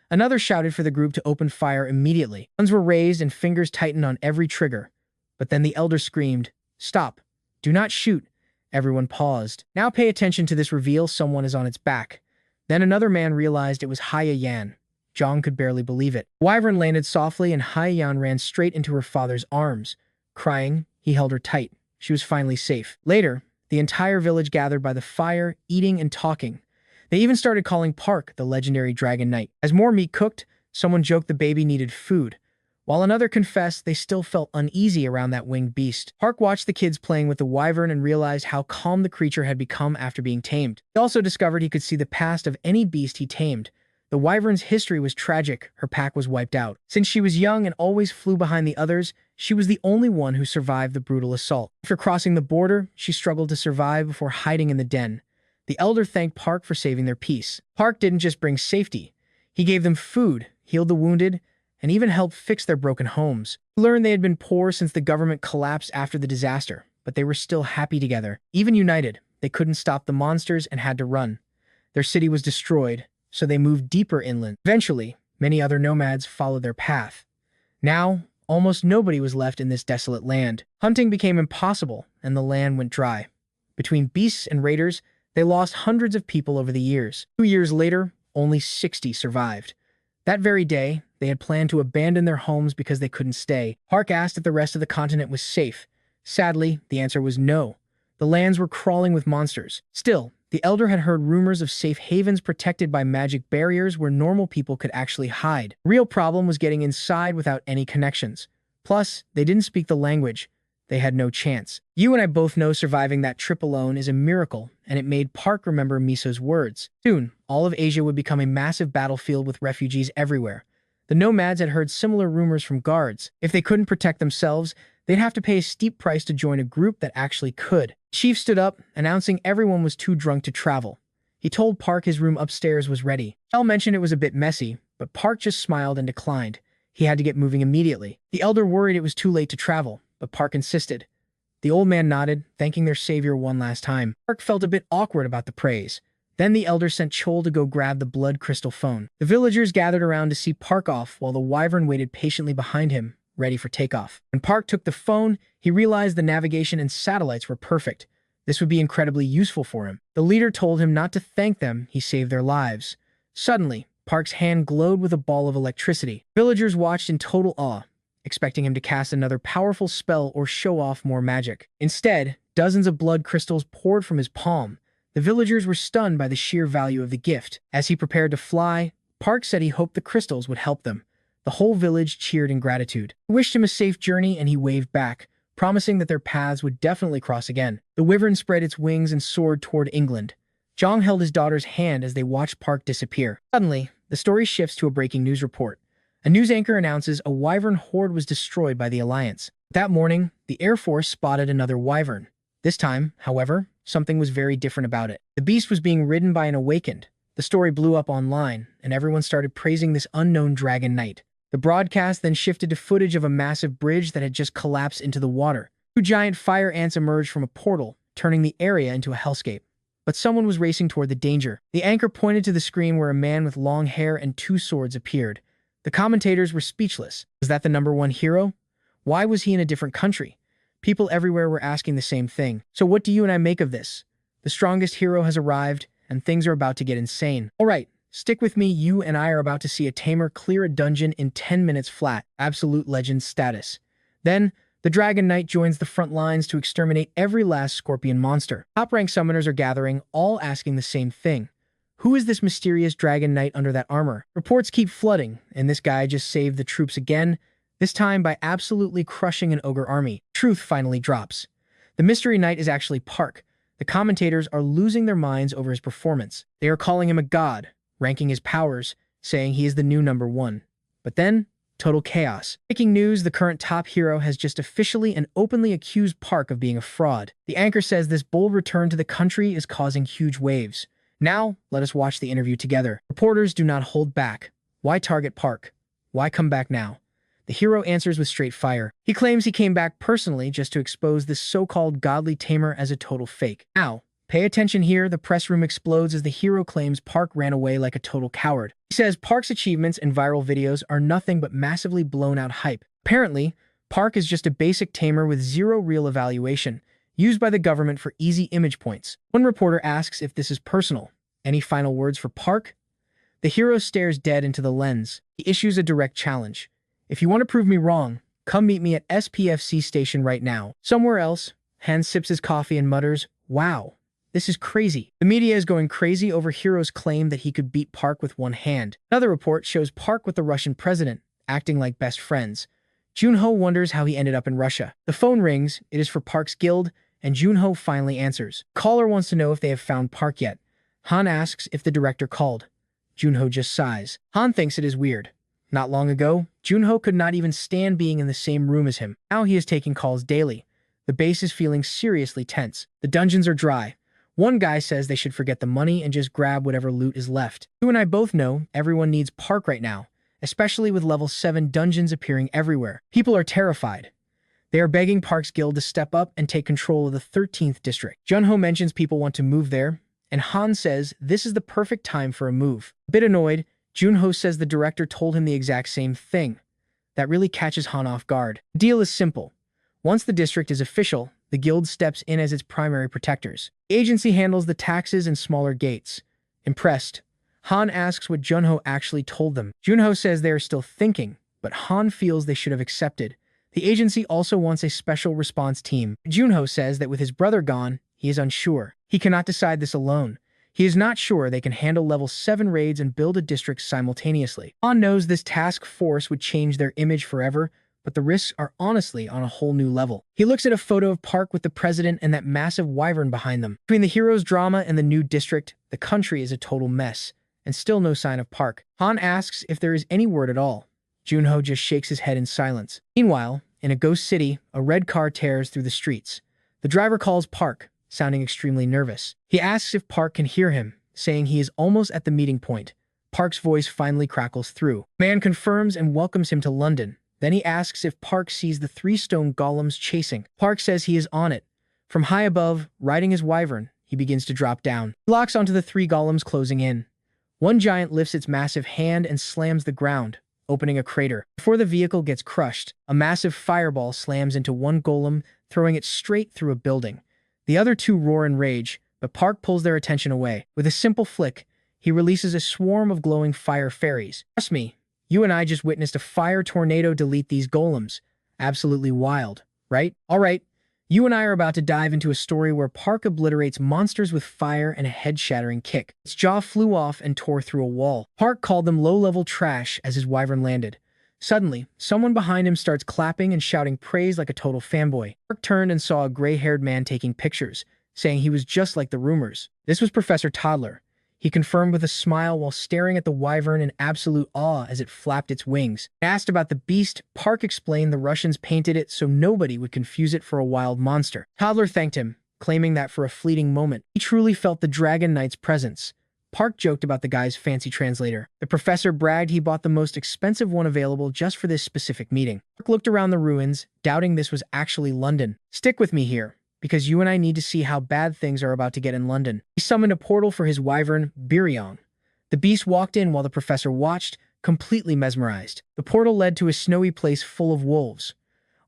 Another shouted for the group to open fire immediately. Guns were raised and fingers tightened on every trigger. But then the elder screamed, "Stop! Do not shoot!" Everyone paused. Now pay attention to this reveal, someone is on its back. Then another man realized it was Hyen. Zhang could barely believe it. Wyvern landed softly and Hyen ran straight into her father's arms. Crying, he held her tight. She was finally safe. Later, the entire village gathered by the fire, eating and talking. They even started calling Park the legendary Dragon Knight. As more meat cooked, Someone joked the baby needed food, while another confessed they still felt uneasy around that winged beast. Park watched the kids playing with the wyvern and realized how calm the creature had become after being tamed. He also discovered he could see the past of any beast he tamed. The wyvern's history was tragic. Her pack was wiped out. Since she was young and always flew behind the others, she was the only one who survived the brutal assault. After crossing the border, she struggled to survive before hiding in the den. The elder thanked Park for saving their peace. Park didn't just bring safety. He gave them food, healed the wounded, and even helped fix their broken homes. He learned they had been poor since the government collapsed after the disaster, but they were still happy together. Even united, they couldn't stop the monsters and had to run. Their city was destroyed, so they moved deeper inland. Eventually, many other nomads followed their path. Now, almost nobody was left in this desolate land. Hunting became impossible, and the land went dry. Between beasts and raiders, they lost hundreds of people over the years. 2 years later, only 60 survived. That very day, they had planned to abandon their homes because they couldn't stay. Park asked if the rest of the continent was safe. Sadly, the answer was no. The lands were crawling with monsters. Still, the elder had heard rumors of safe havens protected by magic barriers where normal people could actually hide. The real problem was getting inside without any connections. Plus, they didn't speak the language. They had no chance. You and I both know surviving that trip alone is a miracle, and it made Park remember Miso's words. Soon, all of Asia would become a massive battlefield with refugees everywhere. The nomads had heard similar rumors from guards. If they couldn't protect themselves, they'd have to pay a steep price to join a group that actually could. Chief stood up, announcing everyone was too drunk to travel. He told Park his room upstairs was ready. El mentioned it was a bit messy, but Park just smiled and declined. He had to get moving immediately. The elder worried it was too late to travel, but Park insisted. The old man nodded, thanking their savior one last time. Park felt a bit awkward about the praise. Then the elder sent Chol to go grab the blood crystal phone. The villagers gathered around to see Park off while the wyvern waited patiently behind him, ready for takeoff. When Park took the phone, he realized the navigation and satellites were perfect. This would be incredibly useful for him. The leader told him not to thank them, he saved their lives. Suddenly, Park's hand glowed with a ball of electricity. Villagers watched in total awe, expecting him to cast another powerful spell or show off more magic. Instead, dozens of blood crystals poured from his palm. The villagers were stunned by the sheer value of the gift. As he prepared to fly, Park said he hoped the crystals would help them. The whole village cheered in gratitude. He wished him a safe journey and he waved back, promising that their paths would definitely cross again. The wyvern spread its wings and soared toward England. Zhang held his daughter's hand as they watched Park disappear. Suddenly, the story shifts to a breaking news report. A news anchor announces a wyvern horde was destroyed by the Alliance. That morning, the Air Force spotted another wyvern. This time, however, something was very different about it. The beast was being ridden by an awakened. The story blew up online, and everyone started praising this unknown dragon knight. The broadcast then shifted to footage of a massive bridge that had just collapsed into the water. 2 giant fire ants emerged from a portal, turning the area into a hellscape. But someone was racing toward the danger. The anchor pointed to the screen where a man with long hair and 2 swords appeared. The commentators were speechless. Was that the #1 hero? Why was he in a different country? People everywhere were asking the same thing. So what do you and I make of this? The strongest hero has arrived, and things are about to get insane. All right, stick with me. You and I are about to see a tamer clear a dungeon in 10 minutes flat. Absolute legend status. Then, the Dragon Knight joins the front lines to exterminate every last scorpion monster. Top-ranked summoners are gathering, all asking the same thing. Who is this mysterious Dragon Knight under that armor? Reports keep flooding, and this guy just saved the troops again, this time by absolutely crushing an ogre army. Truth finally drops. The mystery knight is actually Park. The commentators are losing their minds over his performance. They are calling him a god, ranking his powers, saying he is the new #1. But then, total chaos. Breaking news, the current top hero has just officially and openly accused Park of being a fraud. The anchor says this bold return to the country is causing huge waves. Now, let us watch the interview together. Reporters do not hold back. Why target Park? Why come back now? The hero answers with straight fire. He claims he came back personally just to expose this so-called godly tamer as a total fake. Now, pay attention here. The press room explodes as the hero claims Park ran away like a total coward. He says Park's achievements and viral videos are nothing but massively blown-out hype. Apparently, Park is just a basic tamer with zero real evaluation, used by the government for easy image points. One reporter asks if this is personal. Any final words for Park? The hero stares dead into the lens. He issues a direct challenge. If you want to prove me wrong, come meet me at SPFC station right now. Somewhere else, Hans sips his coffee and mutters, "Wow, This is crazy. The media is going crazy over Hiro's claim that he could beat Park with one hand. Another report shows Park with the Russian president, acting like best friends. Junho wonders how he ended up in Russia. The phone rings, it is for Park's guild, and Junho finally answers. Caller wants to know if they have found Park yet. Han asks if the director called. Junho just sighs. Han thinks it is weird. Not long ago, Junho could not even stand being in the same room as him. Now he is taking calls daily. The base is feeling seriously tense. The dungeons are dry. One guy says they should forget the money and just grab whatever loot is left. You and I both know everyone needs Park right now, especially with level 7 dungeons appearing everywhere. People are terrified. They are begging Park's guild to step up and take control of the 13th district. Junho mentions people want to move there, and Han says this is the perfect time for a move. A bit annoyed, Junho says the director told him the exact same thing. That really catches Han off guard. The deal is simple. Once the district is official, the guild steps in as its primary protectors. The agency handles the taxes and smaller gates. Impressed, Han asks what Junho actually told them. Junho says they are still thinking, but Han feels they should have accepted. The agency also wants a special response team. Junho says that with his brother gone, he is unsure. He cannot decide this alone. He is not sure they can handle level 7 raids and build a district simultaneously. Han knows this task force would change their image forever, but the risks are honestly on a whole new level. He looks at a photo of Park with the president and that massive wyvern behind them. Between the hero's drama and the new district, the country is a total mess, and still no sign of Park. Han asks if there is any word at all. Junho just shakes his head in silence. Meanwhile, in a ghost city, a red car tears through the streets. The driver calls Park, sounding extremely nervous. He asks if Park can hear him, saying he is almost at the meeting point. Park's voice finally crackles through. The man confirms and welcomes him to London. Then he asks if Park sees the 3 stone golems chasing. Park says he is on it. From high above, riding his wyvern, he begins to drop down. He locks onto the 3 golems closing in. One giant lifts its massive hand and slams the ground, opening a crater. Before the vehicle gets crushed, a massive fireball slams into one golem, throwing it straight through a building. The other 2 roar in rage, but Park pulls their attention away. With a simple flick, he releases a swarm of glowing fire fairies. Trust me, you and I just witnessed a fire tornado delete these golems. Absolutely wild, right? Alright, you and I are about to dive into a story where Park obliterates monsters with fire and a head-shattering kick. Its jaw flew off and tore through a wall. Park called them low-level trash as his wyvern landed. Suddenly, someone behind him starts clapping and shouting praise like a total fanboy. Park turned and saw a gray-haired man taking pictures, saying he was just like the rumors. This was Professor Toddler. He confirmed with a smile while staring at the wyvern in absolute awe as it flapped its wings. Asked about the beast, Park explained the Russians painted it so nobody would confuse it for a wild monster. Toddler thanked him, claiming that for a fleeting moment, he truly felt the Dragon Knight's presence. Park joked about the guy's fancy translator. The professor bragged he bought the most expensive one available just for this specific meeting. Park looked around the ruins, doubting this was actually London. Stick with me here, because you and I need to see how bad things are about to get in London. He summoned a portal for his wyvern, Biryong. The beast walked in while the professor watched, completely mesmerized. The portal led to a snowy place full of wolves.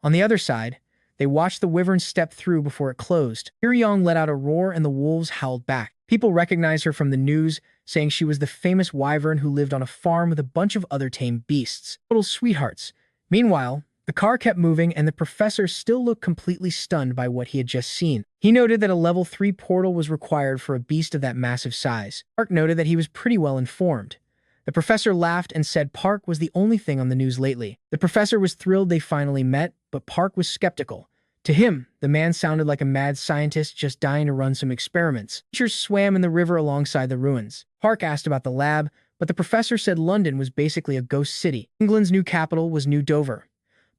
On the other side, they watched the wyvern step through before it closed. Biryong let out a roar and the wolves howled back. People recognized her from the news, saying she was the famous wyvern who lived on a farm with a bunch of other tame beasts. Total sweethearts. Meanwhile, the car kept moving and the professor still looked completely stunned by what he had just seen. He noted that a level 3 portal was required for a beast of that massive size. Park noted that he was pretty well informed. The professor laughed and said Park was the only thing on the news lately. The professor was thrilled they finally met, but Park was skeptical. To him, the man sounded like a mad scientist just dying to run some experiments. Teachers swam in the river alongside the ruins. Park asked about the lab, but the professor said London was basically a ghost city. England's new capital was New Dover.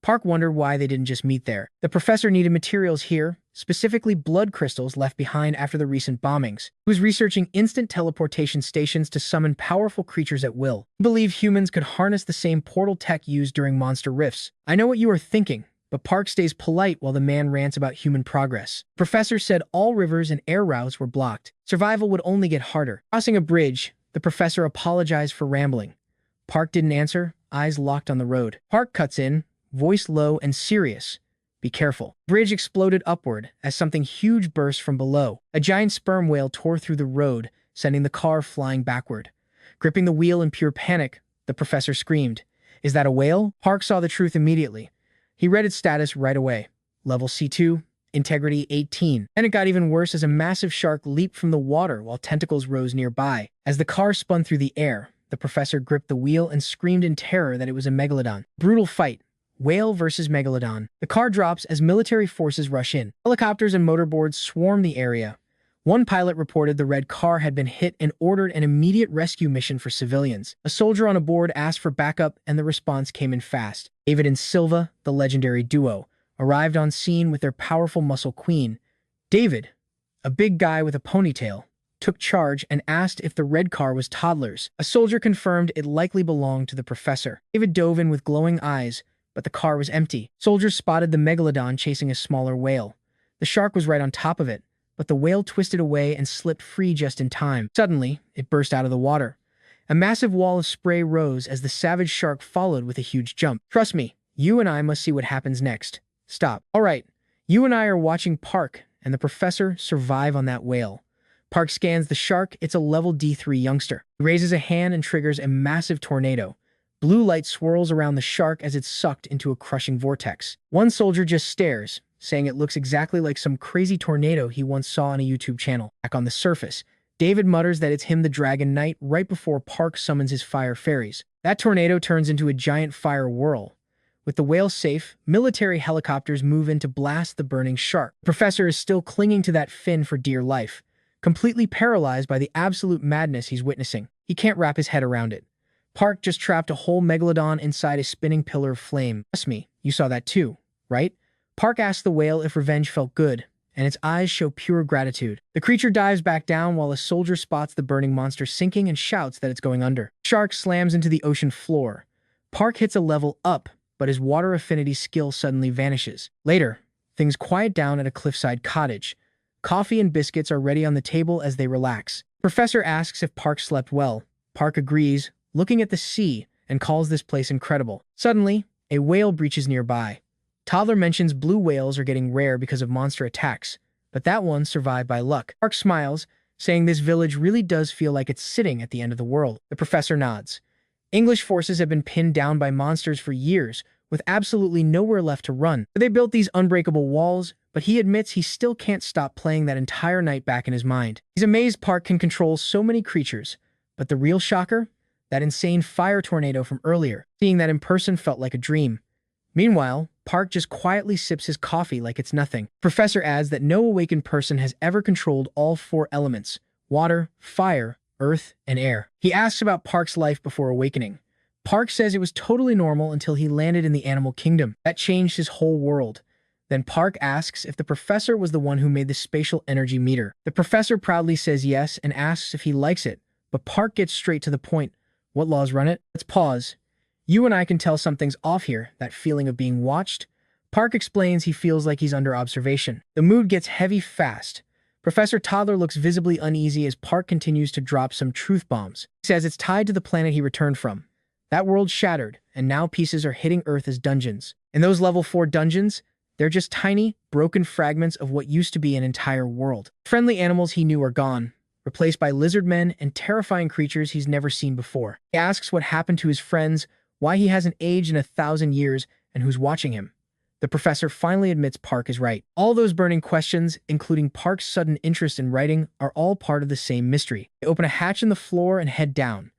Park wondered why they didn't just meet there. The professor needed materials here, specifically blood crystals left behind after the recent bombings. He was researching instant teleportation stations to summon powerful creatures at will. He believed humans could harness the same portal tech used during monster rifts. I know what you are thinking, but Park stays polite while the man rants about human progress. The professor said all rivers and air routes were blocked. Survival would only get harder. Crossing a bridge, the professor apologized for rambling. Park didn't answer, eyes locked on the road. Park cuts in, voice low and serious. Be careful. Bridge exploded upward as something huge burst from below. A giant sperm whale tore through the road, sending the car flying backward. Gripping the wheel in pure panic, the professor screamed, "Is that a whale?" Park saw the truth immediately. He read its status right away. Level C2, Integrity 18. Then it got even worse as a massive shark leaped from the water while tentacles rose nearby. As the car spun through the air, the professor gripped the wheel and screamed in terror that it was a megalodon. Brutal fight. Whale versus megalodon. The car drops as military forces rush in. Helicopters and motorboards swarm the area. One pilot reported the red car had been hit and ordered an immediate rescue mission for civilians. A soldier on a board asked for backup, and the response came in fast. David and Silva, the legendary duo, arrived on scene with their powerful muscle queen. David, a big guy with a ponytail, took charge and asked if the red car was toddlers. A soldier confirmed it likely belonged to the professor. David dove in with glowing eyes, but the car was empty. Soldiers spotted the megalodon chasing a smaller whale. The shark was right on top of it, but the whale twisted away and slipped free just in time. Suddenly, it burst out of the water. A massive wall of spray rose as the savage shark followed with a huge jump. Trust me, you and I must see what happens next. Stop. All right, you and I are watching Park and the professor survive on that whale. Park scans the shark. It's a level D3 youngster. He raises a hand and triggers a massive tornado. Blue light swirls around the shark as it's sucked into a crushing vortex. One soldier just stares, saying it looks exactly like some crazy tornado he once saw on a YouTube channel. Back on the surface, David mutters that it's him, the Dragon Knight, right before Park summons his fire fairies. That tornado turns into a giant fire whirl. With the whale safe, military helicopters move in to blast the burning shark. The professor is still clinging to that fin for dear life, completely paralyzed by the absolute madness he's witnessing. He can't wrap his head around it. Park just trapped a whole megalodon inside a spinning pillar of flame. Trust me, you saw that too, right? Park asks the whale if revenge felt good, and its eyes show pure gratitude. The creature dives back down while a soldier spots the burning monster sinking and shouts that it's going under. Shark slams into the ocean floor. Park hits a level up, but his water affinity skill suddenly vanishes. Later, things quiet down at a cliffside cottage. Coffee and biscuits are ready on the table as they relax. Professor asks if Park slept well. Park agrees, looking at the sea, and calls this place incredible. Suddenly, a whale breaches nearby. Toddler mentions blue whales are getting rare because of monster attacks, but that one survived by luck. Park smiles, saying this village really does feel like it's sitting at the end of the world. The professor nods. English forces have been pinned down by monsters for years, with absolutely nowhere left to run. They built these unbreakable walls, but he admits he still can't stop playing that entire night back in his mind. He's amazed Park can control so many creatures, but the real shocker? That insane fire tornado from earlier. Seeing that in person felt like a dream. Meanwhile, Park just quietly sips his coffee like it's nothing. Professor adds that no awakened person has ever controlled all four elements: water, fire, earth, and air. He asks about Park's life before awakening. Park says it was totally normal until he landed in the animal kingdom. That changed his whole world. Then Park asks if the professor was the one who made the spatial energy meter. The professor proudly says yes and asks if he likes it, but Park gets straight to the point. What laws run it? Let's pause. You and I can tell something's off here, that feeling of being watched. Park explains he feels like he's under observation. The mood gets heavy fast. Professor Toddler looks visibly uneasy as Park continues to drop some truth bombs. He says it's tied to the planet he returned from. That world shattered, and now pieces are hitting Earth as dungeons. In those level 4 dungeons, they're just tiny, broken fragments of what used to be an entire world. Friendly animals he knew are gone, replaced by lizard men and terrifying creatures he's never seen before. He asks what happened to his friends, why he hasn't aged in 1,000 years, and who's watching him. The professor finally admits Park is right. All those burning questions, including Park's sudden interest in writing, are all part of the same mystery. They open a hatch in the floor and head down.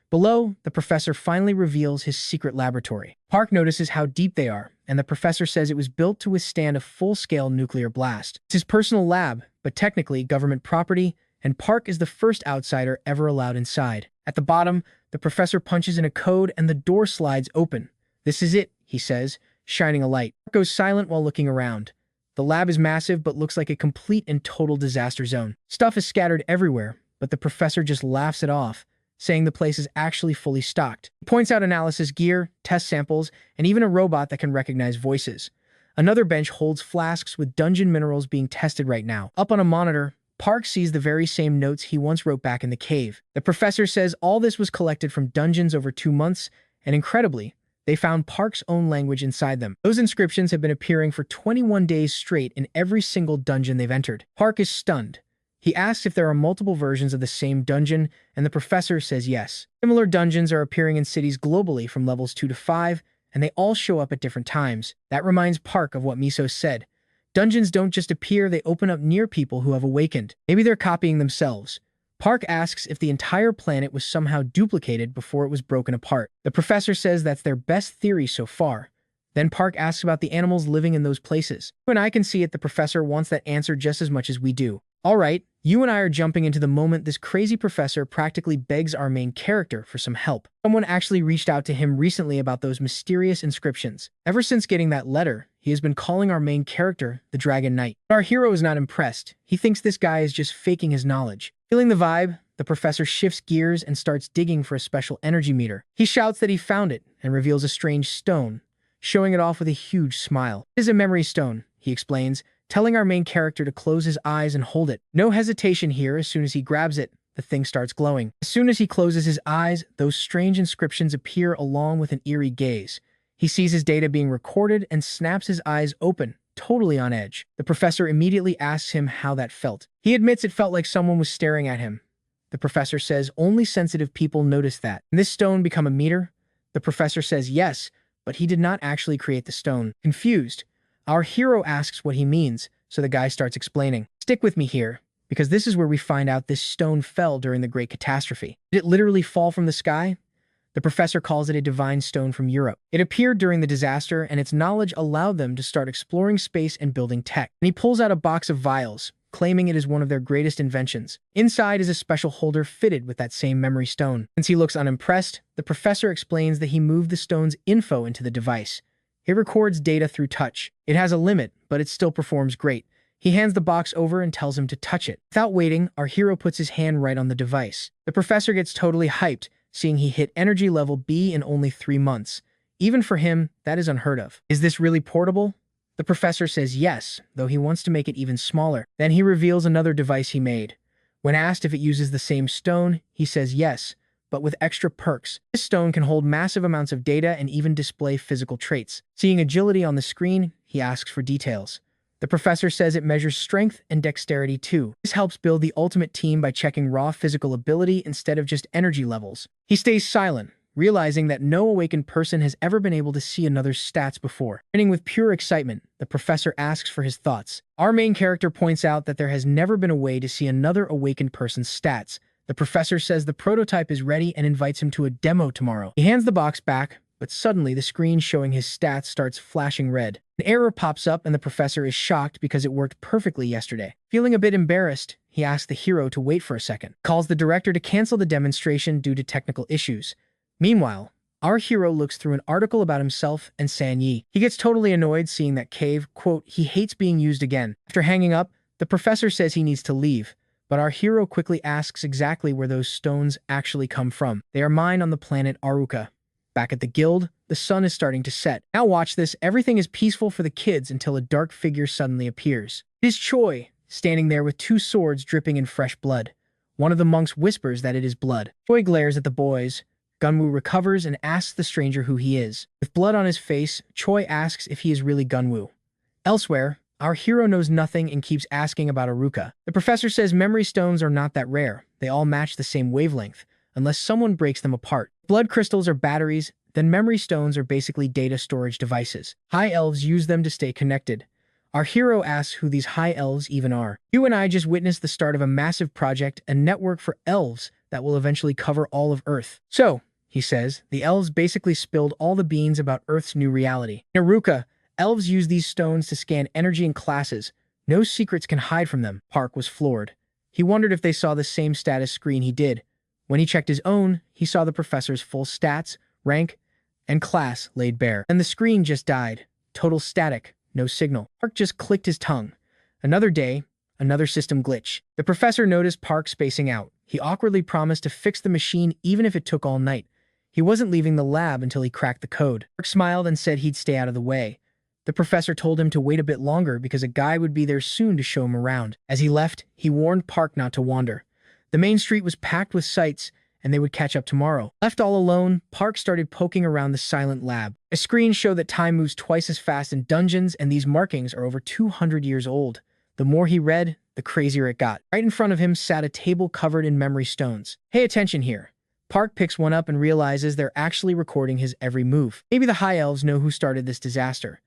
Below, the professor finally reveals his secret laboratory. Park notices how deep they are, and the professor says it was built to withstand a full-scale nuclear blast. It's his personal lab, but technically government property, and Park is the first outsider ever allowed inside. At the bottom, the professor punches in a code and the door slides open. This is it, he says, shining a light. Park goes silent while looking around. The lab is massive but looks like a complete and total disaster zone. Stuff is scattered everywhere, but the professor just laughs it off, saying the place is actually fully stocked. He points out analysis gear, test samples, and even a robot that can recognize voices. Another bench holds flasks with dungeon minerals being tested right now. Up on a monitor, Park sees the very same notes he once wrote back in the cave. The professor says all this was collected from dungeons over 2 months, and incredibly, they found Park's own language inside them. Those inscriptions have been appearing for 21 days straight in every single dungeon they've entered. Park is stunned. He asks if there are multiple versions of the same dungeon, and the professor says yes. Similar dungeons are appearing in cities globally from levels 2 to 5, and they all show up at different times. That reminds Park of what Miso said. Dungeons don't just appear, they open up near people who have awakened. Maybe they're copying themselves. Park asks if the entire planet was somehow duplicated before it was broken apart. The professor says that's their best theory so far. Then Park asks about the animals living in those places. You and I can see it, the professor wants that answer just as much as we do. Alright, you and I are jumping into the moment this crazy professor practically begs our main character for some help. Someone actually reached out to him recently about those mysterious inscriptions. Ever since getting that letter, he has been calling our main character the Dragon Knight. But our hero is not impressed. He thinks this guy is just faking his knowledge. Feeling the vibe, the professor shifts gears and starts digging for a special energy meter. He shouts that he found it and reveals a strange stone, showing it off with a huge smile. It is a memory stone, he explains, telling our main character to close his eyes and hold it. No hesitation here. As soon as he grabs it, the thing starts glowing. As soon as he closes his eyes, those strange inscriptions appear along with an eerie gaze. He sees his data being recorded and snaps his eyes open, totally on edge. The professor immediately asks him how that felt. He admits it felt like someone was staring at him. The professor says only sensitive people notice that. Can this stone become a meter? The professor says yes, but he did not actually create the stone. Confused, our hero asks what he means, so the guy starts explaining. Stick with me here, because this is where we find out this stone fell during the Great Catastrophe. Did it literally fall from the sky? The professor calls it a divine stone from Europe. It appeared during the disaster, and its knowledge allowed them to start exploring space and building tech. And he pulls out a box of vials, claiming it is one of their greatest inventions. Inside is a special holder fitted with that same memory stone. Since he looks unimpressed, the professor explains that he moved the stone's info into the device. It records data through touch. It has a limit, but it still performs great. He hands the box over and tells him to touch it. Without waiting, our hero puts his hand right on the device. The professor gets totally hyped, seeing he hit energy level B in only 3 months. Even for him, that is unheard of. Is this really portable? The professor says yes, though he wants to make it even smaller. Then he reveals another device he made. When asked if it uses the same stone, he says yes, but with extra perks. This stone can hold massive amounts of data and even display physical traits. Seeing agility on the screen, he asks for details. The professor says it measures strength and dexterity too. This helps build the ultimate team by checking raw physical ability instead of just energy levels. He stays silent, realizing that no awakened person has ever been able to see another's stats before. Grinning with pure excitement, the professor asks for his thoughts. Our main character points out that there has never been a way to see another awakened person's stats. The professor says the prototype is ready and invites him to a demo tomorrow. He hands the box back, but suddenly the screen showing his stats starts flashing red. An error pops up and the professor is shocked because it worked perfectly yesterday. Feeling a bit embarrassed, he asks the hero to wait for a second. Calls the director to cancel the demonstration due to technical issues. Meanwhile, our hero looks through an article about himself and San Yi. He gets totally annoyed seeing that Cave, quote, he hates being used again. After hanging up, the professor says he needs to leave. But our hero quickly asks exactly where those stones actually come from. They are mined on the planet Aruka. Back at the guild, the sun is starting to set. Now watch this, everything is peaceful for the kids until a dark figure suddenly appears. It is Choi, standing there with 2 swords dripping in fresh blood. One of the monks whispers that it is blood. Choi glares at the boys. Gunwoo recovers and asks the stranger who he is. With blood on his face, Choi asks if he is really Gunwoo. Elsewhere, our hero knows nothing and keeps asking about Aruka. The professor says memory stones are not that rare. They all match the same wavelength, unless someone breaks them apart. Blood crystals are batteries, then memory stones are basically data storage devices. High elves use them to stay connected. Our hero asks who these high elves even are. You and I just witnessed the start of a massive project, a network for elves that will eventually cover all of Earth. So, he says, the elves basically spilled all the beans about Earth's new reality. In Aruka, elves use these stones to scan energy in classes. No secrets can hide from them. Park was floored. He wondered if they saw the same status screen he did. When he checked his own, he saw the professor's full stats, rank, and class laid bare. And the screen just died. Total static, no signal. Park just clicked his tongue. Another day, another system glitch. The professor noticed Park spacing out. He awkwardly promised to fix the machine even if it took all night. He wasn't leaving the lab until he cracked the code. Park smiled and said he'd stay out of the way. The professor told him to wait a bit longer because a guy would be there soon to show him around. As he left, he warned Park not to wander. The main street was packed with sights, and they would catch up tomorrow. Left all alone, Park started poking around the silent lab. A screen showed that time moves twice as fast in dungeons, and these markings are over 200 years old. The more he read, the crazier it got. Right in front of him sat a table covered in memory stones. Pay attention here. Park picks one up and realizes they're actually recording his every move. Maybe the High Elves know who started this disaster.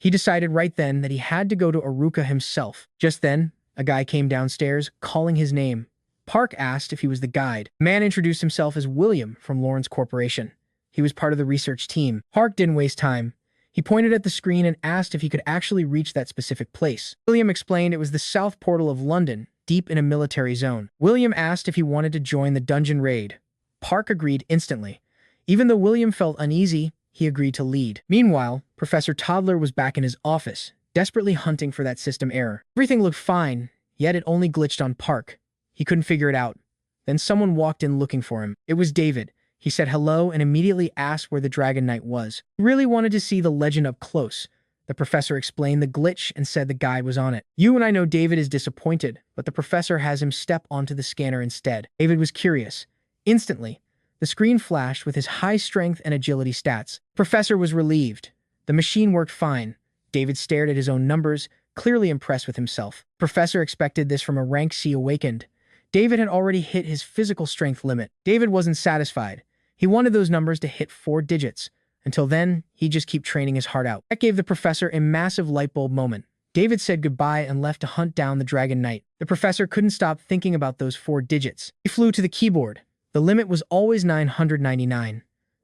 He decided right then that he had to go to Aruka himself. Just then, a guy came downstairs, calling his name. Park asked if he was the guide. The man introduced himself as William from Lawrence Corporation. He was part of the research team. Park didn't waste time. He pointed at the screen and asked if he could actually reach that specific place. William explained it was the south portal of London, deep in a military zone. William asked if he wanted to join the dungeon raid. Park agreed instantly. Even though William felt uneasy, he agreed to lead. Meanwhile, Professor Toddler was back in his office, desperately hunting for that system error. Everything looked fine, yet it only glitched on Park. He couldn't figure it out. Then someone walked in looking for him. It was David. He said hello and immediately asked where the Dragon Knight was. He really wanted to see the legend up close. The professor explained the glitch and said the guide was on it. You and I know David is disappointed, but the professor has him step onto the scanner instead. David was curious. Instantly, the screen flashed with his high strength and agility stats. Professor was relieved. The machine worked fine. David stared at his own numbers, clearly impressed with himself. Professor expected this from a rank C awakened. David had already hit his physical strength limit. David wasn't satisfied. He wanted those numbers to hit 4 digits. Until then, he'd just keep training his heart out. That gave the professor a massive lightbulb moment. David said goodbye and left to hunt down the Dragon Knight. The professor couldn't stop thinking about those 4 digits. He flew to the keyboard. The limit was always 999.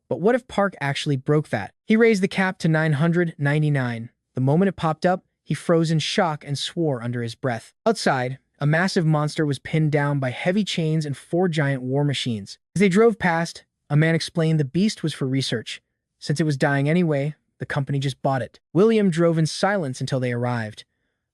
But what if Park actually broke that? He raised the cap to 999. The moment it popped up, he froze in shock and swore under his breath. Outside, a massive monster was pinned down by heavy chains and 4 giant war machines. As they drove past, a man explained the beast was for research. Since it was dying anyway, the company just bought it. William drove in silence until they arrived.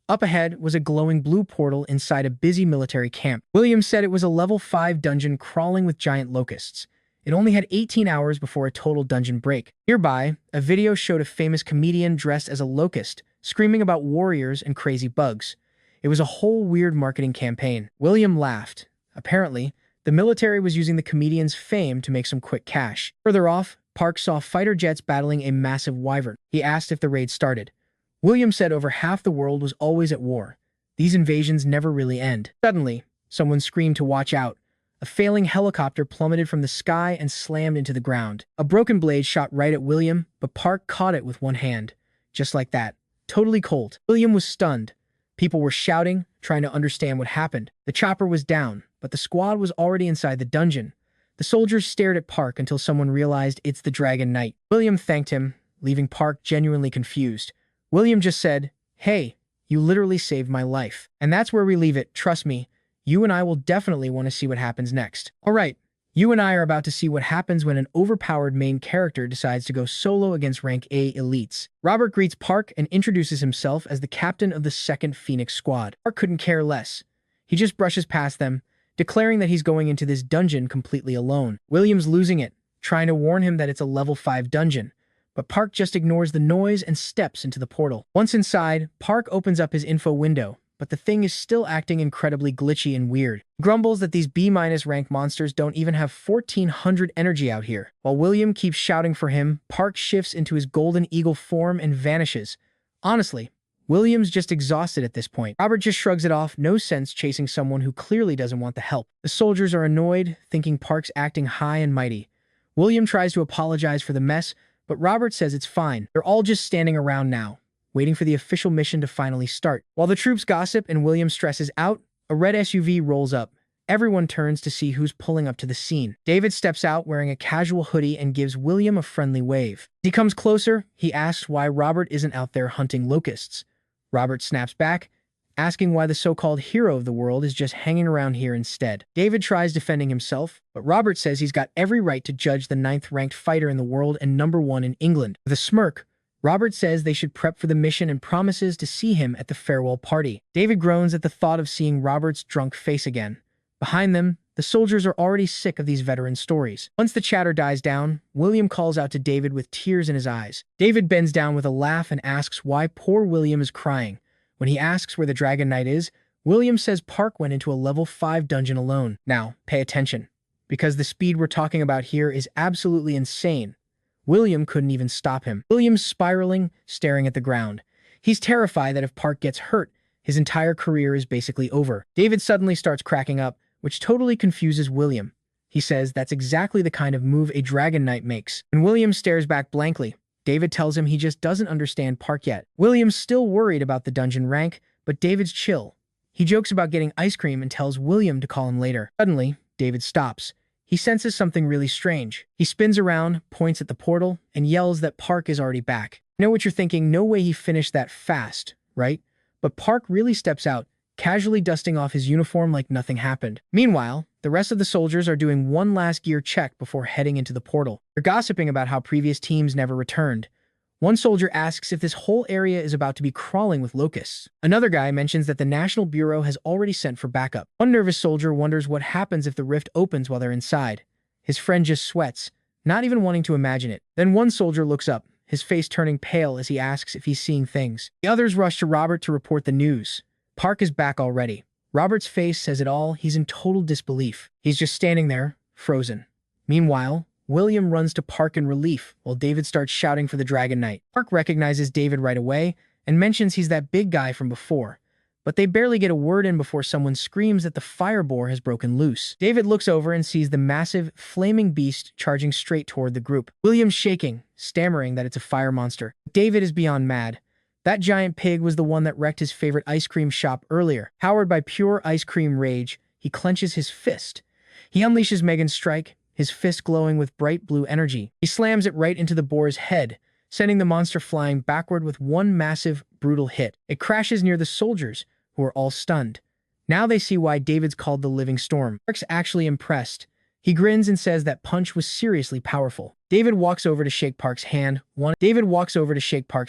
Up ahead was a glowing blue portal inside a busy military camp. William said it was a level 5 dungeon crawling with giant locusts. It only had 18 hours before a total dungeon break. Nearby, a video showed a famous comedian dressed as a locust, screaming about warriors and crazy bugs. It was a whole weird marketing campaign. William laughed. Apparently, the military was using the comedian's fame to make some quick cash. Further off, Park saw fighter jets battling a massive wyvern. He asked if the raid started. William said over half the world was always at war. These invasions never really end. Suddenly, someone screamed to watch out. A failing helicopter plummeted from the sky and slammed into the ground. A broken blade shot right at William, but Park caught it with one hand. Just like that. Totally cold. William was stunned. People were shouting, trying to understand what happened. The chopper was down, but the squad was already inside the dungeon. The soldiers stared at Park until someone realized it's the Dragon Knight. William thanked him, leaving Park genuinely confused. William just said, "Hey, you literally saved my life." And that's where we leave it. Trust me, you and I will definitely want to see what happens next. Alright, you and I are about to see what happens when an overpowered main character decides to go solo against rank A elites. Robert greets Park and introduces himself as the captain of the 2nd Phoenix Squad. Park couldn't care less. He just brushes past them, declaring that he's going into this dungeon completely alone. William's losing it, trying to warn him that it's a level 5 dungeon. But Park just ignores the noise and steps into the portal. Once inside, Park opens up his info window, but the thing is still acting incredibly glitchy and weird. He grumbles that these B- rank monsters don't even have 1400 energy out here. While William keeps shouting for him, Park shifts into his golden eagle form and vanishes. Honestly, William's just exhausted at this point. Robert just shrugs it off, no sense chasing someone who clearly doesn't want the help. The soldiers are annoyed, thinking Park's acting high and mighty. William tries to apologize for the mess, but Robert says it's fine. They're all just standing around now, waiting for the official mission to finally start. While the troops gossip and William stresses out, a red SUV rolls up. Everyone turns to see who's pulling up to the scene. David steps out wearing a casual hoodie and gives William a friendly wave. As he comes closer, he asks why Robert isn't out there hunting locusts. Robert snaps back, asking why the so-called hero of the world is just hanging around here instead. David tries defending himself, but Robert says he's got every right to judge the 9th-ranked fighter in the world and #1 in England. With a smirk, Robert says they should prep for the mission and promises to see him at the farewell party. David groans at the thought of seeing Robert's drunk face again. Behind them, the soldiers are already sick of these veteran stories. Once the chatter dies down, William calls out to David with tears in his eyes. David bends down with a laugh and asks why poor William is crying. When he asks where the Dragon Knight is, William says Park went into a level 5 dungeon alone. Now, pay attention, because the speed we're talking about here is absolutely insane. William couldn't even stop him. William's spiraling, staring at the ground. He's terrified that if Park gets hurt, his entire career is basically over. David suddenly starts cracking up, which totally confuses William. He says that's exactly the kind of move a Dragon Knight makes. When William stares back blankly, David tells him he just doesn't understand Park yet. William's still worried about the dungeon rank, but David's chill. He jokes about getting ice cream and tells William to call him later. Suddenly, David stops. He senses something really strange. He spins around, points at the portal, and yells that Park is already back. I know what you're thinking, no way he finished that fast, right? But Park really steps out, casually dusting off his uniform like nothing happened. Meanwhile, the rest of the soldiers are doing one last gear check before heading into the portal. They're gossiping about how previous teams never returned. One soldier asks if this whole area is about to be crawling with locusts. Another guy mentions that the National Bureau has already sent for backup. One nervous soldier wonders what happens if the rift opens while they're inside. His friend just sweats, not even wanting to imagine it. Then one soldier looks up, his face turning pale as he asks if he's seeing things. The others rush to Robert to report the news. Park is back already. Robert's face says it all. He's in total disbelief. He's just standing there, frozen. Meanwhile, William runs to Park in relief, while David starts shouting for the Dragon Knight. Park recognizes David right away and mentions he's that big guy from before, but they barely get a word in before someone screams that the fire boar has broken loose. David looks over and sees the massive, flaming beast charging straight toward the group. William's shaking, stammering that it's a fire monster. David is beyond mad. That giant pig was the one that wrecked his favorite ice cream shop earlier. Powered by pure ice cream rage, he clenches his fist. He unleashes Megan's strike, his fist glowing with bright blue energy. He slams it right into the boar's head, sending the monster flying backward with one massive, brutal hit. It crashes near the soldiers, who are all stunned. Now they see why David's called the Living Storm. Park's actually impressed. He grins and says that punch was seriously powerful. David walks over to shake Park's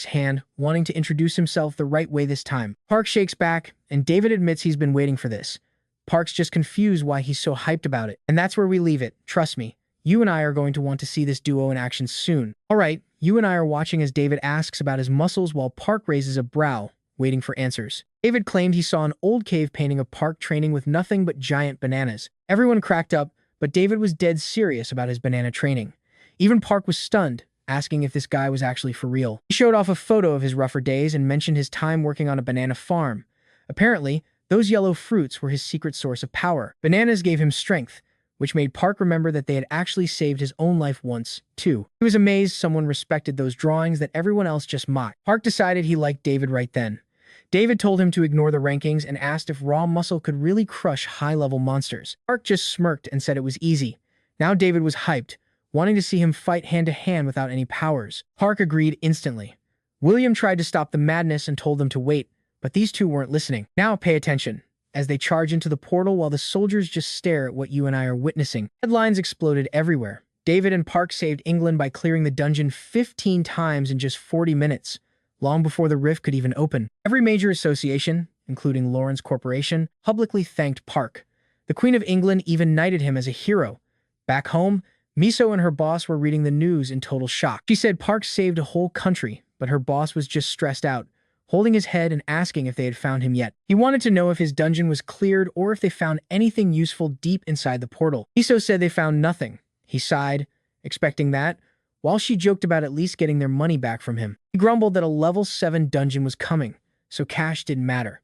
hand, wanting to introduce himself the right way this time. Park shakes back, and David admits he's been waiting for this. Park's just confused why he's so hyped about it. And that's where we leave it. Trust me, you and I are going to want to see this duo in action soon. Alright, you and I are watching as David asks about his muscles while Park raises a brow, waiting for answers. David claimed he saw an old cave painting of Park training with nothing but giant bananas. Everyone cracked up, but David was dead serious about his banana training. Even Park was stunned, asking if this guy was actually for real. He showed off a photo of his rougher days and mentioned his time working on a banana farm. Apparently, those yellow fruits were his secret source of power. Bananas gave him strength, which made Park remember that they had actually saved his own life once, too. He was amazed someone respected those drawings that everyone else just mocked. Park decided he liked David right then. David told him to ignore the rankings and asked if raw muscle could really crush high-level monsters. Park just smirked and said it was easy. Now David was hyped, wanting to see him fight hand-to-hand without any powers. Park agreed instantly. William tried to stop the madness and told them to wait, but these two weren't listening. Now pay attention, as they charge into the portal while the soldiers just stare at what you and I are witnessing. Headlines exploded everywhere. David and Park saved England by clearing the dungeon 15 times in just 40 minutes, long before the rift could even open. Every major association, including Lawrence Corporation, publicly thanked Park. The Queen of England even knighted him as a hero. Back home, Miso and her boss were reading the news in total shock. She said Park saved a whole country, but her boss was just stressed out, holding his head and asking if they had found him yet. He wanted to know if his dungeon was cleared or if they found anything useful deep inside the portal. Miso said they found nothing. He sighed, expecting that, while she joked about at least getting their money back from him. He grumbled that a level 7 dungeon was coming, so cash didn't matter.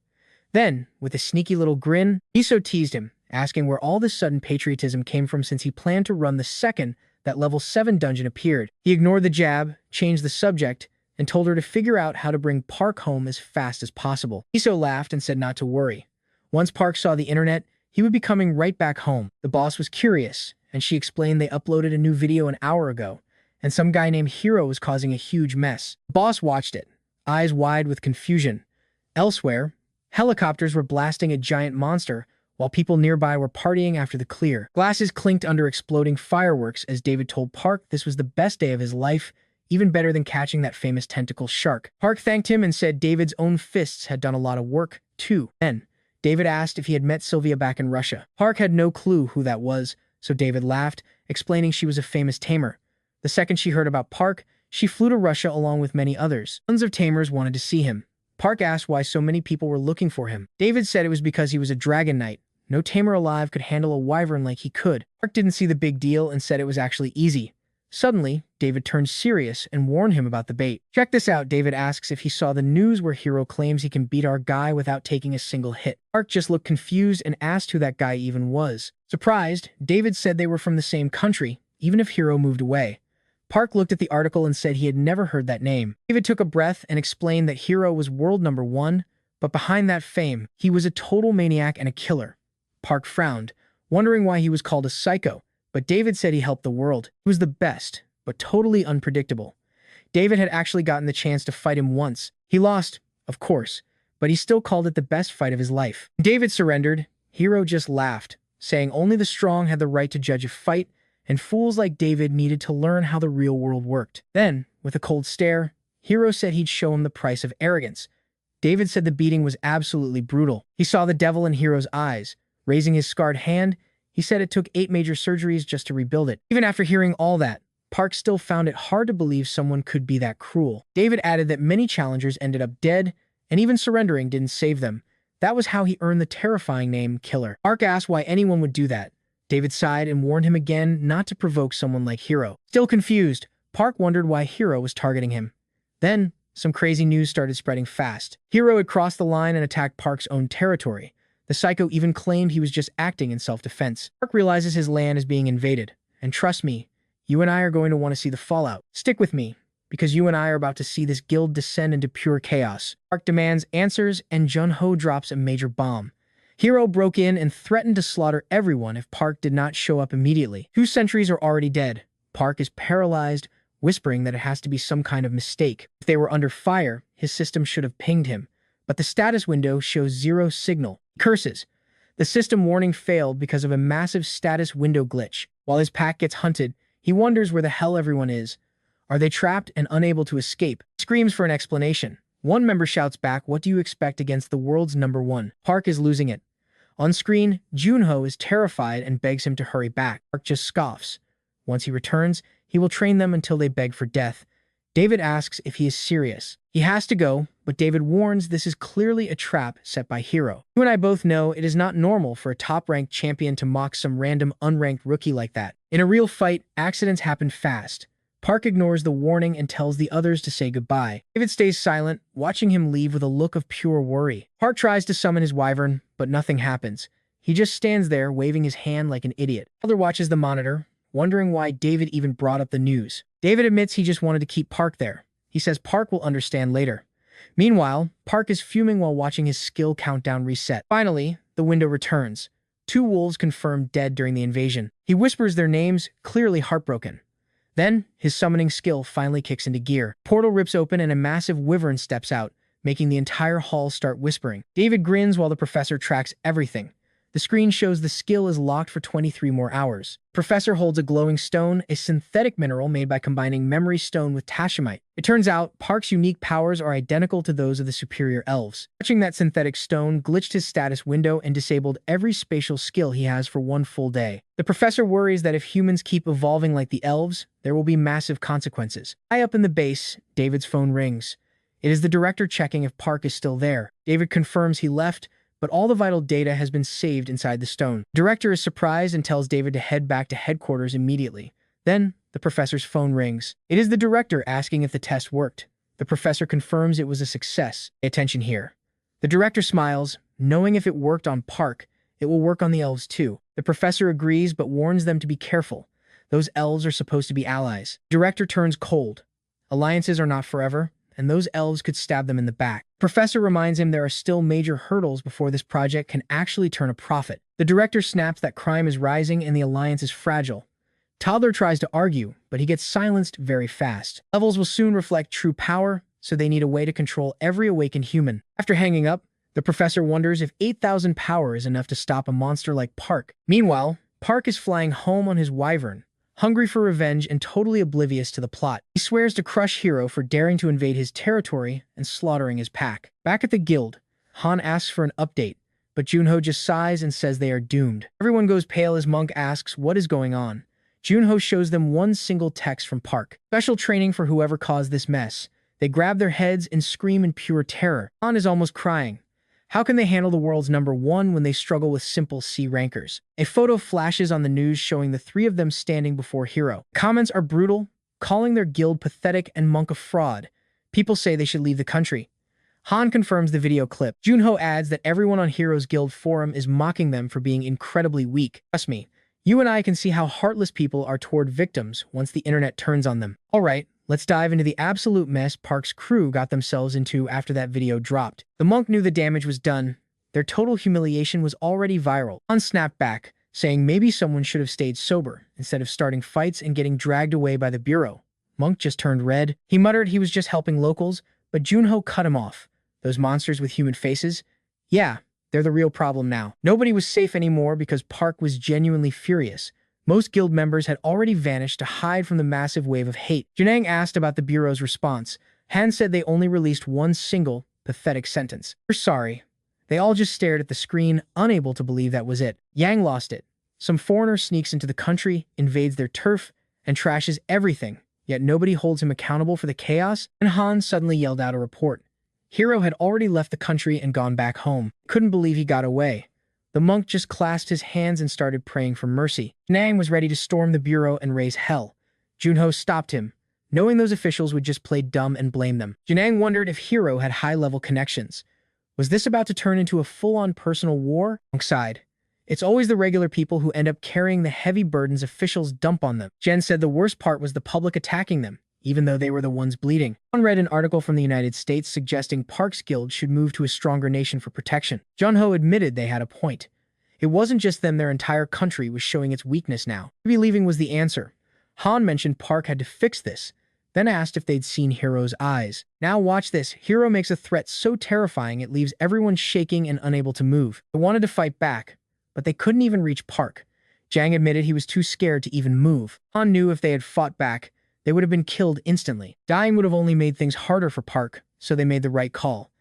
Then, with a sneaky little grin, Miso teased him, asking where all this sudden patriotism came from since he planned to run the second that level 7 dungeon appeared. He ignored the jab, changed the subject, and told her to figure out how to bring Park home as fast as possible. Miso laughed and said not to worry. Once Park saw the internet, he would be coming right back home. The boss was curious, and she explained they uploaded a new video an hour ago, and some guy named Hero was causing a huge mess. The boss watched it, eyes wide with confusion. Elsewhere, helicopters were blasting a giant monster, while people nearby were partying after the clear. Glasses clinked under exploding fireworks as David told Park this was the best day of his life, even better than catching that famous tentacle shark. Park thanked him and said David's own fists had done a lot of work, too. Then, David asked if he had met Sylvia back in Russia. Park had no clue who that was, so David laughed, explaining she was a famous tamer. The second she heard about Park, she flew to Russia along with many others. Tons of tamers wanted to see him. Park asked why so many people were looking for him. David said it was because he was a dragon knight. No tamer alive could handle a wyvern like he could. Park didn't see the big deal and said it was actually easy. Suddenly, David turned serious and warned him about the bait. Check this out, David asks if he saw the news where Hero claims he can beat our guy without taking a single hit. Park just looked confused and asked who that guy even was. Surprised, David said they were from the same country, even if Hero moved away. Park looked at the article and said he had never heard that name. David took a breath and explained that Hero was world number 1, but behind that fame, he was a total maniac and a killer. Park frowned, wondering why he was called a psycho, but David said he helped the world. He was the best, but totally unpredictable. David had actually gotten the chance to fight him once. He lost, of course, but he still called it the best fight of his life. David surrendered. Hero just laughed, saying only the strong had the right to judge a fight, and fools like David needed to learn how the real world worked. Then, with a cold stare, Hero said he'd show him the price of arrogance. David said the beating was absolutely brutal. He saw the devil in Hero's eyes. Raising his scarred hand, he said it took 8 major surgeries just to rebuild it. Even after hearing all that, Park still found it hard to believe someone could be that cruel. David added that many challengers ended up dead, and even surrendering didn't save them. That was how he earned the terrifying name Killer. Park asked why anyone would do that. David sighed and warned him again not to provoke someone like Hero. Still confused, Park wondered why Hero was targeting him. Then, some crazy news started spreading fast. Hero had crossed the line and attacked Park's own territory. The psycho even claimed he was just acting in self-defense. Park realizes his land is being invaded. And trust me, you and I are going to want to see the fallout. Stick with me, because you and I are about to see this guild descend into pure chaos. Park demands answers, and Jun-ho drops a major bomb. Hero broke in and threatened to slaughter everyone if Park did not show up immediately. 2 sentries are already dead. Park is paralyzed, whispering that it has to be some kind of mistake. If they were under fire, his system should have pinged him. But the status window shows 0 signal. Curses. The system warning failed because of a massive status window glitch. While his pack gets hunted, he wonders where the hell everyone is. Are they trapped and unable to escape? He screams for an explanation. One member shouts back, "What do you expect against the world's number 1? Park is losing it. On screen, Junho is terrified and begs him to hurry back. Park just scoffs. Once he returns, he will train them until they beg for death. David asks if he is serious. He has to go, but David warns this is clearly a trap set by Hero. You and I both know it is not normal for a top-ranked champion to mock some random unranked rookie like that. In a real fight, accidents happen fast. Park ignores the warning and tells the others to say goodbye. David stays silent, watching him leave with a look of pure worry. Park tries to summon his wyvern, but nothing happens. He just stands there, waving his hand like an idiot. Elder watches the monitor, wondering why David even brought up the news. David admits he just wanted to keep Park there. He says Park will understand later. Meanwhile, Park is fuming while watching his skill countdown reset. Finally, the window returns. 2 wolves confirmed dead during the invasion. He whispers their names, clearly heartbroken. Then, his summoning skill finally kicks into gear. Portal rips open and a massive wyvern steps out, making the entire hall start whispering. David grins while the professor tracks everything. The screen shows the skill is locked for 23 more hours. Professor holds a glowing stone, a synthetic mineral made by combining memory stone with tashumite. It turns out Park's unique powers are identical to those of the superior elves. Touching that synthetic stone glitched his status window and disabled every spatial skill he has for 1 full day. The professor worries that if humans keep evolving like the elves, there will be massive consequences. High up in the base, David's phone rings. It is the director checking if Park is still there. David confirms he left, but all the vital data has been saved inside the stone. The director is surprised and tells David to head back to headquarters immediately. Then, the professor's phone rings. It is the director asking if the test worked. The professor confirms it was a success. Pay attention here. The director smiles, knowing if it worked on Park, it will work on the elves too. The professor agrees but warns them to be careful. Those elves are supposed to be allies. The director turns cold. Alliances are not forever, and those elves could stab them in the back. Professor reminds him there are still major hurdles before this project can actually turn a profit. The director snaps that crime is rising and the alliance is fragile. Toddler tries to argue, but he gets silenced very fast. Levels will soon reflect true power, so they need a way to control every awakened human. After hanging up, the professor wonders if 8,000 power is enough to stop a monster like Park. Meanwhile, Park is flying home on his wyvern, hungry for revenge and totally oblivious to the plot. He swears to crush Hero for daring to invade his territory and slaughtering his pack. Back at the guild, Han asks for an update, but Junho just sighs and says they are doomed. Everyone goes pale as Monk asks what is going on. Junho shows them one single text from Park. Special training for whoever caused this mess. They grab their heads and scream in pure terror. Han is almost crying. How can they handle the world's number 1 when they struggle with simple C rankers? A photo flashes on the news showing the 3 of them standing before Hero. Comments are brutal, calling their guild pathetic and Monk a fraud. People say they should leave the country. Han confirms the video clip. Junho adds that everyone on Hero's guild forum is mocking them for being incredibly weak. Trust me, You and I can see how heartless people are toward victims once the internet turns on them. Alright, let's dive into the absolute mess Park's crew got themselves into after that video dropped. The monk knew the damage was done. Their total humiliation was already viral. Han snapped back, saying maybe someone should have stayed sober instead of starting fights and getting dragged away by the bureau. Monk just turned red. He muttered he was just helping locals, but Junho cut him off. Those monsters with human faces? Yeah, they're the real problem now. Nobody was safe anymore because Park was genuinely furious. Most guild members had already vanished to hide from the massive wave of hate. Junang asked about the bureau's response. Han said they only released one single, pathetic sentence. "We're sorry." They all just stared at the screen, unable to believe that was it. Yang lost it. Some foreigner sneaks into the country, invades their turf, and trashes everything, yet nobody holds him accountable for the chaos, and Han suddenly yelled out a report. Hero had already left the country and gone back home. Couldn't believe he got away. The monk just clasped his hands and started praying for mercy. Nang was ready to storm the bureau and raise hell. Junho stopped him, knowing those officials would just play dumb and blame them. Junang wondered if Hero had high-level connections. Was this about to turn into a full-on personal war? Monk sighed. It's always the regular people who end up carrying the heavy burdens officials dump on them. Jen said the worst part was the public attacking them, even though they were the ones bleeding. John read an article from the United States suggesting Park's guild should move to a stronger nation for protection. Junho admitted they had a point. It wasn't just them, their entire country was showing its weakness now. Maybe leaving was the answer. Han mentioned Park had to fix this, then asked if they'd seen Hero's eyes. Now watch this. Hero makes a threat so terrifying it leaves everyone shaking and unable to move. They wanted to fight back, but they couldn't even reach Park. Jang admitted he was too scared to even move. Han knew if they had fought back, they would have been killed instantly. Dying would have only made things harder for Park, so they made the right call.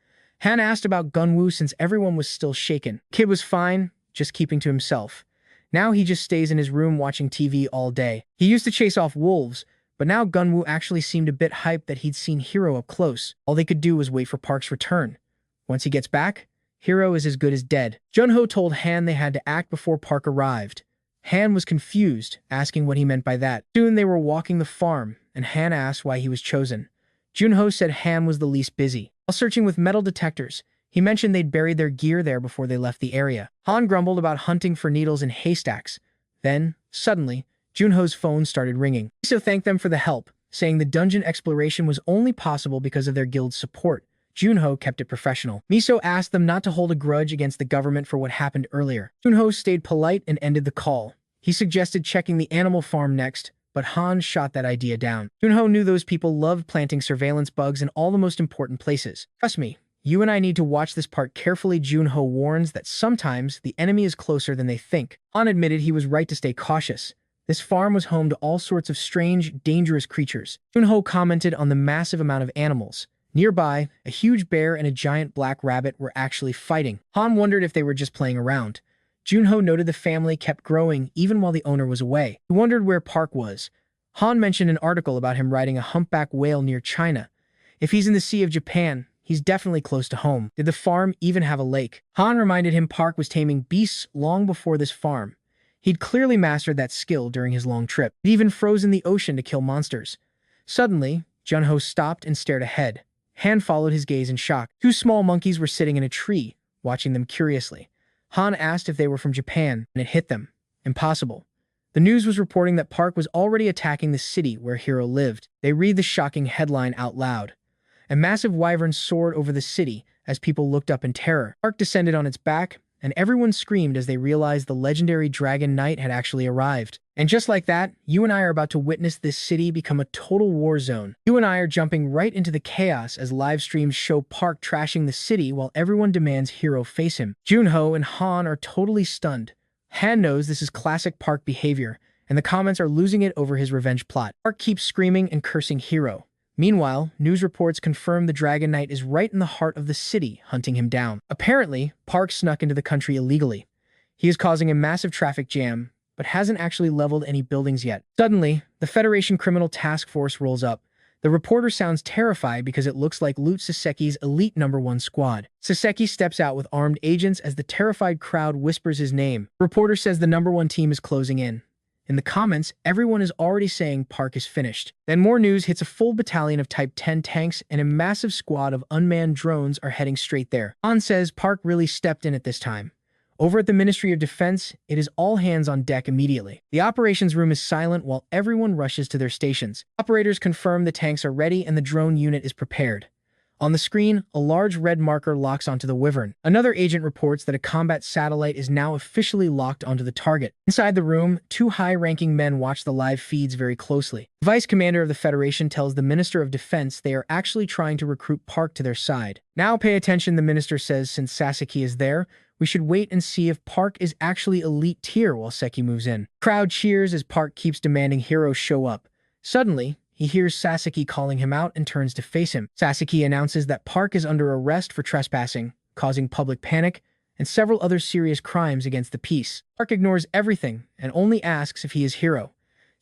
Han asked about Gunwoo since everyone was still shaken. Kid was fine, just keeping to himself. Now he just stays in his room watching TV all day. He used to chase off wolves, but now Gunwoo actually seemed a bit hyped that he'd seen Hero up close. All they could do was wait for Park's return. Once he gets back, Hero is as good as dead. Junho told Han they had to act before Park arrived. Han was confused, asking what he meant by that. Soon they were walking the farm, and Han asked why he was chosen. Junho said Han was the least busy. While searching with metal detectors, he mentioned they'd buried their gear there before they left the area. Han grumbled about hunting for needles in haystacks. Then, suddenly, Junho's phone started ringing. Miso thanked them for the help, saying the dungeon exploration was only possible because of their guild's support. Junho kept it professional. Miso asked them not to hold a grudge against the government for what happened earlier. Junho stayed polite and ended the call. He suggested checking the animal farm next, but Han shot that idea down. Junho knew those people loved planting surveillance bugs in all the most important places. Trust me, you and I need to watch this part carefully. Junho warns that sometimes the enemy is closer than they think. Han admitted he was right to stay cautious. This farm was home to all sorts of strange, dangerous creatures. Junho commented on the massive amount of animals. Nearby, a huge bear and a giant black rabbit were actually fighting. Han wondered if they were just playing around. Junho noted the family kept growing even while the owner was away. He wondered where Park was. Han mentioned an article about him riding a humpback whale near China. If he's in the Sea of Japan, he's definitely close to home. Did the farm even have a lake? Han reminded him Park was taming beasts long before this farm. He'd clearly mastered that skill during his long trip. He'd even frozen the ocean to kill monsters. Suddenly, Junho stopped and stared ahead. Han followed his gaze in shock. Two small monkeys were sitting in a tree, watching them curiously. Han asked if they were from Japan, and it hit them. Impossible. The news was reporting that Park was already attacking the city where Hero lived. They read the shocking headline out loud. A massive wyvern soared over the city as people looked up in terror. Park descended on its back, and everyone screamed as they realized the legendary Dragon Knight had actually arrived. And just like that, you and I are about to witness this city become a total war zone. You and I are jumping right into the chaos as live streams show Park trashing the city while everyone demands Hero face him. Junho and Han are totally stunned. Han knows this is classic Park behavior, and the comments are losing it over his revenge plot. Park keeps screaming and cursing Hero. Meanwhile, news reports confirm the Dragon Knight is right in the heart of the city, hunting him down. Apparently, Park snuck into the country illegally. He is causing a massive traffic jam, but hasn't actually leveled any buildings yet. Suddenly, the Federation Criminal Task Force rolls up. The reporter sounds terrified because it looks like Loot Saseki's elite #1 squad. Saseki steps out with armed agents as the terrified crowd whispers his name. The reporter says the #1 team is closing in. In the comments, everyone is already saying Park is finished. Then more news hits. A full battalion of Type 10 tanks and a massive squad of unmanned drones are heading straight there. Han says Park really stepped in at this time. Over at the Ministry of Defense, it is all hands on deck immediately. The operations room is silent while everyone rushes to their stations. Operators confirm the tanks are ready and the drone unit is prepared. On the screen, a large red marker locks onto the Wyvern. Another agent reports that a combat satellite is now officially locked onto the target. Inside the room, two high-ranking men watch the live feeds very closely. The Vice Commander of the Federation tells the Minister of Defense they are actually trying to recruit Park to their side. Now pay attention, the Minister says, since Sasaki is there, we should wait and see if Park is actually elite tier while Seki moves in. Crowd cheers as Park keeps demanding heroes show up. Suddenly, he hears Sasaki calling him out and turns to face him. Sasaki announces that Park is under arrest for trespassing, causing public panic, and several other serious crimes against the peace. Park ignores everything and only asks if he is Hero.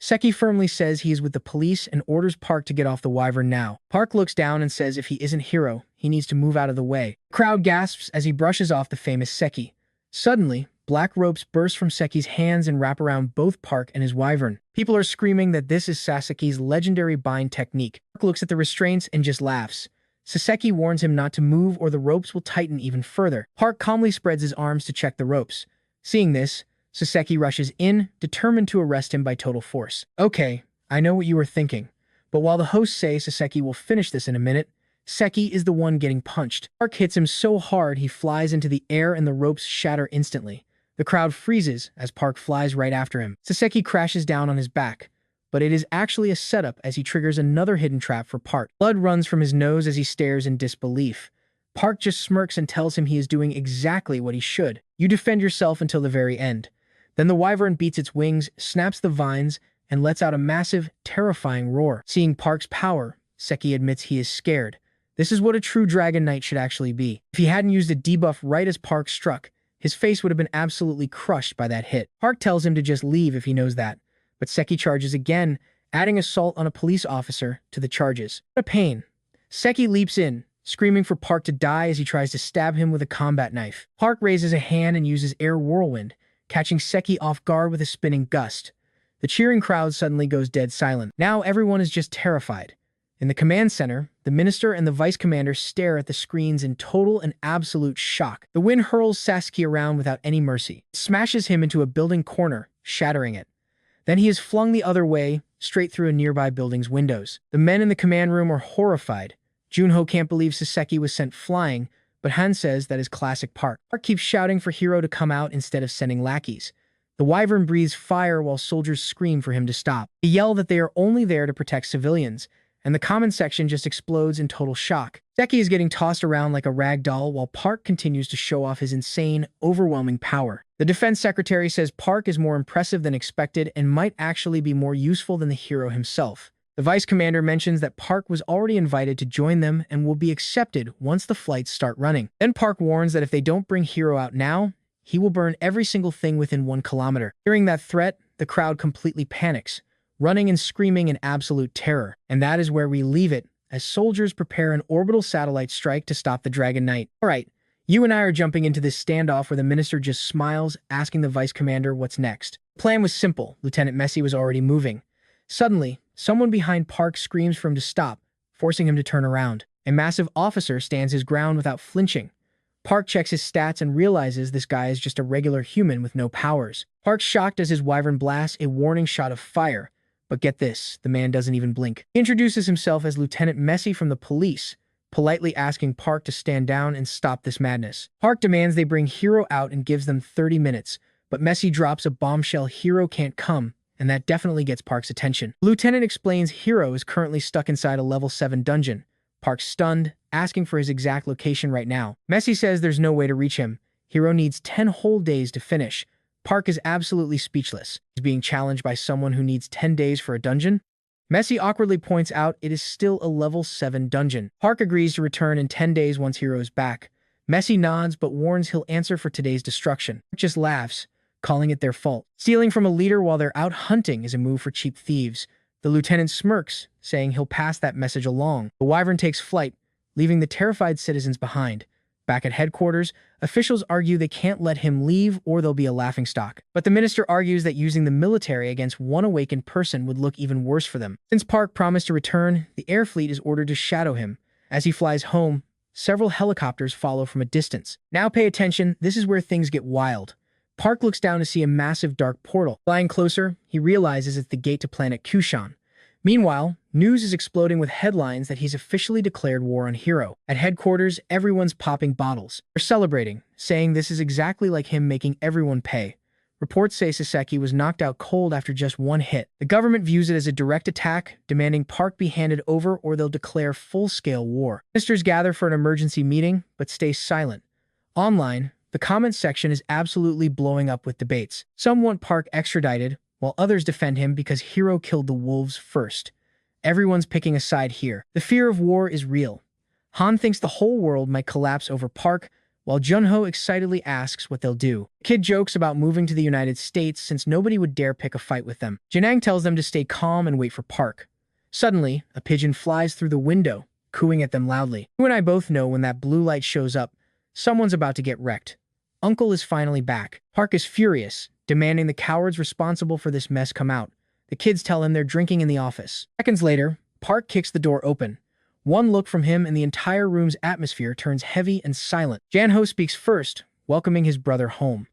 Seki firmly says he is with the police and orders Park to get off the Wyvern now. Park looks down and says if he isn't Hero, he needs to move out of the way. The crowd gasps as he brushes off the famous Seki. Suddenly, black ropes burst from Seki's hands and wrap around both Park and his Wyvern. People are screaming that this is Sasaki's legendary bind technique. Park looks at the restraints and just laughs. Saseki warns him not to move or the ropes will tighten even further. Park calmly spreads his arms to check the ropes. Seeing this, Saseki rushes in, determined to arrest him by total force. Okay, I know what you were thinking, but while the hosts say Saseki will finish this in a minute, Seki is the one getting punched. Park hits him so hard he flies into the air and the ropes shatter instantly. The crowd freezes as Park flies right after him. Saseki crashes down on his back, but it is actually a setup as he triggers another hidden trap for Park. Blood runs from his nose as he stares in disbelief. Park just smirks and tells him he is doing exactly what he should. You defend yourself until the very end. Then the Wyvern beats its wings, snaps the vines, and lets out a massive, terrifying roar. Seeing Park's power, Seki admits he is scared. This is what a true Dragon Knight should actually be. If he hadn't used a debuff right as Park struck, his face would have been absolutely crushed by that hit. Park tells him to just leave if he knows that, but Seki charges again, adding assault on a police officer to the charges. What a pain. Seki leaps in, screaming for Park to die as he tries to stab him with a combat knife. Park raises a hand and uses Air Whirlwind, catching Seki off guard with a spinning gust. The cheering crowd suddenly goes dead silent. Now everyone is just terrified. In the command center, the minister and the vice commander stare at the screens in total and absolute shock. The wind hurls Sasaki around without any mercy. It smashes him into a building corner, shattering it. Then he is flung the other way, straight through a nearby building's windows. The men in the command room are horrified. Junho can't believe Sasaki was sent flying, but Han says that is classic Park. Park keeps shouting for Hero to come out instead of sending lackeys. The Wyvern breathes fire while soldiers scream for him to stop. They yell that they are only there to protect civilians, and the comment section just explodes in total shock. Seki is getting tossed around like a rag doll while Park continues to show off his insane, overwhelming power. The defense secretary says Park is more impressive than expected and might actually be more useful than the hero himself. The vice commander mentions that Park was already invited to join them and will be accepted once the flights start running. Then Park warns that if they don't bring Hero out now, he will burn every single thing within 1 kilometer. Hearing that threat, the crowd completely panics, running and screaming in absolute terror. And that is where we leave it, as soldiers prepare an orbital satellite strike to stop the Dragon Knight. Alright, you and I are jumping into this standoff where the minister just smiles, asking the vice commander what's next. The plan was simple. Lieutenant Messi was already moving. Suddenly, someone behind Park screams for him to stop, forcing him to turn around. A massive officer stands his ground without flinching. Park checks his stats and realizes this guy is just a regular human with no powers. Park's shocked as his Wyvern blasts a warning shot of fire. But get this, the man doesn't even blink. He introduces himself as Lieutenant Messi from the police, politely asking Park to stand down and stop this madness. Park demands they bring Hero out and gives them 30 minutes, but Messi drops a bombshell Hero can't come, and that definitely gets Park's attention. The lieutenant explains Hero is currently stuck inside a level 7 dungeon. Park's stunned, asking for his exact location right now. Messi says there's no way to reach him. Hero needs 10 whole days to finish. Park is absolutely speechless. He's being challenged by someone who needs 10 days for a dungeon. Messi awkwardly points out it is still a level 7 dungeon. Park agrees to return in 10 days once Hero is back. Messi nods but warns he'll answer for today's destruction. Park just laughs, calling it their fault. Stealing from a leader while they're out hunting is a move for cheap thieves. The lieutenant smirks, saying he'll pass that message along. The Wyvern takes flight, leaving the terrified citizens behind. Back at headquarters, officials argue they can't let him leave or they'll be a laughingstock. But the minister argues that using the military against one awakened person would look even worse for them. Since Park promised to return, the air fleet is ordered to shadow him. As he flies home, several helicopters follow from a distance. Now pay attention, this is where things get wild. Park looks down to see a massive dark portal. Flying closer, he realizes it's the gate to planet Kushan. Meanwhile, news is exploding with headlines that he's officially declared war on Hero. At headquarters, everyone's popping bottles. They're celebrating, saying this is exactly like him making everyone pay. Reports say Saseki was knocked out cold after just one hit. The government views it as a direct attack, demanding Park be handed over or they'll declare full-scale war. Ministers gather for an emergency meeting, but stay silent. Online, the comments section is absolutely blowing up with debates. Some want Park extradited, while others defend him because Hero killed the wolves first. Everyone's picking a side here. The fear of war is real. Han thinks the whole world might collapse over Park, while Junho excitedly asks what they'll do. The kid jokes about moving to the United States since nobody would dare pick a fight with them. Janang tells them to stay calm and wait for Park. Suddenly, a pigeon flies through the window, cooing at them loudly. You and I both know when that blue light shows up, someone's about to get wrecked. Uncle is finally back. Park is furious, demanding the cowards responsible for this mess come out. The kids tell him they're drinking in the office. Seconds later, Park kicks the door open. One look from him and the entire room's atmosphere turns heavy and silent. Janho speaks first, welcoming his brother home.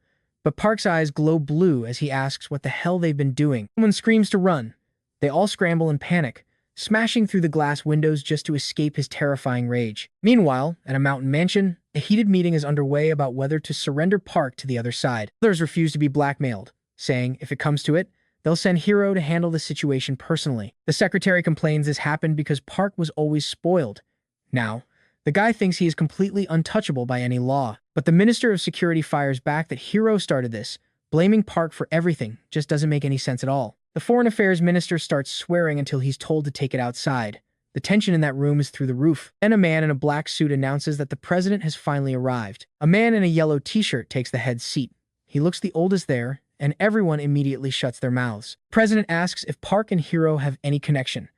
But Park's eyes glow blue as he asks what the hell they've been doing. Someone screams to run. They all scramble in panic, smashing through the glass windows just to escape his terrifying rage. Meanwhile, at a mountain mansion, a heated meeting is underway about whether to surrender Park to the other side. Others refuse to be blackmailed, saying if it comes to it, they'll send Hero to handle the situation personally. The secretary complains this happened because Park was always spoiled. Now, the guy thinks he is completely untouchable by any law, but the Minister of Security fires back that Hero started this. Blaming Park for everything just doesn't make any sense at all. The Foreign Affairs Minister starts swearing until he's told to take it outside. The tension in that room is through the roof. Then a man in a black suit announces that the president has finally arrived. A man in a yellow t-shirt takes the head seat. He looks the oldest there, and everyone immediately shuts their mouths. The president asks if Park and Hero have any connection.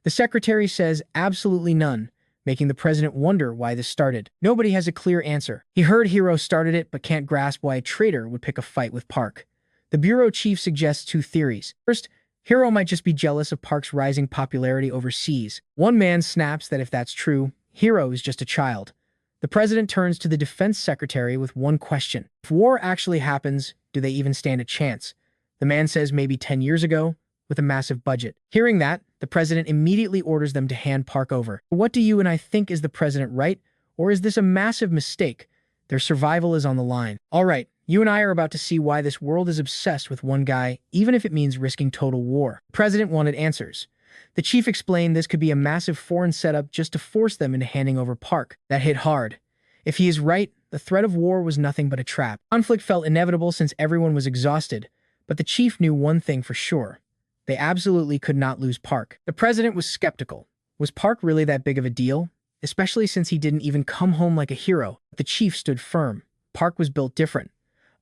The secretary says absolutely none, making the president wonder why this started. Nobody has a clear answer. He heard Hero started it but can't grasp why a traitor would pick a fight with Park. The bureau chief suggests two theories. First, Hero might just be jealous of Park's rising popularity overseas. One man snaps that if that's true, Hero is just a child. The president turns to the defense secretary with one question. If war actually happens, do they even stand a chance? The man says maybe 10 years ago, with a massive budget. Hearing that, the president immediately orders them to hand Park over. What do you and I think, is the president right? Or is this a massive mistake? Their survival is on the line. All right, you and I are about to see why this world is obsessed with one guy, even if it means risking total war. The president wanted answers. The chief explained this could be a massive foreign setup just to force them into handing over Park. That hit hard. If he is right, the threat of war was nothing but a trap. Conflict felt inevitable since everyone was exhausted, but the chief knew one thing for sure. They absolutely could not lose Park. The president was skeptical. Was Park really that big of a deal? Especially since he didn't even come home like a hero. The chief stood firm. Park was built different.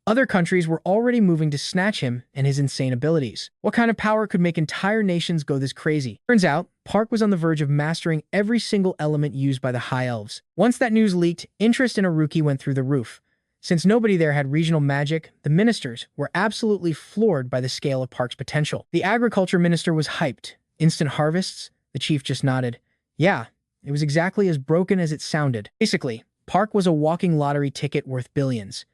Other countries were already moving to snatch him and his insane abilities. What kind of power could make entire nations go this crazy? Turns out, Park was on the verge of mastering every single element used by the High Elves. Once that news leaked, interest in Aruki went through the roof. Since nobody there had regional magic, the ministers were absolutely floored by the scale of Park's potential. The agriculture minister was hyped. Instant harvests? The chief just nodded. Yeah, it was exactly as broken as it sounded. Basically, Park was a walking lottery ticket worth billions.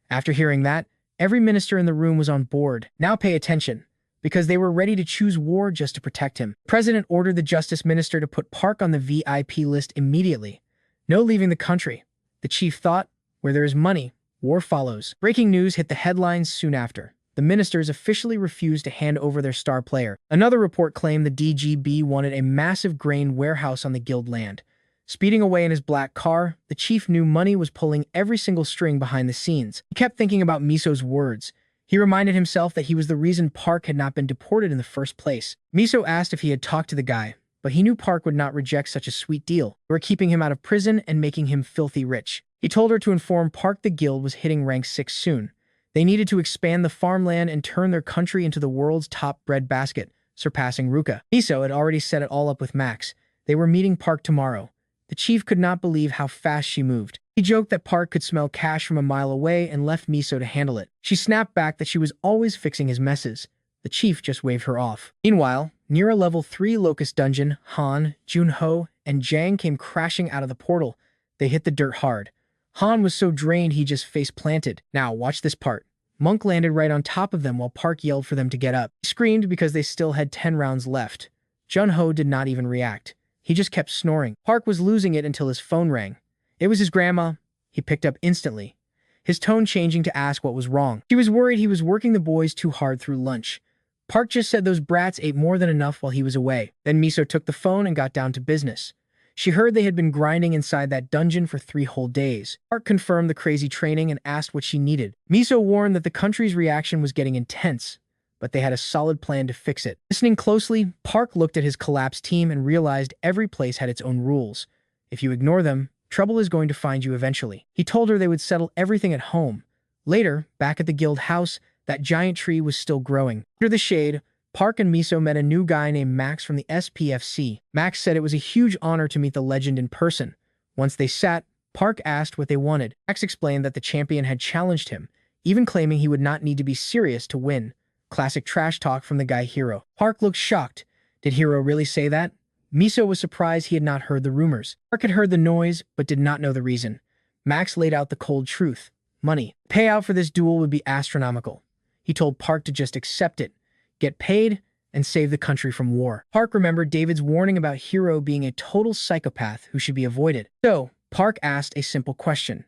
After hearing that, every minister in the room was on board. Now pay attention, because they were ready to choose war just to protect him. The president ordered the justice minister to put Park on the VIP list immediately. No leaving the country. The chief thought, where there is money, war follows. Breaking news hit the headlines soon after. The ministers officially refused to hand over their star player. Another report claimed the DGB wanted a massive grain warehouse on the guild land. Speeding away in his black car, the chief knew money was pulling every single string behind the scenes. He kept thinking about Miso's words. He reminded himself that he was the reason Park had not been deported in the first place. Miso asked if he had talked to the guy, but he knew Park would not reject such a sweet deal. They were keeping him out of prison and making him filthy rich. He told her to inform Park the guild was hitting rank 6 soon. They needed to expand the farmland and turn their country into the world's top breadbasket, surpassing Ruka. Miso had already set it all up with Max. They were meeting Park tomorrow. The chief could not believe how fast she moved. He joked that Park could smell cash from a mile away and left Miso to handle it. She snapped back that she was always fixing his messes. The chief just waved her off. Meanwhile, near a level 3 Locust dungeon, Han, Junho, and Jang came crashing out of the portal. They hit the dirt hard. Han was so drained he just face-planted. Now, watch this part. Monk landed right on top of them while Park yelled for them to get up. He screamed because they still had 10 rounds left. Jun-ho did not even react. He just kept snoring. Park was losing it until his phone rang. It was his grandma. He picked up instantly, his tone changing to ask what was wrong. She was worried he was working the boys too hard through lunch. Park just said those brats ate more than enough while he was away. Then Miso took the phone and got down to business. She heard they had been grinding inside that dungeon for 3 whole days. Park confirmed the crazy training and asked what she needed. Miso warned that the country's reaction was getting intense, but they had a solid plan to fix it. Listening closely, Park looked at his collapsed team and realized every place had its own rules. If you ignore them, trouble is going to find you eventually. He told her they would settle everything at home. Later, back at the guild house, that giant tree was still growing. Under the shade, Park and Miso met a new guy named Max from the SPFC. Max said it was a huge honor to meet the legend in person. Once they sat, Park asked what they wanted. Max explained that the champion had challenged him, even claiming he would not need to be serious to win. Classic trash talk from the guy Hiro. Park looked shocked. Did Hiro really say that? Miso was surprised he had not heard the rumors. Park had heard the noise, but did not know the reason. Max laid out the cold truth. Money. The payout for this duel would be astronomical. He told Park to just accept it, get paid, and save the country from war. Park remembered David's warning about Hiro being a total psychopath who should be avoided. So, Park asked a simple question.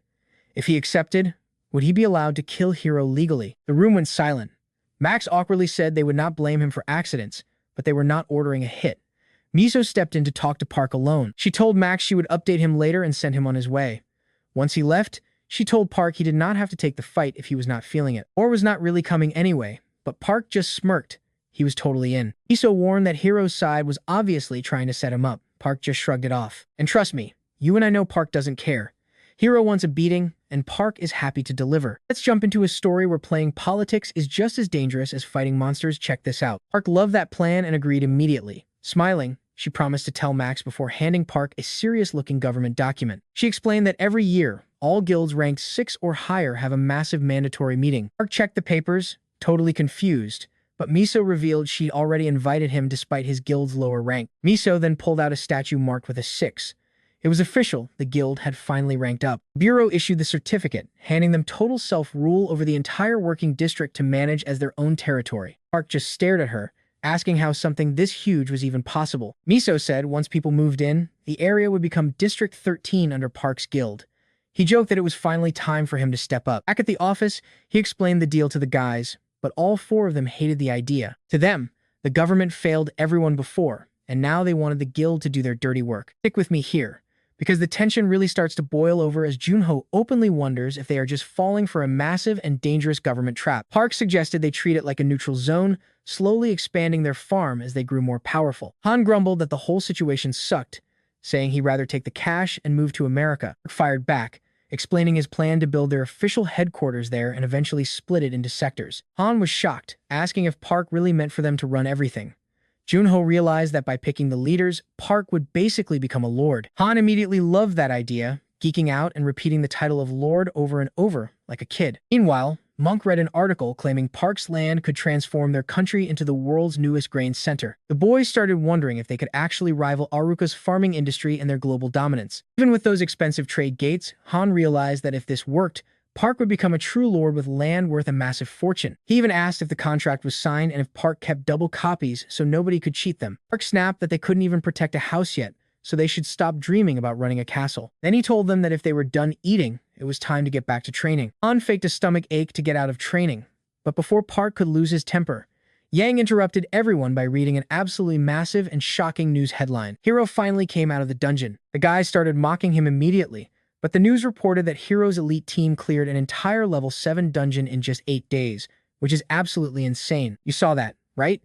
If he accepted, would he be allowed to kill Hiro legally? The room went silent. Max awkwardly said they would not blame him for accidents, but they were not ordering a hit. Miso stepped in to talk to Park alone. She told Max she would update him later and send him on his way. Once he left, she told Park he did not have to take the fight if he was not feeling it, or was not really coming anyway, but Park just smirked. He was totally in. Miso warned that Hiro's side was obviously trying to set him up. Park just shrugged it off. And trust me, you and I know Park doesn't care. Hiro wants a beating, and Park is happy to deliver. Let's jump into a story where playing politics is just as dangerous as fighting monsters. Check this out. Park loved that plan and agreed immediately. Smiling, she promised to tell Max before handing Park a serious-looking government document. She explained that every year, all guilds ranked 6 or higher have a massive mandatory meeting. Park checked the papers, totally confused, but Miso revealed she'd already invited him despite his guild's lower rank. Miso then pulled out a statue marked with a 6. It was official, the guild had finally ranked up. The Bureau issued the certificate, handing them total self-rule over the entire working district to manage as their own territory. Park just stared at her, asking how something this huge was even possible. Miso said once people moved in, the area would become District 13 under Park's guild. He joked that it was finally time for him to step up. Back at the office, he explained the deal to the guys, but all 4 of them hated the idea. To them, the government failed everyone before, and now they wanted the guild to do their dirty work. Stick with me here, because the tension really starts to boil over as Junho openly wonders if they are just falling for a massive and dangerous government trap. Park suggested they treat it like a neutral zone, slowly expanding their farm as they grew more powerful. Han grumbled that the whole situation sucked, saying he'd rather take the cash and move to America. Park fired back, explaining his plan to build their official headquarters there and eventually split it into sectors. Han was shocked, asking if Park really meant for them to run everything. Junho realized that by picking the leaders, Park would basically become a lord. Han immediately loved that idea, geeking out and repeating the title of lord over and over, like a kid. Meanwhile, Monk read an article claiming Park's land could transform their country into the world's newest grain center. The boys started wondering if they could actually rival Aruka's farming industry and their global dominance. Even with those expensive trade gates, Han realized that if this worked, Park would become a true lord with land worth a massive fortune. He even asked if the contract was signed and if Park kept double copies so nobody could cheat them. Park snapped that they couldn't even protect a house yet, so they should stop dreaming about running a castle. Then he told them that if they were done eating, it was time to get back to training. Han faked a stomach ache to get out of training, but before Park could lose his temper, Yang interrupted everyone by reading an absolutely massive and shocking news headline. Hiro finally came out of the dungeon. The guys started mocking him immediately, but the news reported that Hiro's elite team cleared an entire level 7 dungeon in just 8 days, which is absolutely insane. You saw that, right?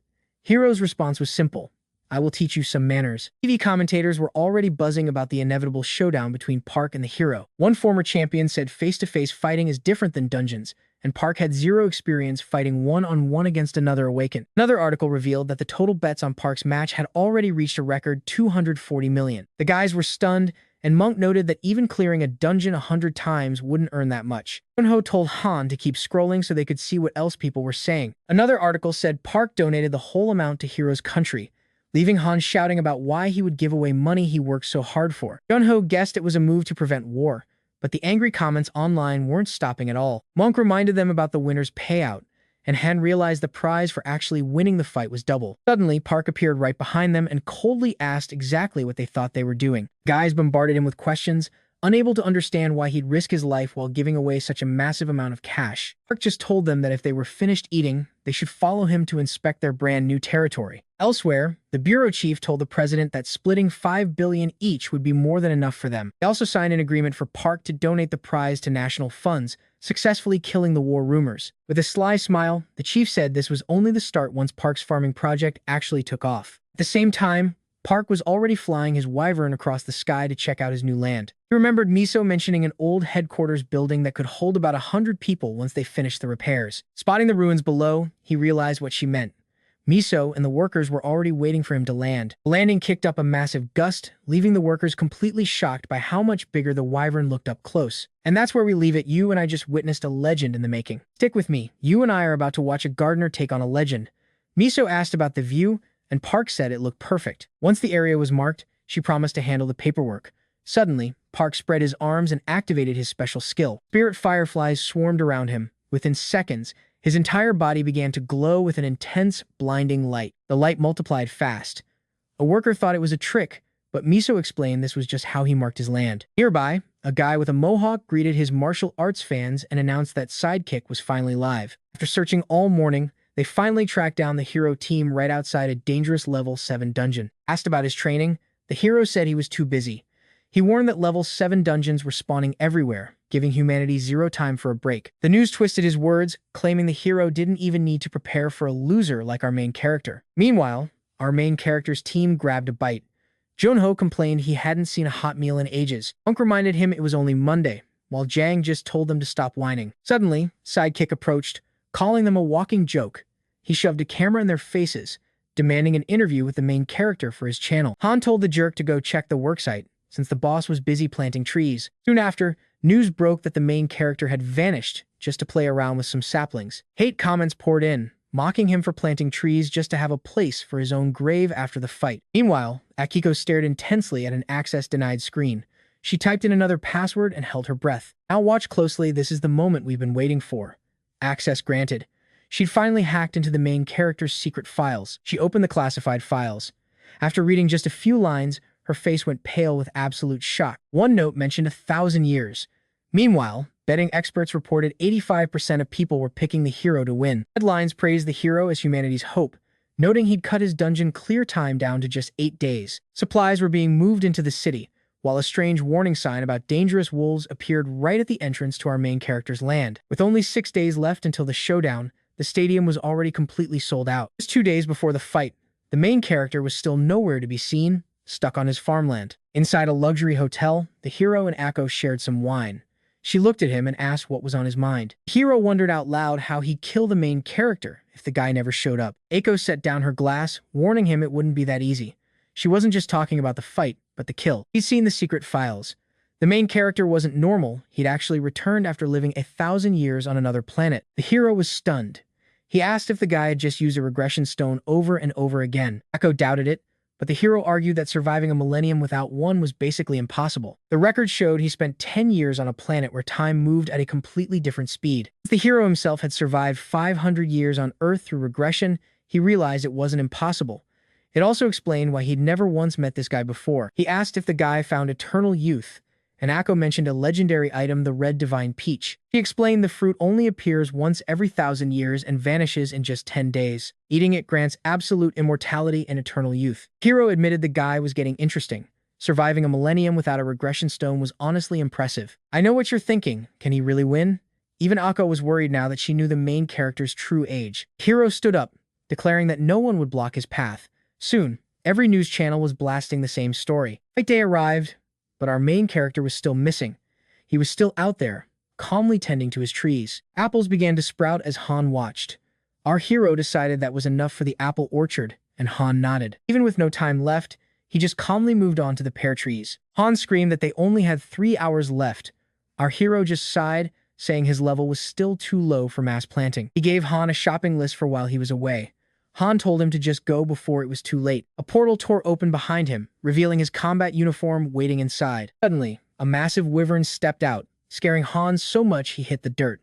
Hiro's response was simple. I will teach you some manners. TV commentators were already buzzing about the inevitable showdown between Park and the hero. One former champion said face-to-face fighting is different than dungeons, and Park had 0 experience fighting one-on-one against another awakened. Another article revealed that the total bets on Park's match had already reached a record 240 million. The guys were stunned, and Monk noted that even clearing a dungeon 100 times wouldn't earn that much. Junho told Han to keep scrolling so they could see what else people were saying. Another article said Park donated the whole amount to Hiro's country, leaving Han shouting about why he would give away money he worked so hard for. Jun-ho guessed it was a move to prevent war, but the angry comments online weren't stopping at all. Monk reminded them about the winner's payout, and Han realized the prize for actually winning the fight was double. Suddenly, Park appeared right behind them and coldly asked exactly what they thought they were doing. Guys bombarded him with questions, unable to understand why he'd risk his life while giving away such a massive amount of cash. Park just told them that if they were finished eating, they should follow him to inspect their brand new territory. Elsewhere, the bureau chief told the president that splitting $5 billion each would be more than enough for them. They also signed an agreement for Park to donate the prize to national funds, successfully killing the war rumors. With a sly smile, the chief said this was only the start once Park's farming project actually took off. At the same time, Park was already flying his wyvern across the sky to check out his new land. He remembered Miso mentioning an old headquarters building that could hold about 100 people once they finished the repairs. Spotting the ruins below, he realized what she meant. Miso and the workers were already waiting for him to land. The landing kicked up a massive gust, leaving the workers completely shocked by how much bigger the wyvern looked up close. And that's where we leave it. You and I just witnessed a legend in the making. Stick with me. You and I are about to watch a gardener take on a legend. Miso asked about the view, and Park said it looked perfect. Once the area was marked, she promised to handle the paperwork. Suddenly, Park spread his arms and activated his special skill. Spirit fireflies swarmed around him. Within seconds, his entire body began to glow with an intense, blinding light. The light multiplied fast. A worker thought it was a trick, but Miso explained this was just how he marked his land. Nearby, a guy with a mohawk greeted his martial arts fans and announced that Sidekick was finally live. After searching all morning, they finally tracked down the hero team right outside a dangerous level 7 dungeon. Asked about his training, the hero said he was too busy. He warned that level 7 dungeons were spawning everywhere, giving humanity zero time for a break. The news twisted his words, claiming the hero didn't even need to prepare for a loser like our main character. Meanwhile, our main character's team grabbed a bite. Jun-ho complained he hadn't seen a hot meal in ages. Monk reminded him it was only Monday, while Jang just told them to stop whining. Suddenly, Sidekick approached, calling them a walking joke. He shoved a camera in their faces, demanding an interview with the main character for his channel. Han told the jerk to go check the worksite, since the boss was busy planting trees. Soon after, news broke that the main character had vanished just to play around with some saplings. Hate comments poured in, mocking him for planting trees just to have a place for his own grave after the fight. Meanwhile, Akiko stared intensely at an access-denied screen. She typed in another password and held her breath. Now watch closely, this is the moment we've been waiting for. Access granted. She'd finally hacked into the main character's secret files. She opened the classified files. After reading just a few lines, her face went pale with absolute shock. One note mentioned 1,000 years. Meanwhile, betting experts reported 85% of people were picking the hero to win. Headlines praised the hero as humanity's hope, noting he'd cut his dungeon clear time down to just 8 days. Supplies were being moved into the city, while a strange warning sign about dangerous wolves appeared right at the entrance to our main character's land. With only 6 days left until the showdown, the stadium was already completely sold out. Just 2 days before the fight, the main character was still nowhere to be seen, stuck on his farmland. Inside a luxury hotel, the hero and Akko shared some wine. She looked at him and asked what was on his mind. The hero wondered out loud how he'd kill the main character if the guy never showed up. Akko set down her glass, warning him it wouldn't be that easy. She wasn't just talking about the fight, but the kill. He'd seen the secret files. The main character wasn't normal. He'd actually returned after living 1,000 years on another planet. The hero was stunned. He asked if the guy had just used a regression stone over and over again. Akko doubted it, but the hero argued that surviving a millennium without one was basically impossible. The record showed he spent 10 years on a planet where time moved at a completely different speed. Since the hero himself had survived 500 years on Earth through regression, he realized it wasn't impossible. It also explained why he'd never once met this guy before. He asked if the guy found eternal youth, and Akko mentioned a legendary item, the red divine peach. He explained the fruit only appears once every 1,000 years and vanishes in just 10 days. Eating it grants absolute immortality and eternal youth. Hero admitted the guy was getting interesting. Surviving a millennium without a regression stone was honestly impressive. I know what you're thinking. Can he really win? Even Akko was worried now that she knew the main character's true age. Hero stood up, declaring that no one would block his path. Soon, every news channel was blasting the same story. Fight day arrived, but our main character was still missing. He was still out there, calmly tending to his trees. Apples began to sprout as Han watched. Our hero decided that was enough for the apple orchard, and Han nodded. Even with no time left, he just calmly moved on to the pear trees. Han screamed that they only had 3 hours left. Our hero just sighed, saying his level was still too low for mass planting. He gave Han a shopping list for while he was away. Han told him to just go before it was too late. A portal tore open behind him, revealing his combat uniform waiting inside. Suddenly, a massive wyvern stepped out, scaring Han so much he hit the dirt.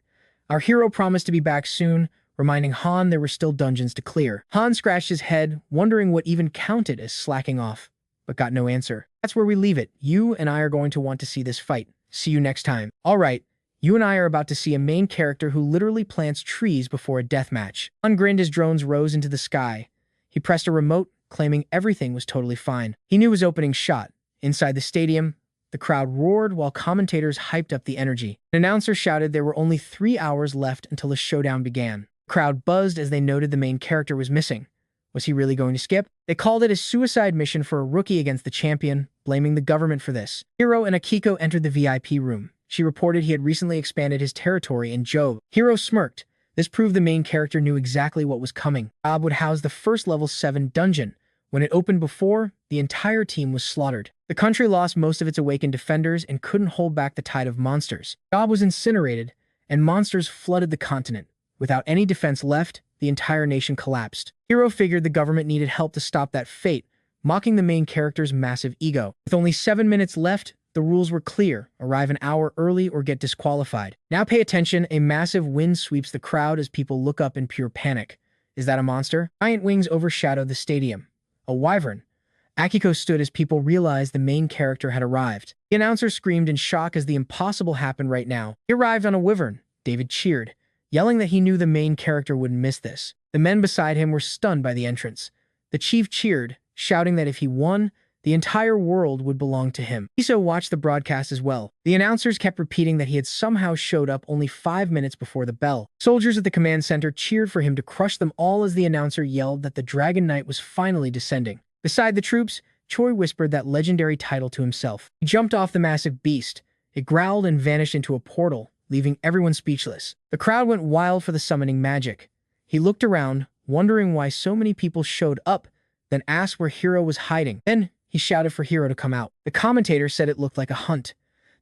Our hero promised to be back soon, reminding Han there were still dungeons to clear. Han scratched his head, wondering what even counted as slacking off, but got no answer. That's where we leave it. You and I are going to want to see this fight. See you next time. Alright, you and I are about to see a main character who literally plants trees before a deathmatch. Han grinned as drones rose into the sky. He pressed a remote, claiming everything was totally fine. He knew his opening shot. Inside the stadium, the crowd roared while commentators hyped up the energy. An announcer shouted there were only 3 hours left until the showdown began. The crowd buzzed as they noted the main character was missing. Was he really going to skip? They called it a suicide mission for a rookie against the champion, blaming the government for this. Hiro and Akiko entered the VIP room. She reported he had recently expanded his territory in Job. Hiro smirked. This proved the main character knew exactly what was coming. Job would house the first level 7 dungeon. When it opened before, the entire team was slaughtered. The country lost most of its awakened defenders and couldn't hold back the tide of monsters. Job was incinerated, and monsters flooded the continent. Without any defense left, the entire nation collapsed. Hiro figured the government needed help to stop that fate, mocking the main character's massive ego. With only 7 minutes left, the rules were clear: arrive an hour early or get disqualified. Now pay attention, a massive wind sweeps the crowd as people look up in pure panic. Is that a monster? Giant wings overshadowed the stadium. A wyvern. Akiko stood as people realized the main character had arrived. The announcer screamed in shock as the impossible happened right now. He arrived on a wyvern. David cheered, yelling that he knew the main character wouldn't miss this. The men beside him were stunned by the entrance. The chief cheered, shouting that if he won, the entire world would belong to him. Iso watched the broadcast as well. The announcers kept repeating that he had somehow showed up only 5 minutes before the bell. Soldiers at the command center cheered for him to crush them all as the announcer yelled that the Dragon Knight was finally descending. Beside the troops, Choi whispered that legendary title to himself. He jumped off the massive beast. It growled and vanished into a portal, leaving everyone speechless. The crowd went wild for the summoning magic. He looked around, wondering why so many people showed up, then asked where Hiro was hiding. Then he shouted for Hiro to come out. The commentator said it looked like a hunt.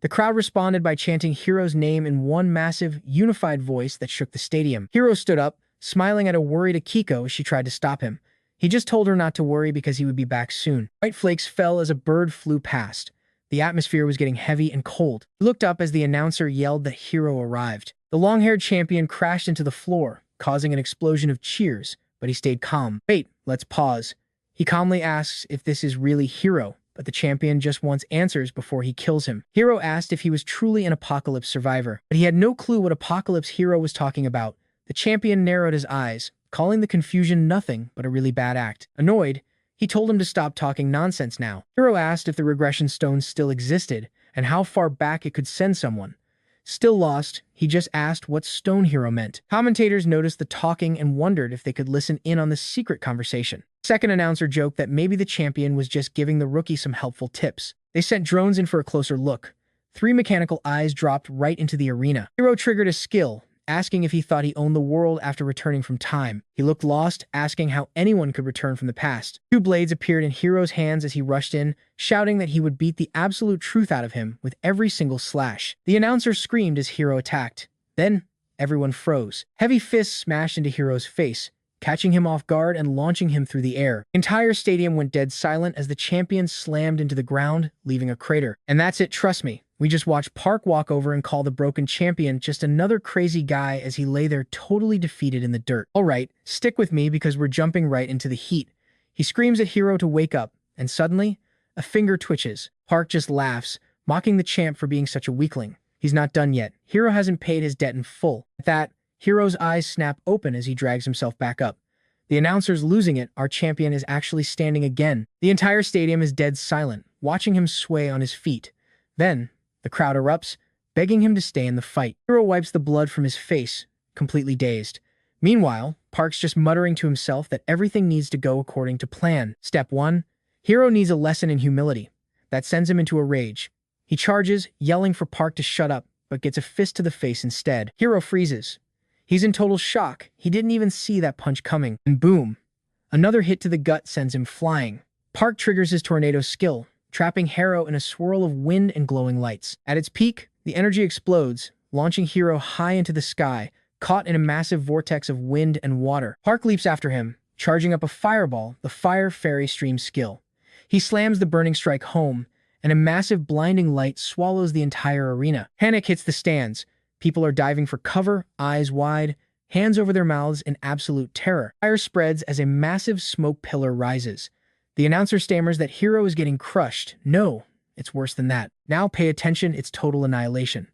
The crowd responded by chanting Hiro's name in one massive, unified voice that shook the stadium. Hiro stood up, smiling at a worried Akiko as she tried to stop him. He just told her not to worry because he would be back soon. White flakes fell as a bird flew past. The atmosphere was getting heavy and cold. He looked up as the announcer yelled that Hiro arrived. The long-haired champion crashed into the floor, causing an explosion of cheers, but he stayed calm. Wait, let's pause. He calmly asks if this is really Hiro, but the champion just wants answers before he kills him. Hiro asked if he was truly an apocalypse survivor, but he had no clue what apocalypse Hiro was talking about. The champion narrowed his eyes, calling the confusion nothing but a really bad act. Annoyed, he told him to stop talking nonsense now. Hiro asked if the regression stone still existed and how far back it could send someone. Still lost, he just asked what stone Hiro meant. Commentators noticed the talking and wondered if they could listen in on the secret conversation. Second announcer joked that maybe the champion was just giving the rookie some helpful tips. They sent drones in for a closer look. 3 mechanical eyes dropped right into the arena. Hiro triggered a skill, asking if he thought he owned the world after returning from time. He looked lost, asking how anyone could return from the past. 2 blades appeared in Hiro's hands as he rushed in, shouting that he would beat the absolute truth out of him with every single slash. The announcer screamed as Hiro attacked. Then, everyone froze. Heavy fists smashed into Hiro's face, catching him off guard and launching him through the air. The entire stadium went dead silent as the champion slammed into the ground, leaving a crater. And that's it, trust me. We just watched Park walk over and call the broken champion just another crazy guy as he lay there totally defeated in the dirt. Alright, stick with me because we're jumping right into the heat. He screams at Hiro to wake up, and suddenly, a finger twitches. Park just laughs, mocking the champ for being such a weakling. He's not done yet. Hiro hasn't paid his debt in full. At that, Hiro's eyes snap open as he drags himself back up. The announcer's losing it. Our champion is actually standing again. The entire stadium is dead silent, watching him sway on his feet. Then, the crowd erupts, begging him to stay in the fight. Hiro wipes the blood from his face, completely dazed. Meanwhile, Park's just muttering to himself that everything needs to go according to plan. Step 1. Hiro needs a lesson in humility. That sends him into a rage. He charges, yelling for Park to shut up, but gets a fist to the face instead. Hiro freezes. He's in total shock. He didn't even see that punch coming. And boom! Another hit to the gut sends him flying. Park triggers his tornado skill, trapping Hiro in a swirl of wind and glowing lights. At its peak, the energy explodes, launching Hiro high into the sky, caught in a massive vortex of wind and water. Park leaps after him, charging up a fireball, the Fire Fairy Stream skill. He slams the burning strike home, and a massive blinding light swallows the entire arena. Panic hits the stands. People are diving for cover, eyes wide, hands over their mouths in absolute terror. Fire spreads as a massive smoke pillar rises. The announcer stammers that Hero is getting crushed. No, it's worse than that. Now pay attention, it's total annihilation.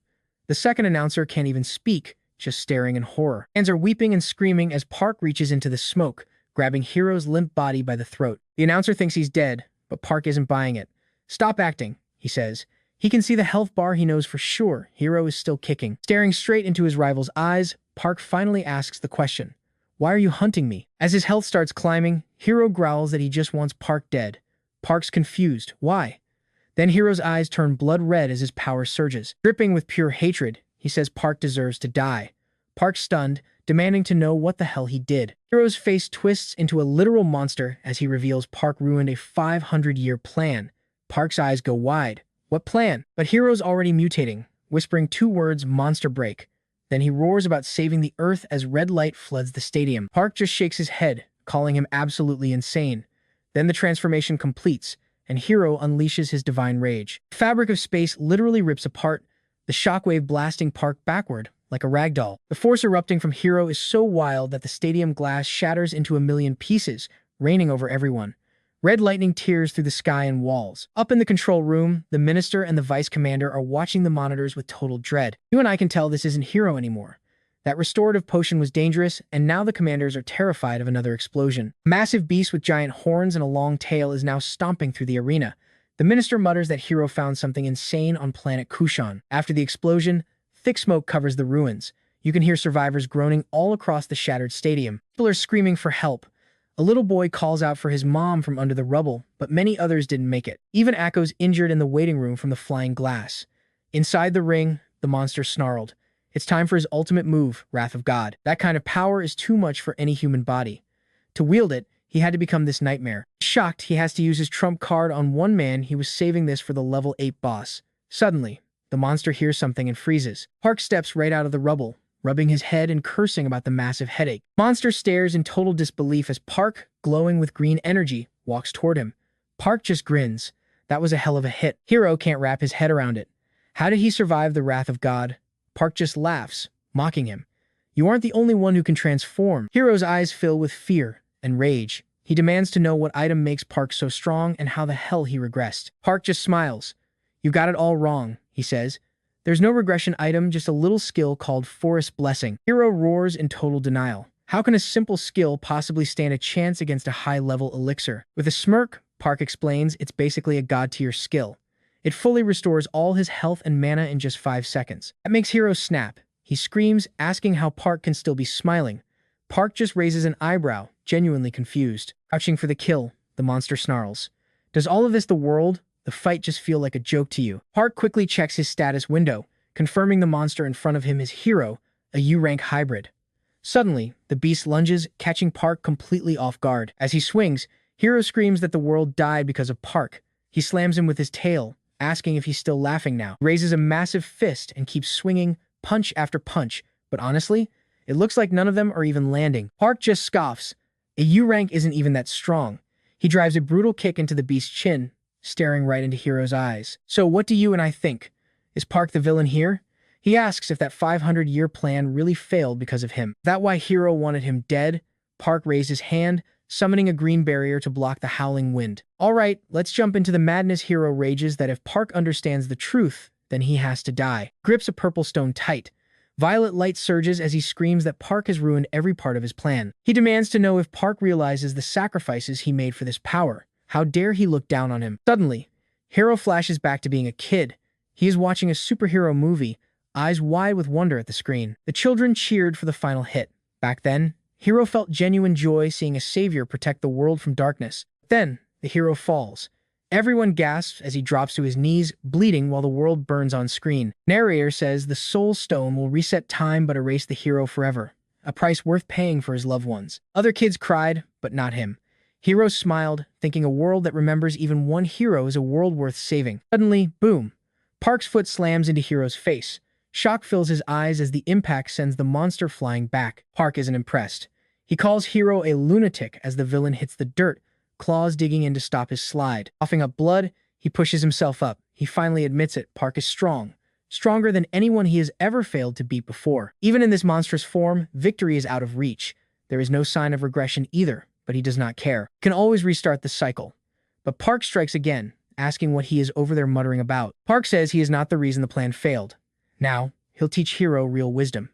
The second announcer can't even speak, just staring in horror. Fans are weeping and screaming as Park reaches into the smoke, grabbing Hero's limp body by the throat. The announcer thinks he's dead, but Park isn't buying it. "Stop acting," he says. He can see the health bar, he knows for sure Hero is still kicking. Staring straight into his rival's eyes, Park finally asks the question, "Why are you hunting me?" As his health starts climbing, Hero growls that he just wants Park dead. Park's confused. Why? Then Hero's eyes turn blood red as his power surges. Dripping with pure hatred, he says Park deserves to die. Park's stunned, demanding to know what the hell he did. Hero's face twists into a literal monster as he reveals Park ruined a 500-year plan. Park's eyes go wide. What plan? But Hero's already mutating, whispering two words, "monster break." Then he roars about saving the Earth as red light floods the stadium. Park just shakes his head, calling him absolutely insane. Then the transformation completes, and Hero unleashes his divine rage. The fabric of space literally rips apart, the shockwave blasting Park backward, like a ragdoll. The force erupting from Hero is so wild that the stadium glass shatters into a million pieces, raining over everyone. Red lightning tears through the sky and walls. Up in the control room, the minister and the vice commander are watching the monitors with total dread. You and I can tell this isn't Hero anymore. That restorative potion was dangerous, and now the commanders are terrified of another explosion. A massive beast with giant horns and a long tail is now stomping through the arena. The minister mutters that Hero found something insane on planet Kushan. After the explosion, thick smoke covers the ruins. You can hear survivors groaning all across the shattered stadium. People are screaming for help. A little boy calls out for his mom from under the rubble, but many others didn't make it. Even Akko's injured in the waiting room from the flying glass. Inside the ring, the monster snarled. It's time for his ultimate move, Wrath of God. That kind of power is too much for any human body. To wield it, he had to become this nightmare. Shocked, he has to use his trump card on one man. He was saving this for the level 8 boss. Suddenly, the monster hears something and freezes. Park steps right out of the rubble, rubbing his head and cursing about the massive headache. Monster stares in total disbelief as Park, glowing with green energy, walks toward him. Park just grins. That was a hell of a hit. Hero can't wrap his head around it. How did he survive the Wrath of God? Park just laughs, mocking him. You aren't the only one who can transform. Hero's eyes fill with fear and rage. He demands to know what item makes Park so strong and how the hell he regressed. Park just smiles. You got it all wrong, he says. There's no regression item, just a little skill called Forest Blessing. Hero roars in total denial. How can a simple skill possibly stand a chance against a high-level elixir? With a smirk, Park explains it's basically a god-tier skill. It fully restores all his health and mana in just 5 seconds. That makes Hero snap. He screams, asking how Park can still be smiling. Park just raises an eyebrow, genuinely confused. Crouching for the kill, the monster snarls. Does all of this, the world, the fight, just feel like a joke to you? Park quickly checks his status window, confirming the monster in front of him is Hero, a U-rank hybrid. Suddenly, the beast lunges, catching Park completely off guard. As he swings, Hero screams that the world died because of Park. He slams him with his tail, asking if he's still laughing now. He raises a massive fist and keeps swinging, punch after punch, but honestly, it looks like none of them are even landing. Park just scoffs. A U-rank isn't even that strong. He drives a brutal kick into the beast's chin, staring right into Hero's eyes. So what do you and I think? Is Park the villain here? He asks if that 500-year plan really failed because of him. Is that why Hero wanted him dead? Park raised his hand, summoning a green barrier to block the howling wind. All right, let's jump into the madness. Hero rages that if Park understands the truth, then he has to die. Grips a purple stone tight. Violet light surges as he screams that Park has ruined every part of his plan. He demands to know if Park realizes the sacrifices he made for this power. How dare he look down on him? Suddenly, Hero flashes back to being a kid. He is watching a superhero movie, eyes wide with wonder at the screen. The children cheered for the final hit. Back then, Hero felt genuine joy seeing a savior protect the world from darkness. Then, the hero falls. Everyone gasps as he drops to his knees, bleeding while the world burns on screen. Narrator says the Soul Stone will reset time but erase the hero forever, a price worth paying for his loved ones. Other kids cried, but not him. Hero smiled, thinking a world that remembers even one hero is a world worth saving. Suddenly, boom! Park's foot slams into Hero's face. Shock fills his eyes as the impact sends the monster flying back. Park isn't impressed. He calls Hiro a lunatic as the villain hits the dirt, claws digging in to stop his slide. Coughing up blood, he pushes himself up. He finally admits it. Park is strong. Stronger than anyone he has ever failed to beat before. Even in this monstrous form, victory is out of reach. There is no sign of regression either, but he does not care. He can always restart the cycle. But Park strikes again, asking what he is over there muttering about. Park says he is not the reason the plan failed. Now, he'll teach Hiro real wisdom.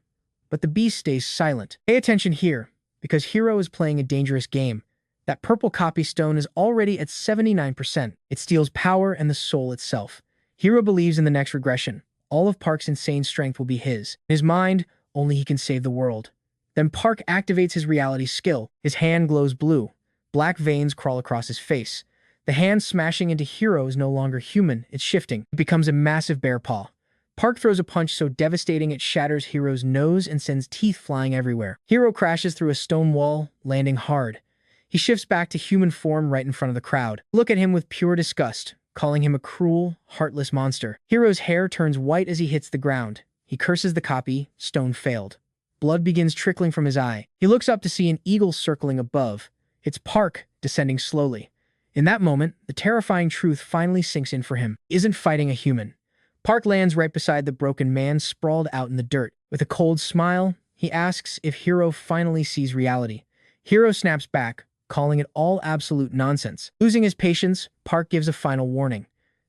But the beast stays silent. Pay attention here, because Hiro is playing a dangerous game. That purple copy stone is already at 79%. It steals power and the soul itself. Hiro believes in the next regression. All of Park's insane strength will be his. In his mind, only he can save the world. Then Park activates his reality skill. His hand glows blue. Black veins crawl across his face. The hand smashing into Hiro is no longer human, it's shifting. It becomes a massive bear paw. Park throws a punch so devastating it shatters Hiro's nose and sends teeth flying everywhere. Hiro crashes through a stone wall, landing hard. He shifts back to human form right in front of the crowd. Look at him with pure disgust, calling him a cruel, heartless monster. Hiro's hair turns white as he hits the ground. He curses the copy. Stone failed. Blood begins trickling from his eye. He looks up to see an eagle circling above. It's Park, descending slowly. In that moment, the terrifying truth finally sinks in for him. He isn't fighting a human. Park lands right beside the broken man sprawled out in the dirt. With a cold smile, he asks if Hiro finally sees reality. Hiro snaps back, calling it all absolute nonsense. Losing his patience, Park gives a final warning.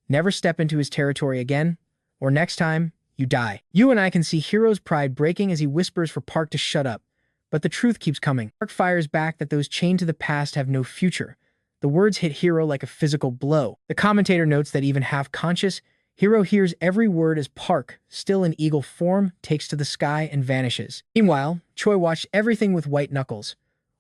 Never step into his territory again, or next time, you die. You and I can see Hiro's pride breaking as he whispers for Park to shut up. But the truth keeps coming. Park fires back that those chained to the past have no future. The words hit Hiro like a physical blow. The commentator notes that even half-conscious, Hiro hears every word as Park, still in eagle form, takes to the sky and vanishes. Meanwhile, Choi watched everything with white knuckles.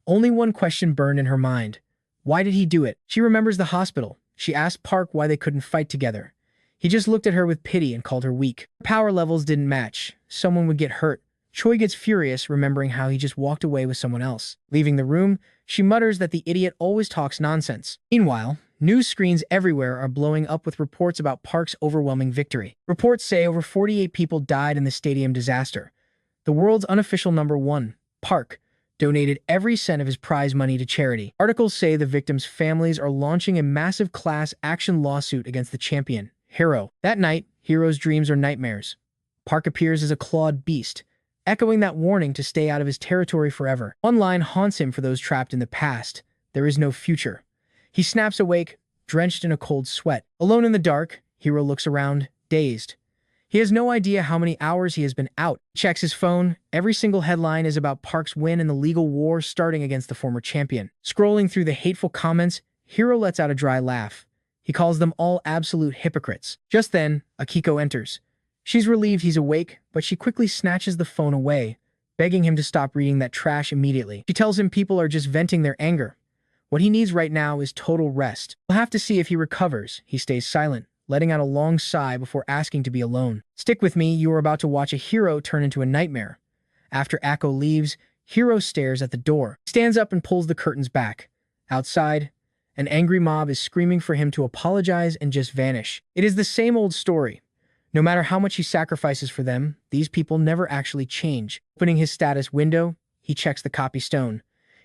Only one question burned in her mind. Why did he do it? She remembers the hospital. She asked Park why they couldn't fight together. He just looked at her with pity and called her weak. Her power levels didn't match. Someone would get hurt. Choi gets furious, remembering how he just walked away with someone else. Leaving the room, she mutters that the idiot always talks nonsense. Meanwhile, news screens everywhere are blowing up with reports about Park's overwhelming victory. Reports say over 48 people died in the stadium disaster. The world's unofficial number one, Park, donated every cent of his prize money to charity. Articles say the victims' families are launching a massive class action lawsuit against the champion, Hiro. That night, Hiro's dreams are nightmares. Park appears as a clawed beast, echoing that warning to stay out of his territory forever. One line haunts him for those trapped in the past. There is no future. He snaps awake, drenched in a cold sweat. Alone in the dark, Hiro looks around, dazed. He has no idea how many hours he has been out. He checks his phone. Every single headline is about Park's win in the legal war starting against the former champion. Scrolling through the hateful comments, Hiro lets out a dry laugh. He calls them all absolute hypocrites. Just then, Akiko enters. She's relieved he's awake, but she quickly snatches the phone away, begging him to stop reading that trash immediately. She tells him people are just venting their anger. What he needs right now is total rest. We'll have to see if he recovers. He stays silent, letting out a long sigh before asking to be alone. Stick with me, you are about to watch a hero turn into a nightmare. After Akko leaves, Hiro stares at the door. He stands up and pulls the curtains back. Outside, an angry mob is screaming for him to apologize and just vanish. It is the same old story. No matter how much he sacrifices for them, these people never actually change. Opening his status window, he checks the copy stone.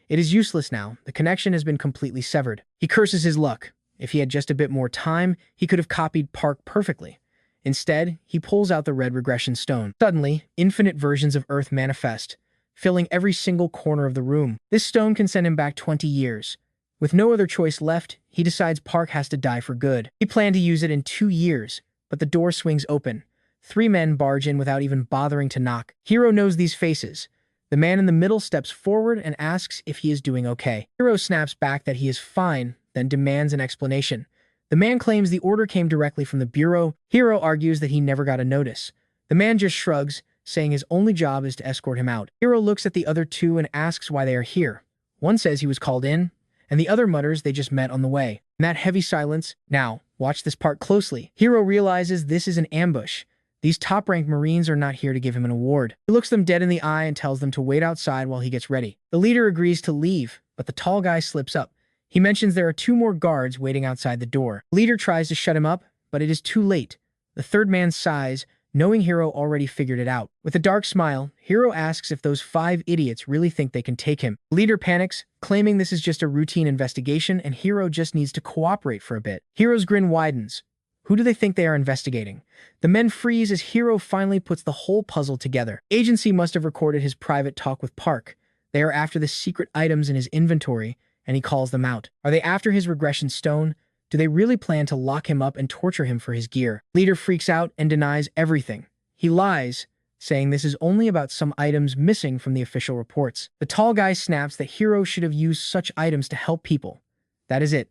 It is useless now. The connection has been completely severed. He curses his luck. If he had just a bit more time, he could have copied Park perfectly. Instead, he pulls out the red regression stone. Suddenly, infinite versions of Earth manifest, filling every single corner of the room. This stone can send him back 20 years. With no other choice left, he decides Park has to die for good. He planned to use it in 2 years, but the door swings open. 3 men barge in without even bothering to knock. Hiro knows these faces. The man in the middle steps forward and asks if he is doing okay. Hiro snaps back that he is fine, then demands an explanation. The man claims the order came directly from the bureau. Hiro argues that he never got a notice. The man just shrugs, saying his only job is to escort him out. Hiro looks at the other 2 and asks why they are here. One says he was called in, and the other mutters they just met on the way. In that heavy silence, now, watch this part closely. Hiro realizes this is an ambush. These top-ranked Marines are not here to give him an award. He looks them dead in the eye and tells them to wait outside while he gets ready. The leader agrees to leave, but the tall guy slips up. He mentions there are 2 more guards waiting outside the door. The leader tries to shut him up, but it is too late. The third man sighs, knowing Hiro already figured it out. With a dark smile, Hiro asks if those 5 idiots really think they can take him. The leader panics, claiming this is just a routine investigation and Hiro just needs to cooperate for a bit. Hiro's grin widens. Who do they think they are investigating? The men freeze as Hiro finally puts the whole puzzle together. Agency must have recorded his private talk with Park. They are after the secret items in his inventory, and he calls them out. Are they after his regression stone? Do they really plan to lock him up and torture him for his gear? Leader freaks out and denies everything. He lies, saying this is only about some items missing from the official reports. The tall guy snaps that Hiro should have used such items to help people. That is it.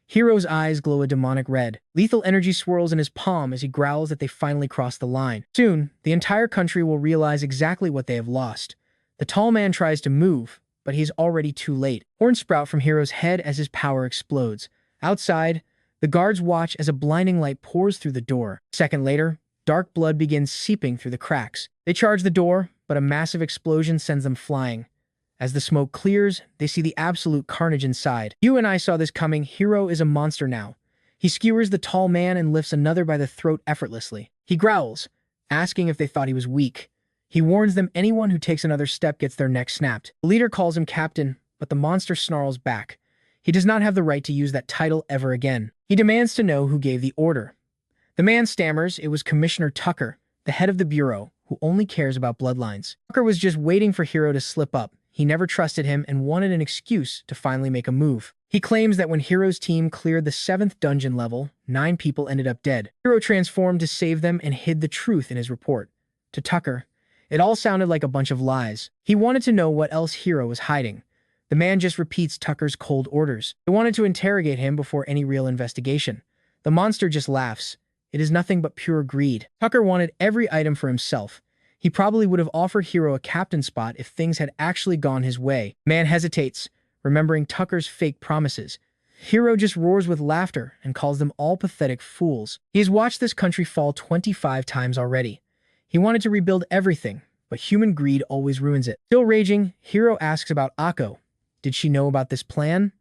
Hiro's eyes glow a demonic red. Lethal energy swirls in his palm as he growls that they finally crossed the line. Soon, the entire country will realize exactly what they have lost. The tall man tries to move, but he's already too late. Horns sprout from Hiro's head as his power explodes. Outside, the guards watch as a blinding light pours through the door. A second later, dark blood begins seeping through the cracks. They charge the door, but a massive explosion sends them flying. As the smoke clears, they see the absolute carnage inside. You and I saw this coming. Hiro is a monster now. He skewers the tall man and lifts another by the throat effortlessly. He growls, asking if they thought he was weak. He warns them anyone who takes another step gets their neck snapped. The leader calls him captain, but the monster snarls back. He does not have the right to use that title ever again. He demands to know who gave the order. The man stammers it was Commissioner Tucker, the head of the bureau, who only cares about bloodlines. Tucker was just waiting for Hiro to slip up. He never trusted him and wanted an excuse to finally make a move. He claims that when Hiro's team cleared the 7th dungeon level, 9 people ended up dead. Hiro transformed to save them and hid the truth in his report. To Tucker, it all sounded like a bunch of lies. He wanted to know what else Hiro was hiding. The man just repeats Tucker's cold orders. They wanted to interrogate him before any real investigation. The monster just laughs. It is nothing but pure greed. Tucker wanted every item for himself. He probably would have offered Hiro a captain spot if things had actually gone his way. Man hesitates, remembering Tucker's fake promises. Hiro just roars with laughter and calls them all pathetic fools. He has watched this country fall 25 times already. He wanted to rebuild everything, but human greed always ruins it. Still raging, Hiro asks about Akko. Did she know about this plan?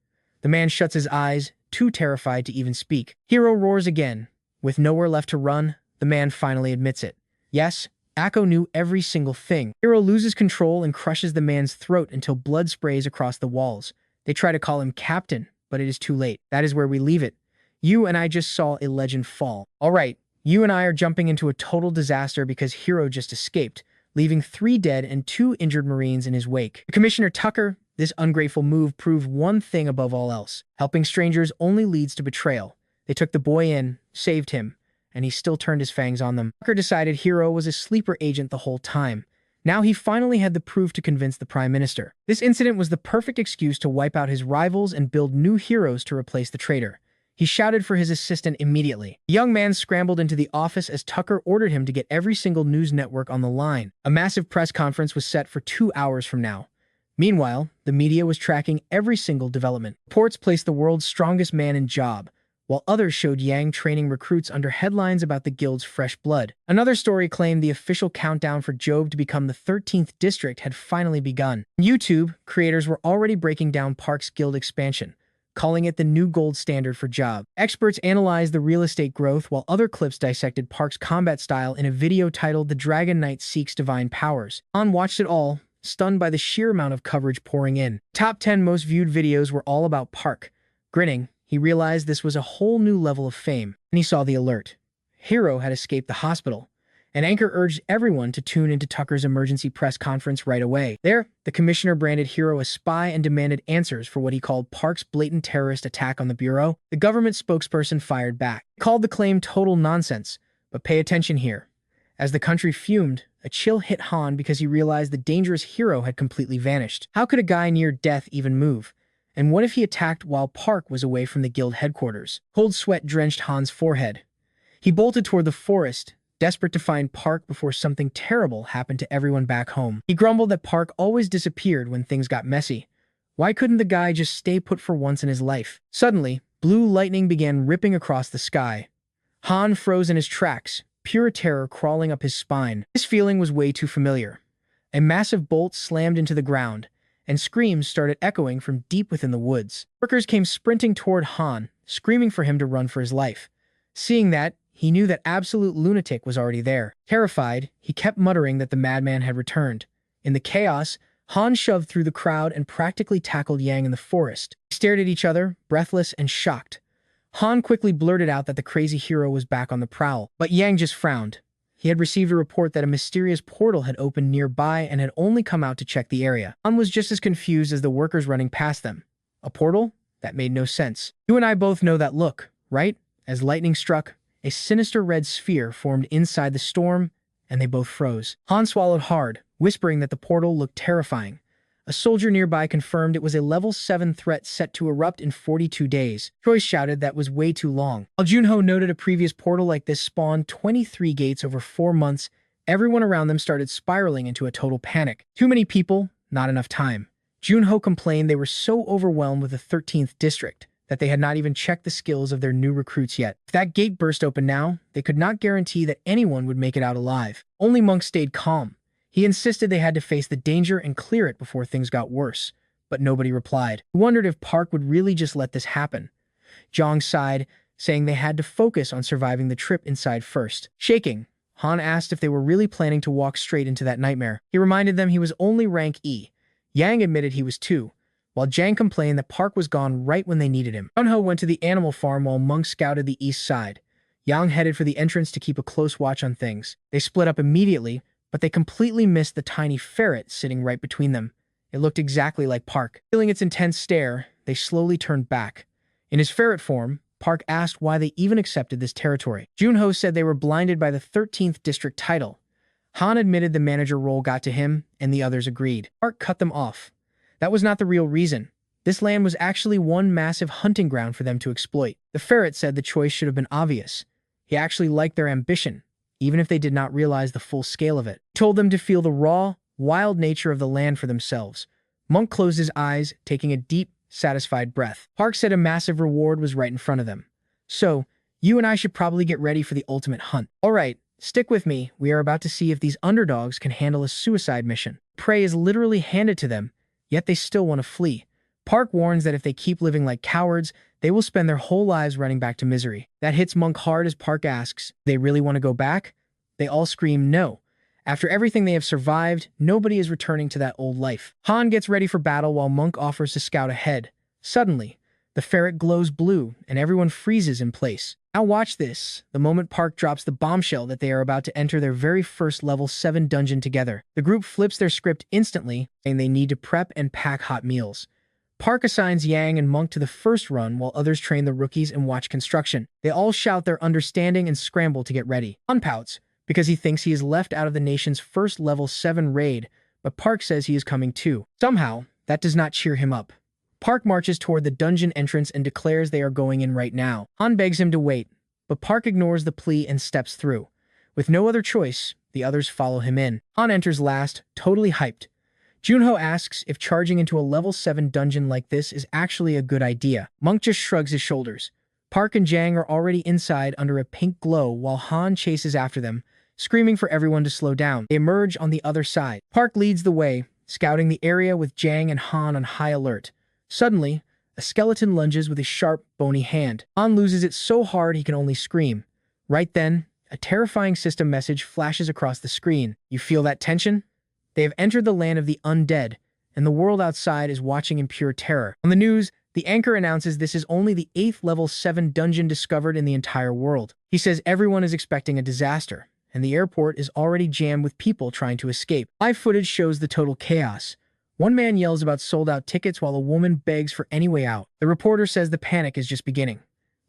The man shuts his eyes, too terrified to even speak. Hiro roars again. With nowhere left to run, the man finally admits it. Yes, Akko knew every single thing. Hiro loses control and crushes the man's throat until blood sprays across the walls. They try to call him captain, but it is too late. That is where we leave it. You and I just saw a legend fall. All right, you and I are jumping into a total disaster because Hiro just escaped, leaving 3 dead and 2 injured Marines in his wake. Commissioner Tucker, this ungrateful move proved one thing above all else. Helping strangers only leads to betrayal. They took the boy in, saved him, and he still turned his fangs on them. Tucker decided Hiro was a sleeper agent the whole time. Now he finally had the proof to convince the Prime Minister. This incident was the perfect excuse to wipe out his rivals and build new heroes to replace the traitor. He shouted for his assistant immediately. The young man scrambled into the office as Tucker ordered him to get every single news network on the line. A massive press conference was set for 2 hours from now. Meanwhile, the media was tracking every single development. Reports placed the world's strongest man in job, while others showed Yang training recruits under headlines about the guild's fresh blood. Another story claimed the official countdown for Job to become the 13th district had finally begun. On YouTube, creators were already breaking down Park's guild expansion, calling it the new gold standard for Job. Experts analyzed the real estate growth, while other clips dissected Park's combat style in a video titled The Dragon Knight Seeks Divine Powers. Han watched it all, stunned by the sheer amount of coverage pouring in. Top 10 most viewed videos were all about Park. Grinning, he realized this was a whole new level of fame, and he saw the alert. Hiro had escaped the hospital. An anchor urged everyone to tune into Tucker's emergency press conference right away. There, the commissioner branded Hiro a spy and demanded answers for what he called Park's blatant terrorist attack on the bureau. The government spokesperson fired back. He called the claim total nonsense, but pay attention here. As the country fumed, a chill hit Han because he realized the dangerous Hiro had completely vanished. How could a guy near death even move? And what if he attacked while Park was away from the guild headquarters? Cold sweat drenched Han's forehead. He bolted toward the forest, desperate to find Park before something terrible happened to everyone back home. He grumbled that Park always disappeared when things got messy. Why couldn't the guy just stay put for once in his life? Suddenly, blue lightning began ripping across the sky. Han froze in his tracks, pure terror crawling up his spine. This feeling was way too familiar. A massive bolt slammed into the ground, and screams started echoing from deep within the woods. Workers came sprinting toward Han, screaming for him to run for his life. Seeing that, he knew that absolute lunatic was already there. Terrified, he kept muttering that the madman had returned. In the chaos, Han shoved through the crowd and practically tackled Yang in the forest. They stared at each other, breathless and shocked. Han quickly blurted out that the crazy hero was back on the prowl, but Yang just frowned. He had received a report that a mysterious portal had opened nearby and had only come out to check the area. Han was just as confused as the workers running past them. A portal? That made no sense. You and I both know that look, right? As lightning struck, a sinister red sphere formed inside the storm, and they both froze. Han swallowed hard, whispering that the portal looked terrifying. A soldier nearby confirmed it was a level 7 threat set to erupt in 42 days. Choi shouted that was way too long. While Junho noted a previous portal like this spawned 23 gates over 4 months, everyone around them started spiraling into a total panic. Too many people, not enough time. Junho complained they were so overwhelmed with the 13th district that they had not even checked the skills of their new recruits yet. If that gate burst open now, they could not guarantee that anyone would make it out alive. Only Monk stayed calm. He insisted they had to face the danger and clear it before things got worse, but nobody replied. He wondered if Park would really just let this happen. Jong sighed, saying they had to focus on surviving the trip inside first. Shaking, Han asked if they were really planning to walk straight into that nightmare. He reminded them he was only rank E. Yang admitted he was too, while Jang complained that Park was gone right when they needed him. Junho went to the animal farm while Monk scouted the east side. Yang headed for the entrance to keep a close watch on things. They split up immediately, but they completely missed the tiny ferret sitting right between them. It looked exactly like Park. Feeling its intense stare, they slowly turned back. In his ferret form, Park asked why they even accepted this territory. Junho said they were blinded by the 13th district title. Han admitted the manager role got to him, and the others agreed. Park cut them off. That was not the real reason. This land was actually one massive hunting ground for them to exploit. The ferret said the choice should have been obvious. He actually liked their ambition, even if they did not realize the full scale of it. He told them to feel the raw, wild nature of the land for themselves. Monk closed his eyes, taking a deep, satisfied breath. Park said a massive reward was right in front of them. So, you and I should probably get ready for the ultimate hunt. All right, stick with me. We are about to see if these underdogs can handle a suicide mission. Prey is literally handed to them, yet they still want to flee. Park warns that if they keep living like cowards, they will spend their whole lives running back to misery. That hits Monk hard as Park asks, "They really want to go back?" They all scream no. After everything they have survived, nobody is returning to that old life. Han gets ready for battle while Monk offers to scout ahead. Suddenly, the ferret glows blue and everyone freezes in place. Now watch this, the moment Park drops the bombshell that they are about to enter their very first level 7 dungeon together. The group flips their script instantly, saying they need to prep and pack hot meals. Park assigns Yang and Monk to the first run while others train the rookies and watch construction. They all shout their understanding and scramble to get ready. Han pouts, because he thinks he is left out of the nation's first level 7 raid, but Park says he is coming too. Somehow, that does not cheer him up. Park marches toward the dungeon entrance and declares they are going in right now. Han begs him to wait, but Park ignores the plea and steps through. With no other choice, the others follow him in. Han enters last, totally hyped. Junho asks if charging into a level 7 dungeon like this is actually a good idea. Monk just shrugs his shoulders. Park and Jang are already inside under a pink glow while Han chases after them, screaming for everyone to slow down. They emerge on the other side. Park leads the way, scouting the area with Jang and Han on high alert. Suddenly, a skeleton lunges with a sharp, bony hand. Han loses it so hard he can only scream. Right then, a terrifying system message flashes across the screen. You feel that tension? They have entered the land of the undead, and the world outside is watching in pure terror. On the news, the anchor announces this is only the 8th level 7 dungeon discovered in the entire world. He says everyone is expecting a disaster, and the airport is already jammed with people trying to escape. Live footage shows the total chaos. One man yells about sold-out tickets while a woman begs for any way out. The reporter says the panic is just beginning.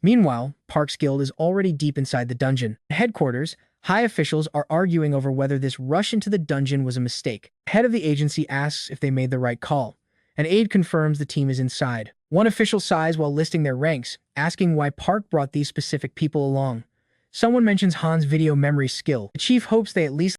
Meanwhile, Park's guild is already deep inside the dungeon. At headquarters, high officials are arguing over whether this rush into the dungeon was a mistake. The head of the agency asks if they made the right call. An aide confirms the team is inside. One official sighs while listing their ranks, asking why Park brought these specific people along. Someone mentions Han's video memory skill. The chief hopes they at least